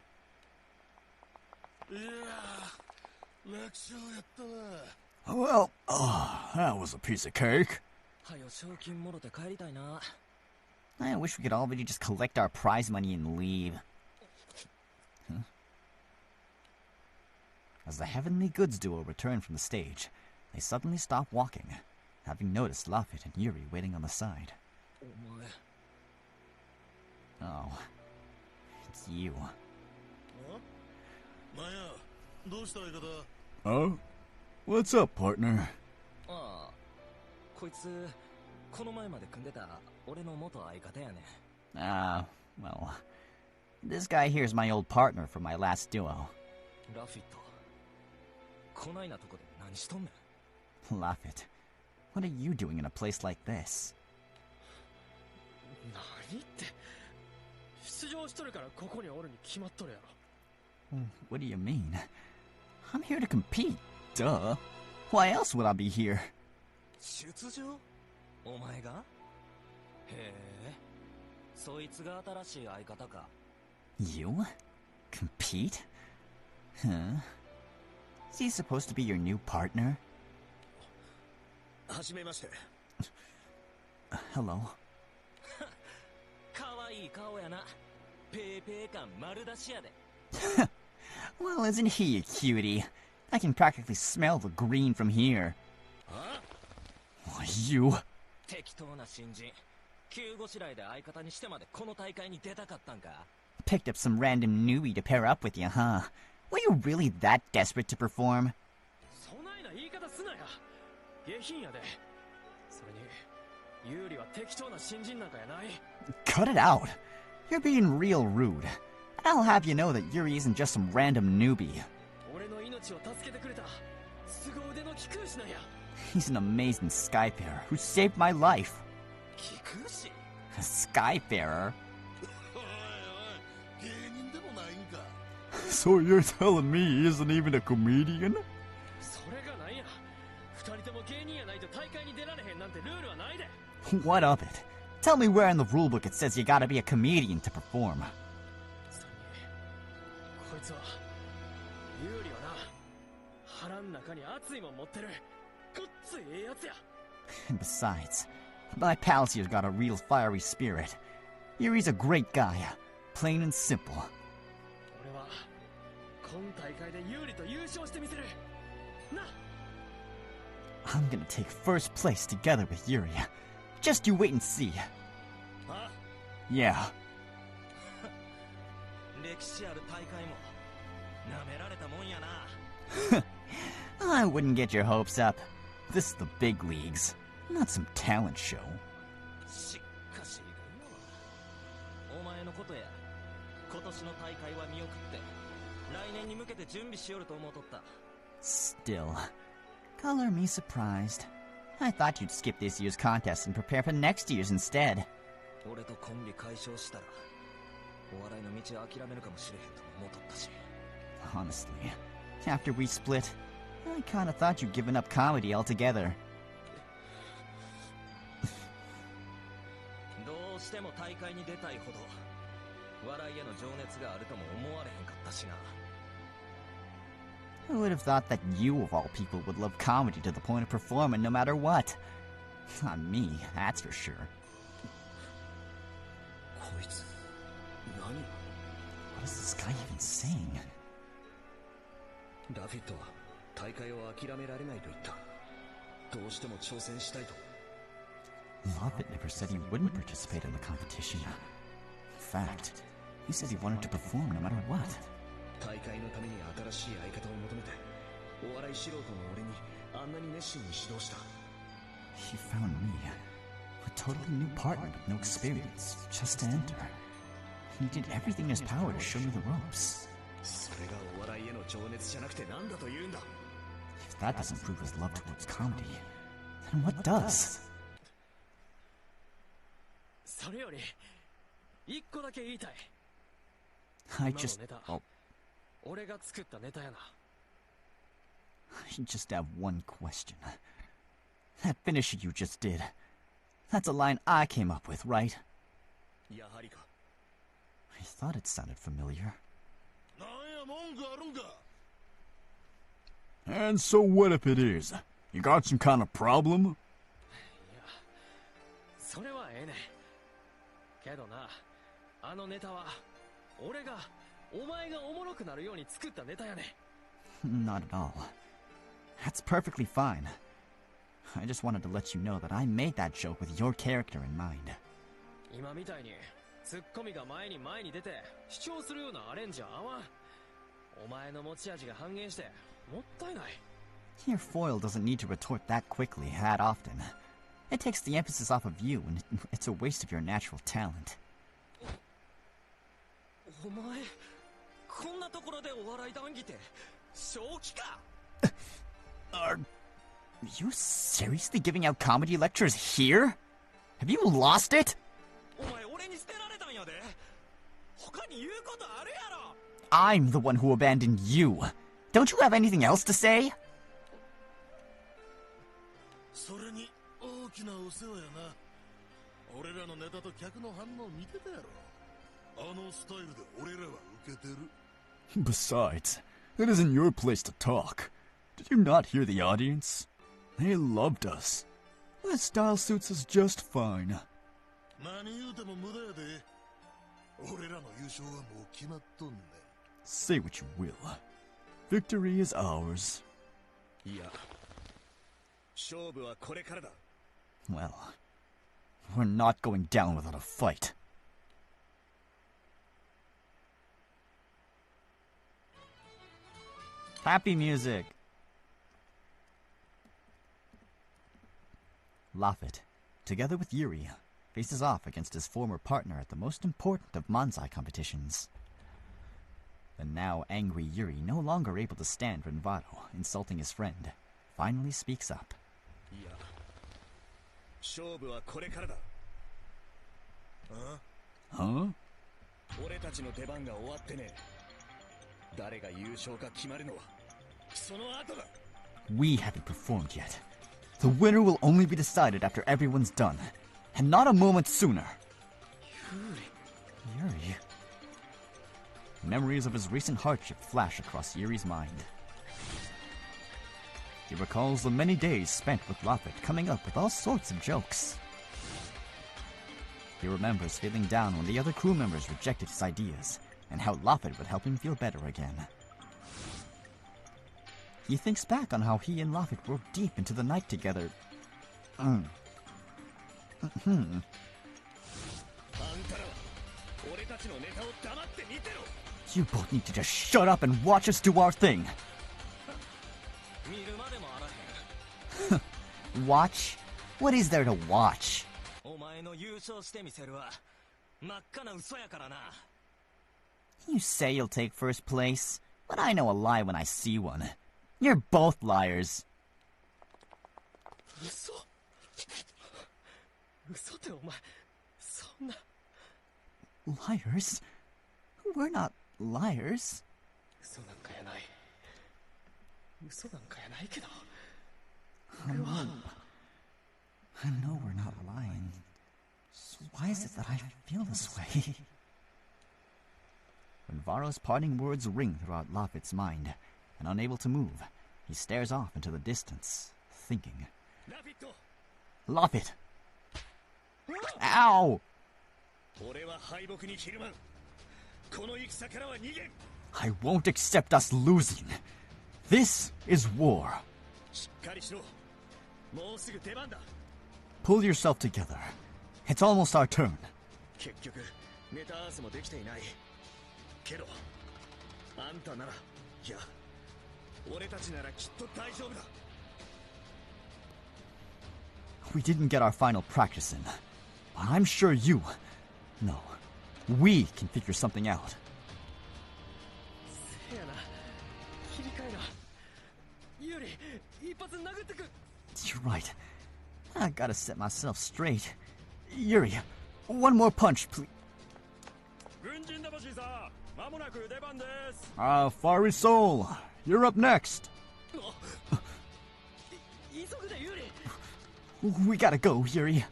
Speaker 15: Well, that was a piece of cake.
Speaker 5: I wish we could already just collect our prize money and leave. Huh? As the Heavenly Goods duo return from the stage, they suddenly stop walking, having noticed Laffit and Yuri waiting on the side. Oh, it's you.
Speaker 15: Huh? What's up, partner?
Speaker 5: Well, this guy here is my old partner from my last duo. Laffit, what are you doing in a place like this? What do you mean? I'm here to compete, duh. Why else would I be here? You? Compete? Huh? Is he supposed to be your new partner? Hello. Well, isn't he a cutie? I can practically smell the green from here. You? Picked up some random newbie to pair up with you, huh? Were you really that desperate to perform? Cut it out! You're being real rude. And I'll have you know that Yuri isn't just some random newbie. He's an amazing skyfarer who saved my life. A skyfarer?
Speaker 15: So you're telling me he isn't even a comedian?
Speaker 5: What of it? Tell me where in the rulebook it says you gotta be a comedian to perform. And besides, my pal here's got a real fiery spirit. Yuri's a great guy, plain and simple. I'm gonna take first place together with Yuri. Just you wait and see. Yeah. I wouldn't get your hopes up. This is the big leagues, not some talent show.
Speaker 2: 今年の大会は見送って来年に向けて準備しよると思うとった。
Speaker 1: Still, color me surprised. I thought you'd skip this year's contest and prepare for next year's instead.
Speaker 2: 俺とコンビ解消したらお笑いの道を諦めるかもしれへんと思うとったし。
Speaker 1: Honestly, after we split, I kinda thought you'd given up comedy altogether.
Speaker 2: どうしても大会に出たいほど笑いへの情熱があるとも思われへんかったしな。
Speaker 1: Who would have thought that you, of all people, would love comedy to the point of performing no matter what? Not me, that's for sure.
Speaker 2: こいつ何？
Speaker 1: What is this guy even saying?
Speaker 2: ラフィットは大会を諦められないと言った。どうしても挑戦したいと。
Speaker 1: Lobbit never said he wouldn't participate in the competition. In fact, he said he wanted to perform no matter what.
Speaker 2: 大会のために新しい相方を求めてお笑い素人の俺にあんなに熱心に指導した。
Speaker 1: He found me, a totally new partner with no experience, just to enter. He did everything in his power to show me the ropes.
Speaker 2: それがお笑いへの情熱じゃなくて何だと言うんだ。
Speaker 1: If that doesn't prove his love towards comedy, then what does?
Speaker 2: それより一個だけ言いたい。
Speaker 1: I just... Oh,
Speaker 2: 俺が作ったネタやな。
Speaker 1: I just have one question. That finisher you just did, that's a line I came up with, right?
Speaker 2: やはりか。
Speaker 1: I thought it sounded familiar.
Speaker 15: And so what if it is? You got some kind of problem?
Speaker 2: いや、それはええねん。けどな、あのネタは俺がお前がおもろくなるように作ったネタやねん。
Speaker 1: Not at all. That's perfectly fine. I just wanted to let you know that I made that joke with your character in mind.
Speaker 2: 今みたいにツッコミが前に出て主張するようなアレンジは合わん。お前の持ち味が半減してもったいない。
Speaker 1: Your foil doesn't need to retort that quickly, that often. It takes the emphasis off of you, and it's a waste of your natural talent.
Speaker 2: お前、こんなところでお笑い談義って正気か？
Speaker 1: Are you seriously giving out comedy lectures here? Have you lost it?
Speaker 2: お前俺に捨てられたんやで。他に言うことあるやろ。
Speaker 1: I'm the one who abandoned you. Don't you have anything else to say?
Speaker 4: それに大きなお世話やな。俺らのネタと客の反応見てたやろ。あのスタイルで俺らは受けてる。
Speaker 15: Besides, it isn't your place to talk. Did you not hear the audience? They loved us. This style suits us just fine.
Speaker 4: 何言うても無駄やで。俺らの優勝はもう決まっとんねん。
Speaker 15: Say what you will. Victory is ours.
Speaker 2: いや、勝負はこれからだ。
Speaker 1: Well, we're not going down without a fight. Happy music! Laffit, together with Yuri, faces off against his former partner at the most important of Manzai competitions. The now angry Yuri, no longer able to stand Renvado insulting his friend, finally speaks up.
Speaker 2: いや、勝負はこれからだ。
Speaker 15: Huh?
Speaker 2: 俺たちの出番が終わってね。誰が優勝か決まるのはその後だ。
Speaker 1: We haven't performed yet. The winner will only be decided after everyone's done, and not a moment sooner. Yuri. Memories of his recent hardship flash across Yuri's mind. He recalls the many days spent with Laffit coming up with all sorts of jokes. He remembers feeling down when the other crew members rejected his ideas, and how Laffit would help him feel better again. He thinks back on how he and Laffit rode deep into the night together. You both need to just shut up and watch us do our thing. Watch? What is there to watch?
Speaker 2: お前の優勝してみせるわ。真っ赤な嘘やからな。
Speaker 5: You say you'll take first place, but I know a lie when I see one. You're both liars.
Speaker 2: 嘘嘘ってお前そんな
Speaker 5: Liars? We're not liars.
Speaker 2: 嘘なんかやない嘘なんかやないけど
Speaker 5: I know we're not lying. So why is it that I feel this way? When Varro's parting words ring throughout Lafitte's mind, and unable to move, he stares off into the distance, thinking. Lafitte! Ow! I won't accept us losing. This is war. Pull yourself together. It's almost our turn. We didn't get our final practice in, but I'm sure no, we can figure something out.
Speaker 2: せやな切り替えなユーリ一発殴ってく
Speaker 5: You're right. I gotta set myself straight. Yuri, one more punch, please. Fiery Soul, you're up next. We gotta go, Yuri.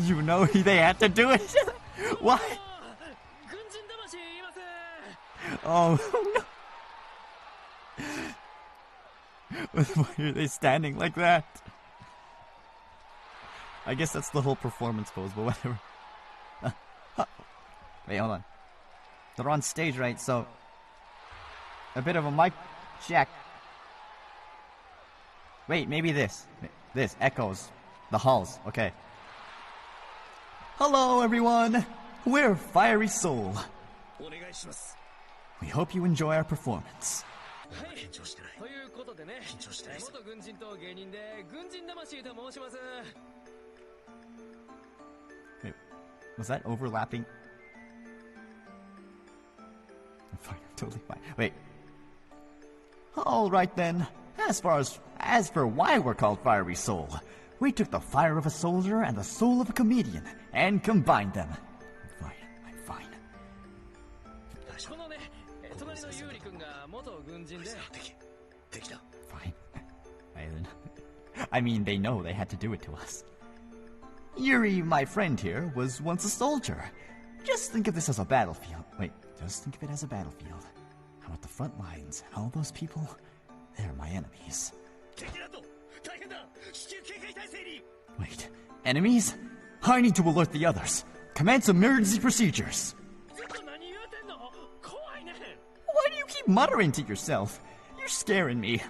Speaker 5: You know they had to do it. Why? Oh no. Why are they standing like that? I guess that's the whole performance pose, but whatever. Wait, hold on. They're on stage, right? So, a bit of a mic check. Wait, maybe this. This echoes the halls. Okay. Hello, everyone. We're Fiery Soul. We hope you enjoy our performance.
Speaker 2: ということでね、元軍人と芸人で軍人魂と申します。
Speaker 5: Wait, was that overlapping? I'm fine, I'm totally fine. Wait. All right then. As for why we're called Fiery Soul, we took the fire of a soldier and the soul of a comedian and combined them. I'm fine.
Speaker 2: このね、隣のユーリ君が元軍人で。
Speaker 5: Fine. I mean, they know they had to do it to us. Yuri, my friend here, was once a soldier. Just think of this as a battlefield. Wait, just think of it as a battlefield. How about the front lines and all those people? They're my enemies. Wait, enemies? I need to alert the others. Commence emergency procedures. Why do you keep muttering to yourself? You're scaring me.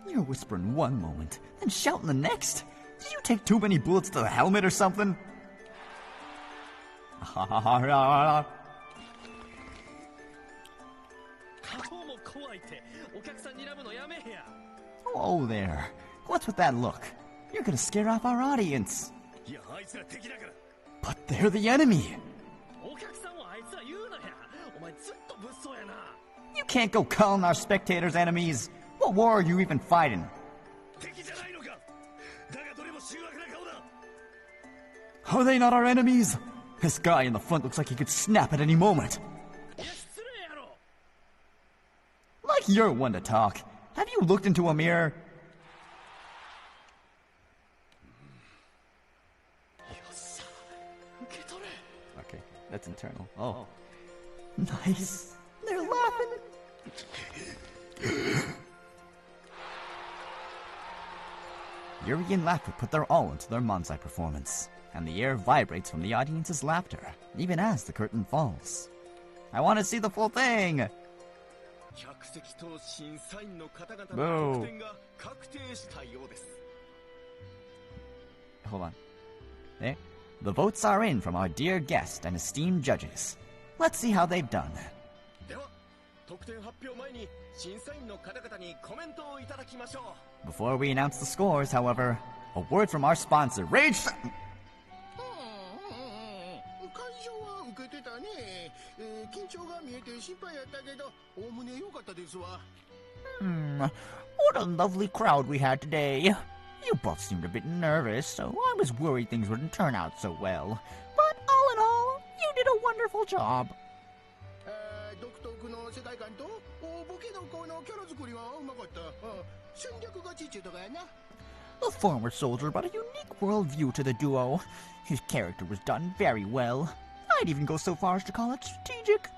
Speaker 5: You're whispering one moment, then shouting the next. Did you take too many bullets to the helmet or something? Oh there. What's with that look? You're gonna scare off our audience. But they're the enemy. You can't go calling our spectators enemies. What war are you even fighting? Are they not our enemies? This guy in the front looks like he could snap at any moment. Like you're one to talk. Have you looked into a mirror? Okay, that's internal. Oh. Nice. They're laughing. Yuri and Lafitte put their all into their Manzai performance, and the air vibrates from the audience's laughter, even as the curtain falls. I want to see the full thing! Boo! Hold on. There. The votes are in from our dear guest and esteemed judges. Let's see how they've done.
Speaker 1: Before we announce the scores, however, a word from our sponsor, Rage...
Speaker 16: 受けてたね。緊張が見えて心配やったけど、おおむね良かったですわ。
Speaker 5: What a lovely crowd we had today. You both seemed a bit nervous, so I was worried things wouldn't turn out so well. But all in all, you did a wonderful job.
Speaker 16: 独特の世界観とボケの子のキャラ作りはうまかった。戦略勝ちっていうとかやな。
Speaker 5: The former soldier brought a unique worldview to the duo. His character was done very well. I'd even go so far as to call it strategic.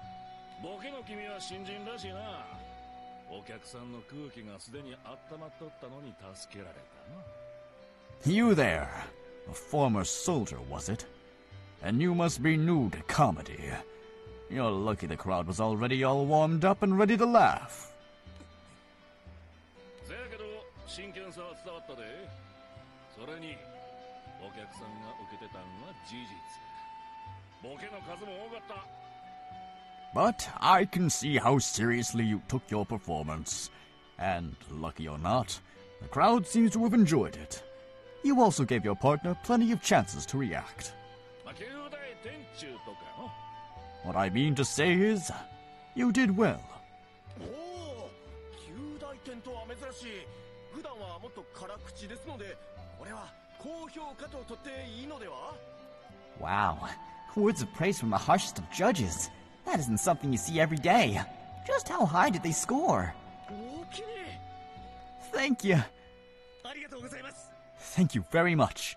Speaker 15: You there, a former soldier, was it? And you must be new to comedy. You're lucky the crowd was already all warmed up and ready to laugh. But I can see how seriously you took your performance. And, lucky or not, the crowd seems to have enjoyed it. You also gave your partner plenty of chances to react. What I mean to say is, you did well.
Speaker 5: Wow, words of praise from the harshest of judges. That isn't something you see every day. Just how high did they score?
Speaker 1: Thank you.
Speaker 15: Thank you very much.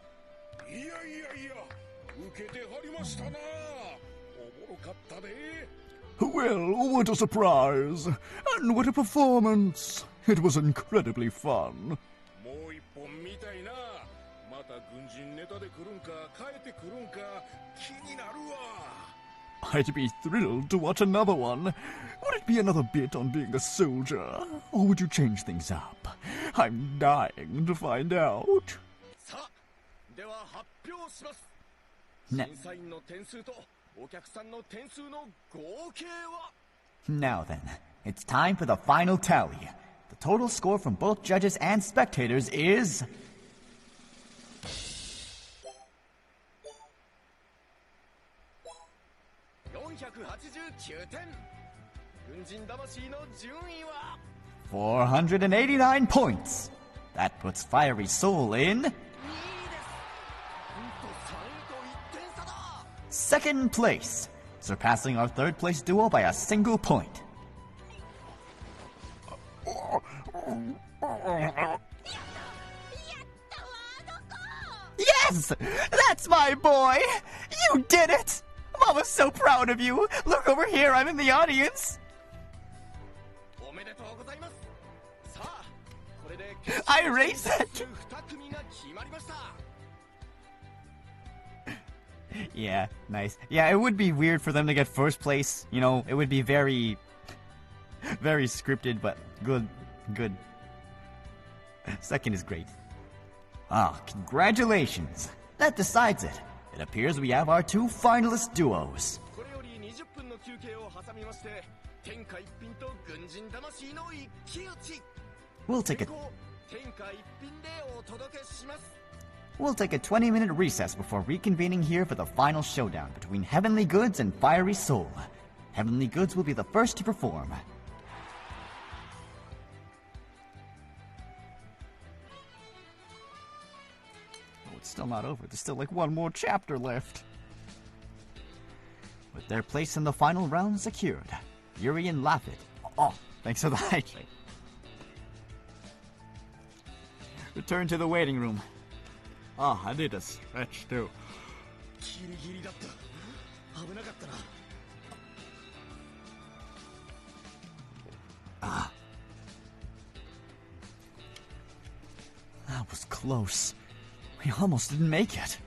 Speaker 15: Well, what a surprise! And what a performance! It was incredibly fun. I'd be thrilled to watch another one. Would it be another bit on being a soldier? Or would you change things up? I'm dying to find out.
Speaker 1: Now then, it's time for the final tally. The total score from both judges and spectators is... 489 points. That puts Fiery Soul in... second place, surpassing our third place duo by a single point. Yes! That's my boy! You did it! Mama's so proud of you! Look over here, I'm in the audience! I raised that! Yeah, nice. Yeah, it would be weird for them to get first place. You know, it would be very... very scripted, but good. Good. Second is great. Ah, congratulations! That decides it. It appears we have our two finalist duos. We'll take a 20-minute recess before reconvening here for the final showdown between Heavenly Goods and Fiery Soul. Heavenly Goods will be the first to perform. Oh, it's still not over. There's still like one more chapter left. With their place in the final round secured, Yuri and Laffit. Oh, thanks for the hydrate. Return to the waiting room. Oh, I need a stretch too. Ah. That was close. We almost didn't make it.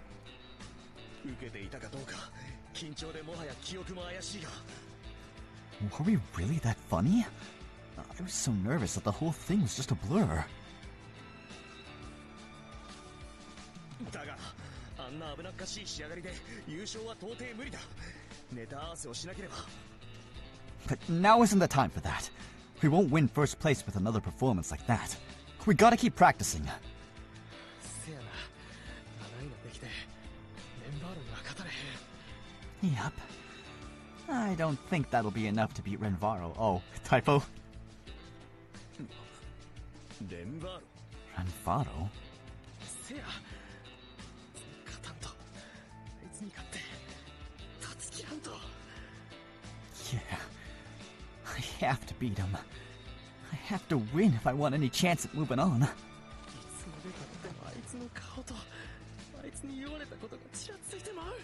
Speaker 1: Were we really that funny? I was so nervous that the whole thing was just a blur.
Speaker 5: But now isn't the time for that. We won't win first place with another performance like that. We gotta keep practicing.
Speaker 2: せやな、7位ができてレンバールには勝たれへん。
Speaker 5: Yep. I don't think that'll be enough to beat Renvaro. Oh, typo.
Speaker 14: レンバーロ
Speaker 5: Renvaro?
Speaker 2: せや、勝たんと、あいつに勝って断ち切らんと。
Speaker 5: Yeah. I have to beat him. I have to win if I want any chance at moving on.
Speaker 2: いつまでたってもあいつの顔とあいつに言われたことがちらついてまう。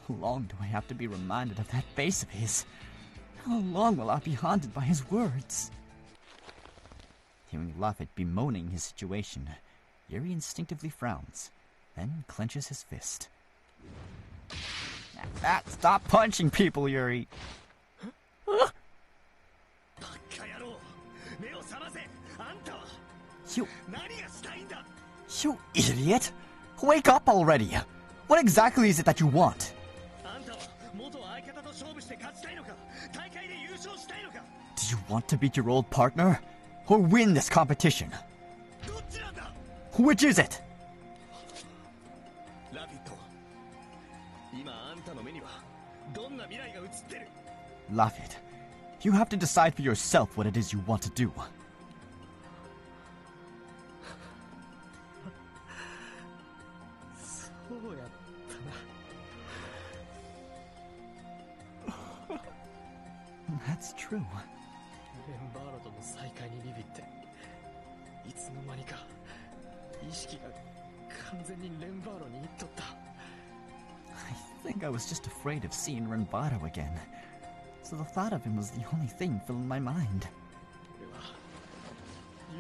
Speaker 5: How long do I have to be reminded of that face of his? How long will I be haunted by his words? Hearing Laffit bemoaning his situation, Yuri instinctively frowns, then clenches his fist. Stop punching people, Yuri! You idiot! Wake up already! What exactly is it that you want? Do you want to beat your old partner? Or win this competition? Which is it? Laffit, you have to decide for yourself what it is you want to do.
Speaker 2: そうやったな。
Speaker 5: That's true.
Speaker 2: レンバーロとの再会にビビって、いつの間にか意識が完全にレンバーロに行っとった。
Speaker 5: I think I was just afraid of seeing Renvaro again. So the thought of him was the only thing filling my mind.
Speaker 2: 俺は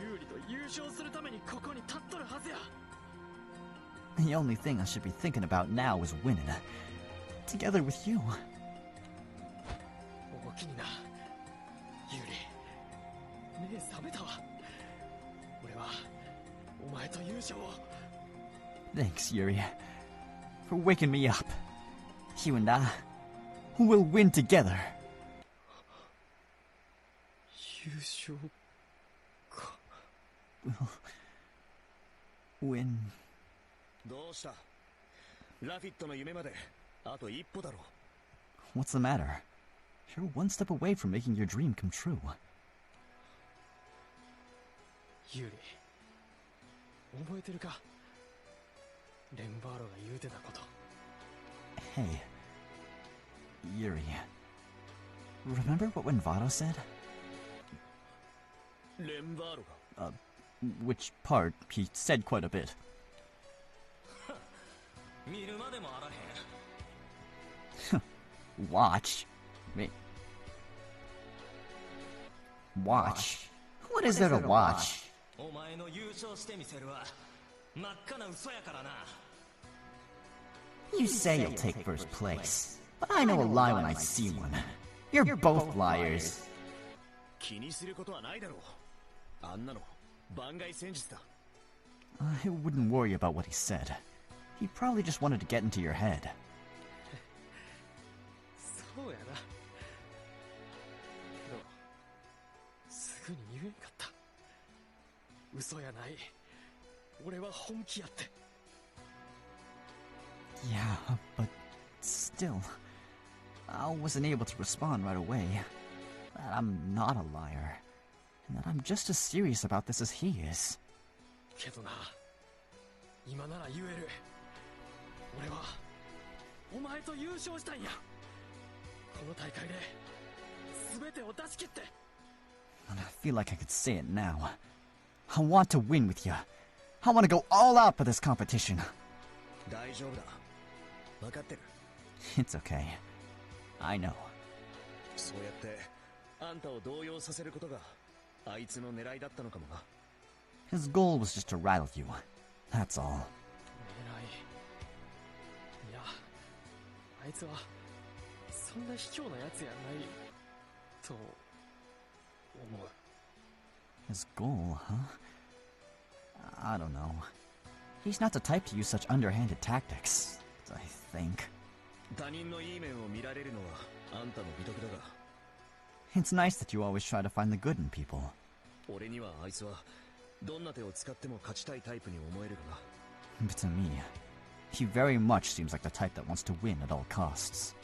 Speaker 2: 有利と優勝するためにここに立っとるはずや。
Speaker 5: The only thing I should be thinking about now is winning. Together with you.
Speaker 2: 大きにな、有利。目覚めたわ。俺はお前と優勝を。
Speaker 5: Thanks, Yuri, for waking me up. You and I, will win together.
Speaker 2: 優勝か。
Speaker 5: Win.
Speaker 14: どうした？ラフィットの夢まであと一歩だろ。
Speaker 5: What's the matter? You're one step away from making your dream come true.
Speaker 2: ユーリ、覚えてるか？レンバーロが言うてたこと。
Speaker 5: Hey, Yuri. Remember what Renvaro said?
Speaker 14: レンバーロが？
Speaker 5: Which part? He said quite a bit.
Speaker 14: 見るまでもあらへん。
Speaker 5: Watch. Watch? What is there to watch?
Speaker 14: お前の優勝してみせるわ。真っ赤な嘘やからな。
Speaker 5: You say you'll take first place, but I know a lie when I see one. You're both liars.
Speaker 14: 気にすることはないだろう。あんなの番外戦術だ。
Speaker 5: I wouldn't worry about what he said. He probably just wanted to get into your head.
Speaker 2: そうやな。けど、すぐに言えんかった。嘘やない。俺は本気やって。
Speaker 5: Yeah, but still, I wasn't able to respond right away. That I'm not a liar, and that I'm just as serious about this as he is.
Speaker 2: けどな、今なら言える。俺はお前と優勝したんや。この大会で全てを出し切って。
Speaker 5: And I feel like I could say it now. I want to win with you. I want to go all out for this competition.
Speaker 14: 大丈夫だ。分かってる。
Speaker 5: It's okay. I know.
Speaker 14: そうやってあんたを動揺させることがあいつの狙いだったのかもな。
Speaker 5: His goal was just to rattle you. That's all.
Speaker 2: 狙い。いや、あいつはそんな卑怯なやつやないと思う。
Speaker 5: His goal, huh? I don't know. He's not the type to use such underhanded tactics, I think.
Speaker 14: 他人のいい面を見られるのはあんたの美徳だが、
Speaker 5: It's nice that you always try to find the good in people.
Speaker 7: 俺にはあいつはどんな手を使っても勝ちたいタイプに思えるがな。
Speaker 5: But to me, he very much seems like the type that wants to win at all costs.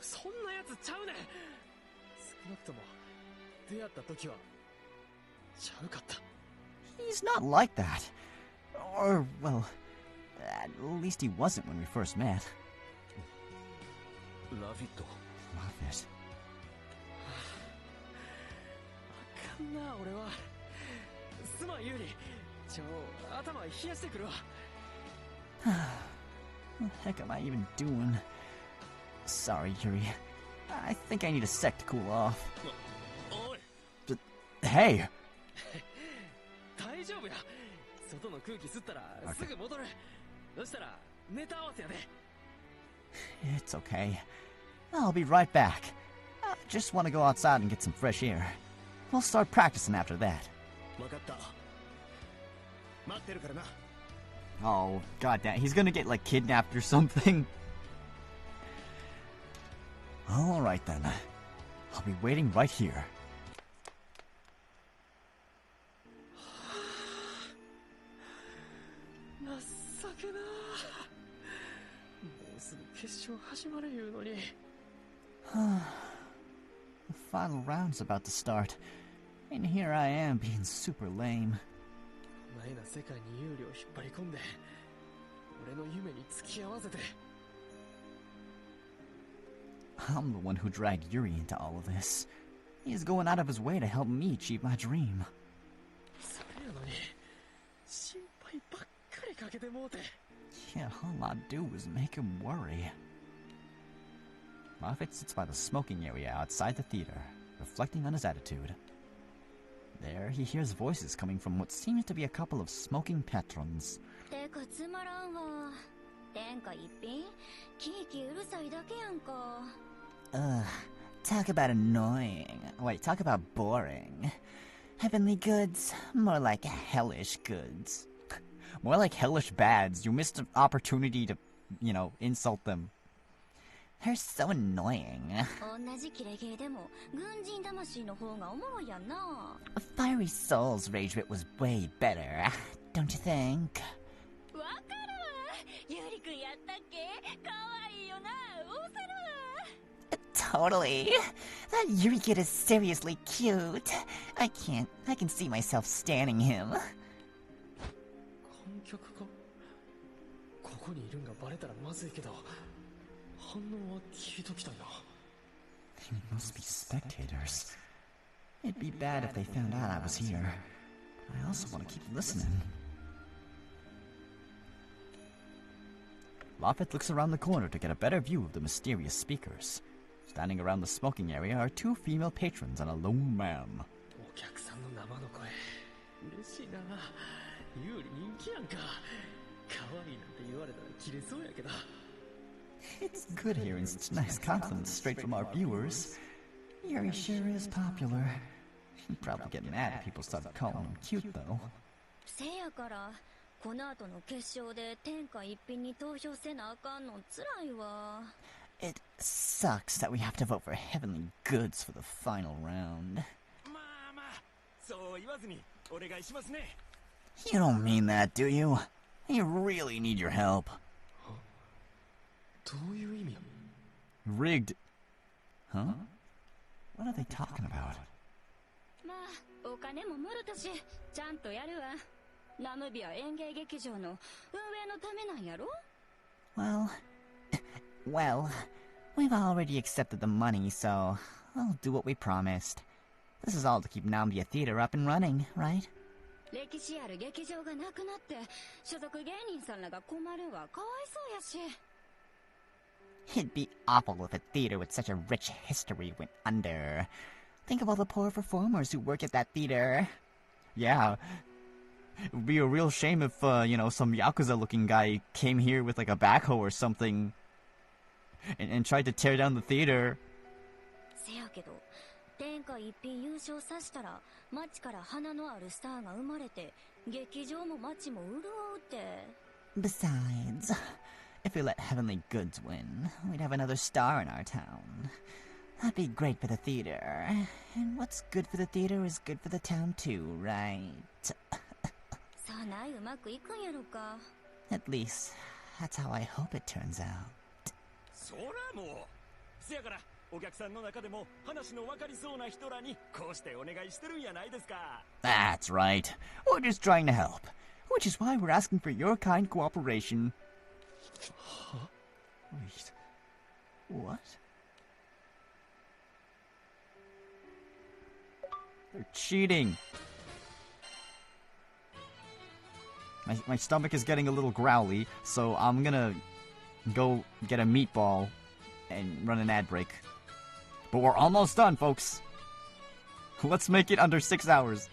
Speaker 2: そんなやつちゃうねん。少なくとも出会った時はちゃうかった。
Speaker 5: He's not like that. Or, well, at least he wasn't when we first met.
Speaker 7: ラフィット。
Speaker 5: ラフィット。
Speaker 2: あかんな、俺は。すまん、ユーリ。頭冷やしてくるわ。
Speaker 5: What the heck am I even doing? Sorry, Yuri. I think I need a sec to cool off. But, hey!
Speaker 2: 大丈夫や。外の空気吸ったらすぐ戻る。そしたらネタ合わせやで。
Speaker 5: It's okay. I'll be right back. I just want to go outside and get some fresh air. We'll start practicing after that.
Speaker 7: わかった。待ってるからな。
Speaker 5: Oh, goddamn. He's gonna get, like, kidnapped or something. Alright then. I'll be waiting right here.
Speaker 2: 情けな。もうすぐ決勝始まる言うのに。
Speaker 5: The final round's about to start. And here I am being super lame.
Speaker 2: 前な世界に有利を引っ張り込んで、俺の夢に付き合わせて。
Speaker 5: I'm the one who dragged Yuri into all of this. He's going out of his way to help me achieve my dream.
Speaker 2: それやのに、心配ばっかりかけてもうて。
Speaker 5: Yeah, all I do is make him worry. Moffat sits by the smoking area outside the theater, reflecting on his attitude. There, he hears voices coming from what seems to be a couple of smoking patrons.
Speaker 3: てかつまらんわ。天下一品キーキーうるさいだけやんか。
Speaker 5: Ugh, talk about annoying. Wait, talk about boring. Heavenly goods, more like hellish goods. More like hellish bads. You missed an opportunity to, you know, insult them. They're so annoying.
Speaker 3: 同じキレゲーでも軍人魂の方がおもろいやんな。
Speaker 5: Fiery Soul's rage bit was way better, don't you think?
Speaker 3: わかるわ。ユーリくんやったっけ？かわいいよな。おせるわ。
Speaker 5: Totally. That Yuri kid is seriously cute. I can see myself standing him.
Speaker 2: 観客か。ここにいるんがバレたらまずいけど。 反応は聞いときたいな。
Speaker 5: They must be spectators. It'd be bad if they found out I was here. I also want to keep listening. Moffat looks around the corner to get a better view of the mysterious speakers. Standing around the smoking area are two female patrons and a lone man.
Speaker 2: お客さんの生の声、嬉しいな。ユーリ人気やんか。可愛いなんて言われたらキレそうやけど。
Speaker 5: It's good hearing such nice compliments straight from our viewers. Yuri sure is popular. He'd probably get mad if people started calling him cute, though.
Speaker 3: せやから、この後の決勝で天下一品に投票せなあかんのつらいわ。
Speaker 5: It sucks that we have to vote for heavenly goods for the final round.
Speaker 4: まあまあ、そう言わずにお願いしますね。
Speaker 5: You don't mean that, do you? You really need your help.
Speaker 2: どういう意味？
Speaker 5: Rigged. Huh? What are they talking about?
Speaker 3: まあ、お金ももろたし、ちゃんとやるわ。ナムビア演芸劇場の運営のためなんやろ？
Speaker 5: Well, we've already accepted the money, so I'll do what we promised. This is all to keep Nambia Theater up and running, right?
Speaker 3: 歴史ある劇場がなくなって、所属芸人さんらが困るんはかわいそうやし。
Speaker 5: It'd be awful if a theater with such a rich history went under. Think of all the poor performers who work at that theater. Yeah. It would be a real shame if, some Yakuza-looking guy came here with, like, a backhoe or something and tried to tear down the theater.
Speaker 3: せやけど、天下一品優勝さしたら、街から花のあるスターが生まれて、劇場も街も潤うって。
Speaker 5: Besides, if we let Heavenly Goods win, we'd have another star in our town. That'd be great for the theater. And what's good for the theater is good for the town too, right? At least, that's how I hope it turns out.
Speaker 4: そらもうせやからお客さんの中でも話の分かりそうな人らにこうしてお願いしてるんやないですか。
Speaker 5: That's right. We're just trying to help. Which is why we're asking for your kind cooperation. Wait. What? They're cheating. My stomach is getting a little growly, so I'm gonna go get a meatball and run an ad break. But we're almost done, folks. Let's make it under 6 hours.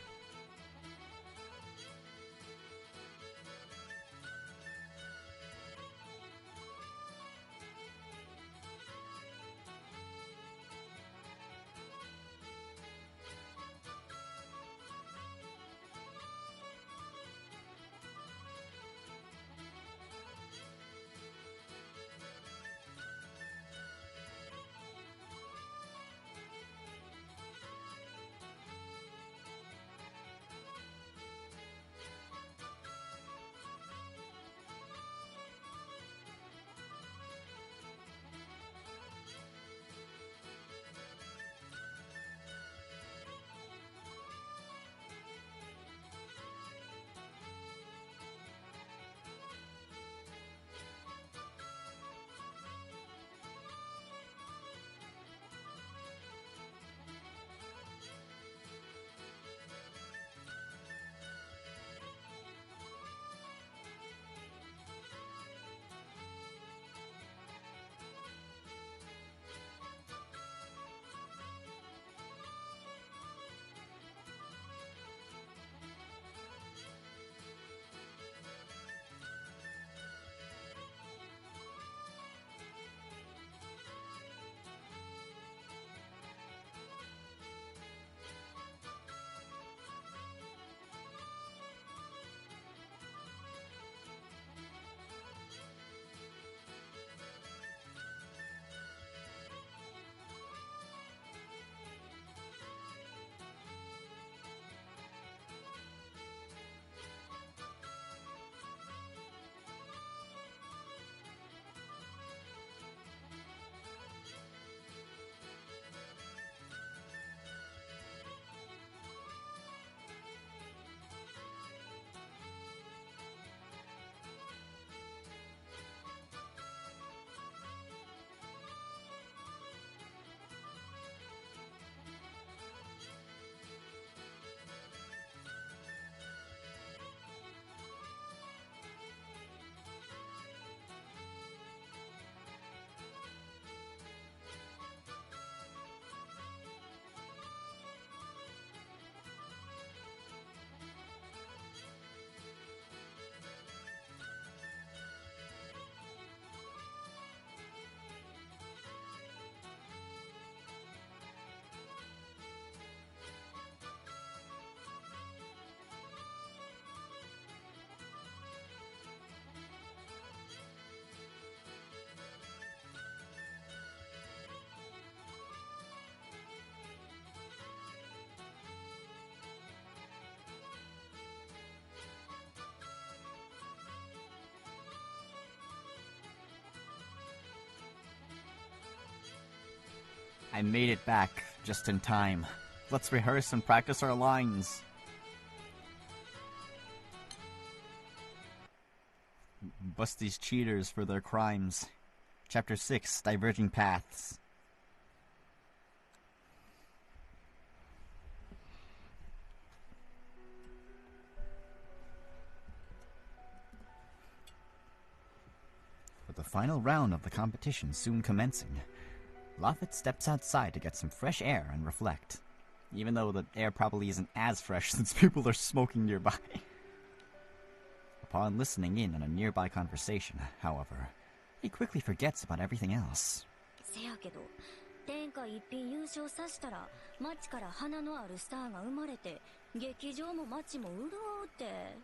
Speaker 5: I made it back just in time. Let's rehearse and practice our lines. Bust these cheaters for their crimes. Chapter 6, Diverging Paths. With the final round of the competition soon commencing, Lafayette steps outside to get some fresh air and reflect, even though the air probably isn't as fresh since people are smoking nearby. Upon listening in on a nearby conversation, however, he quickly forgets about everything else.
Speaker 3: せやけど、天下一品優勝さしたら、街から花のあるスターが生まれて、劇場も街も潤うって。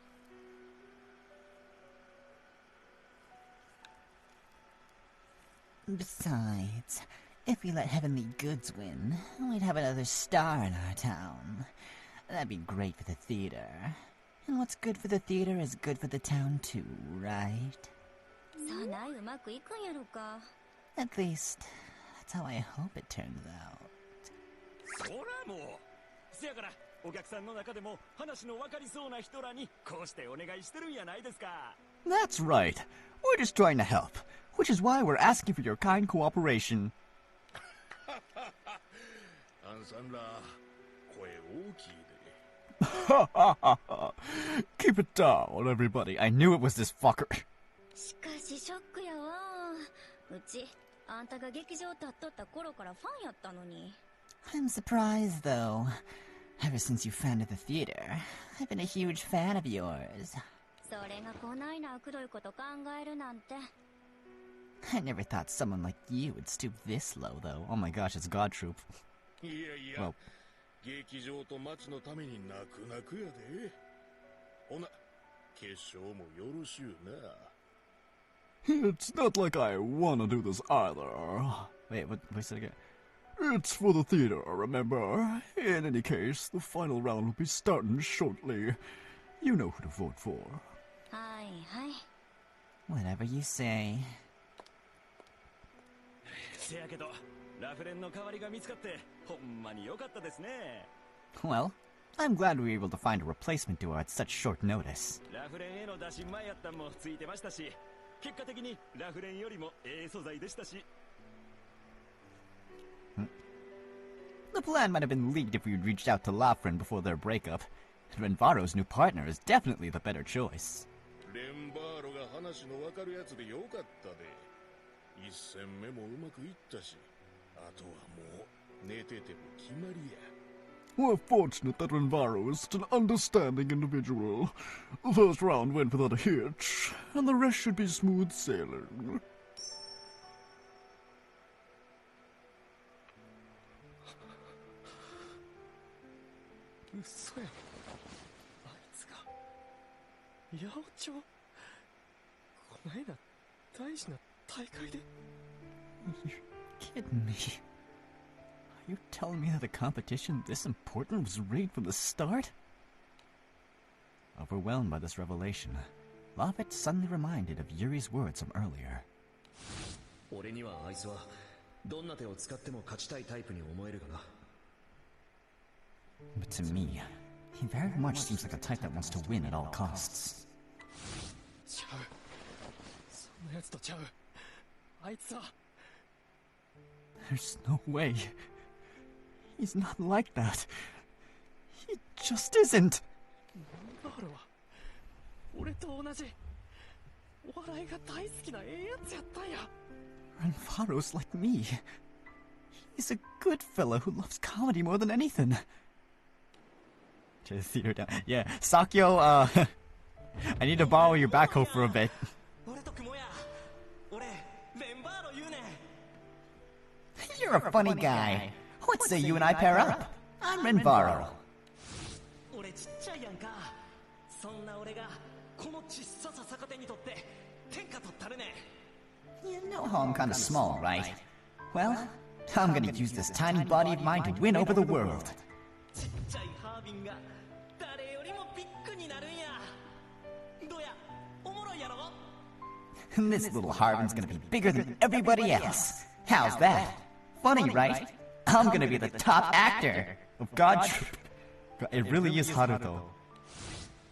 Speaker 5: Besides, If we let Heavenly Goods win, we'd have another star in our town. That'd be great for the theater. And what's good for the theater is good for the town too, right? At least, that's how I hope it turns out.
Speaker 14: そらもうせやからお客さんの中でも話の分かりそうな人らにこうしてお願いしてるんやないですか
Speaker 15: That's right. We're just trying to help, which is why we're asking for your kind cooperation.
Speaker 16: アンさんら声大きいで
Speaker 15: Keep it down, everybody. I knew it was this fucker.
Speaker 3: しかしショックやわ。うちあんたが劇場立っとった頃からファンやったのに。
Speaker 5: I'm surprised, though. Ever since you founded the theater, I've been a huge fan of yours.
Speaker 3: それがこないな悪どいこと考えるなんて。
Speaker 5: I never thought someone like you would stoop this low, though.
Speaker 15: Oh my gosh, it's God Troop.
Speaker 16: いやいや、劇場と街のために泣く泣くやで。ほな、決勝もよろしゅうな。
Speaker 15: It's not like I want to do this either.
Speaker 1: Wait, what is it again?
Speaker 15: It's for the theater, remember? In any case, the final round will be starting shortly. You know who to vote for.
Speaker 3: はいはい。
Speaker 5: Whatever you say.
Speaker 14: せやけどラフレンの代わりが見つかってほんまに良かったですね
Speaker 1: Well, I'm glad we were able to find a replacement duo at such short notice.
Speaker 14: ラフレンへの打診前やったんもついてましたし結果的にラフレンよりも素材でしたし
Speaker 1: The plan might have been leaked if we had reached out to Lafren before their breakup. Renvaro's new partner is definitely the better choice.
Speaker 16: レンバーロが話の分かるやつでよかったで。一戦目もうまくいったし、あとはもう寝てても決まりや。
Speaker 15: We're fortunate that Renvaro is such an understanding individual. The first round went without a hitch, and the rest should be smooth sailing.
Speaker 8: 嘘やん。あいつが八百長。こないだ大事な大会で。
Speaker 1: You're kidding me. Are you telling me that a competition this important was rigged from the start? Overwhelmed by this revelation, Lafayette suddenly reminded of Yuri's words from earlier.
Speaker 7: 俺にはあいつはどんな手を使っても勝ちたいタイプに思えるがな。
Speaker 1: But to me, he very much seems like a type that wants to win at all costs.
Speaker 8: ちゃう。そんなやつとちゃう。あいつは。
Speaker 1: There's no way. He's not like that. He just isn't.
Speaker 8: バールは俺と同じお笑いが大好きなやつやったんや。
Speaker 1: Renvaro's like me. He's a good fella who loves comedy more than anything. Just theater down. Yeah, Sakyo, I need to borrow your backhoe for a bit.
Speaker 5: You're a funny guy. Let's say you and I pair up. I'm Renvaro. You know how I'm kind of small, right? Well, I'm gonna use this tiny body of mine to win over the world. This little Harbin's gonna be bigger than everybody else. How's that? Funny, right? I'm gonna be the top actor
Speaker 1: of God. It really is Haruto.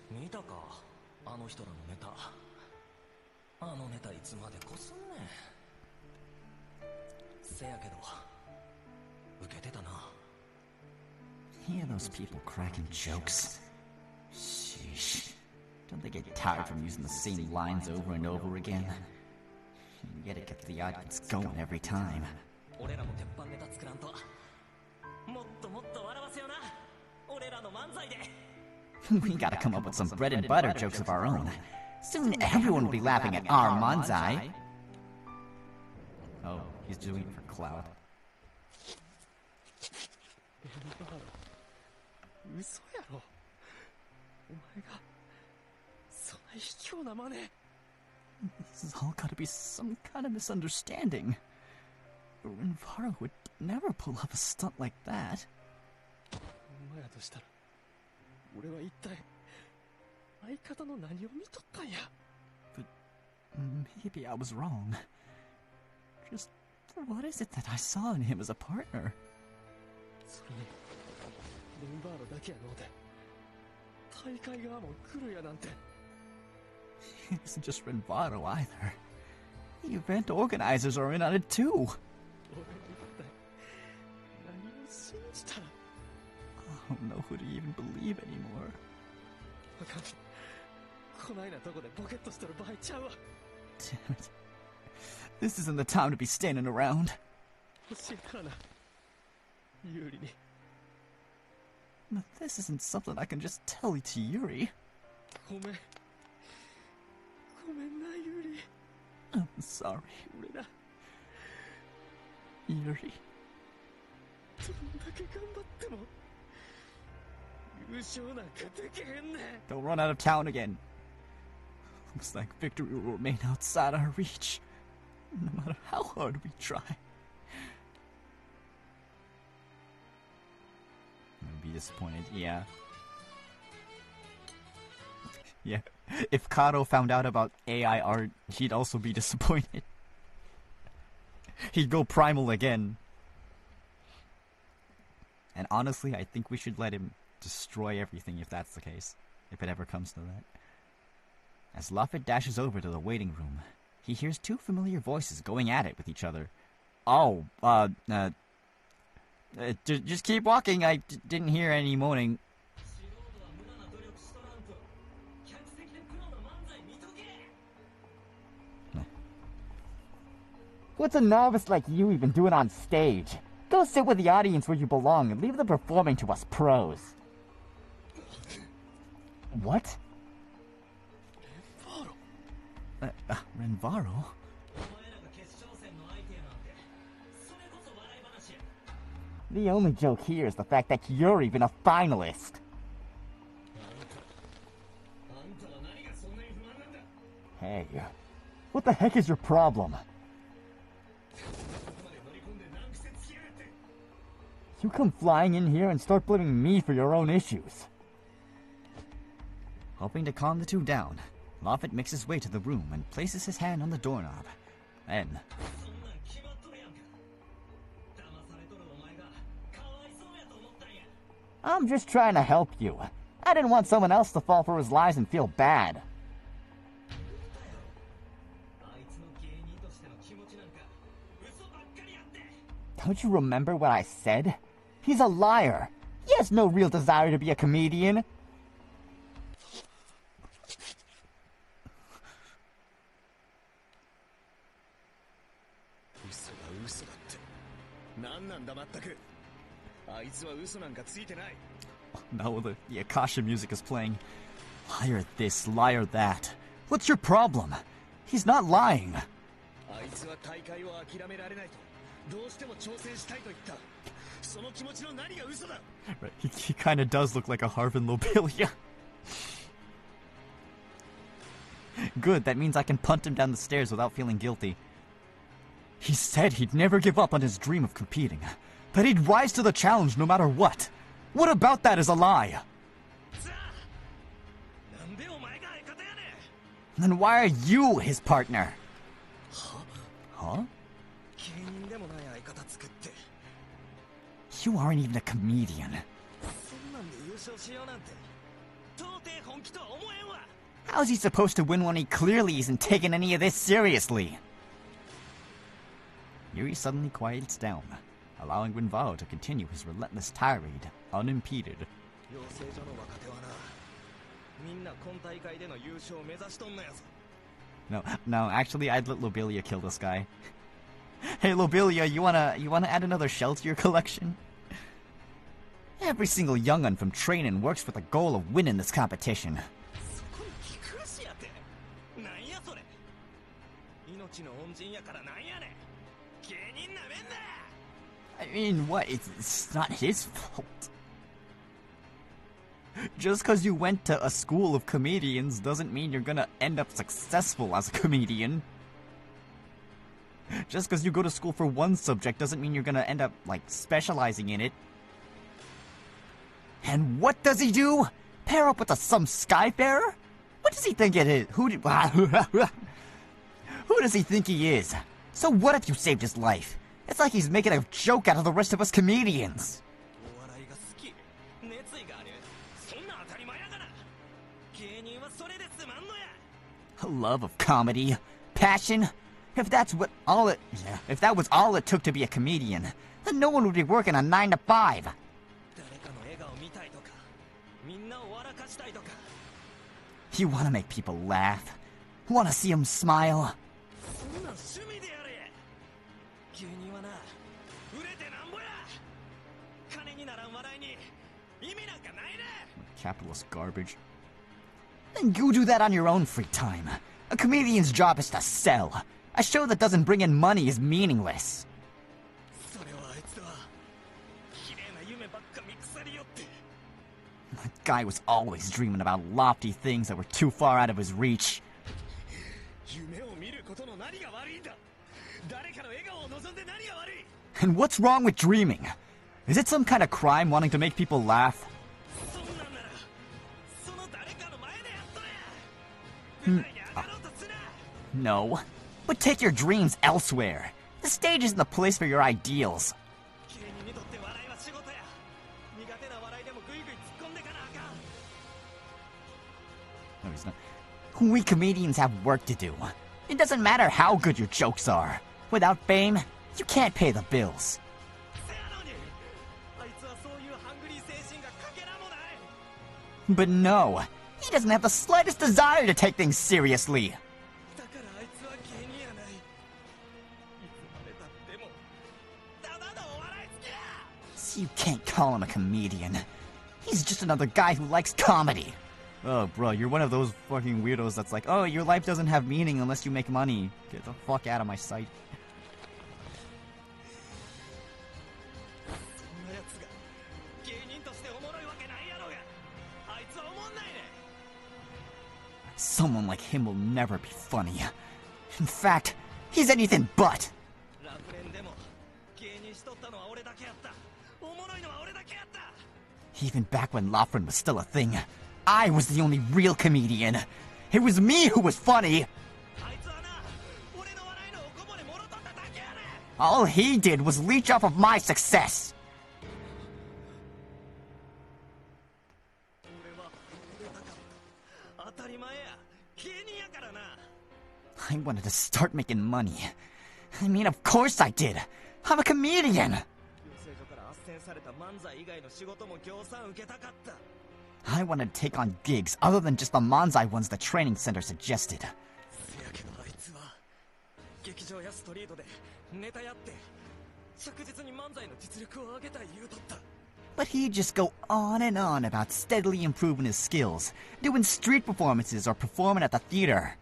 Speaker 14: 見たかあの人らのネタあのネタいつまでこすんねんせやけど受けてたな
Speaker 1: Hear those people cracking jokes? Sheesh. Don't they get tired from using the same lines over and over again? And yet it gets the audience going every time.
Speaker 14: 俺らも鉄板ネタ作らんともっともっと笑わせよな俺らの漫才で
Speaker 1: We gotta come up with some bread and butter jokes of our own. Soon everyone will be laughing at our manzai. Oh, he's doing it for Cloud.
Speaker 8: 嘘やろお前がそんな卑怯な真似
Speaker 1: This has all gotta be some kind of misunderstanding.
Speaker 5: Renvaro would never pull off a stunt like that.
Speaker 2: お前やとしたら俺は一体相方の何を見とったんや。
Speaker 5: But maybe I was wrong. Just what is it that I saw in him as a partner?
Speaker 2: それにレンバーロだけやのうて大会側も来るやなんて。
Speaker 5: It isn't just Renvaro either. The event organizers are in on it too.
Speaker 2: 俺は一体何を信じたら。
Speaker 5: I don't know who to even believe anymore.
Speaker 2: あかん、こないなとこでボケっとしてる場合ちゃうわ。
Speaker 5: Damn it. This isn't the time to be standing around.
Speaker 2: 教えたらな、有利に。
Speaker 5: But this isn't something I can just tell to Yuri.
Speaker 2: ごめん。ごめんな、有利。
Speaker 5: I'm sorry.
Speaker 2: 俺ら
Speaker 5: Yuri.
Speaker 2: どんだけ頑張っても優勝なんかできへんねん。
Speaker 5: Don't run out of town again. Looks like victory will remain outside our reach, no matter how hard we try. I'm gonna be disappointed, yeah. Yeah, if Kato found out about AI art, he'd also be disappointed. He'd go primal again. And honestly, I think we should let him destroy everything if that's the case, if it ever comes to that. As Luffet dashes over to the waiting room, he hears two familiar voices going at it with each other. Oh, just keep walking, I didn't hear any moaning. What's a novice like you even doing on stage? Go sit with the audience where you belong and leave the performing to us pros. What? Renvaro? The only joke here is the fact that you're even a finalist. Hey, what the heck is your problem? You come flying in here and start blaming me for your own issues. Hoping to calm the two down, Luffet makes his way to the room and places his hand on the doorknob. Then... I'm just trying to help you. I didn't want someone else to fall for his lies and feel bad. Don't you remember what I said? He's a liar. He has no real desire to be a comedian. Now the Akasha music is playing. Liar this, liar that. What's your problem? He's not lying. Right, he kind of does look like a Harvin Lobelia. Good, that means I can punt him down the stairs without feeling guilty. He said he'd never give up on his dream of competing, that he'd rise to the challenge no matter what. What about that is a lie? Then why are you his partner? Huh? You aren't even a comedian. How's he supposed to win when he clearly isn't taking any of this seriously? Yuri suddenly quiets down, allowing Renvaro to continue his relentless tirade, unimpeded. No, actually, I'd let Lobelia kill this guy. Hey, Lobelia, you wanna add another shell to your collection? Every single young'un from training works with the goal of winning this competition. I mean, what? It's not his fault. Just because you went to a school of comedians doesn't mean you're gonna end up successful as a comedian. Just because you go to school for one subject doesn't mean you're gonna end up, like, specializing in it. And what does he do? Pair up with some Skyfarer? What does he think it is? Who does he think he is? So what if you saved his life? It's like he's making a joke out of the rest of us comedians. A love of comedy, passion. If that was all it took to be a comedian, then no one would be working a 9 to 5. You want to make people laugh, want to see them smile. Capitalist garbage. Then you do that on your own free time. A comedian's job is to sell. A show that doesn't bring in money is meaningless. That guy was always dreaming about lofty things that were too far out of his reach. And what's wrong with dreaming? Is it some kind of crime wanting to make people laugh? No, but take your dreams elsewhere. The stage isn't the place for your ideals. No, he's not. We comedians have work to do. It doesn't matter how good your jokes are. Without fame, you can't pay the bills. But no, he doesn't have the slightest desire to take things seriously. So you can't call him a comedian. He's just another guy who likes comedy. Oh, bro, you're one of those fucking weirdos that's like, oh, your life doesn't have meaning unless you make money. Get the fuck out of my sight. Someone like him will never be funny. In fact, he's anything but. Even back when Lofren was still a thing, I was the only real comedian. It was me who was funny. All he did was leech off of my success. I wanted to start making money. I mean, of course I did. I'm a comedian. I wanted to take on gigs other than just the Manzai ones the training center suggested. But he'd just go on and on about steadily improving his skills, doing street performances or performing at the theater.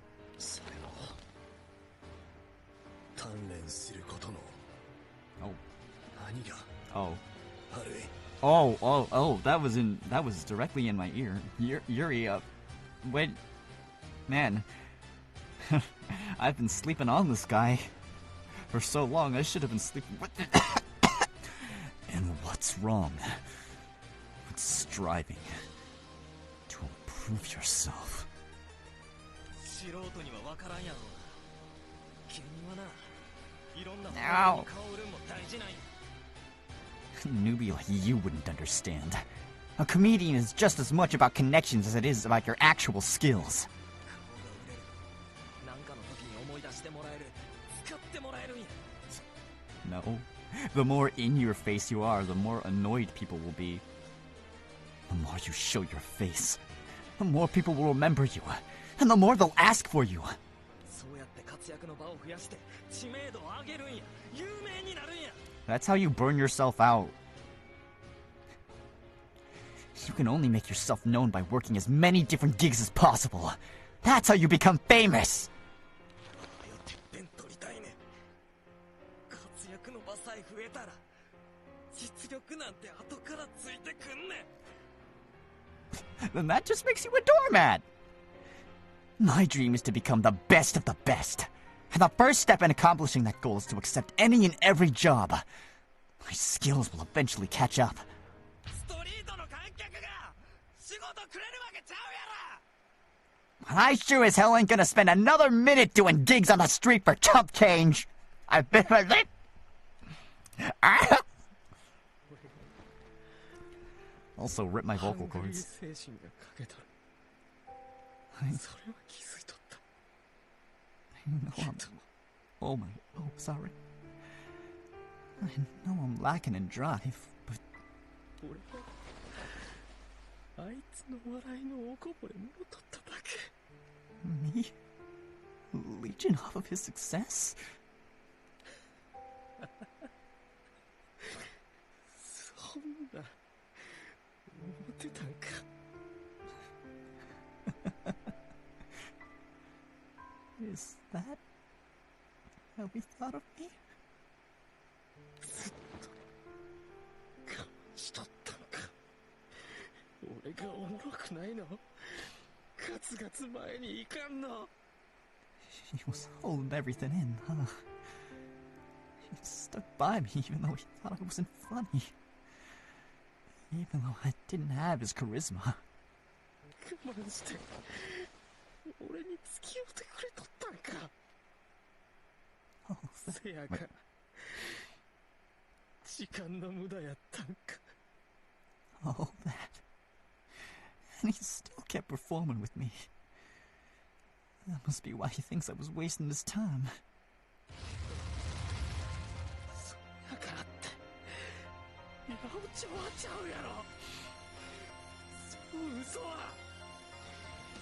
Speaker 5: That was directly in my ear. Yuri, wait, man, I've been sleeping on this guy for so long. I should have been sleeping with And what's wrong with striving to improve yourself? Ow. Newbie like you wouldn't understand. A comedian is just as much about connections as it is about your actual skills. No. The more in your face you are, the more annoyed people will be. The more you show your face, the more people will remember you, and the more they'll ask for you. That's how you burn yourself out. You can only make yourself known by working as many different gigs as possible. That's how you become famous! Then that just makes you a doormat! My dream is to become the best of the best.
Speaker 1: And the first step in accomplishing that goal is to accept any and every job. My skills will eventually catch up. And I sure as hell ain't gonna spend another minute doing gigs on the street for chump change. I've been with it. Also, rip my vocal cords. I know sorry. I know I'm lacking in drive, but... Me? Leeching off of his success? Is that how he thought of me? He was holding everything in, huh? He stuck by me even though he thought I wasn't funny. Even though I didn't have his charisma. Oh, all that. And he still kept performing with me. That must be why he thinks I was wasting his time.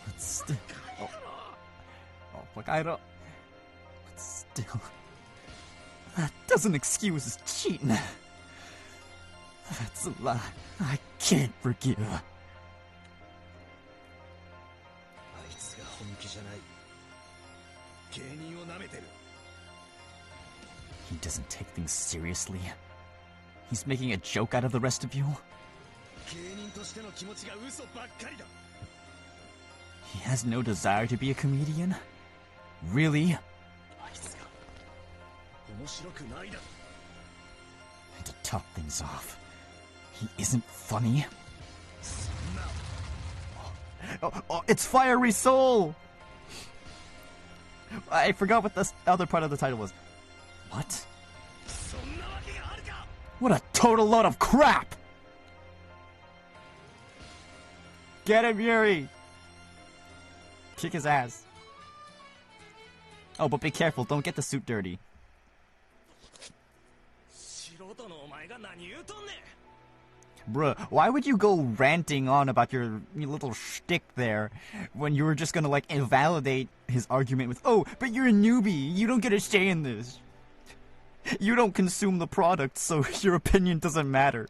Speaker 1: But still... But still... That doesn't excuse his cheating. That's a lie I can't forgive. He doesn't take things seriously. He's making a joke out of the rest of you. He has no desire to be a comedian? Really? And to top things off, he isn't funny? Oh, it's Fiery Soul! I forgot what the other part of the title was. What? What a total load of crap! Get him, Yuri! Kick his ass. Oh, but be careful, don't get the suit dirty. Bruh, why would you go ranting on about your little shtick there when you were just gonna, like, invalidate his argument with, oh, but you're a newbie, you don't get a say in this. You don't consume the product, so your opinion doesn't matter.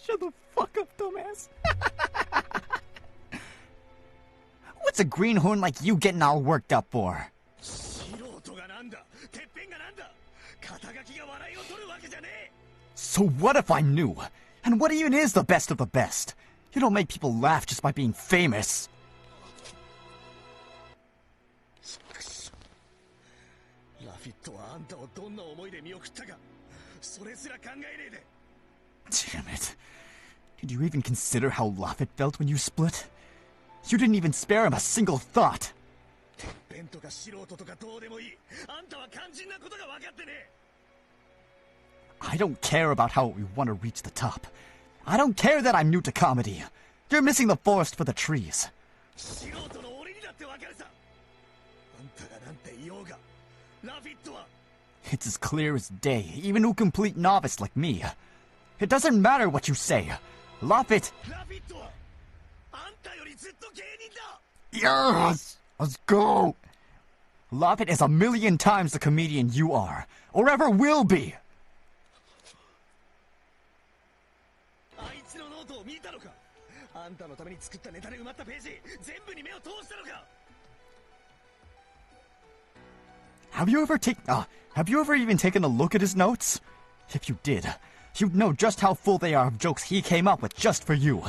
Speaker 1: Shut the fuck up, dumbass. What's a greenhorn like you getting all worked up for? So what if I'm new? And what even is the best of the best? You don't make people laugh just by being famous. Damn it. Did you even consider how Laffit felt when you split? You didn't even spare him a single thought. I don't care about how we want to reach the top. I don't care that I'm new to comedy. You're missing the forest for the trees. It's as clear as day, even to a complete novice like me. It doesn't matter what you say. Laffit... Yes! Let's go! Laffit is 1,000,000 times the comedian you are, or ever will be! Have you ever even taken a look at his notes? If you did, you'd know just how full they are of jokes he came up with just for you.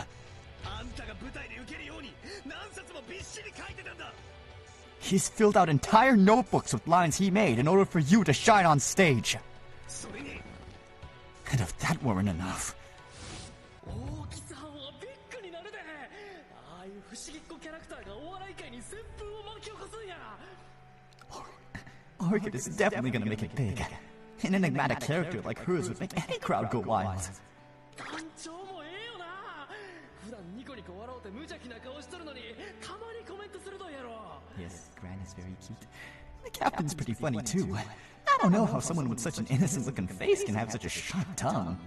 Speaker 5: He's filled out entire notebooks with lines he made in order for you to shine on stage. And if that weren't enough... Orchid is definitely gonna make it big. An enigmatic character like hers would make any crowd go wild. Yes, Gran is very cute. The captain's pretty funny too. I don't know how someone with such an innocent looking face can have such a sharp tongue.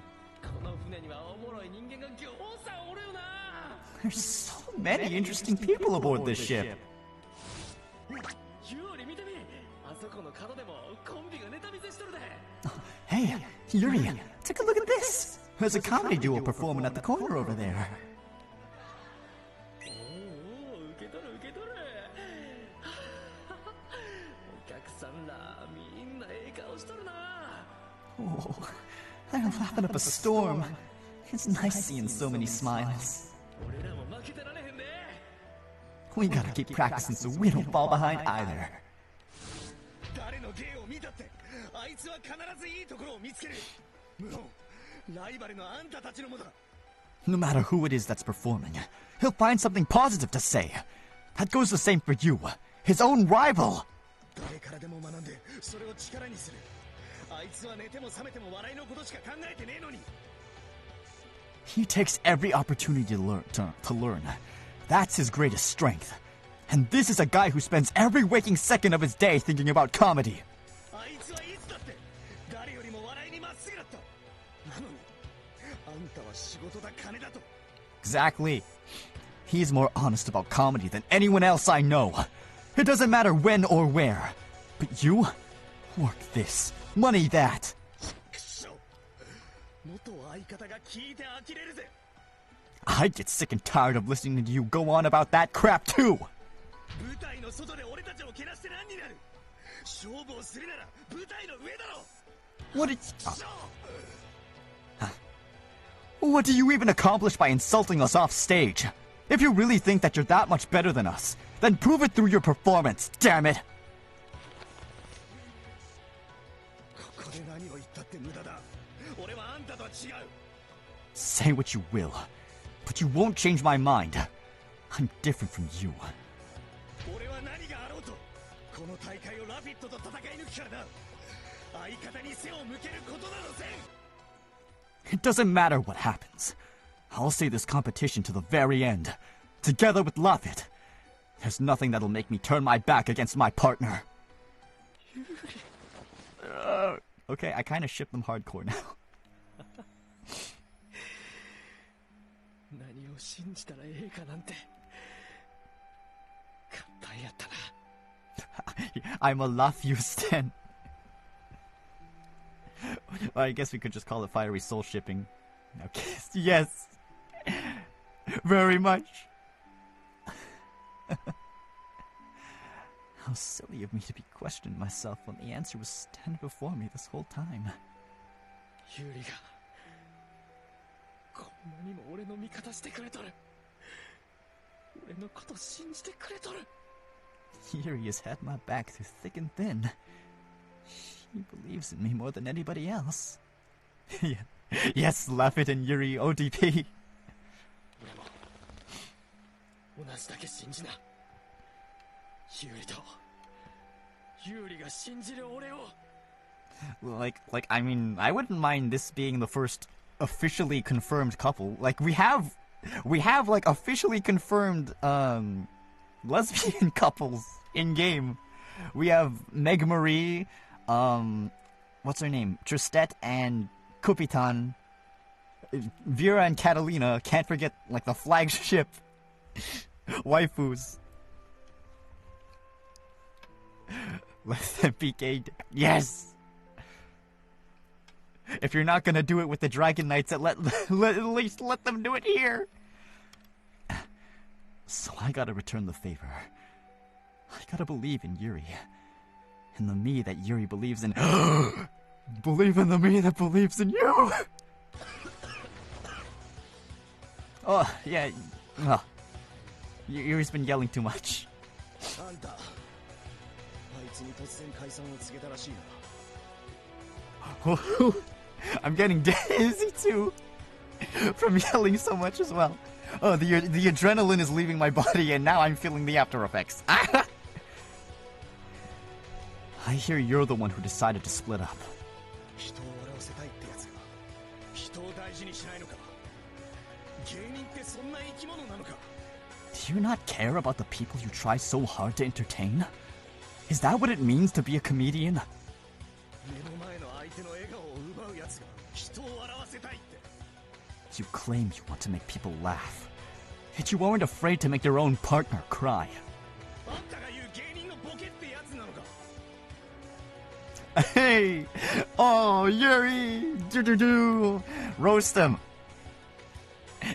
Speaker 5: There's so many interesting people aboard this ship. Hey, Yuri, take a look at this. There's a comedy duo performing at the corner over there. Oh, they're laughing up a storm. It's nice seeing so many smiles. We gotta keep practicing so we don't fall behind either. No matter who it is that's performing, he'll find something positive to say. That goes the same for you, his own rival. He takes every opportunity to learn. That's his greatest strength. And this is a guy who spends every waking second of his day thinking about comedy. Exactly. He's more honest about comedy than anyone else I know. It doesn't matter when or where. But you? Work this. Money that. I get sick and tired of listening to you go on about that crap too. What do you even accomplish by insulting us off stage? If you really think that you're that much better than us, then prove it through your performance, damn it! Say what you will, but you won't change my mind. I'm different from you. It doesn't matter what happens. I'll see this competition to the very end, together with Lafitte. There's nothing that'll make me turn my back against my partner. Okay, I kind of ship them hardcore now. I'm a love you stan. Well, I guess we could just call it fiery soul shipping. Okay. Yes. Very much. How silly of me to be questioning myself when the answer was standing before me this whole time.
Speaker 2: Yuri
Speaker 5: has had my back through thick and thin. He believes in me more than anybody else. Yes, Lafitte and Yuri ODP. I mean, I wouldn't mind this being the first officially confirmed couple. Like, we have like officially confirmed lesbian couples in game. We have Meg Marie, what's her name? Tristet and Kupitan. Vera and Catalina, can't forget, like, the flagship waifus. Let them be gay. Yes! If you're not gonna do it with the Dragon Knights, at least let them do it here! So I gotta return the favor. I gotta believe in Yuri. In the me that Yuri believes in. Believe in the me that believes in you! Oh, yeah. Yuri's been yelling too much.
Speaker 14: に突然解散を告げたらしいな。
Speaker 5: I'm getting dizzy too from yelling so much as well. Oh, the adrenaline is leaving my body, and now I'm feeling the after effects. I hear you're the one who decided to split up.
Speaker 14: 人を笑わせたいってやつが人を大事にしないのか。芸人ってそんな生き物なのか。
Speaker 15: Do you not care about the people you try so hard to entertain? Is that what it means to be a comedian?
Speaker 14: 目の前の相手の笑顔を奪うやつが人を笑わせたいって。
Speaker 15: You claim you want to make people laugh, yet you aren't afraid to make your own partner cry.
Speaker 14: あんたが言う芸人のボケってやつなのか。
Speaker 5: Hey! Oh, Yuri! Do. Roast him.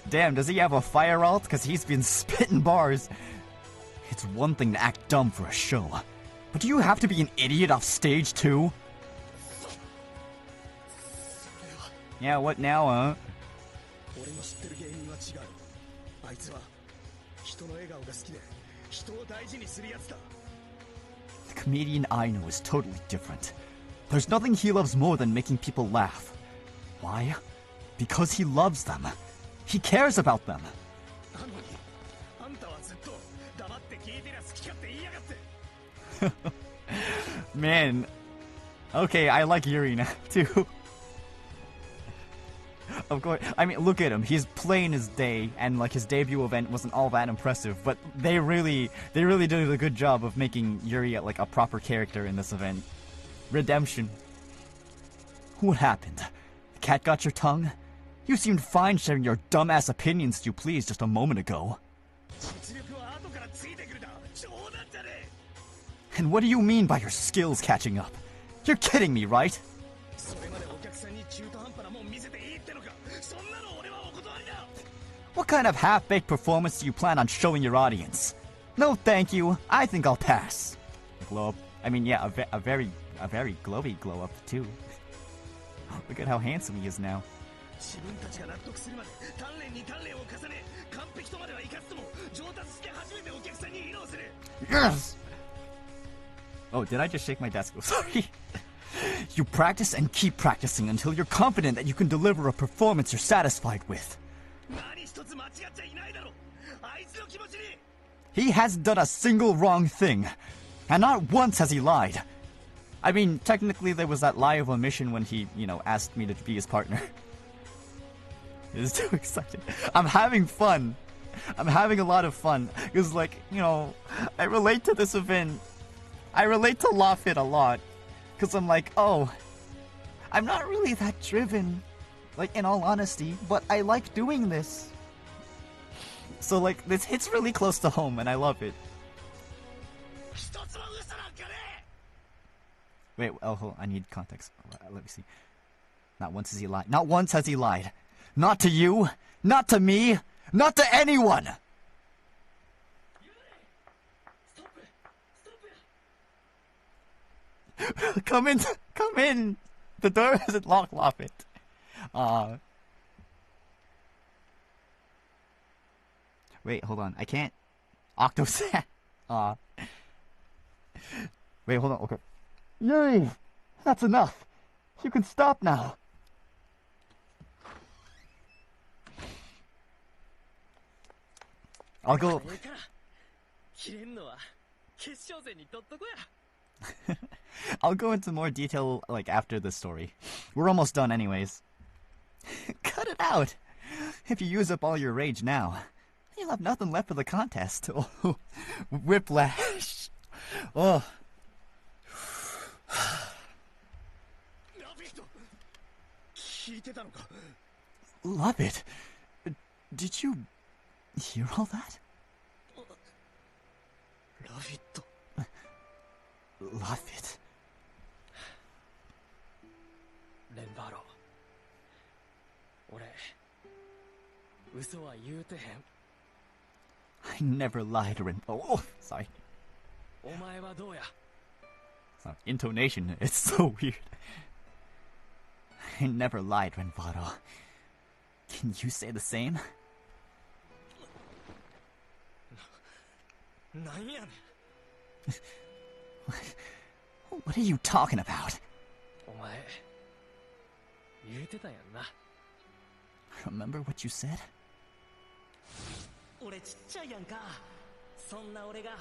Speaker 5: Damn, does he have a fire alt? Because he's been spitting bars.
Speaker 15: It's one thing to act dumb for a show, but do you have to be an idiot off stage too?
Speaker 5: Yeah, what now, huh?
Speaker 14: 俺の知ってる芸人は違う。あいつは人の笑顔が好きで人を大事にするやつだ。
Speaker 15: The comedian I know is totally different. There's nothing he loves more than making people laugh. Why? Because he loves them. He cares about them.
Speaker 14: なのにあんたはずっと黙って聞いてりゃ好き勝手言いやがって。
Speaker 5: Man. Okay, I like Yuri now, too. Of course, I mean, look at him. He's playing his day, and like his debut event wasn't all that impressive. But they really did a good job of making Yuri like a proper character in this event. Redemption.
Speaker 15: What happened? The cat got your tongue? You seemed fine sharing your dumbass opinions to you please just a moment ago.
Speaker 14: 実力は後からついてくるだ。冗談じゃねえ。
Speaker 15: And what do you mean by your skills catching up? You're kidding me, right?
Speaker 14: それまでお客さんに中途半端なもん見せていいってのか。そんなの俺はお断りだ。
Speaker 15: What kind of half-baked performance do you plan on showing your audience? No, thank you. I think I'll pass.
Speaker 5: Glow up. I mean, yeah, a very glowy glow up too. Look at how handsome he is now.
Speaker 14: 自分たちが納得するまで鍛錬に鍛錬を重ね、完璧とまではいかずとも上達して初めてお客さんに披露する。
Speaker 5: Yes. Oh, did I just shake my desk? Oh, sorry.
Speaker 15: You practice and keep practicing until you're confident that you can deliver a performance you're satisfied with.
Speaker 14: 何一つ間違っちゃいないだろ。あいつの気持ちに。
Speaker 15: He hasn't done a single wrong thing, and not once has he lied.
Speaker 5: I mean, technically there was that lie of omission when he, asked me to be his partner. This is too exciting. I'm having fun. I'm having a lot of fun. Because, I relate to this event. I relate to Lafit a lot. Because I'm like, oh, I'm not really that driven, in all honesty, but I like doing this. So, this hits really close to home, and I love it. Wait, oh, hold on, I need context. Let me see. Not once has he lied. Not once has he lied.
Speaker 15: Not to you, not to me, not to anyone!
Speaker 5: Come in! The door isn't locked, Lafit. Wait, hold on. I can't. Octosat. Wait, hold on. Okay.
Speaker 15: Yuri! That's enough. You can stop now.
Speaker 5: I'll go. I'll go into more detail after this story. We're almost done anyways. Cut it out! If you use up all your rage now, you'll have nothing left for the contest. Oh, whiplash. Oh. Love it. Did you hear all that? Love it.
Speaker 2: レンバロ俺嘘は言うてへん。
Speaker 5: I never lied, Oh, sorry.
Speaker 2: お前はどうや。
Speaker 5: Intonation, it's so weird. I never lied, Renvaro. Can you say the same?
Speaker 14: なんやねん。
Speaker 5: What are you talking about?
Speaker 2: お前言うてたやんな。
Speaker 5: Remember what you said?
Speaker 14: 俺ちっちゃいやんか。そんな俺が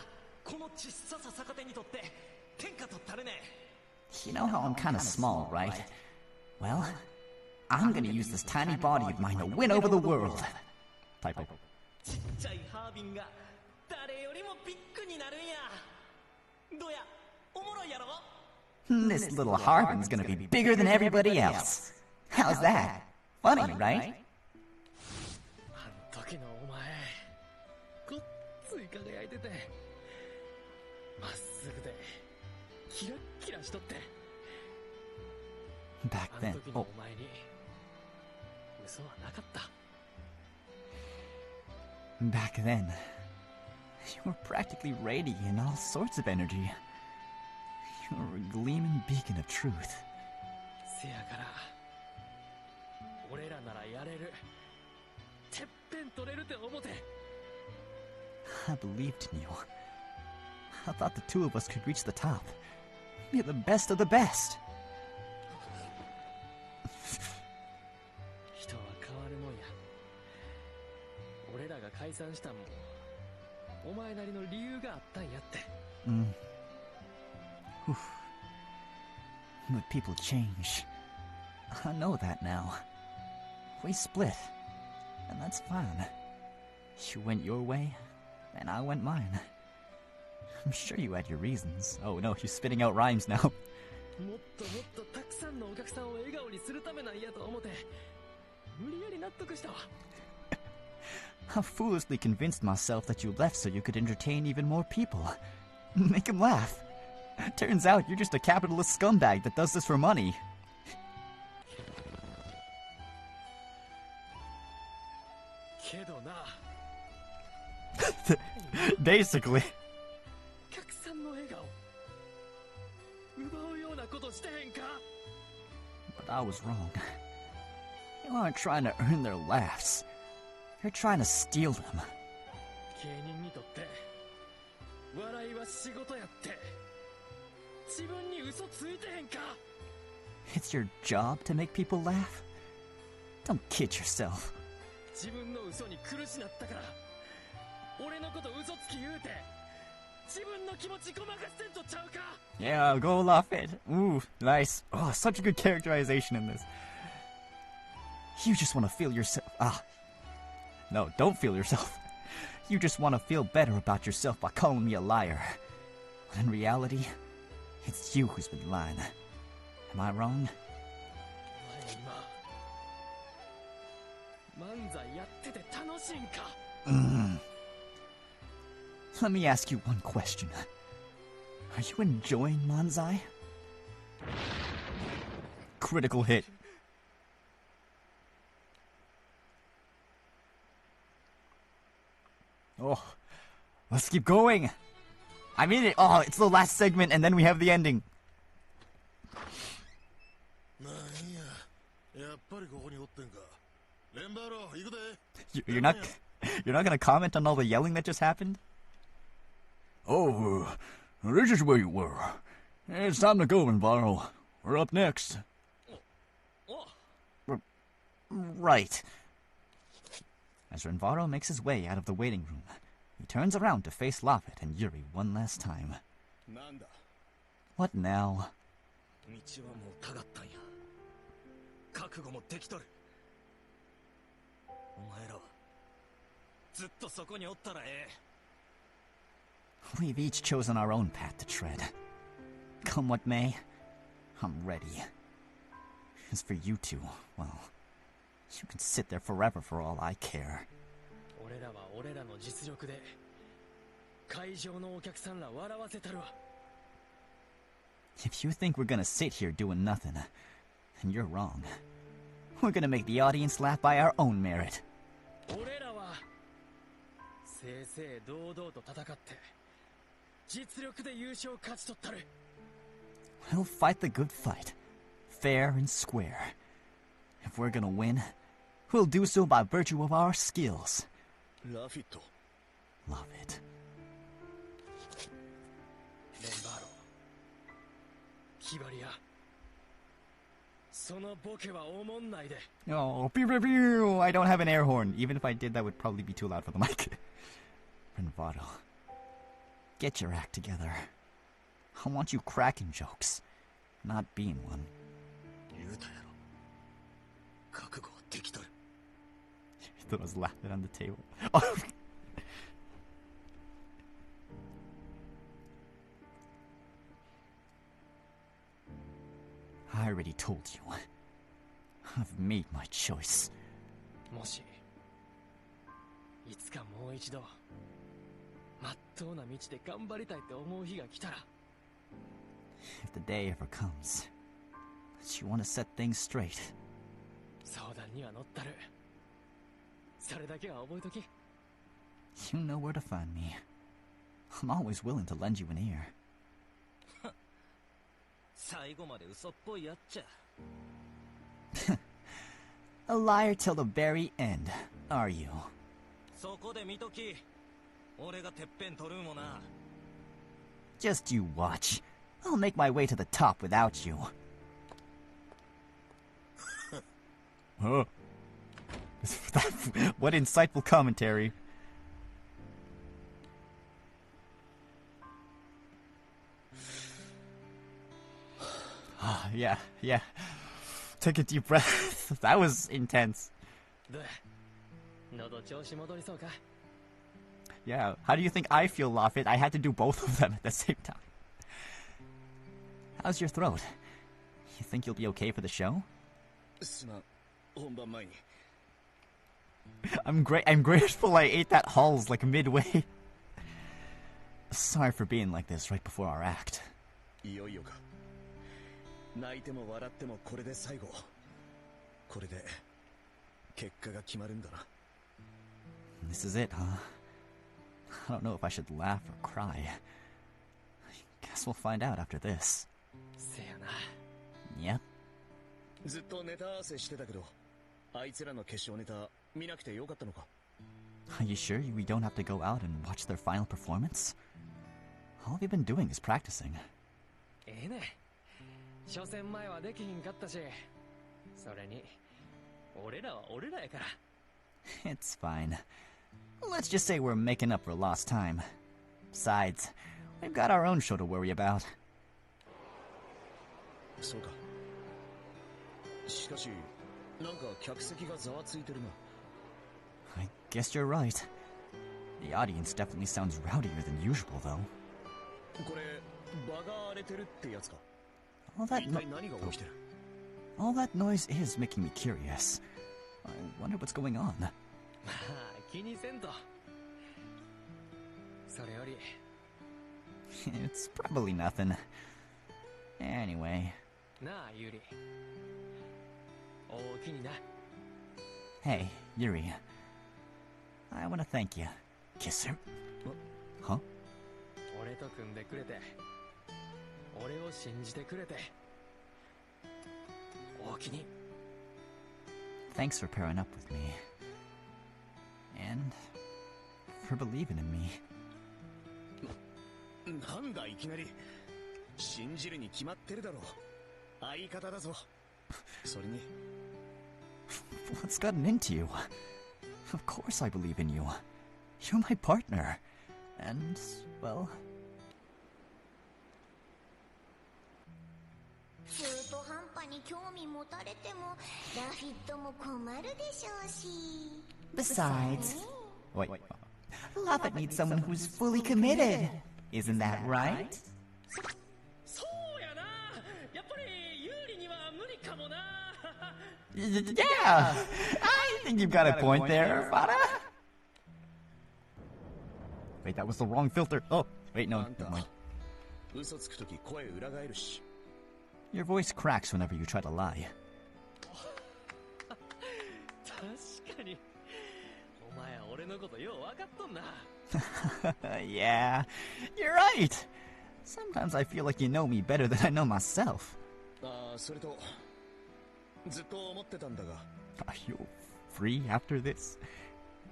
Speaker 14: このちっささ逆手にとって天下取ったるね。
Speaker 5: You know how I'm kind of small, right? Well, I'm gonna use this tiny body of mine to win over the world. Typo.
Speaker 14: ちっちゃいハービンが誰よりもビッグになるんや。どうや、おもろいやろ?
Speaker 5: This little Harbin's gonna be bigger than everybody else. How's that? Funny, right?
Speaker 2: あん時のお前ごっつい輝いててまっすぐでキラッキラしとって。
Speaker 5: Back
Speaker 2: あ
Speaker 5: then.
Speaker 2: の時の
Speaker 5: Oh,
Speaker 2: お前に嘘はなかった。
Speaker 5: back then. You were practically radiating all sorts of energy. You were a gleaming beacon of truth.
Speaker 2: せやから俺らならやれる、てっぺん取れるって思て。
Speaker 5: I believed in you. I thought the two of us could reach the top. Be the best of the best.
Speaker 2: 人は変わるもんや。俺らが解散したんもお前なりの理由があったんやって。
Speaker 5: Whew. But people change. I know that now. We split, and that's fine. You went your way, and I went mine. I'm sure you had your reasons. Oh no, he's spitting out rhymes now.
Speaker 2: もっともっとたくさんのお客さんを笑顔にするためなんやと思って無理やり納得したわ。
Speaker 5: I foolishly convinced myself that you left so you could entertain even more people. Make them laugh. Turns out you're just a capitalist scumbag that does this for money.
Speaker 2: けどな
Speaker 5: Basically.
Speaker 2: お客さんの笑顔奪うようなことしてへんか。
Speaker 5: But I was wrong. You aren't trying to earn their laughs. You're trying to steal them.
Speaker 2: 芸人にとって笑いは仕事やって。自分に嘘ついてへんか。
Speaker 5: It's your job to make people laugh? Don't kid yourself.
Speaker 2: 自分の嘘に苦しなったから俺のこと嘘つき言うて自分の気持ちごまかしてんとちゃうか。
Speaker 5: Yeah, go off it. Ooh, nice. Oh, such a good characterization in this. You just want to feel yourself. No, don't feel yourself. You just want to feel better about yourself by calling me a liar. When in reality, it's you who's been lying. Am I wrong?
Speaker 2: お前今漫才やってて楽しいんか。
Speaker 5: Let me ask you one question. Are you enjoying Manzai? Critical hit. Oh, let's keep going. I mean it. Oh, it's the last segment and then we have the ending. You're not gonna comment on all the yelling that just happened?
Speaker 15: Oh, this is where you were. It's time to go, Enviro. We're up next.
Speaker 5: Right. As Renvaro makes his way out of the waiting room, he turns around to face Lapid and Yuri one last time. What now?
Speaker 14: 道はもうたがったんや。覚悟もできとる。お前らはずっとそこにおったらええ。
Speaker 5: We've each chosen our own path to tread. Come what may, I'm ready. As for you two, well, you can sit there forever for all I care.
Speaker 2: 俺らは俺らの実力で会場のお客さんら笑わせたるわ。
Speaker 5: If you think we're gonna sit here doing nothing, then you're wrong. We're gonna make the audience laugh by our own merit.
Speaker 2: 俺らは正々堂々と戦って実力で優勝勝ち取ったる。
Speaker 5: We'll fight the good fight, fair and square. If we're gonna win, we'll do so by virtue of our skills.
Speaker 16: Love it.
Speaker 5: Love it.
Speaker 2: レンバーロ
Speaker 14: 気張りや。そのボケはおもんないで。
Speaker 5: Oh, pew pew pew! I don't have an air horn. Even if I did, that would probably be too loud for the mic. Renvato, get your act together. I want you cracking jokes, not being one.
Speaker 14: 言うたやろ。覚悟はできとる。
Speaker 5: I thought I was laughing on the table. Oh. I already told you. I've made my choice.
Speaker 2: もしいつかもう一度まっとうな道で頑張りたいって思う日が来たら
Speaker 5: If the day ever comes that you want to set things straight,
Speaker 2: 相談には乗ったる。それだけは覚えとき。
Speaker 5: you know where to find me. I'm always willing to lend you an ear.
Speaker 14: 最後まで嘘っぽいやっちゃ。
Speaker 5: A liar till the very end, are you?
Speaker 14: そこで見とき。俺がてっぺん取るんもな。
Speaker 5: Just you watch. I'll make my way to the top without you. Huh? What insightful commentary. Yeah. Take a deep breath. That was intense.
Speaker 2: どうや喉調子戻りそうか。
Speaker 5: Yeah, how do you think I feel, Laffit? I had to do both of them at the same time. How's your throat? You think you'll be okay for the show?
Speaker 9: すまん、本番前に。
Speaker 5: I'm grateful I ate that Halls like midway. Sorry for being like this right before our act.
Speaker 9: いよいよか。泣いても笑ってもこれで最後。これで結果が決まるんだな。
Speaker 5: This is it, huh? I don't know if I should laugh or cry. I guess we'll find out after this.
Speaker 2: せやな。
Speaker 5: Yep.
Speaker 9: ずっとネタ合わせしてたけど、あいつらの決勝ネタ見なくてよかったのか。
Speaker 5: Are you sure we don't have to go out and watch their final performance? All we've been doing is practicing.
Speaker 2: ええね。初戦前はできひんかったし、それに俺らは俺らやから。
Speaker 5: It's fine. Let's just say we're making up for lost time. Besides, we've got our own show to worry about.
Speaker 9: そうか。しかし、なんか客席がざわついてるな。
Speaker 5: I guess you're right. The audience definitely sounds rowdier than usual, though.
Speaker 9: これ、場が荒れてるってやつか。
Speaker 5: All that,
Speaker 9: 一体何が起きてる？
Speaker 5: all that noise is making me curious. I wonder what's going on.
Speaker 2: まあ気にせんと。それより
Speaker 5: It's probably nothing. Anyway.
Speaker 2: なあユリ。おおきにな。
Speaker 5: Hey, Yuri. I want to thank you. Kiss her. Huh?
Speaker 2: 俺と組んでくれて、俺を信じてくれて、おおきに。
Speaker 5: Thanks for pairing up with me. And for believing in me.
Speaker 9: なんだいきなり。信じるに決まってるだろう。相方だぞ。それに。
Speaker 5: What's gotten into you? Of course I believe in you. You're my partner. And, well...
Speaker 3: 中途半端に興味持たれてもラフィットも困るでしょうし。
Speaker 5: Besides... Wait. Laffit needs someone who's fully committed. Isn't that right?
Speaker 2: そうやな。やっぱりユーリには無理かもな。
Speaker 5: Yeah! I think you've got a point there, Fada. Wait, that was the wrong filter. Oh, wait, no, never mind.
Speaker 9: 嘘つくとき声裏返るし。
Speaker 5: Your voice cracks whenever you try to lie.
Speaker 2: 確かに。お前は俺のことよう分かっとんな。
Speaker 5: Yeah, you're right. Sometimes I feel like you know me better than I know myself.
Speaker 9: ああ、それとずっと思ってたんだが。
Speaker 5: Are you free after this?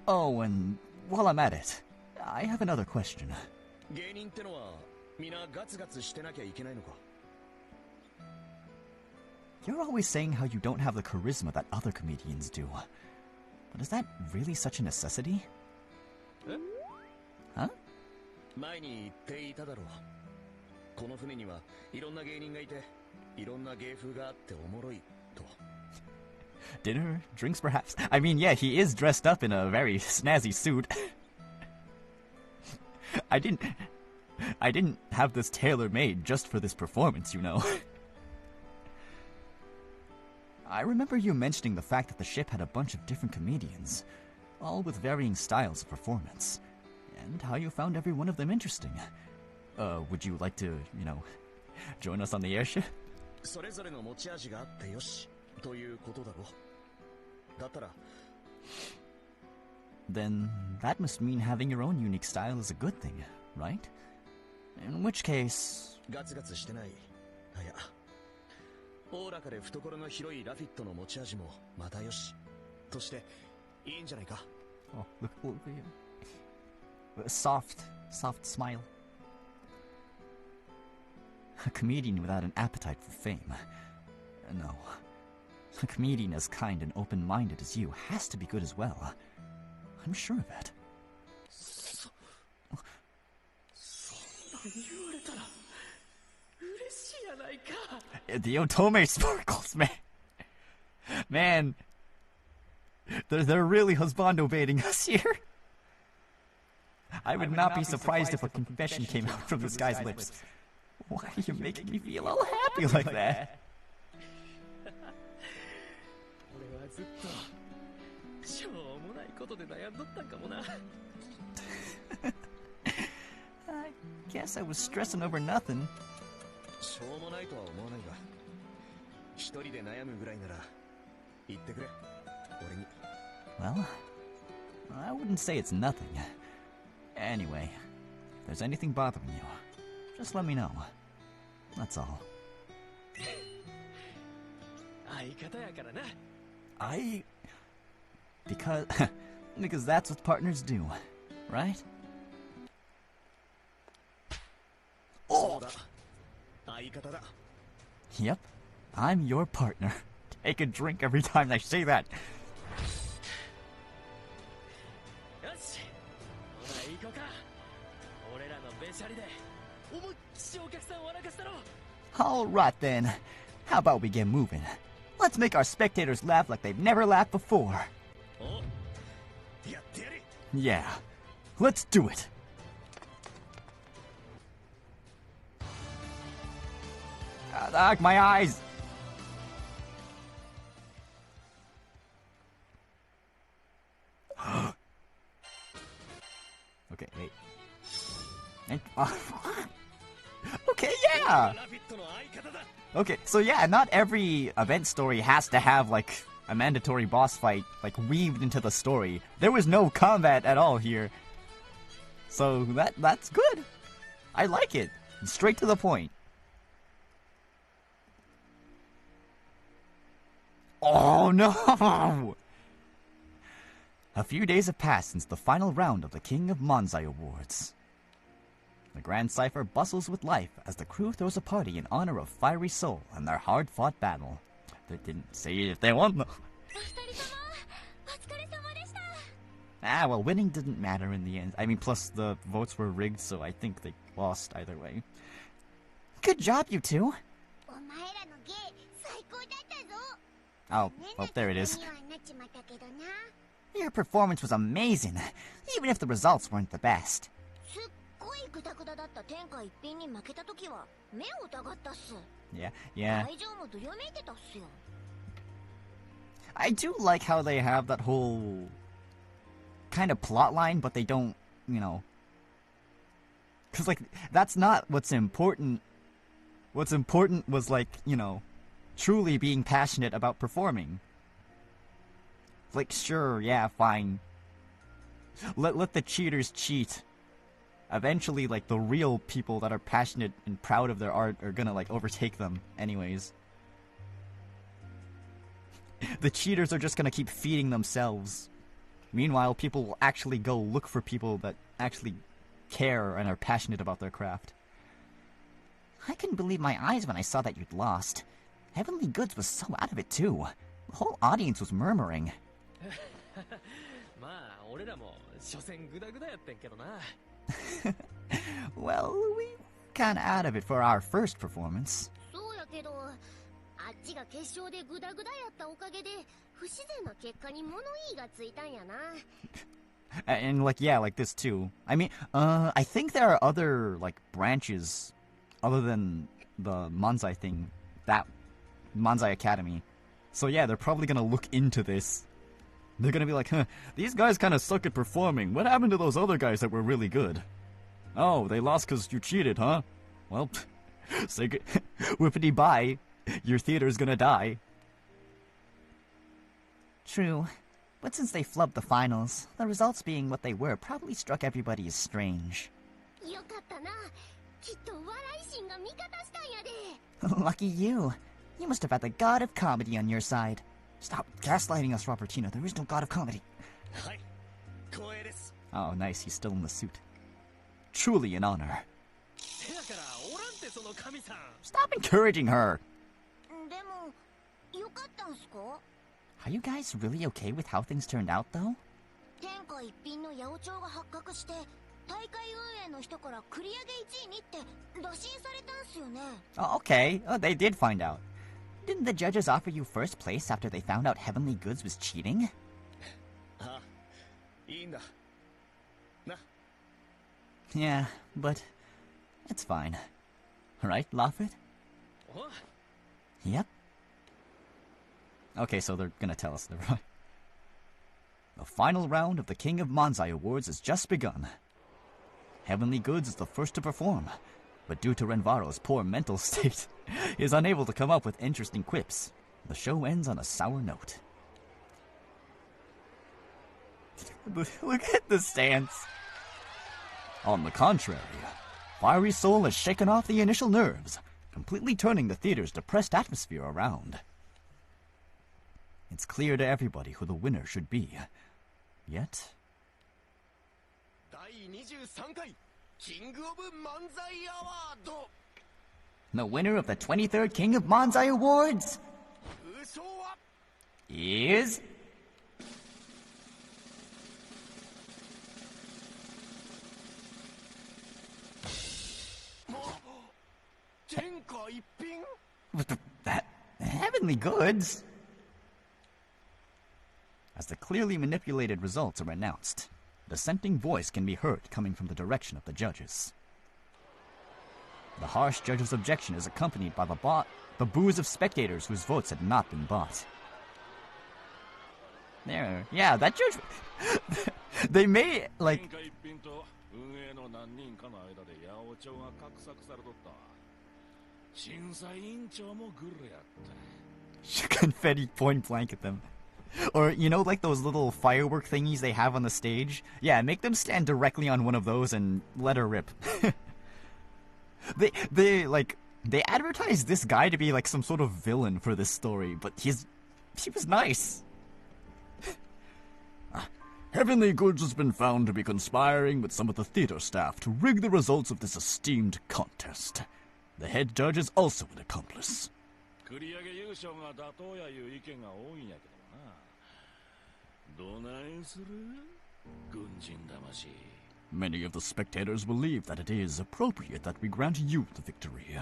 Speaker 5: Oh, and while I'm at it, I have another question.
Speaker 9: 芸人ってのは皆ガツガツしてなきゃいけないのか。
Speaker 5: You're always saying how you don't have the charisma that other comedians do. But is that really such a necessity? Huh?
Speaker 14: 前に言っていただろう。この船にはいろんな芸人がいて、いろんな芸風があっておもろいと。
Speaker 5: Dinner? Drinks perhaps? I mean, yeah, he is dressed up in a very snazzy suit. I didn't have this tailor-made just for this performance, you know. I remember you mentioning the fact that the ship had a bunch of different comedians, all with varying styles of performance, and how you found every one of them interesting. Would you like to, you know, join us on the airship?
Speaker 14: それぞれの持ち味があってよしということだろう。だったら
Speaker 5: Then that must mean having your own unique style is a good thing, right? In which case...
Speaker 14: ガツガツしてない。いや、おおらかで懐の広いラフィットの持ち味もまたよしとしていいんじゃないか。
Speaker 5: Oh, look at you. A soft smile. A comedian without an appetite for fame. No. A comedian as kind and open-minded as you has to be good as well. I'm sure of it. The Otome sparkles, man. Man. They're really husbando baiting us here. I would not be surprised if a confession came out from this guy's lips. Why are you making me feel all happy like that? I guess I was stressing over nothing.
Speaker 14: しょうもないとは思わないが、一人で悩むぐらいなら言ってくれ。俺に。
Speaker 5: Well, I wouldn't say it's nothing. Anyway, if there's anything bothering you, just let me know. That's all. Because that's what partners do, right? Oh! Yep, I'm your partner. Take a drink every time I say that. Alright then, how about we get moving? Let's make our spectators laugh like they've never laughed before. Yeah, let's do it. My eyes! Okay, wait. Okay, yeah! Okay, so yeah, not every event story has to have, like, a mandatory boss fight, like, weaved into the story. There was no combat at all here. So, that's good. I like it. Straight to the point. Oh, no! A few days have passed since the final round of the King of Manzai Awards. The Grand Cipher bustles with life as the crew throws a party in honor of Fiery Soul and their hard-fought battle. They didn't say if they won, though. Well, winning didn't matter in the end. I mean, plus the votes were rigged, so I think they lost either way. Good job, you two! Oh, there it is. Your performance was amazing, even if the results weren't the best. Yeah. I do like how they have that whole kind of plot line, but they don't, you know... Because, like, that's not what's important. What's important was, like, you know, truly being passionate about performing. Like, sure, yeah, fine. Let the cheaters cheat. Eventually, like, the real people that are passionate and proud of their art are gonna, like, overtake them anyways. The cheaters are just gonna keep feeding themselves. Meanwhile, people will actually go look for people that actually care and are passionate about their craft. I couldn't believe my eyes when I saw that you'd lost. Heavenly Goods was so out of it too. The whole audience was murmuring.
Speaker 2: まあ俺らも所詮グダグダやってんけどな。
Speaker 5: Well, we were kinda out of it for our first performance.
Speaker 3: そうやけど、あっちが決勝でグダグダやったおかげで不自然な結果に物言いがついたんやな。
Speaker 5: And like, yeah, like this too. I mean, I think there are other like branches other than the Manzai thing, that Manzai Academy. So yeah, they're probably gonna look into this. They're gonna be like, huh, these guys kind of suck at performing. What happened to those other guys that were really good? Oh, they lost because you cheated, huh? Well, say good. Whippity bye. Your theater's gonna die. True. But since they flubbed the finals, the results being what they were probably struck everybody as strange.
Speaker 3: よかったな。きっと笑い心が味方したんやで。
Speaker 5: Lucky you. You must have had the god of comedy on your side. Stop gaslighting us, Robertino. There is no god of comedy.
Speaker 14: はい、光栄です。
Speaker 5: Oh, nice. He's still in the suit. Truly an honor.
Speaker 2: だからおらんてその神さん。
Speaker 5: Stop encouraging her.
Speaker 3: でも、よかったんすか？
Speaker 5: Are you guys really okay with how things turned out, though?
Speaker 3: 天下一品の八百長が発覚して、大会運営の人から繰り上げ1位にって打診されたんすよね。
Speaker 5: Oh, okay. Oh, they did find out. Didn't the judges offer you first place after they found out Heavenly Goods was cheating?
Speaker 14: あ、いいんだ。な。
Speaker 5: Yeah, but it's fine. Right, Lafit?
Speaker 2: お？
Speaker 5: Yep. Okay, so they're gonna tell us. Never mind. The final round of the King of Manzai Awards has just begun. Heavenly Goods is the first to perform, but due to Renvaro's poor mental state, he is unable to come up with interesting quips. The show ends on a sour note. Look at the stance. On the contrary, Fiery Soul has shaken off the initial nerves, completely turning the theater's depressed atmosphere around. It's clear to everybody who the winner should be. Yet...
Speaker 14: 第23回キングオブ漫才アワード
Speaker 5: The winner of the 23rd King of Manzai Awards
Speaker 14: 優勝は
Speaker 5: is...
Speaker 14: 天下一品
Speaker 5: That Heavenly Goods? As the clearly manipulated results are announced, a dissenting voice can be heard coming from the direction of the judges. The harsh judge's objection is accompanied by the boos of spectators whose votes had not been bought. There, yeah, that judge... They may, like...
Speaker 6: 天下一品と運営の何人かの間で八百長が画策されとった。審査委員長もグルやった。
Speaker 5: Confetti point blank at them. Or, you know, like those little firework thingies they have on the stage? Yeah, make them stand directly on one of those and let her rip. They advertised this guy to be like some sort of villain for this story, but he was nice.
Speaker 15: Heavenly Goods has been found to be conspiring with some of the theater staff to rig the results of this esteemed contest. The head judge is also an accomplice.
Speaker 6: 繰り上げ優勝が妥当やいう意見が多いんやけどな。どないする？軍人魂。
Speaker 15: Many of the spectators believe that it is appropriate that we grant you the victory.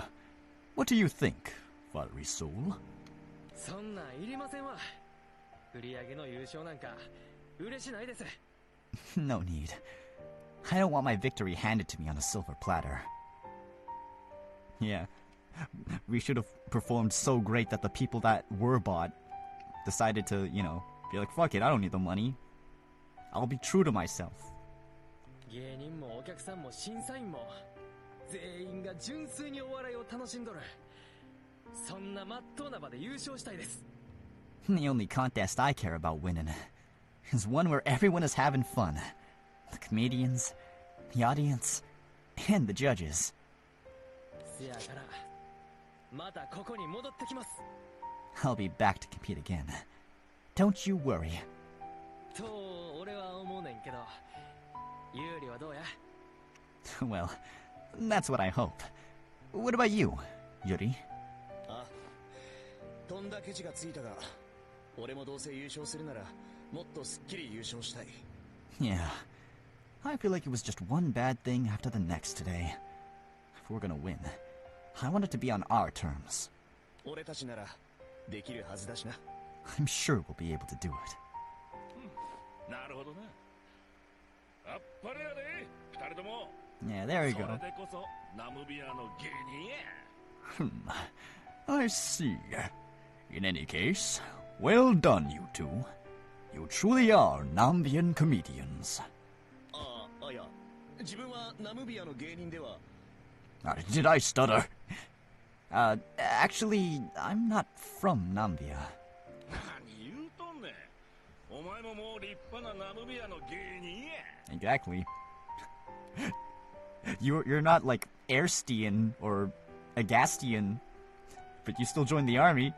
Speaker 15: What do you think, Fiery Soul?
Speaker 2: そんなんいりませんわ。売り上げの優勝なんか嬉しないです。
Speaker 5: No need. I don't want my victory handed to me on a silver platter. Yeah. We should have performed so great that the people that were bought decided to, you know, be like, fuck it, I don't need the money. I'll be true to myself.
Speaker 2: 芸人もお客さんも審査員も全員が純粋にお笑いを楽しんどる。そんな真っ当な場で優勝したいです。
Speaker 5: The only contest I care about winning is one where everyone is having fun. The comedians, the audience, and the judges.
Speaker 2: せやからまたここに戻ってきます。
Speaker 5: I'll be back to compete again. Don't you worry.
Speaker 2: と俺は思うねんけど、有利はどうや？
Speaker 5: Well, that's what I hope. What about you, Yuri?
Speaker 14: あ、とんだケチがついたが、俺もどうせ優勝するならもっとすっきり優勝したい。
Speaker 5: Yeah. I feel like it was just one bad thing after the next today. If we're gonna win, I want it to be on our terms.
Speaker 14: 俺たちならできるはずだしな。
Speaker 5: I'm sure we'll be able to do it.
Speaker 16: なるほどな。あっぱれやで、二人とも。
Speaker 5: Yeah, there we
Speaker 16: そ
Speaker 5: go.
Speaker 16: れでこそナムビアの芸人や。
Speaker 15: I see. In any case, well done, you two. You truly are Nambian comedians.
Speaker 14: いや、自分はナムビアの芸人では。
Speaker 15: Did I stutter?
Speaker 5: Actually, I'm not from Nambia.
Speaker 16: 何言うとんねん。お前ももう立派なナムビアの芸人や。
Speaker 5: Exactly. You're not like Erstian or Agastian, but you still joined the army.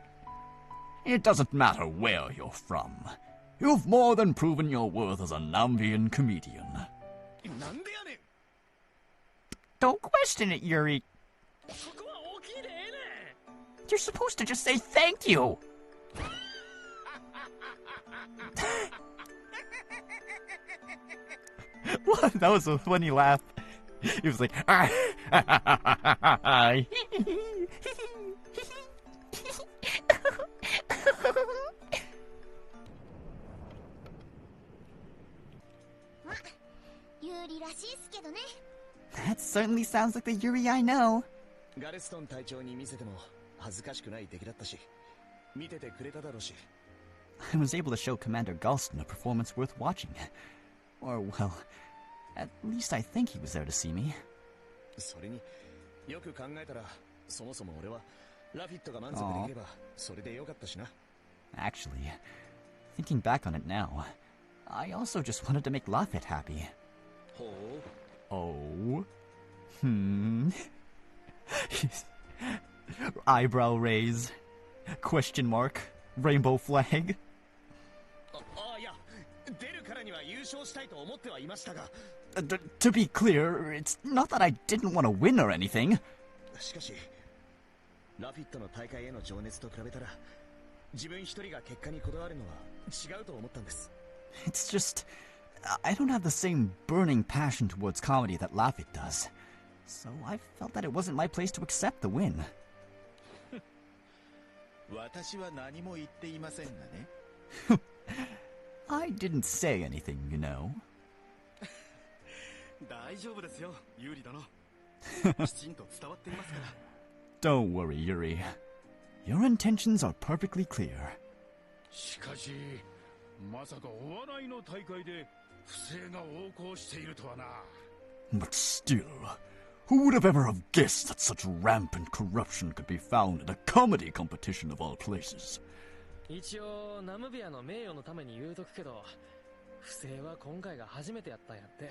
Speaker 15: It doesn't matter where you're from. You've more than proven your worth as a Nambian comedian.
Speaker 14: なんでやねん。
Speaker 5: Don't question it, Yuri.
Speaker 14: そこは大きいでええねん。
Speaker 5: You're supposed to just say thank you. What? That was a funny laugh. He was like, That certainly sounds like the Yuri I know.
Speaker 14: ガレストン隊長に見せても恥ずかしくない出来だったし、見ててくれただろうし。
Speaker 5: I was able to show Commander Galston a performance worth watching. Or, well, at least I think he was there to see me.
Speaker 14: それによく考えたら、そもそも俺はラフィットが満足できればそれでよかったしな。
Speaker 5: Actually, thinking back on it now, I also just wanted to make Lafitte happy.
Speaker 14: ほう。
Speaker 5: Oh? Eyebrow raise. Question mark. Rainbow flag.
Speaker 14: いや、出るからには優勝したいと思ってはいましたが。
Speaker 5: To be clear, it's not that I didn't want to win or anything.
Speaker 14: しかし、ラフィットの大会への情熱と比べたら、自分一人が結果にこだわるのは違うと思ったんです。
Speaker 5: It's just, I don't have the same burning passion towards comedy that Lafitte does. So I felt that it wasn't my place to accept the win.
Speaker 9: 私は何も言っていませんがね。
Speaker 5: I didn't say anything, you know.
Speaker 14: 大丈夫ですよ、ユーリ殿。きちんと伝わっていますから。
Speaker 15: Don't worry, Yuri. Your intentions are perfectly clear.
Speaker 16: しかし、まさかお笑いの大会で不正が横行しているとはな。
Speaker 15: But still, who would have ever have guessed that such rampant corruption could be found in a comedy competition of all places?
Speaker 2: 一応ナムビアの名誉のために言うとくけど、不正は今回が初めてやったんやって。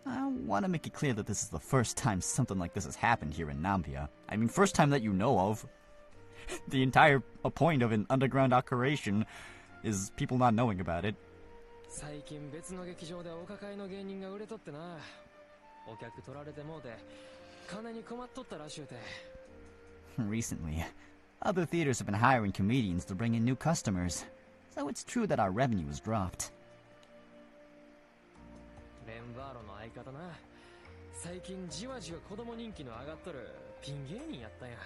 Speaker 5: I want to make it clear that this is the first time something like this has happened here in Nambia. I mean, first time that you know of. The entire point of an underground operation is people not knowing about it.
Speaker 2: 最近別の劇場でお抱えの芸人が売れとってな。お客取られてもうて金に困っとったらしゅうて。
Speaker 5: Recently, other theaters have been hiring comedians to bring in new customers, so it's true that our revenue has dropped.
Speaker 2: レンバーロの相方な。最近じわじわ子供人気の上がっとるピン芸人やったんや。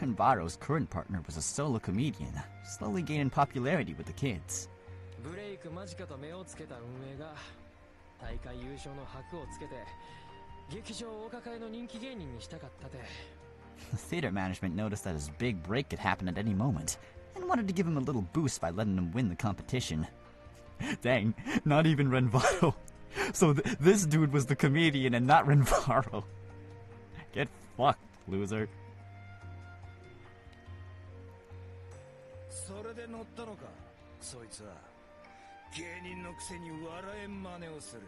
Speaker 5: Renvaro's current partner was a solo comedian, slowly gaining popularity with the kids.
Speaker 2: ブレイク間近と目をつけた運営が大会優勝の箔をつけて劇場お抱えの人気芸人にしたかったて。
Speaker 5: The theater management noticed that his big break could happen at any moment, and wanted to give him a little boost by letting him win the competition. Dang, not even Renvaro. So this dude was the comedian and not Renvaro. Get fucked, loser.
Speaker 14: それで乗ったのか、そいつは。芸人のくせに笑えん真似をする。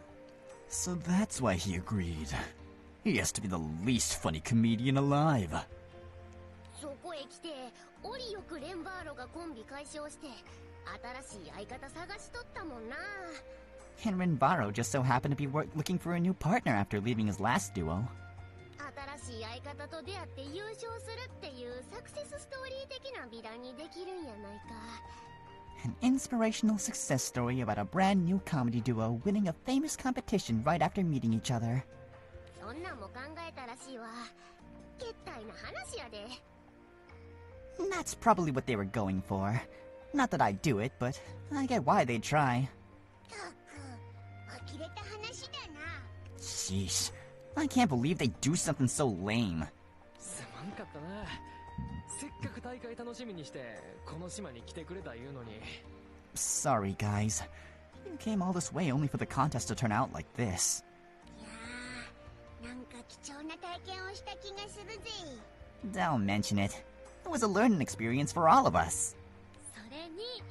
Speaker 15: So that's why he agreed. He has to be the least funny comedian alive.
Speaker 3: そこへ来て折よくレンバーロがコンビ解消して新しい相方探しとったもんな。
Speaker 5: And Renvaro just so happened to be looking for a new partner after leaving his last duo.
Speaker 3: 新しい相相方と出会って優勝するっていうサクセスストーリー的な美談にできるんやないか。
Speaker 5: An inspirational success story about a brand new comedy duo winning a famous competition right after meeting each other.
Speaker 3: そんなんも考えたらしいわ。けったいな話やで。
Speaker 5: That's probably what they were going for. Not that I'd do it, but I get why they'd try.
Speaker 3: 呆れた話だな。
Speaker 5: Sheesh. I can't believe they do something so lame.
Speaker 2: すまんかったな。せっかく大会楽しみにしてこの島に来てくれたいうのに。
Speaker 5: Sorry, guys. You came all this way only for the contest to turn out like this.
Speaker 3: なんか貴重な体験をした気がするぜ。
Speaker 5: Don't mention it. It was a learning experience for all of us.
Speaker 3: それに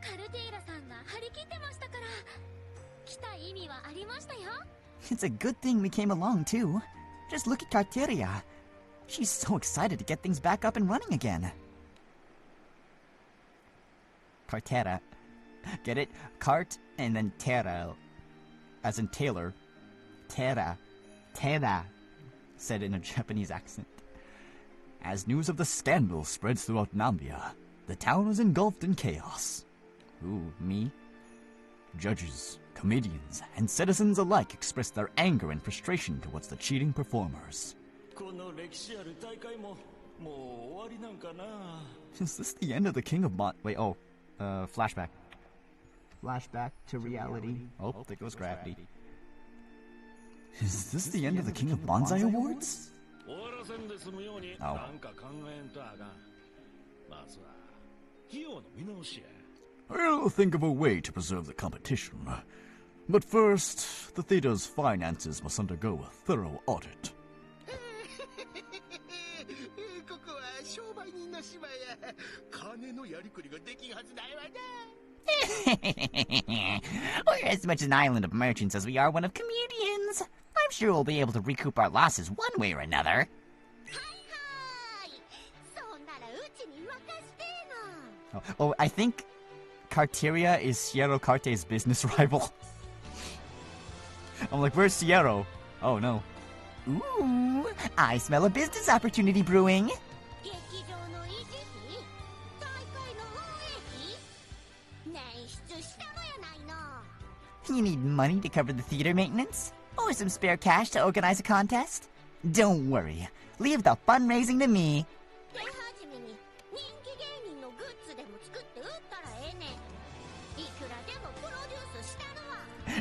Speaker 3: カルテイラさんが張り切ってましたから、来た意味はありましたよ。
Speaker 5: It's a good thing we came along, too. Just look at Carteria. She's so excited to get things back up and running again. Cartera. Get it? Cart and then Terra. As in Taylor. Terra. Terra. Said in a Japanese accent. As news of the scandal spreads throughout Nambia, the town is engulfed in chaos. Who, me? Judges, comedians, and citizens alike express their anger and frustration towards the cheating performers. Is this the end of the King of Wait, flashback. Flashback to reality. Oh, there goes gravity. Is this the end of the King of Bonsai Awards? Oh. I'll think of a way to preserve the competition. But first, the theater's finances must undergo a thorough audit. We're as much an island of merchants as we are one of comedians. I'm sure we'll be able to recoup our losses one way or another. Oh, I think Carteria is Sierra Carte's business rival. I'm like, where's Sierra? Oh, no. Ooh, I smell a business opportunity brewing. You need money to cover the theater maintenance? Or some spare cash to organize a contest? Don't worry. Leave the fundraising to me.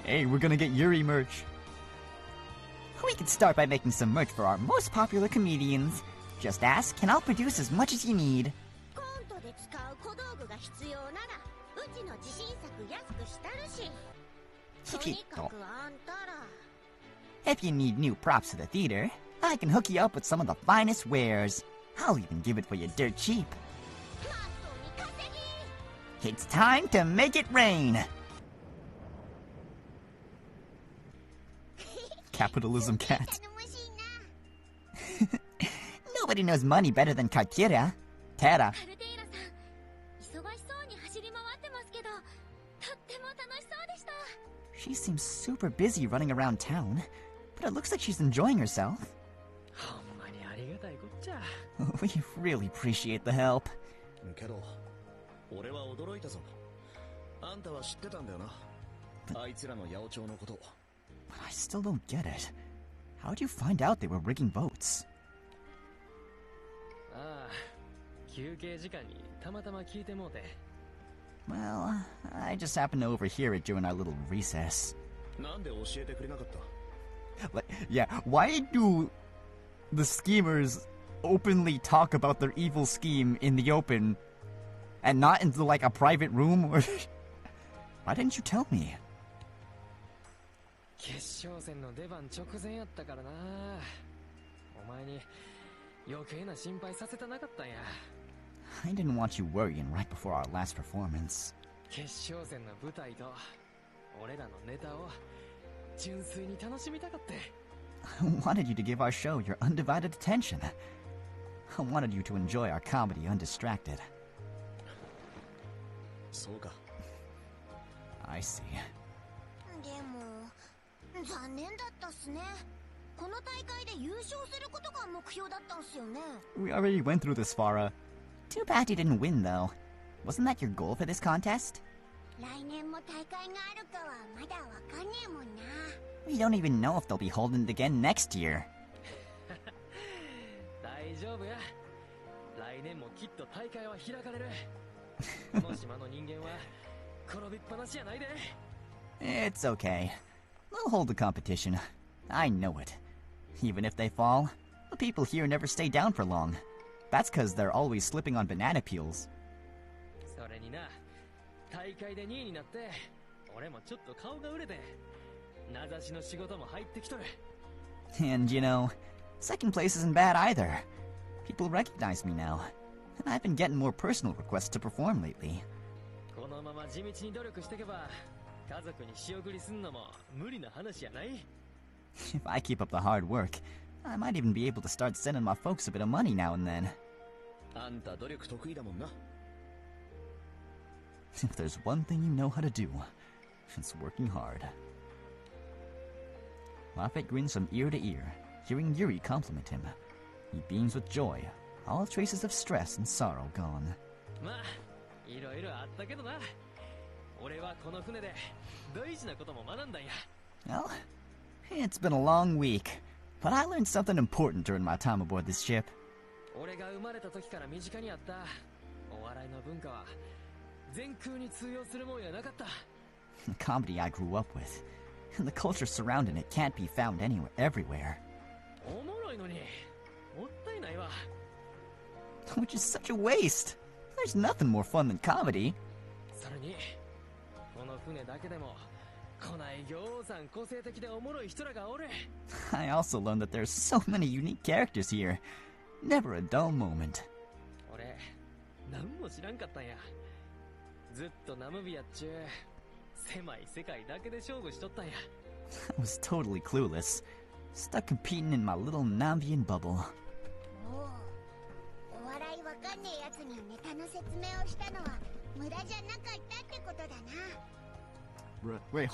Speaker 5: Hey, we're gonna get Yuri merch. We can start by making some merch for our most popular comedians. Just ask, and I'll produce as much as you need. If you need new props for the theater, I can hook you up with some of the finest wares. I'll even give it for you dirt cheap. It's time to make it rain! Capitalism cat. Nobody knows money better than Cartera. Terra. She seems super busy running around town, but it looks like she's enjoying herself. We really appreciate the help. But I still don't get it. How'd you find out they were rigging votes? Well, I just happened to overhear it during our little recess. Yeah, why do the schemers openly talk about their evil scheme in the open and not into like a private room? Or why didn't you tell me? I didn't want you worrying right before our last performance. I wanted you to give our show your undivided attention. I wanted you to enjoy our comedy undistracted. I see.
Speaker 3: この大会で優勝することが目標だったんすよね。
Speaker 5: We already went through this, Farah. Too bad you didn't win, though. Wasn't that your goal for this contest?
Speaker 3: 来年も大会があるかはまだわかんねえもんな。
Speaker 5: We don't even know if they'll be holding it again next year.
Speaker 2: 大丈夫や。来年もきっと大会は開かれる。この島の人間は転びっぱなしやないで。
Speaker 5: It's okay. They'll hold the competition. I know it. Even if they fall, the people here never stay down for long. That's because they're always slipping on banana peels.
Speaker 2: それにな、大会で2位になって、俺もちょっと顔が売れて、名指しの仕事も入ってきとる。
Speaker 5: And you know, second place isn't bad either. People recognize me now. And I've been getting more personal requests to perform lately.
Speaker 2: このまま地道に努力していけば、家族に仕送りすんのも無理な話やない。
Speaker 5: If I keep up the hard work, I might even be able to start sending my folks a bit of money now and then.
Speaker 14: あんた努力得意だもんな。
Speaker 5: If there's one thing you know how to do, it's working hard. Moffat grins from ear to ear, hearing Yuri compliment him. He beams with joy, all traces of stress and sorrow gone.
Speaker 2: まあ、いろいろあったけどな。俺はこの船で大事なことも学んだんや。
Speaker 5: Well, it's been a long week, but I learned something important during my time aboard this ship.
Speaker 2: 俺が生まれた時から身近にあったお笑いの文化は全空に通用するもんやなかった。
Speaker 5: The comedy I grew up with, and the culture surrounding it can't be found anywhere, everywhere.
Speaker 2: おもろいのにもったいないわ。
Speaker 5: Which is such a waste. There's nothing more fun than comedy.
Speaker 2: それにこの船だけでもこないぎょうさん個性的でおもろい人らがおる。
Speaker 5: I also learned that there's so many unique characters here. Never a dull moment.
Speaker 2: 俺何も知らんかったんや。ずっとナムビアっちゅう狭い世界だけで勝負しとったんや。
Speaker 5: I was totally clueless, stuck competing in my little Nambian bubble.
Speaker 3: お笑いわかんねえやつにネタの説明をしたのは無駄じゃなかったってことだな。
Speaker 1: Wait,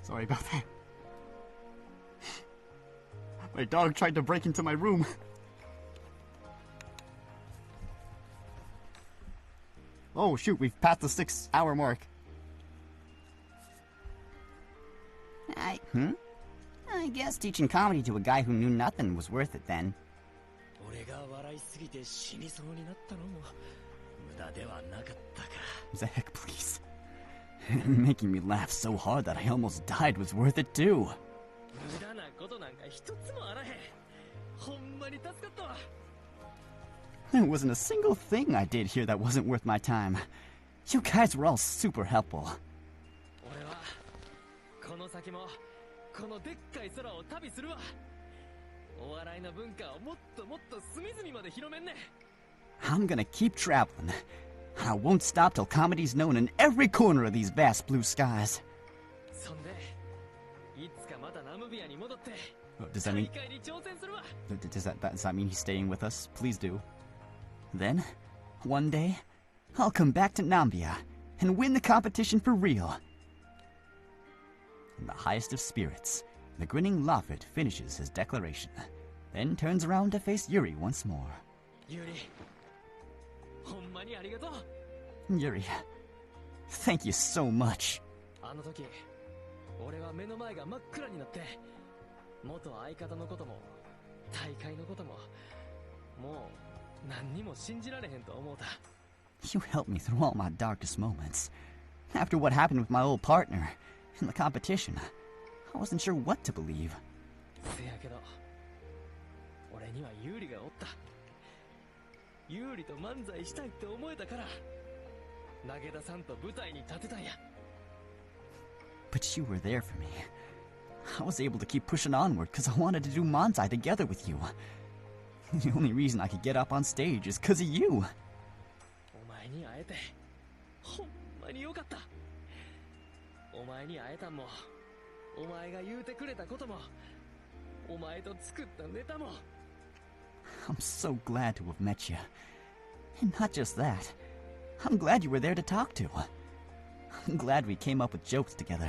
Speaker 1: sorry about that. My dog tried to break into my room. Oh shoot, we've passed the 6-hour mark.
Speaker 17: I guess teaching comedy to a guy who knew nothing was worth it then.
Speaker 2: 俺が笑いすぎて死にそうになったのも無駄ではなかったか。
Speaker 5: Zach, please. Making me laugh so hard that I almost died was worth it too.
Speaker 2: 無駄なことなんか一つもあらへん。ほんまに助かったわ。
Speaker 5: There wasn't a single thing I did here that wasn't worth my time. You guys were all super helpful.
Speaker 2: 俺はこの先もこのでっかい空を旅するわ。お笑いの文化をもっともっと隅々まで広めんね。
Speaker 5: I'm gonna keep traveling. I won't stop till comedy's known in every corner of these vast blue skies.
Speaker 2: そんでいつかまたナムビアに戻って
Speaker 5: Does that mean
Speaker 2: 大会に挑戦するわ。
Speaker 5: does that mean he's staying with us? Please do. Then, one day, I'll come back to Nambia and win the competition for real. In the highest of spirits, the grinning Laffit finishes his declaration, then turns around to face Yuri once more.
Speaker 2: ユリ、ほんまにありがとう。
Speaker 5: Yuri, thank you so much.
Speaker 2: あの時、俺は目の前が真っ暗になって、元相方のことも大会のことももう何にも信じられへんと思うた。
Speaker 5: You helped me through all my darkest moments. After what happened with my old partner in the competition, I wasn't sure what to believe.
Speaker 2: せやけど、俺にはユーリがおった。ユーリと漫才したいって思えたから、投げ出さんと舞台に立てたんや。
Speaker 5: But you were there for me. I was able to keep pushing onward because I wanted to do Manzai together with you. The only reason I could get up on stage is because of you.
Speaker 2: お前に会えて、ほんま当によかった。お前に会えたんも、お前が言うてくれたことも、お前と作ったネタも。
Speaker 17: I'm so glad to have met you. And not just that, I'm glad you were there to talk to. I'm glad we came up with jokes together.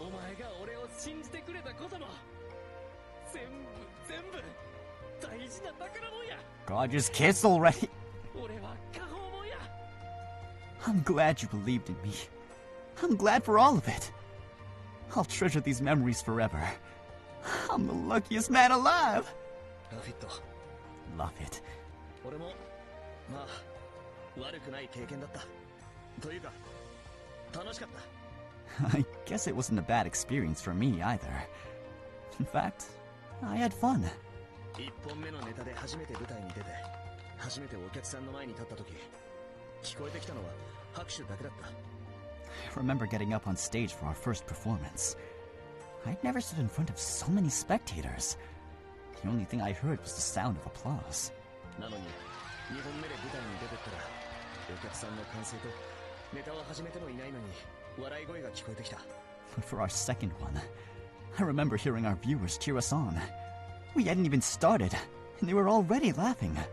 Speaker 2: お前が俺を信じてくれたことも、全部大事な宝物や。
Speaker 17: God, just kiss already.
Speaker 2: 俺は過保物や。
Speaker 17: I'm glad you believed in me. I'm glad for all of it. I'll treasure these memories forever. I'm the luckiest man alive.
Speaker 14: ラフィット。
Speaker 17: Love it.
Speaker 14: 俺もまあ悪くない経験だった。というか楽しかった。
Speaker 17: I guess it wasn't a bad experience for me either. In fact, I had fun.
Speaker 14: 1本目のネタで初めて舞台に出て、初めてお客さんの前に立った時、聞こえてきたのは拍手だけだった。
Speaker 17: I remember getting up on stage for our first performance. I'd never stood in front of so many spectators. The only thing I heard was the sound of applause.
Speaker 14: なのに2本目で舞台に出てったら、お客さんの歓声とネタは始めてもいないのに笑い声が聞こえてきた。
Speaker 17: But for our second one, I remember hearing our viewers cheer us on. We hadn't even started, and they were already laughing.
Speaker 14: あ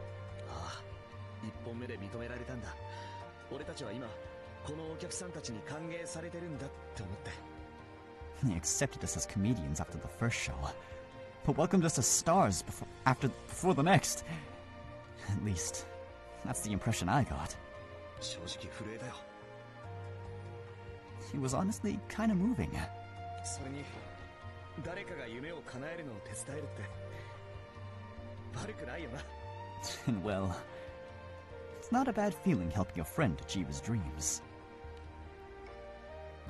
Speaker 14: あ、1本目で認められたんだ。俺たちは今このお客さんたちに歓迎されてるんだって思って。
Speaker 17: They accepted us as comedians after the first show, but welcomed us as stars before the next. At least, that's the impression I got.
Speaker 14: 正直震えたよ。
Speaker 17: It was honestly kind of moving.
Speaker 14: それに誰かが夢を叶えるのを手伝えるって悪くないよな。
Speaker 17: And well, it's not a bad feeling helping a friend achieve his dreams.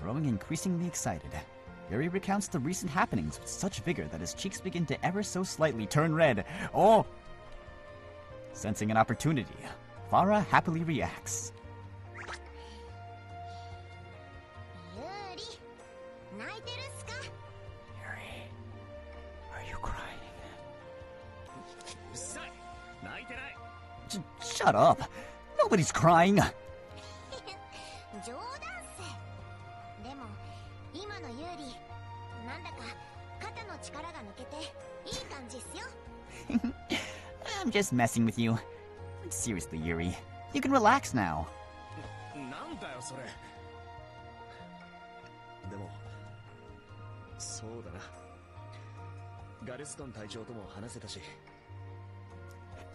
Speaker 17: Growing increasingly excited, Yuri recounts the recent happenings with such vigor that his cheeks begin to ever so slightly turn red. Oh! Sensing an opportunity, Farah happily reacts.
Speaker 3: ユーリ、泣いてるっすか？
Speaker 17: Yuri, are you crying?
Speaker 14: うっさい、泣いてない。
Speaker 17: Shut up! Nobody's crying!
Speaker 3: 冗談っす。でも今のユーリ、なんだか肩の力が抜けていい感じっすよ。
Speaker 17: I'm just messing with you. Seriously, Yuri, you can relax now.
Speaker 14: なんだよそれ。でもそうだな。ガルストン隊長とも話せたし。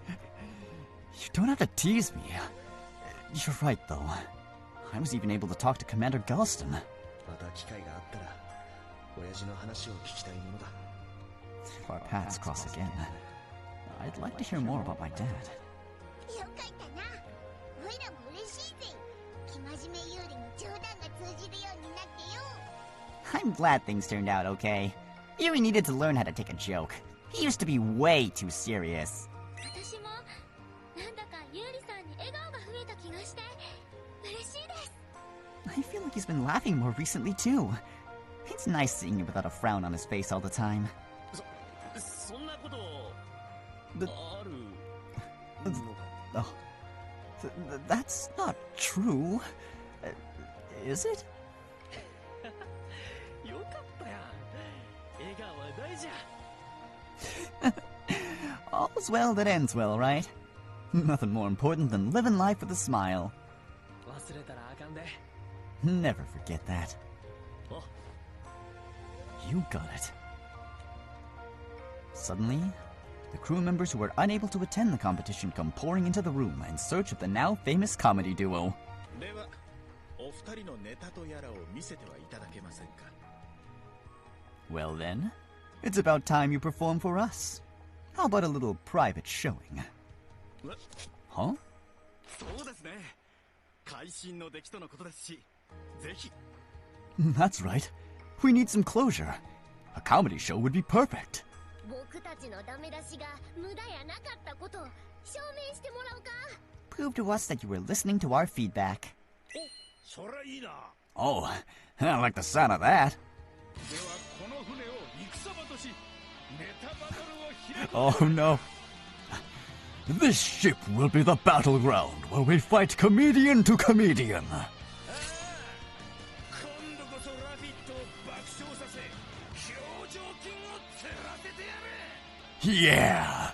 Speaker 17: You don't have to tease me. You're right, though. I was even able to talk to Commander Galston.
Speaker 14: また機会があったら親父の話を聞きたいものだ。
Speaker 17: If our paths cross again, I'd like to hear more about my dad.
Speaker 3: よかったな。おいらも嬉しいぜ。生真面目ユーリに冗談が通じるようになってよ。
Speaker 17: I'm glad things turned out okay. Yuri needed to learn how to take a joke. He used to be way too serious.
Speaker 3: 私もなんだかユーリさんに笑顔が増えた気がして嬉しいです。
Speaker 17: I feel like he's been laughing more recently, too. It's nice seeing him without a frown on his face all the time.
Speaker 14: そんなことあるのか。
Speaker 17: Oh, that's not true. Is it?
Speaker 2: よかったやん。笑顔は大事や。
Speaker 17: All's well that ends well, right? Nothing more important than living life with a smile.
Speaker 2: 忘れたらあかんで。
Speaker 17: Never forget that.
Speaker 2: お。
Speaker 17: You got it. Suddenly, the crew members who were unable to attend the competition come pouring into the room in search of the now famous comedy duo.
Speaker 9: では、お二人のネタとやらを見せてはいただけませんか。
Speaker 17: Well then, it's about time you perform for us. How about a little private showing? Huh?
Speaker 8: そうですね。会心の出来とのことですし、ぜひ。
Speaker 17: That's right. We need some closure. A comedy show would be perfect.
Speaker 3: 僕たちのダメ出しが無駄やなかったことを証明してもらおうか。
Speaker 17: Prove to us that you were listening to our feedback.
Speaker 16: そりゃいいな。
Speaker 15: Oh, I like the sound of that.
Speaker 16: ではこの船を戦場とし、ネタバトルを開く。
Speaker 17: Oh no.
Speaker 15: This ship will be the battleground where we fight comedian to comedian. Yeah!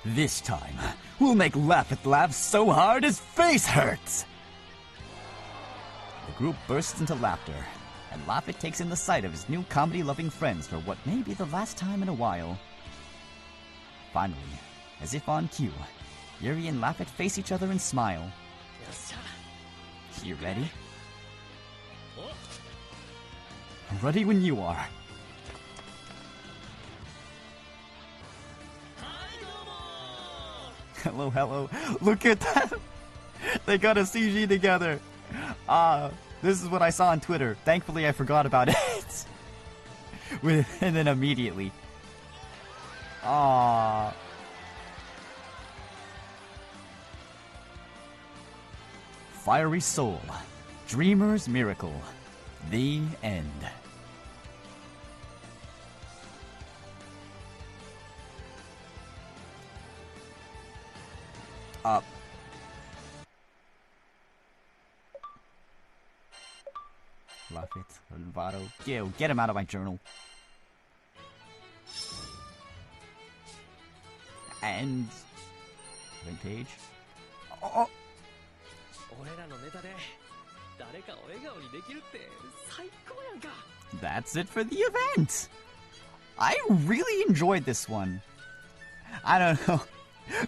Speaker 15: This time, we'll make Laffit laugh so hard his face hurts! The group bursts into laughter, and Laffit takes in the sight of his new comedy-loving friends for what may be the last time in a while. Finally, as if on cue, Yuri and Laffit face each other and smile. You ready? Ready when you are. Hello, hello. Look at that! They got a CG together! This is what I saw on Twitter. Thankfully, I forgot about it. And then immediately. Fiery Soul. Dreamer's Miracle. The end. Laffit, Vado. Ew, get him out of my journal. And... Vintage. Oh! That's it for the event! I really enjoyed this one. I don't know.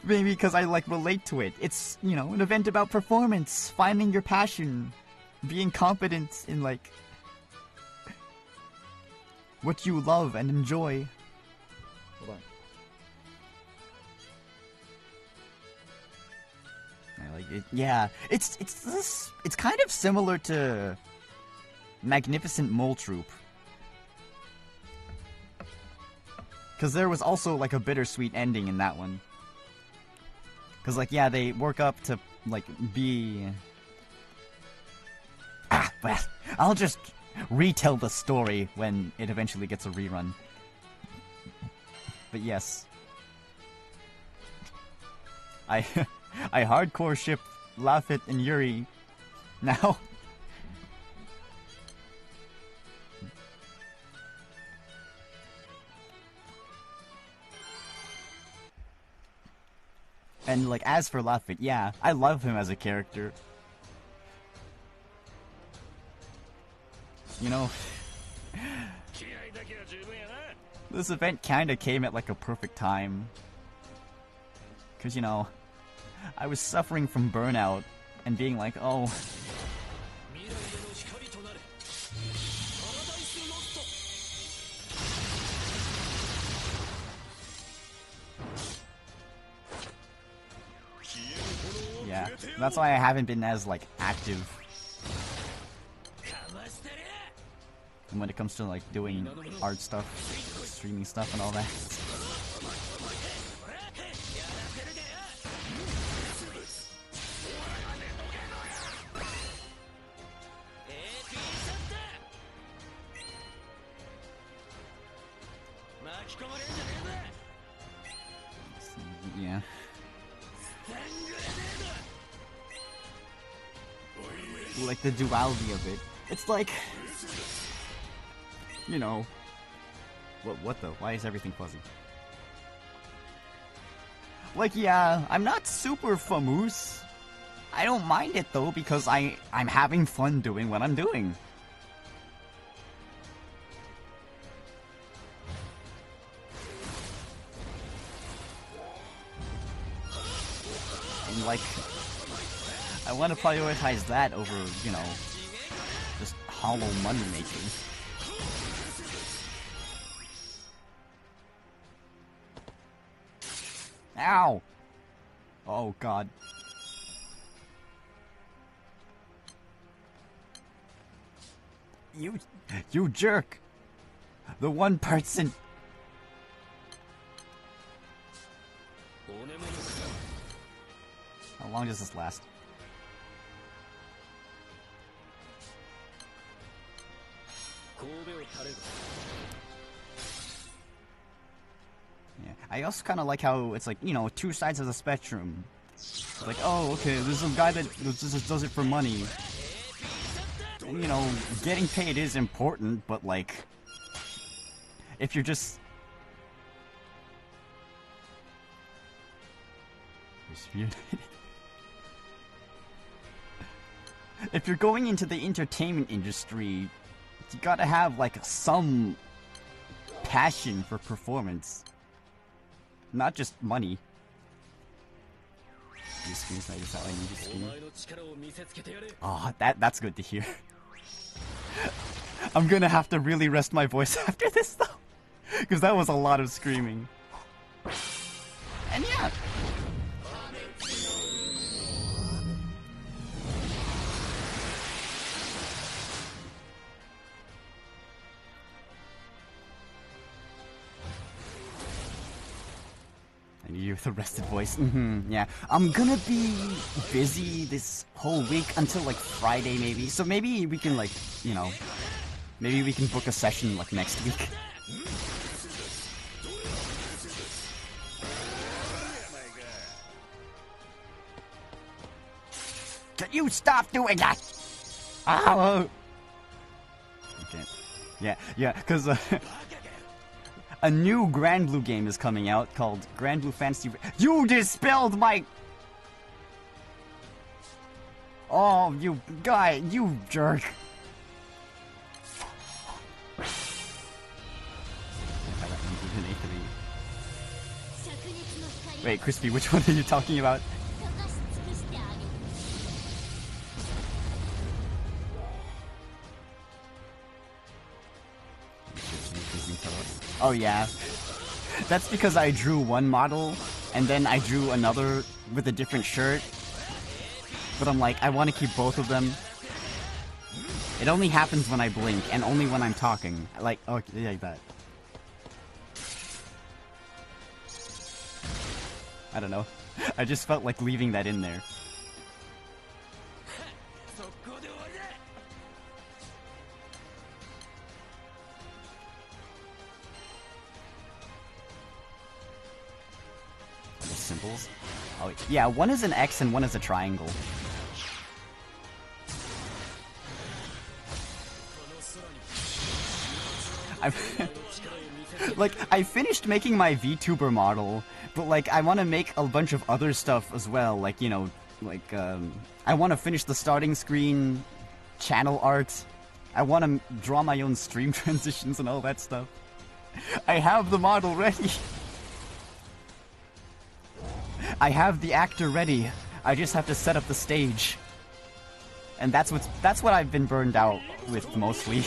Speaker 15: Maybe because I, relate to it. It's, an event about performance, finding your passion, being confident in, what you love and enjoy. Hold on. I like it. Yeah, it's kind of similar to Magnificent Mole Troop. Because there was also, a bittersweet ending in that one. Because, they work up to, be... Well, I'll just retell the story when it eventually gets a rerun. But yes. I hardcore ship Laffit and Yuri now. And, as for Laffit, yeah, I love him as a character. This event kinda came at, a perfect time. Because, I was suffering from burnout and being like, oh... Yeah, that's why I haven't been as, active. And when it comes to, doing art stuff, streaming stuff and all that. Yeah. The duality of it. It's what the? Why is everything fuzzy? Yeah, I'm not super famous. I don't mind it though, because I'm having fun doing what I'm doing. And I want to prioritize that over, just hollow money making. Ow! Oh god. You jerk! The one person... How long does this last? Yeah.
Speaker 1: I also kind of like how it's like, you know, two sides of the spectrum. Like, oh, okay, there's some guy that just does it for money. And, you know, getting paid is important, but like, if you're just... If you're going into the entertainment industry, you gotta have like some passion for performance. Not just money. Oh, that's good to hear. I'm gonna have to really rest my voice after this though, because that was a lot of screaming. And yeah. And you with a rested voice. Yeah. I'm gonna be busy this whole week until like Friday maybe. So maybe we can like, you know, maybe we can book a session like next week. Can you stop doing that? Oh. Okay. Yeah, because a new Granblue game is coming out called Granblue Fantasy. You dispelled my... Oh, you guy, you jerk. Wait, Crispy, which one are you talking about? Oh yeah, that's because I drew one model and then I drew another with a different shirt, but I'm like, I want to keep both of them. It only happens when I blink and only when I'm talking, like, okay, like that. I don't know, I just felt like leaving that in there. Symbols? Oh yeah, one is an X and one is a triangle. I finished making my VTuber model, but like I want to make a bunch of other stuff as well, like, you know, like I want to finish the starting screen, channel art. I want to draw my own stream transitions and all that stuff. I have the model ready. I have the actor ready. I just have to set up the stage. And that's what I've been burned out with mostly.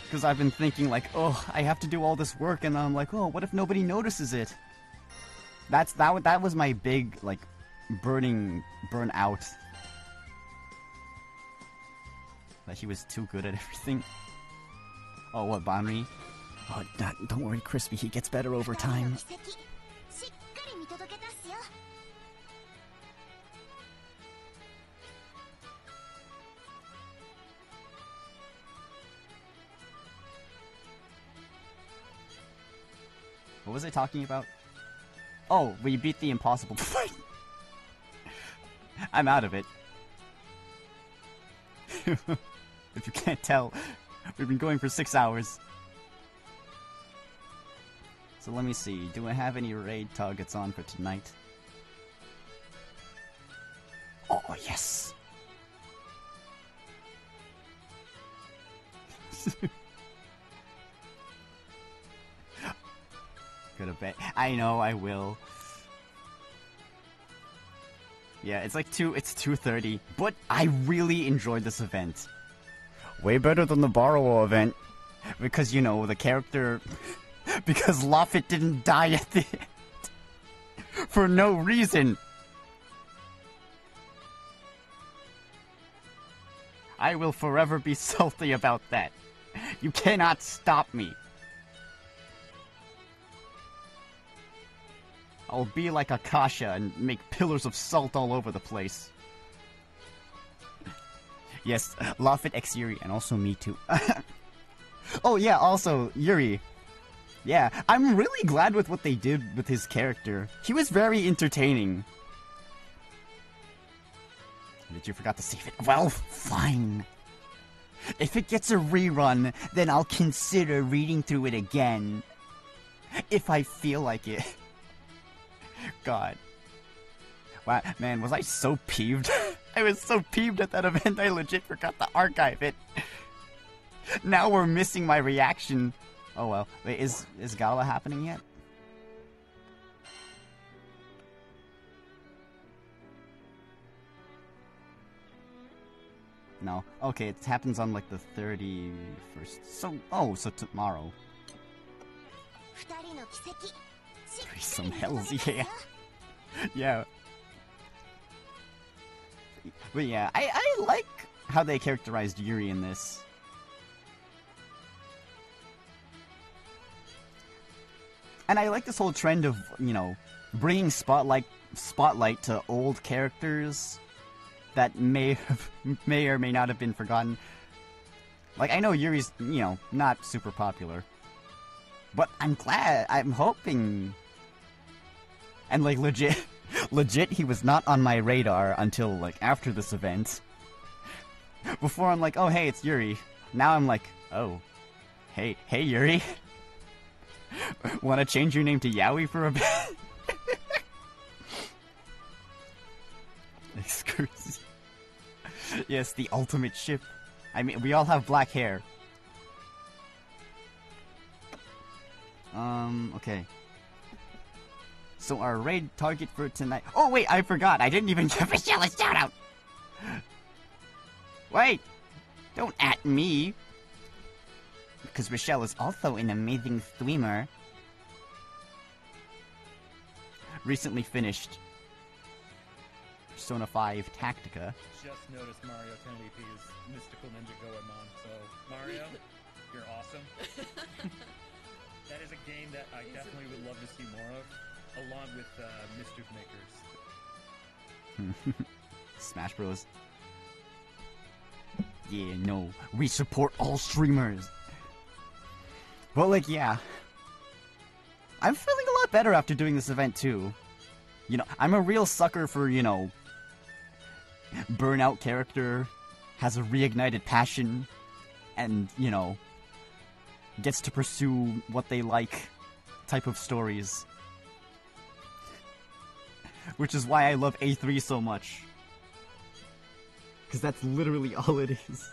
Speaker 1: Because I've been thinking like, oh, I have to do all this work, and I'm like, oh, what if nobody notices it? That was my big like burnout. That he was too good at everything. Oh, what, Banri? Oh, don't worry, Crispy. He gets better over time. What was I talking about? Oh, we beat the impossible fight. I'm out of it. If you can't tell, we've been going for 6 hours. So let me see, do I have any raid targets on for tonight? Oh, yes! Gonna bet. I know, I will. Yeah, it's like it's 2:30, but I really enjoyed this event. Way better than the Borrow event. Because, you know, the character... Because Laffit didn't die at the end. For no reason. I will forever be salty about that. You cannot stop me. I'll be like Akasha and make pillars of salt all over the place. Yes, Laffit, X Yuri, and also me too. Oh yeah, also, Yuri. Yeah, I'm really glad with what they did with his character. He was very entertaining. But you forgot to save it. Well, fine. If it gets a rerun, then I'll consider reading through it again. If I feel like it. God. Wow, man, was I so peeved? I was so peeved at that event, I legit forgot to archive it. Now we're missing my reaction. Oh well. Wait, is Gala happening yet? No. Okay, it happens on like the 31st. So, oh, so tomorrow. Some hells, yeah. Yeah. But yeah, I like how they characterized Yuri in this. And I like this whole trend of, you know, bringing spotlight to old characters that may or may not have been forgotten. Like, I know Yuri's, you know, not super popular. But I'm glad, I'm hoping... And, like, legit, he was not on my radar until, like, after this event. Before I'm like, oh, hey, it's Yuri. Now I'm like, oh, hey, Yuri. Want to change your name to Yaoi for a bit? Excuse. Yes, the ultimate ship. I mean, we all have black hair. Okay. So our raid target for tonight... Oh, wait, I forgot. I didn't even give Michelle a shout-out. Wait. Don't at me. Because Michelle is also an amazing streamer. Recently finished Persona 5 Tactica.
Speaker 18: Just noticed Mario 1080p's Mystical Ninja Goemon, so Mario, you're awesome. That is a game that I definitely would love to see more of, along with Mischief Makers.
Speaker 1: Smash Bros. Yeah, no, we support all streamers. But like, yeah. I'm feeling a lot better after doing this event too. You know, I'm a real sucker for, you know, burnout character, has a reignited passion, and, you know, gets to pursue what they like type of stories. Which is why I love A3 so much. Because that's literally all it is.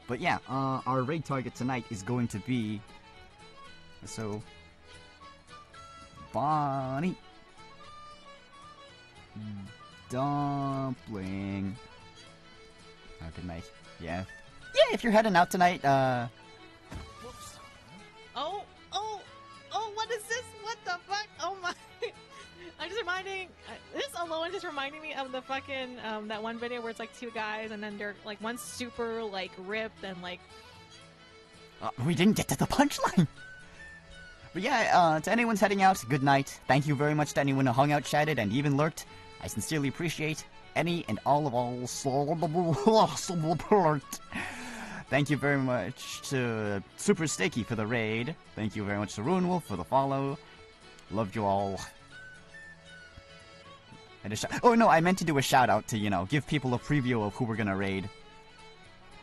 Speaker 1: But yeah, our raid target tonight is going to be... So... Bonnie... Dumpling... Oh, good night. Yeah. Yeah, if you're heading out tonight,
Speaker 19: Oh, what is this? What the fuck? Oh my... I'm just reminding... This alone is reminding me of the fucking, that one video where it's like two guys and then they're, like, one's super, like, ripped and, like...
Speaker 1: we didn't get to the punchline! But yeah, to anyone heading out, good night. Thank you very much to anyone who hung out, chatted, and even lurked. I sincerely appreciate any and all of all support. Thank you very much to Super Sticky for the raid. Thank you very much to Ruin Wolf for the follow. Loved you all. And oh no, I meant to do a shout out to, you know, give people a preview of who we're gonna raid.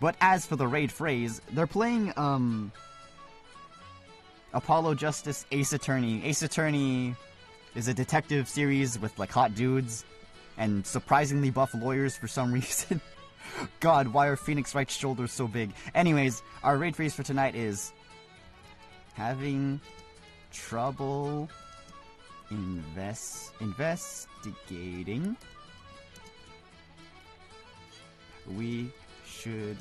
Speaker 1: But as for the raid phrase, they're playing, Apollo Justice Ace Attorney. Ace Attorney is a detective series with, like, hot dudes and surprisingly buff lawyers for some reason. God, why are Phoenix Wright's shoulders so big? Anyways, our raid phrase for tonight is... having trouble investigating. We should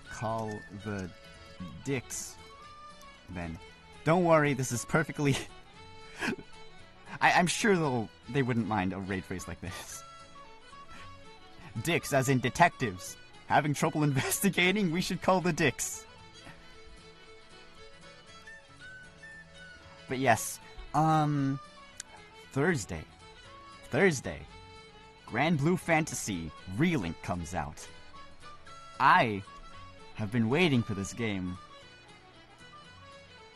Speaker 1: call the dicks then. Don't worry, this is perfectly... I'm sure they wouldn't mind a raid phrase like this. Dicks, as in detectives. Having trouble investigating, we should call the dicks. But yes, Thursday, Granblue Fantasy Relink comes out. I have been waiting for this game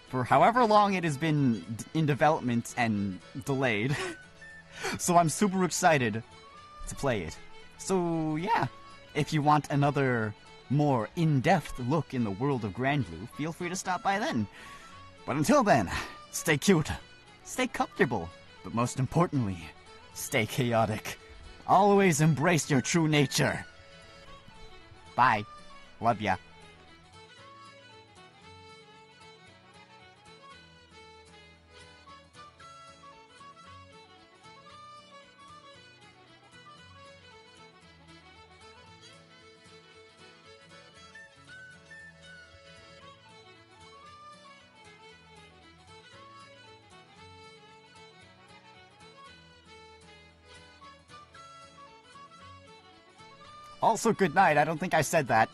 Speaker 1: for however long it has been in development and delayed. So I'm super excited to play it. So yeah, if you want another more in-depth look in the world of Granblue, feel free to stop by then. But until then, stay cute, stay comfortable, but most importantly, stay chaotic. Always embrace your true nature. Bye. Love ya. Also, good night. I don't think I said that.